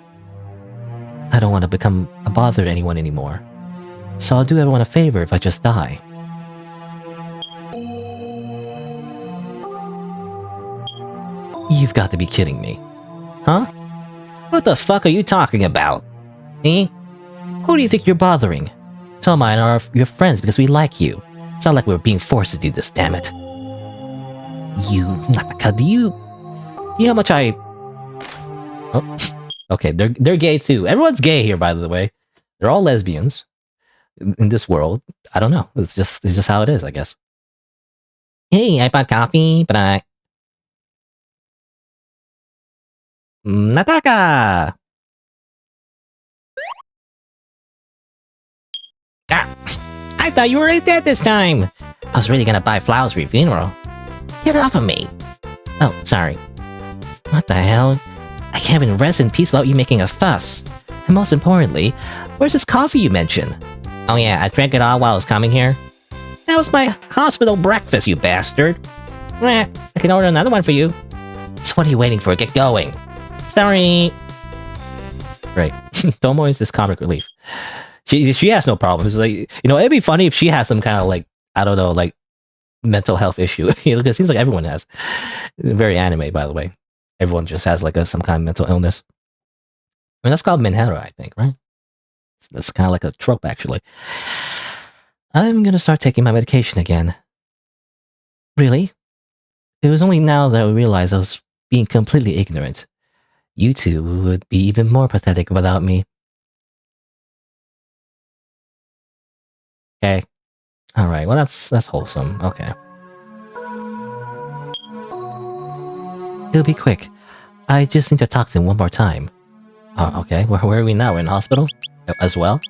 I don't want to become a bother to anyone anymore. So I'll do everyone a favor if I just die. You've got to be kidding me. Huh? What the fuck are you talking about? Eh? Who do you think you're bothering? Toma and I are your friends because we like you. It's not like we're being forced to do this, damn it. You, Nataka, do you know how much I... Oh, okay, they're gay too. Everyone's gay here, by the way. They're all lesbians in this world. I don't know. It's just how it is, I guess. Hey, I bought coffee, but I... Nataka! Ah! I thought you were already dead this time! I was really gonna buy flowers for your funeral. Get off of me! Oh, sorry. What the hell? I can't even rest in peace without you making a fuss. And most importantly, where's this coffee you mentioned? Oh yeah, I drank it all while I was coming here. That was my hospital breakfast, you bastard. I can order another one for you. So what are you waiting for? Get going. Sorry. Right. Tomo is this comic relief. She has no problems. Like, you know, it'd be funny if she has some kind of like, I don't know, like mental health issue. You know, it seems like everyone has. Very anime, by the way. Everyone just has like some kind of mental illness. I mean, that's called Menhero, I think, right? That's kind of like a trope, actually. I'm gonna start taking my medication again. Really? It was only now that I realized I was being completely ignorant. You two would be even more pathetic without me. Okay. Alright, well that's wholesome. Okay. It'll be quick. I just need to talk to him one more time. Okay. Where are we now? We're in hospital? As well?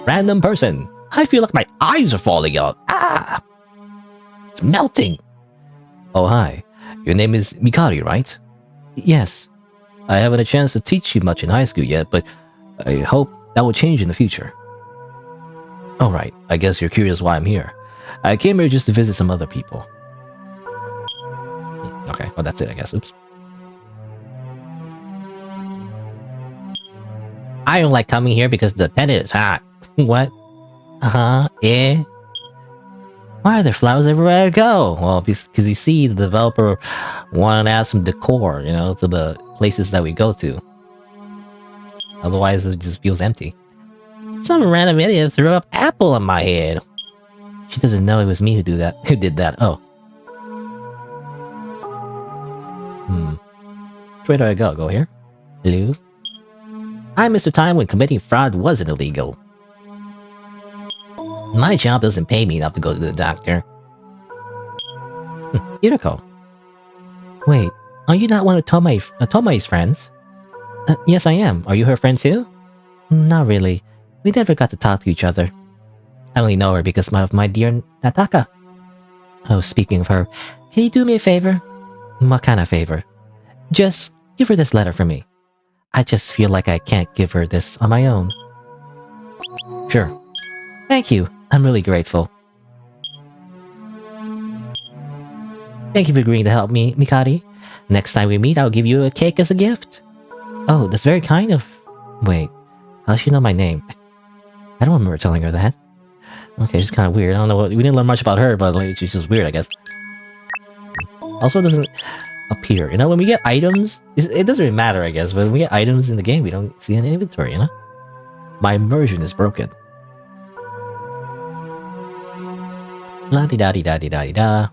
Random person. I feel like my eyes are falling out. Ah! It's melting. Oh, hi. Your name is Mikari, right? Yes. I haven't a chance to teach you much in high school yet, but I hope that will change in the future. Alright, I guess you're curious why I'm here. I came here just to visit some other people. Okay, well that's it, I guess. Oops. I don't like coming here because the attendant is hot. What? Yeah. Why are there flowers everywhere I go? Well, because you see, the developer wanted to add some decor, you know, to the places that we go to. Otherwise, it just feels empty. Some random idiot threw up apple on my head. She doesn't know it was me who did that. Oh. Which way do I go? Go here? Hello? I missed a time when committing fraud wasn't illegal. My job doesn't pay me enough to go to the doctor. Yuriko. Wait, are you not one of Tomai's friends? Yes, I am. Are you her friend too? Not really. We never got to talk to each other. I only know her because of my dear Nataka. Oh, speaking of her, can you do me a favor? What kind of favor? Just give her this letter for me. I just feel like I can't give her this on my own. Sure. Thank you. I'm really grateful. Thank you for agreeing to help me, Mikari. Next time we meet, I'll give you a cake as a gift. Oh, that's very kind of... Wait, how does she know my name? I don't remember telling her that. Okay, she's kind of weird. I don't know what... We didn't learn much about her, but like, she's just weird, I guess. Also, it doesn't appear. You know, when we get items... It doesn't really matter, I guess, but when we get items in the game, we don't see an inventory, you know? My immersion is broken. La-di-da-di-da-di-da-di-da.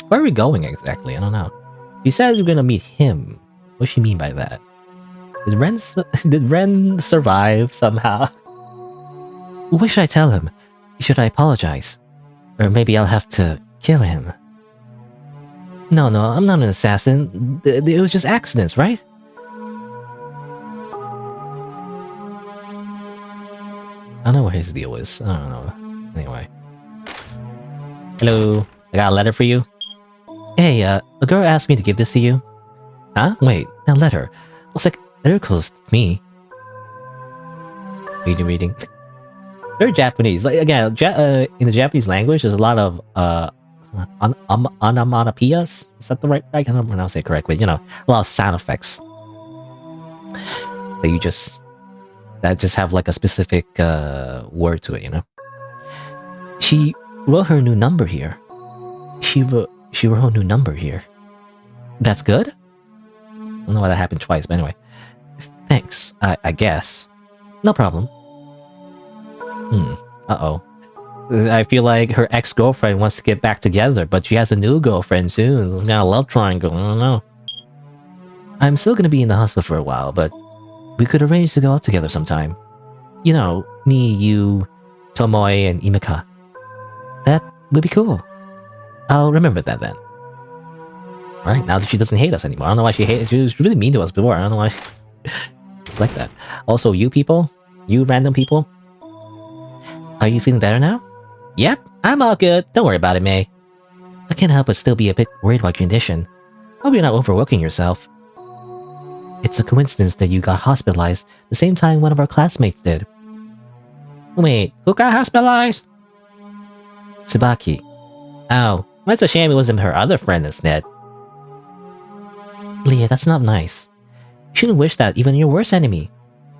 Where are we going exactly? I don't know. You said you're gonna meet him. What does she mean by that? Did Ren survive somehow? What should I tell him? Should I apologize? Or maybe I'll have to kill him? No, I'm not an assassin. It was just accidents, right? I don't know what his deal is. I don't know. Anyway. Hello. I got a letter for you. Hey, a girl asked me to give this to you. Huh? Wait, a letter. Looks like they're close to me. Reading. They're Japanese. Like, again, in the Japanese language, there's a lot of onomatopoeias. Is that the right? I can't pronounce it correctly. You know, a lot of sound effects that you just that just have like a specific word to it, you know. She wrote her new number here. She wrote her new number here. That's good? I don't know why that happened twice, but anyway. Thanks, I guess. No problem. Uh-oh. I feel like her ex-girlfriend wants to get back together, but she has a new girlfriend soon. Got a love triangle, I don't know. I'm still gonna be in the hospital for a while, but we could arrange to go out together sometime. You know, me, you, Tomoe, and Imika. That would be cool. I'll remember that then. Right, now that she doesn't hate us anymore. I don't know why she hated. She was really mean to us before. I don't know why. It's like that. Also, you people, you random people, are you feeling better now? Yep, I'm all good. Don't worry about it, May. I can't help but still be a bit worried about your condition. Hope you're not overworking yourself. It's a coincidence that you got hospitalized the same time one of our classmates did. Wait, who got hospitalized? Tsubaki. Oh, it's a shame it wasn't her other friend instead. Leah, that's not nice. You shouldn't wish that even your worst enemy.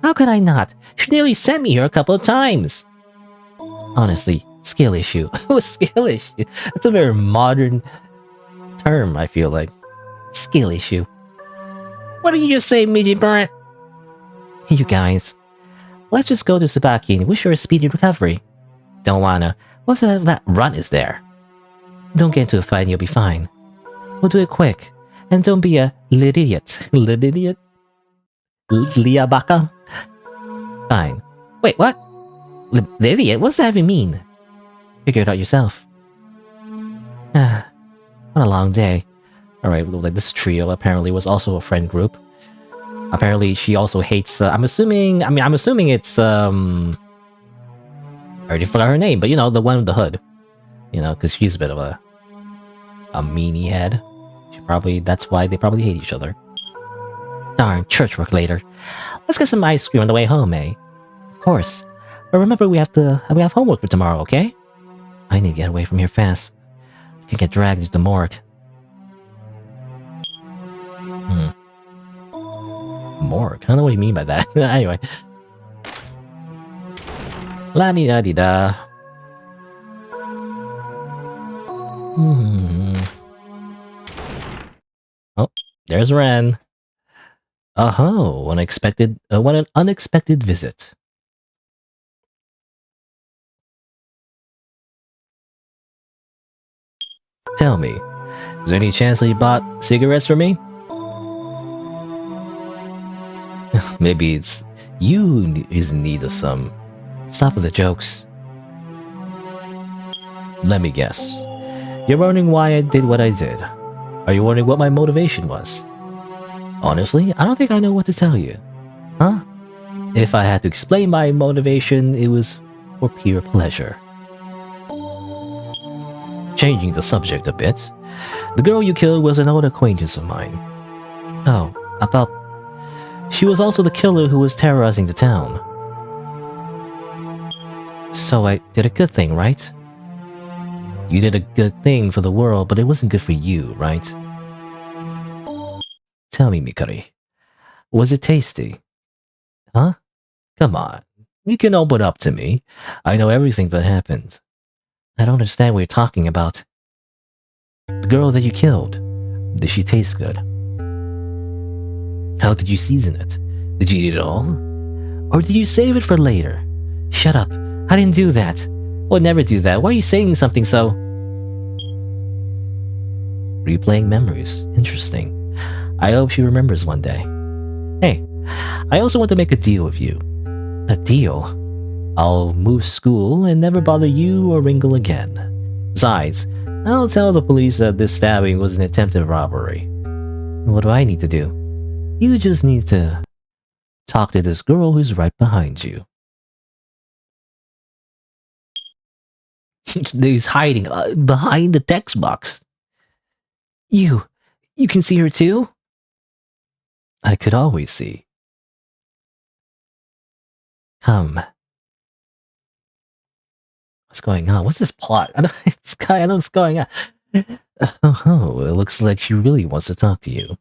How could I not? She nearly sent me here a couple of times. Honestly, skill issue. Skill issue. That's a very modern term, I feel like. Skill issue. What did you just say, Miji Burnt? You guys, let's just go to Tsubaki and wish her a speedy recovery. Don't wanna. What if that runt is there? Don't get into a fight and you'll be fine. We'll do it quick. And don't be a little idiot. Little idiot? Liabaka? Fine. Wait, what? Idiot? What does that even mean? Figure it out yourself. What a long day. Alright, like this trio apparently was also a friend group. Apparently she also hates, I'm assuming it's, I already forgot her name, but you know, the one with the hood. You know, because she's a bit of a meanie head. That's why they probably hate each other. Darn, church work later. Let's get some ice cream on the way home, eh? Of course. But remember we have homework for tomorrow, okay? I need to get away from here fast. I can get dragged into the morgue. Morgue? I don't know what you mean by that. Anyway. La-di-da-di-da. Oh, there's Ren. Oh, what an unexpected visit. Tell me, is there any chance that you bought cigarettes for me? Maybe it's you is in need of some. Stop with the jokes. Let me guess. You're wondering why I did what I did. Are you wondering what my motivation was? Honestly, I don't think I know what to tell you. Huh? If I had to explain my motivation, it was for pure pleasure. Changing the subject a bit, the girl you killed was an old acquaintance of mine. Oh, I thought she was also the killer who was terrorizing the town. So I did a good thing, right? You did a good thing for the world, but it wasn't good for you, right? Tell me, Mikari, was it tasty? Huh? Come on, you can open up to me. I know everything that happened. I don't understand what you're talking about. The girl that you killed, did she taste good? How did you season it? Did you eat it all? Or did you save it for later? Shut up, I didn't do that. I would never do that. Why are you saying something so... Replaying memories. Interesting. I hope she remembers one day. Hey, I also want to make a deal with you. A deal? I'll move school and never bother you or Ringle again. Besides, I'll tell the police that this stabbing was an attempted robbery. What do I need to do? You just need to talk to this girl who's right behind you. He's hiding behind the text box. You can see her too? I could always see. Come. What's going on? What's this plot? I don't know what's going on. Oh, it looks like she really wants to talk to you.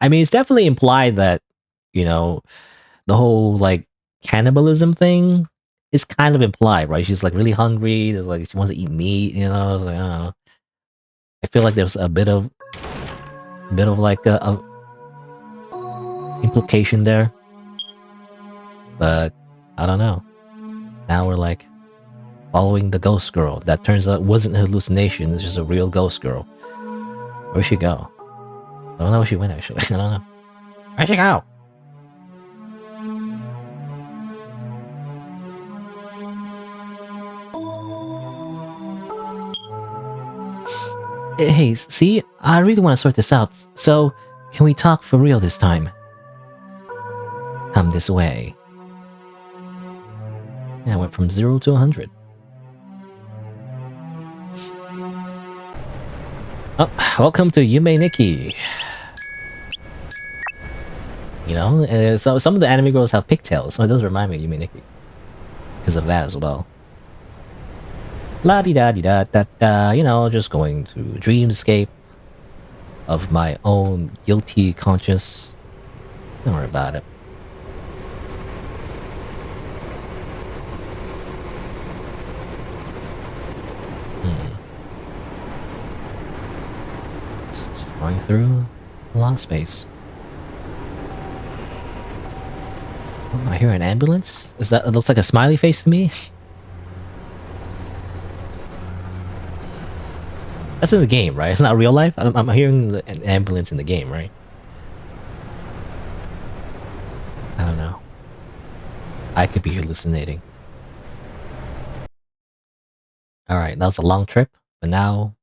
I mean, it's definitely implied that, you know, the whole, like, cannibalism thing is kind of implied, right? She's like really hungry. There's like she wants to eat meat, you know. It's like, I don't know. I feel like there's a bit of like a implication there, but I don't know. Now we're like following the ghost girl. That turns out wasn't a hallucination. It's just a real ghost girl. Where'd she go? I don't know where she went actually. I don't know. Where'd she go? Hey, see, I really want to sort this out, so can we talk for real this time? Come this way. Yeah, I went from 0 to 100. Oh, welcome to Yume Nikki. You know, so some of the anime girls have pigtails, so it does remind me of Yume Nikki. Because of that as well. La-di-da-di-da-da-da, you know, just going to dreamscape of my own guilty conscience. Don't worry about it. It's going through a lot of space. Oh, I hear an ambulance? Is that? It looks like a smiley face to me. That's in the game, right? It's not real life. I'm hearing an ambulance in the game, right? I don't know. I could be hallucinating. Alright, that was a long trip, but now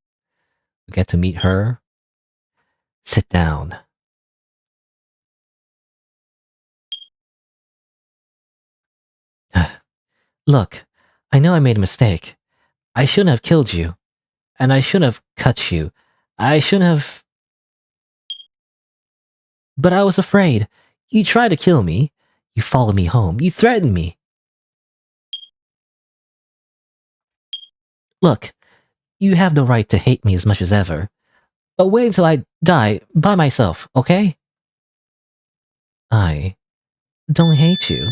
we get to meet her. Sit down. Look, I know I made a mistake. I shouldn't have killed you. And I shouldn't have cut you. I shouldn't have... But I was afraid. You tried to kill me. You followed me home. You threatened me. Look, you have the right to hate me as much as ever. But wait until I die by myself, okay? I don't hate you.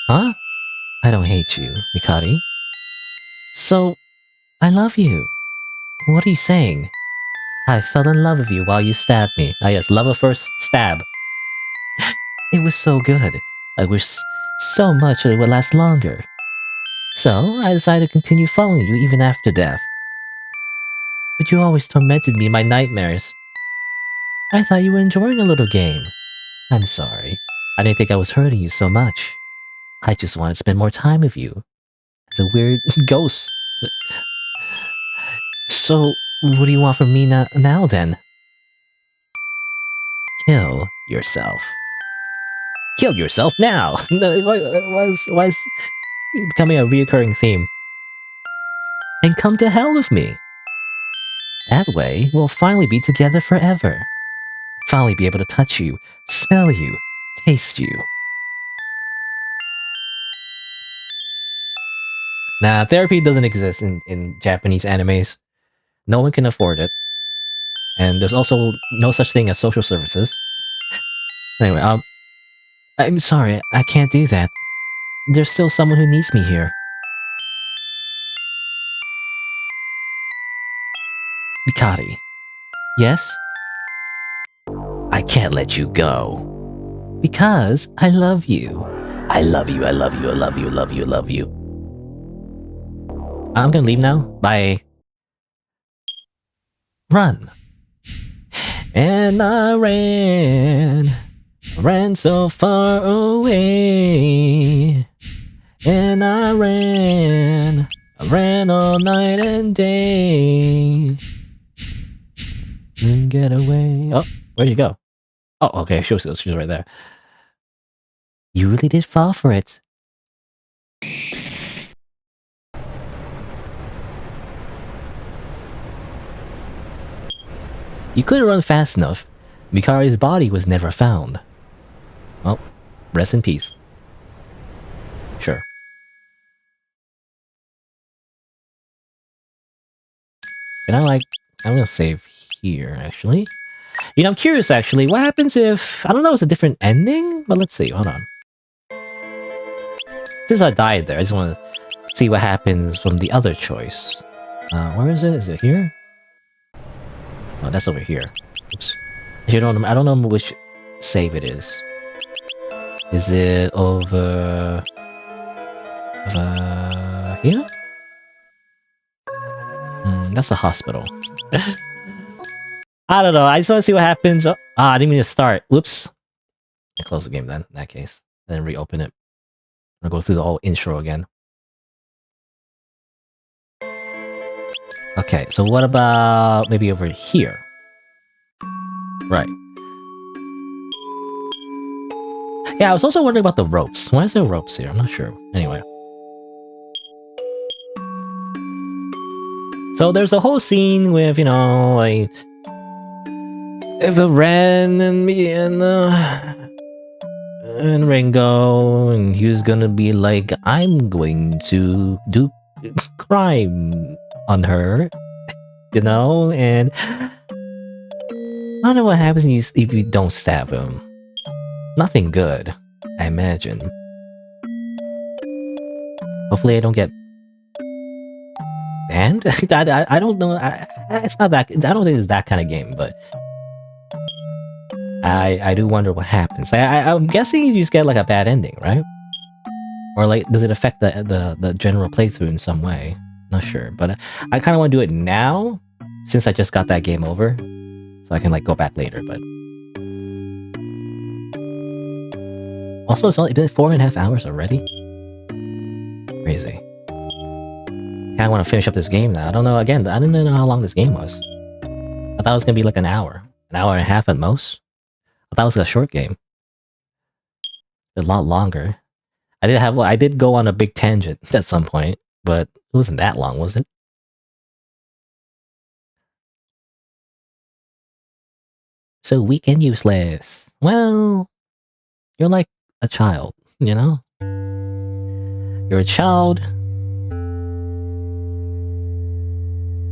Huh? I don't hate you, Mikari. So, I love you. What are you saying? I fell in love with you while you stabbed me. Ah yes, love at first stab. It was so good. I wish so much that it would last longer. So, I decided to continue following you even after death. But you always tormented me in my nightmares. I thought you were enjoying a little game. I'm sorry. I didn't think I was hurting you so much. I just wanted to spend more time with you. As a weird ghost. So, what do you want from me now then? Kill yourself. Kill yourself now! Why is it becoming a reoccurring theme? And come to hell with me! That way, we'll finally be together forever. Finally be able to touch you, smell you, taste you. Nah, therapy doesn't exist in Japanese animes. No one can afford it. And there's also no such thing as social services. Anyway, I'm sorry, I can't do that. There's still someone who needs me here. Mikari. Yes? I can't let you go. Because I love you. I love you, I love you, I love you, I love you, I love you. I'm gonna leave now. Bye. Run. And I ran so far away. And I ran all night and day. And get away. Oh, where'd you go? Oh, okay, she was right there. You really did fall for it. You couldn't run fast enough. Mikari's body was never found. Well, rest in peace. Sure. Can I I'm gonna save here, actually. I'm curious, actually, what happens if... I don't know, it's a different ending? But let's see, hold on. since I died there, I just want to see what happens from the other choice. Where is it? Is it here? Oh, that's over here. Oops. Actually, I don't know which save it is. Is it over here? That's the hospital. I don't know. I just want to see what happens. Oh, I didn't mean to start. Whoops. I close the game then, in that case. Then reopen it. I'll go through the whole intro again. Okay, so what about maybe over here? Right. Yeah, I was also wondering about the ropes. Why is there ropes here? I'm not sure. Anyway. So there's a whole scene with, you know, like... If Ren and me and Ringo, and he was gonna be like, I'm going to do crime on her, you know? And I don't know what happens if you don't stab him. Nothing good, I imagine. Hopefully I don't get banned? I don't know. It's not that... I don't think it's that kind of game, but... I do wonder what happens. I'm guessing you just get like a bad ending, right? Or like, does it affect the general playthrough in some way? Not sure, but I kind of want to do it now, since I just got that game over, so I can like go back later. But also, it's only been 4.5 hours already. Crazy. I want to finish up this game now. I don't know. Again, I didn't know how long this game was. I thought it was gonna be like an hour and a half at most. I thought it was a short game. A lot longer. I did go on a big tangent at some point, but it wasn't that long, was it? So weak and useless. Well, you're like a child, you know? You're a child.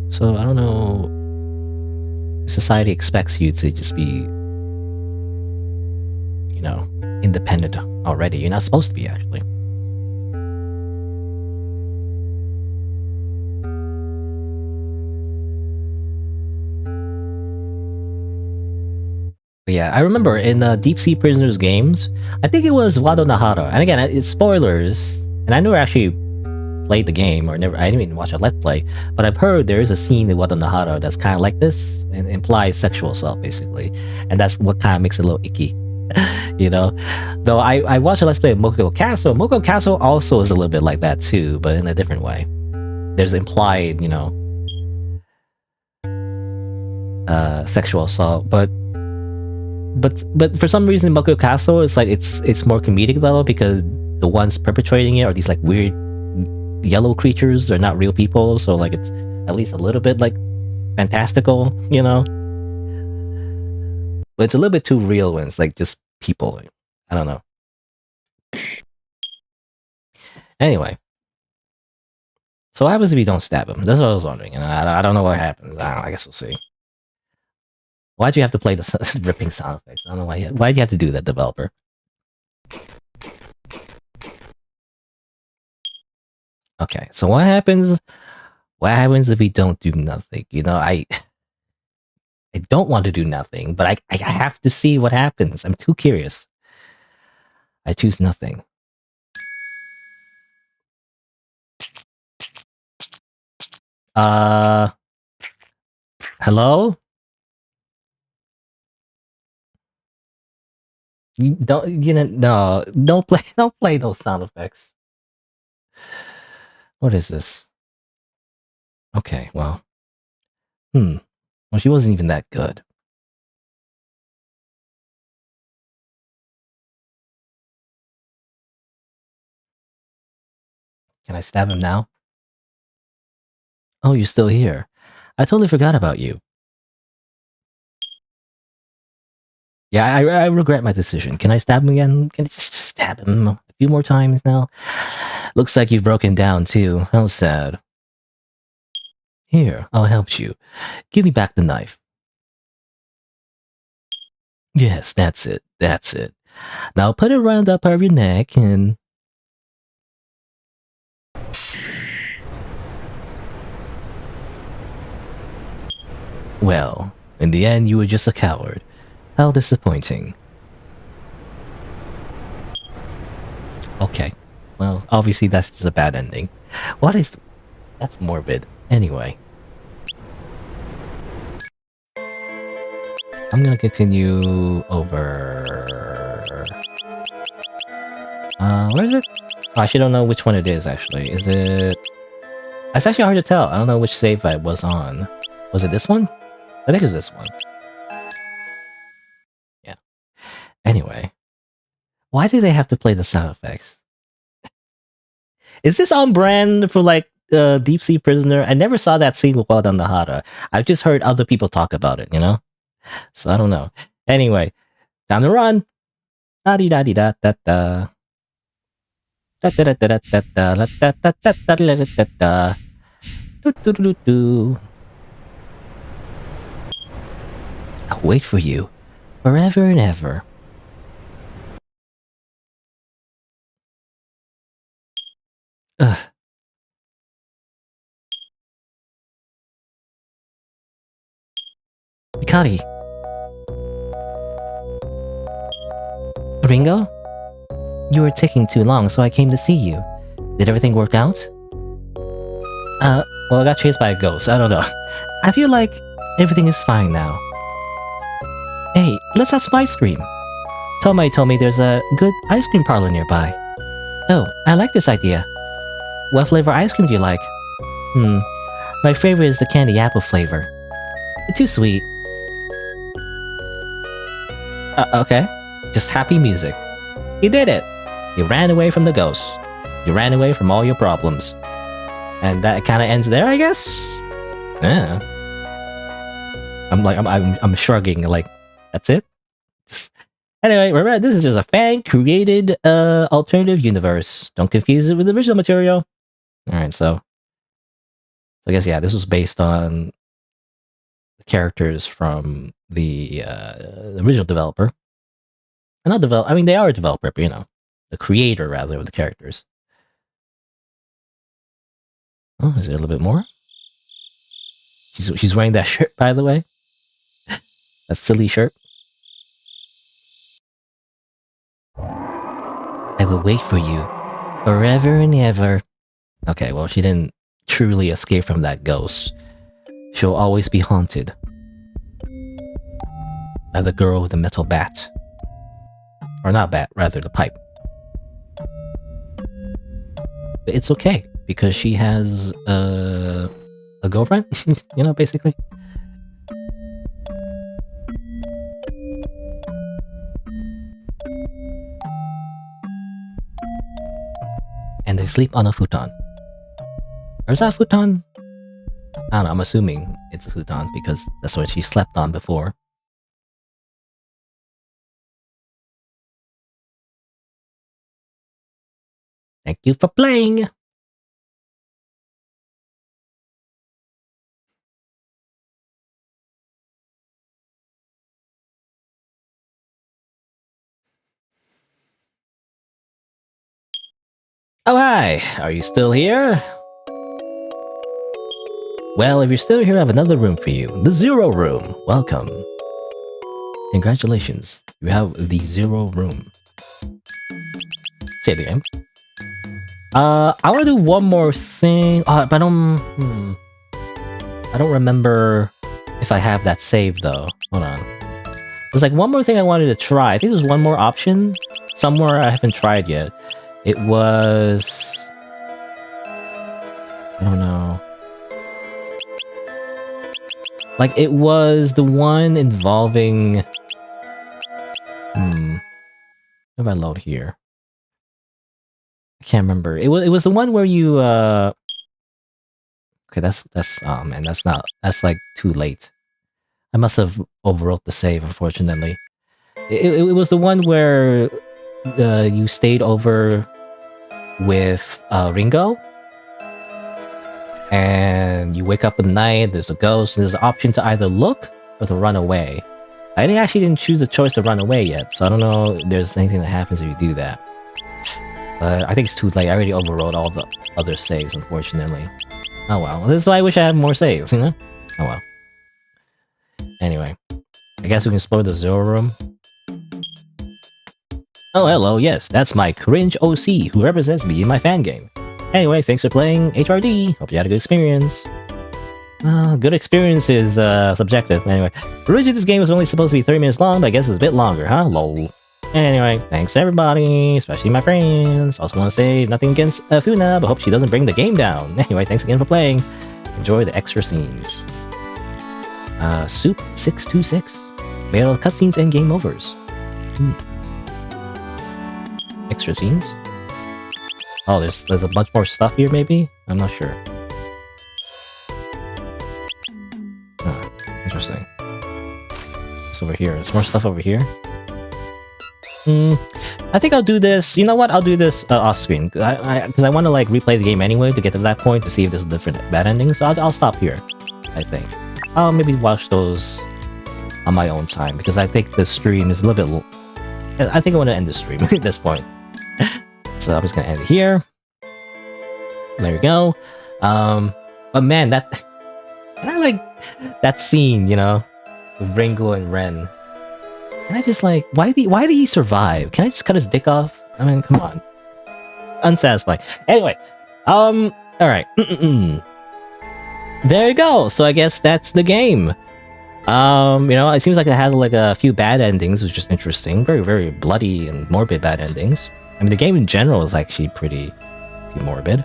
So I don't know. Society expects you to just be, you know, independent already. You're not supposed to be, actually. But yeah, I remember in Deep Sea Prisoners games, I think it was Wado Nahara. And again, it's spoilers. And I never actually played the game, I didn't even watch a Let's Play. But I've heard there is a scene in Wado Nahara that's kind of like this and implies sexual assault, basically. And that's what kind of makes it a little icky. You know, though I watched a Let's Play of Mokoko Castle. Mokoko Castle also is a little bit like that too, but in a different way. There's implied, you know, sexual assault, but for some reason in Mokoko Castle, it's like it's more comedic level because the ones perpetrating it are these like weird yellow creatures. They're not real people, so like it's at least a little bit like fantastical, you know. But it's a little bit too real when it's like just people. I don't know. Anyway. So what happens if you don't stab him? That's what I was wondering. And I don't know what happens. I guess we'll see. Why'd you have to play the ripping sound effects? I don't know why'd you have to do that, developer? Okay, so what happens if we don't do nothing? You know, I don't want to do nothing, but I have to see what happens. I'm too curious. I choose nothing. Hello? Don't play those sound effects. What is this? Okay, well. Well, she wasn't even that good. Can I stab him now? Oh, you're still here. I totally forgot about you. Yeah, I regret my decision. Can I stab him again? Can I just stab him a few more times now? Looks like you've broken down too. How sad. Here, I'll help you. Give me back the knife. Yes, that's it. That's it. Now put it around the part of your neck and... Well, in the end, you were just a coward. How disappointing. Okay. Well, obviously that's just a bad ending. What is... That's morbid. Anyway. I'm gonna continue over... where is it? Oh, I actually don't know which one it is, actually. Is it... It's actually hard to tell. I don't know which save I was on. Was it this one? I think it's this one. Yeah. Anyway. Why do they have to play the sound effects? Is this on brand for, like, Deep Sea Prisoner? I never saw that scene with Wada Nahara. I've just heard other people talk about it, you know? So I don't know. Anyway, time to run. Da-dee-da-dee-da-da-da. Da-da-da-da-da-da-da-da-da-da-da-da-da. Do-do-do-do-do. I'll wait for you forever and ever. Ugh. Mikari. Ringo? You were taking too long, so I came to see you. Did everything work out? Well, I got chased by a ghost. I don't know. I feel like everything is fine now. Hey, let's have some ice cream. Tomai told me there's a good ice cream parlor nearby. Oh, I like this idea. What flavor ice cream do you like? My favorite is the candy apple flavor. Too sweet. Okay. Just happy music. You did it! You ran away from the ghost. You ran away from all your problems. And that kind of ends there, I guess? Yeah. I'm shrugging, like, that's it? Anyway, remember, this is just a fan-created, alternative universe. Don't confuse it with the original material. Alright, so I guess, yeah, this was based on the characters from the original developer. And not develop. I mean, they are a developer, but, you know, the creator, rather, of the characters. Oh, is there a little bit more? She's wearing that shirt, by the way. That silly shirt. I will wait for you forever and ever. Okay, well, she didn't truly escape from that ghost. She'll always be haunted by the girl with the metal bat. Or not bat, rather the pipe. But it's okay, because she has a girlfriend, you know, basically. And they sleep on a futon. Or is that a futon? I don't know, I'm assuming it's a futon, because that's what she slept on before. Thank you for playing! Oh hi! Are you still here? Well, if you're still here, I have another room for you. The Zero Room! Welcome. Congratulations. You have the Zero Room. Say it again. I want to do one more thing, but I don't remember if I have that saved though. Hold on. There's like one more thing I wanted to try. I think there's one more option somewhere I haven't tried yet. It was... I don't know. Like, it was the one involving... What if I load here? I can't remember. It was the one where you okay, that's oh man, that's like too late. I must have overwrote the save, unfortunately. It was the one where you stayed over with Ringo, and you wake up in the night, there's a ghost, and there's an option to either look or to run away. I actually didn't choose the choice to run away yet, so I don't know if there's anything that happens if you do that. But I think it's too late. I already overrode all the other saves, unfortunately. Oh well. This is why I wish I had more saves, you know? Oh well. Anyway, I guess we can explore the Zero Room. Oh, hello, yes, that's my cringe OC who represents me in my fan game. Anyway, thanks for playing HRD. Hope you had a good experience. Good experience is subjective. Anyway, originally this game was only supposed to be 30 minutes long, but I guess it's a bit longer, huh? Lol. Anyway, thanks everybody, especially my friends. Also want to say nothing against Funa, but hope she doesn't bring the game down. Anyway, thanks again for playing. Enjoy the extra scenes. Soup 626. Made all cutscenes and game overs. Extra scenes? Oh, there's a bunch more stuff here, maybe? I'm not sure. Oh, interesting. It's over here. There's more stuff over here. I think I'll do this. You know what? I'll do this off screen because I want to like replay the game anyway to get to that point to see if there's a different bad ending. So I'll stop here. I think I'll maybe watch those on my own time because I think the stream is a little bit. I think I want to end the stream at this point. So I'm just gonna end it here. There we go. But man, I like that scene, you know, with Ringo and Ren. And I just like, why did he survive? Can I just cut his dick off? I mean, come on. Unsatisfying. Anyway, all right. There you go. So I guess that's the game. You know, it seems like it had like a few bad endings, which is interesting. Very, very bloody and morbid bad endings. I mean, the game in general is actually pretty morbid.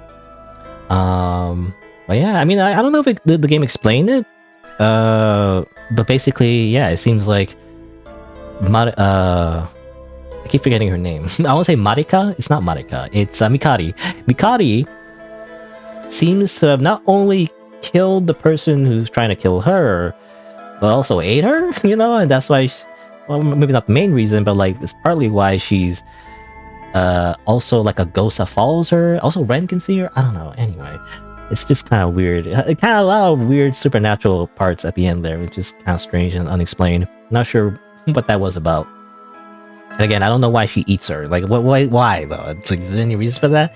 But yeah, I mean, I don't know if the game explained it. But basically, yeah, it seems like I keep forgetting her name. I want to say Marika. It's not Marika. It's Mikari. Mikari seems to have not only killed the person who's trying to kill her, but also ate her. You know, and that's why. Well, maybe not the main reason, but like it's partly why she's also like a ghost that follows her. Also, Ren can see her. I don't know. Anyway, it's just kind of weird. It kind of a lot of weird supernatural parts at the end there, which is kind of strange and unexplained. Not sure what that was about. And again, I don't know why she eats her. Like, why though? It's like, is there any reason for that?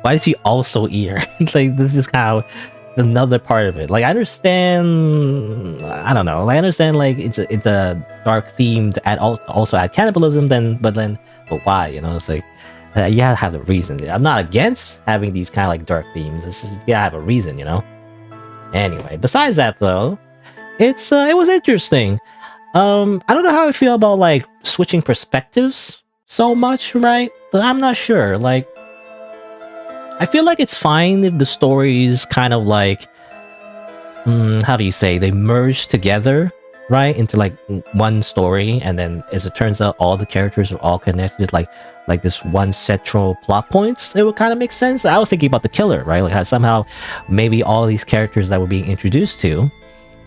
Why did she also eat her? It's like, this is just kind of another part of it. Like, I understand, I don't know. Like, I understand, like, it's a dark theme to add also add cannibalism, but why? You know, it's like, you gotta have a reason. I'm not against having these kind of like dark themes. It's just, you gotta have a reason, you know? Anyway, besides that though, it was interesting. I don't know how I feel about like switching perspectives so much, right? But I'm not sure. Like, I feel like it's fine if the stories kind of like, how do you say, they merge together, right, into like one story, and then as it turns out, all the characters are all connected, like this one central plot points. It would kind of make sense. I was thinking about the killer, right? Like how somehow maybe all these characters that we're being introduced to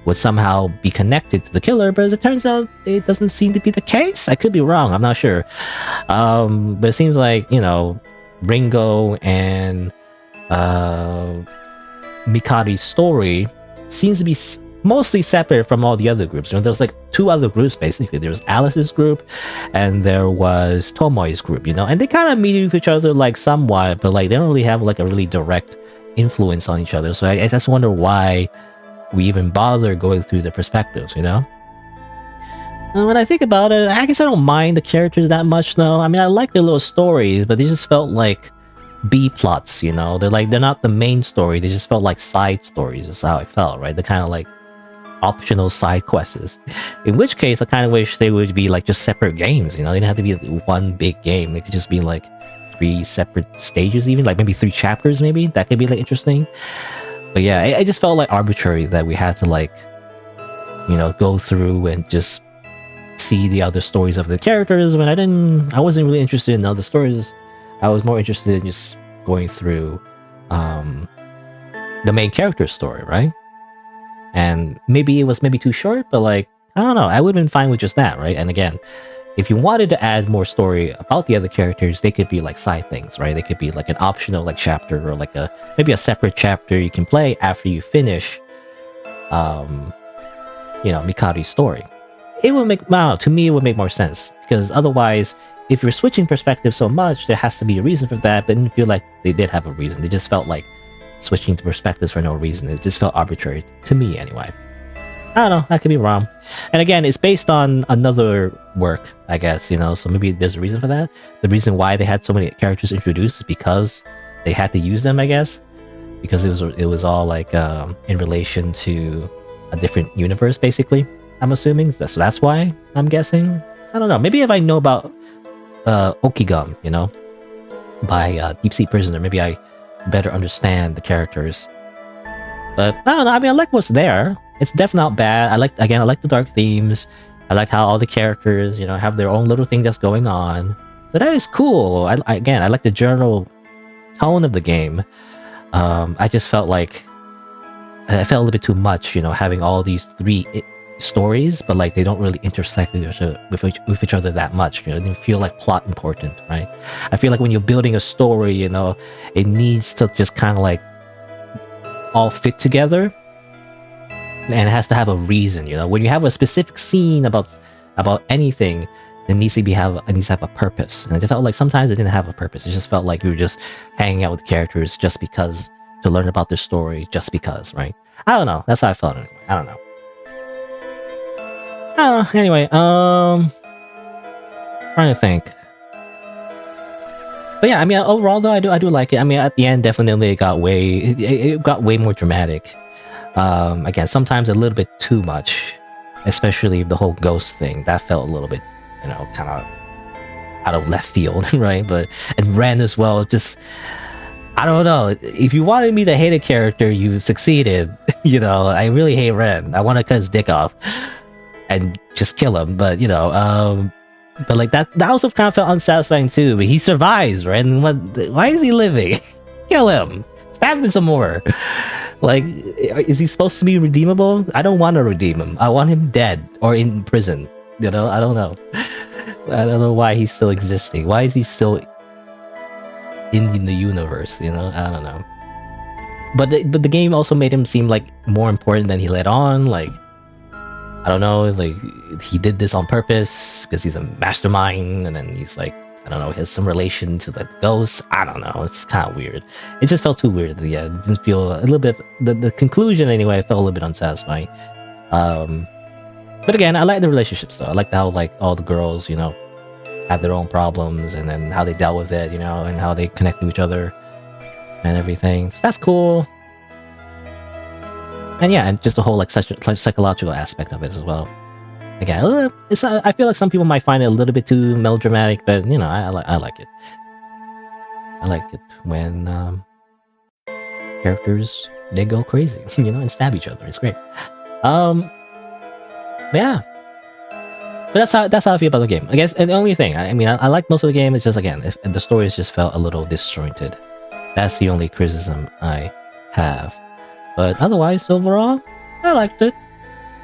would somehow be connected to the killer, but as it turns out, it doesn't seem to be the case. I could be wrong, I'm not sure. But it seems like, you know, Ringo and Mikari's story seems to be mostly separate from all the other groups. You know, there's like two other groups basically. There was Alice's group and there was Tomoe's group, you know, and they kind of meet with each other like somewhat, but like they don't really have like a really direct influence on each other. So I just wonder why we even bother going through the perspectives, you know? And when I think about it, I guess I don't mind the characters that much though. I mean, I like their little stories, but they just felt like B plots, you know? They're not the main story, they just felt like side stories, is how I felt, right? They're kind of like optional side quests. In which case, I kind of wish they would be like just separate games, you know? They didn't have to be one big game. They could just be like 3 separate stages even, like maybe 3 chapters maybe. That could be like interesting. But yeah, it just felt like arbitrary that we had to like, you know, go through and just see the other stories of the characters when I wasn't really interested in other stories. I was more interested in just going through the main character's story, right? And maybe it was too short, but like, I don't know, I would have been fine with just that, right? And again, if you wanted to add more story about the other characters, they could be like side things, right? They could be like an optional like chapter or like maybe a separate chapter you can play after you finish, you know, Mikari's story. It would make, to me, it would make more sense because otherwise, if you're switching perspectives so much, there has to be a reason for that. But I didn't feel like they did have a reason. They just felt like switching to perspectives for no reason. It just felt arbitrary to me, anyway. I don't know. I could be wrong. And again, it's based on another work, I guess, you know, so maybe there's a reason for that. The reason why they had so many characters introduced is because they had to use them, I guess. Because it was all like in relation to a different universe, basically. I'm assuming. So that's why I'm guessing. I don't know. Maybe if I know about Okigum, you know, by Deep Sea Prisoner, maybe I better understand the characters. But I don't know. I mean, I like what's there. It's definitely not bad. I like the dark themes. I like how all the characters, you know, have their own little thing that's going on. But that is cool. I like the general tone of the game. I just felt like I felt a little bit too much, you know, having all these three stories, but like they don't really intersect with each other that much. You know, it didn't feel like plot important, right? I feel like when you're building a story, you know, it needs to just kind of like all fit together, and it has to have a reason. You know, when you have a specific scene about anything, it needs to have a purpose. And it felt like sometimes it didn't have a purpose. It just felt like you were just hanging out with characters just because, to learn about their story just because, right? I don't know. That's how I felt anyway. I don't know. Anyway, trying to think. But yeah, I mean, overall though, I do like it. I mean, at the end, definitely it got way more dramatic. Again, sometimes a little bit too much, especially the whole ghost thing. That felt a little bit, you know, kind of out of left field, right? And Ren as well, just, I don't know. If you wanted me to hate a character, you succeeded. You know, I really hate Ren. I want to cut his dick off and just kill him. But, you know, but like that also kind of felt unsatisfying too. But he survives, right? And why is he living? Kill him. Stab him some more. Like, is he supposed to be redeemable? I don't want to redeem him. I want him dead or in prison. You know, I don't know. I don't know why he's still existing. Why is he still in the universe? You know, I don't know. But the game also made him seem like more important than he let on. Like, I don't know, like he did this on purpose because he's a mastermind, and then he's like, I don't know, has some relation to the ghosts. I don't know. It's kind of weird. It just felt too weird. Yeah, it didn't feel a little bit. The conclusion anyway felt a little bit unsatisfying. But again, I like the relationships though. I like how like all the girls, you know, had their own problems, and then how they dealt with it, you know, and how they connect to each other and everything. So that's cool. And yeah, and just the whole like such psychological aspect of it as well. Again, I feel like some people might find it a little bit too melodramatic, but you know, I like it. I like it when characters, they go crazy, you know, and stab each other. It's great. Yeah. But that's how I feel about the game. I guess, and the only thing, I mean, I like most of the game. It's just, again, if the stories just felt a little disjointed. That's the only criticism I have. But otherwise, overall, I liked it.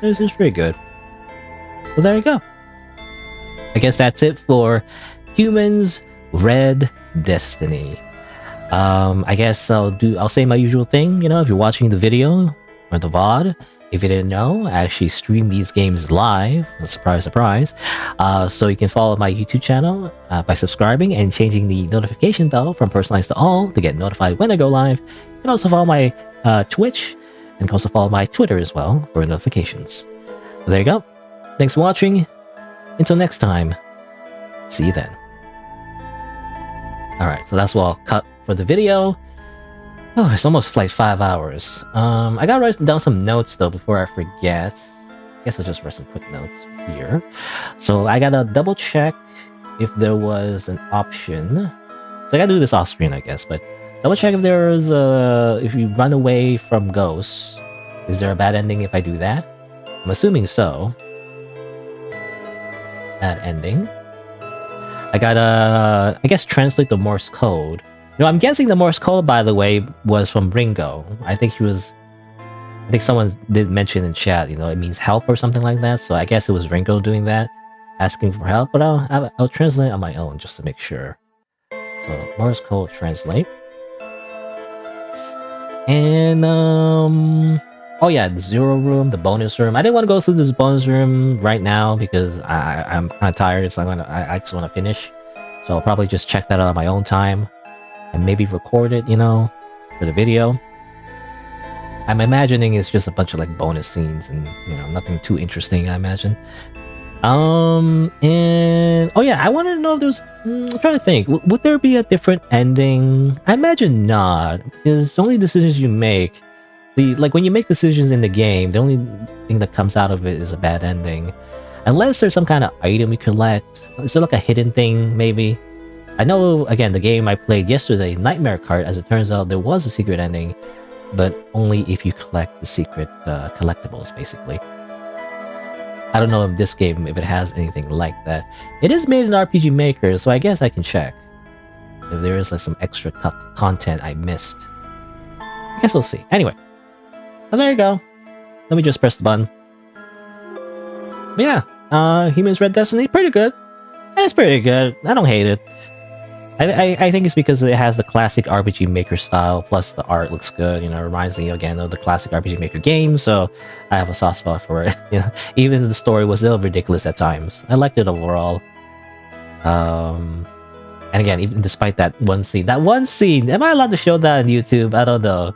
This is pretty good. Well, there you go. I guess that's it for Humans Red Destiny. I guess I'll say my usual thing, you know, if you're watching the video or the VOD, if you didn't know, I actually stream these games live. Surprise, surprise. So you can follow my YouTube channel by subscribing and changing the notification bell from personalized to all to get notified when I go live. You can also follow my Twitch, and also follow my Twitter as well for notifications. So there you go. Thanks for watching. Until next time, see you then. Alright, so that's what I'll cut for the video. Oh, it's almost like 5 hours. I gotta write down some notes though before I forget. I guess I'll just write some quick notes here. So I gotta double check if there was an option. So I gotta do this off screen, I guess, but double check if there's if you run away from ghosts, is there a bad ending if I do that? I'm assuming so. Bad ending. I gotta, I guess, translate the Morse code. You know, I'm guessing the Morse code, by the way, was from Ringo. I think someone did mention in chat, you know, it means help or something like that. So I guess it was Ringo doing that, asking for help. But I'll translate on my own just to make sure. So Morse code translate. And oh yeah, the zero room, the bonus room. I didn't want to go through this bonus room right now because I'm kind of tired. So I just want to finish. So I'll probably just check that out on my own time and maybe record it, you know, for the video. I'm imagining it's just a bunch of like bonus scenes and nothing too interesting. I imagine. And oh yeah, I wanted to know if there's. I'm trying to think. Would there be a different ending? I imagine not, because the only decisions you make, like when you make decisions in the game, the only thing that comes out of it is a bad ending, unless there's some kind of item you collect. Is there like a hidden thing maybe? I know again the game I played yesterday, Nightmare Cart. As it turns out, there was a secret ending, but only if you collect the secret collectibles, basically. I don't know if this game, if it has anything like that. It is made in RPG Maker, so I guess I can check if there is like some extra content I missed. I guess we'll see. Anyway, well, there you go. Let me just press the button. But yeah, Humans Red Destiny, pretty good. It's pretty good. I don't hate it. I think it's because it has the classic RPG Maker style, plus the art looks good. It reminds me again of the classic RPG Maker game, so I have a soft spot for it. Even if the story was a little ridiculous at times, I liked it overall. And again, even despite that one scene, am I allowed to show that on YouTube? I don't know.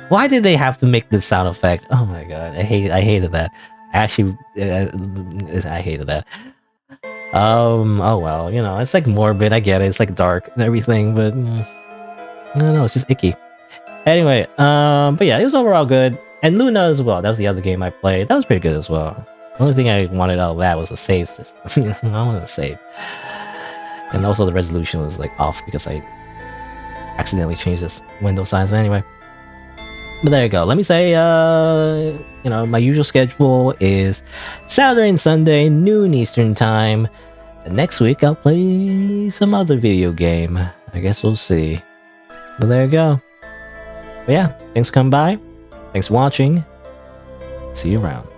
Why did they have to make this sound effect? Oh my god, I hated that. Actually, I hated that. Oh well, it's like morbid, I get it, it's like dark and everything, but I don't know, it's just icky. Anyway, but yeah, it was overall good. And Luna as well, that was the other game I played. That was pretty good as well. The only thing I wanted out of that was a save system. I wanted a save. And also the resolution was like off because I accidentally changed this window size, but anyway. But there you go. Let me say, my usual schedule is Saturday and Sunday, noon Eastern time. And next week, I'll play some other video game. I guess we'll see. But there you go. But yeah, thanks for coming by. Thanks for watching. See you around.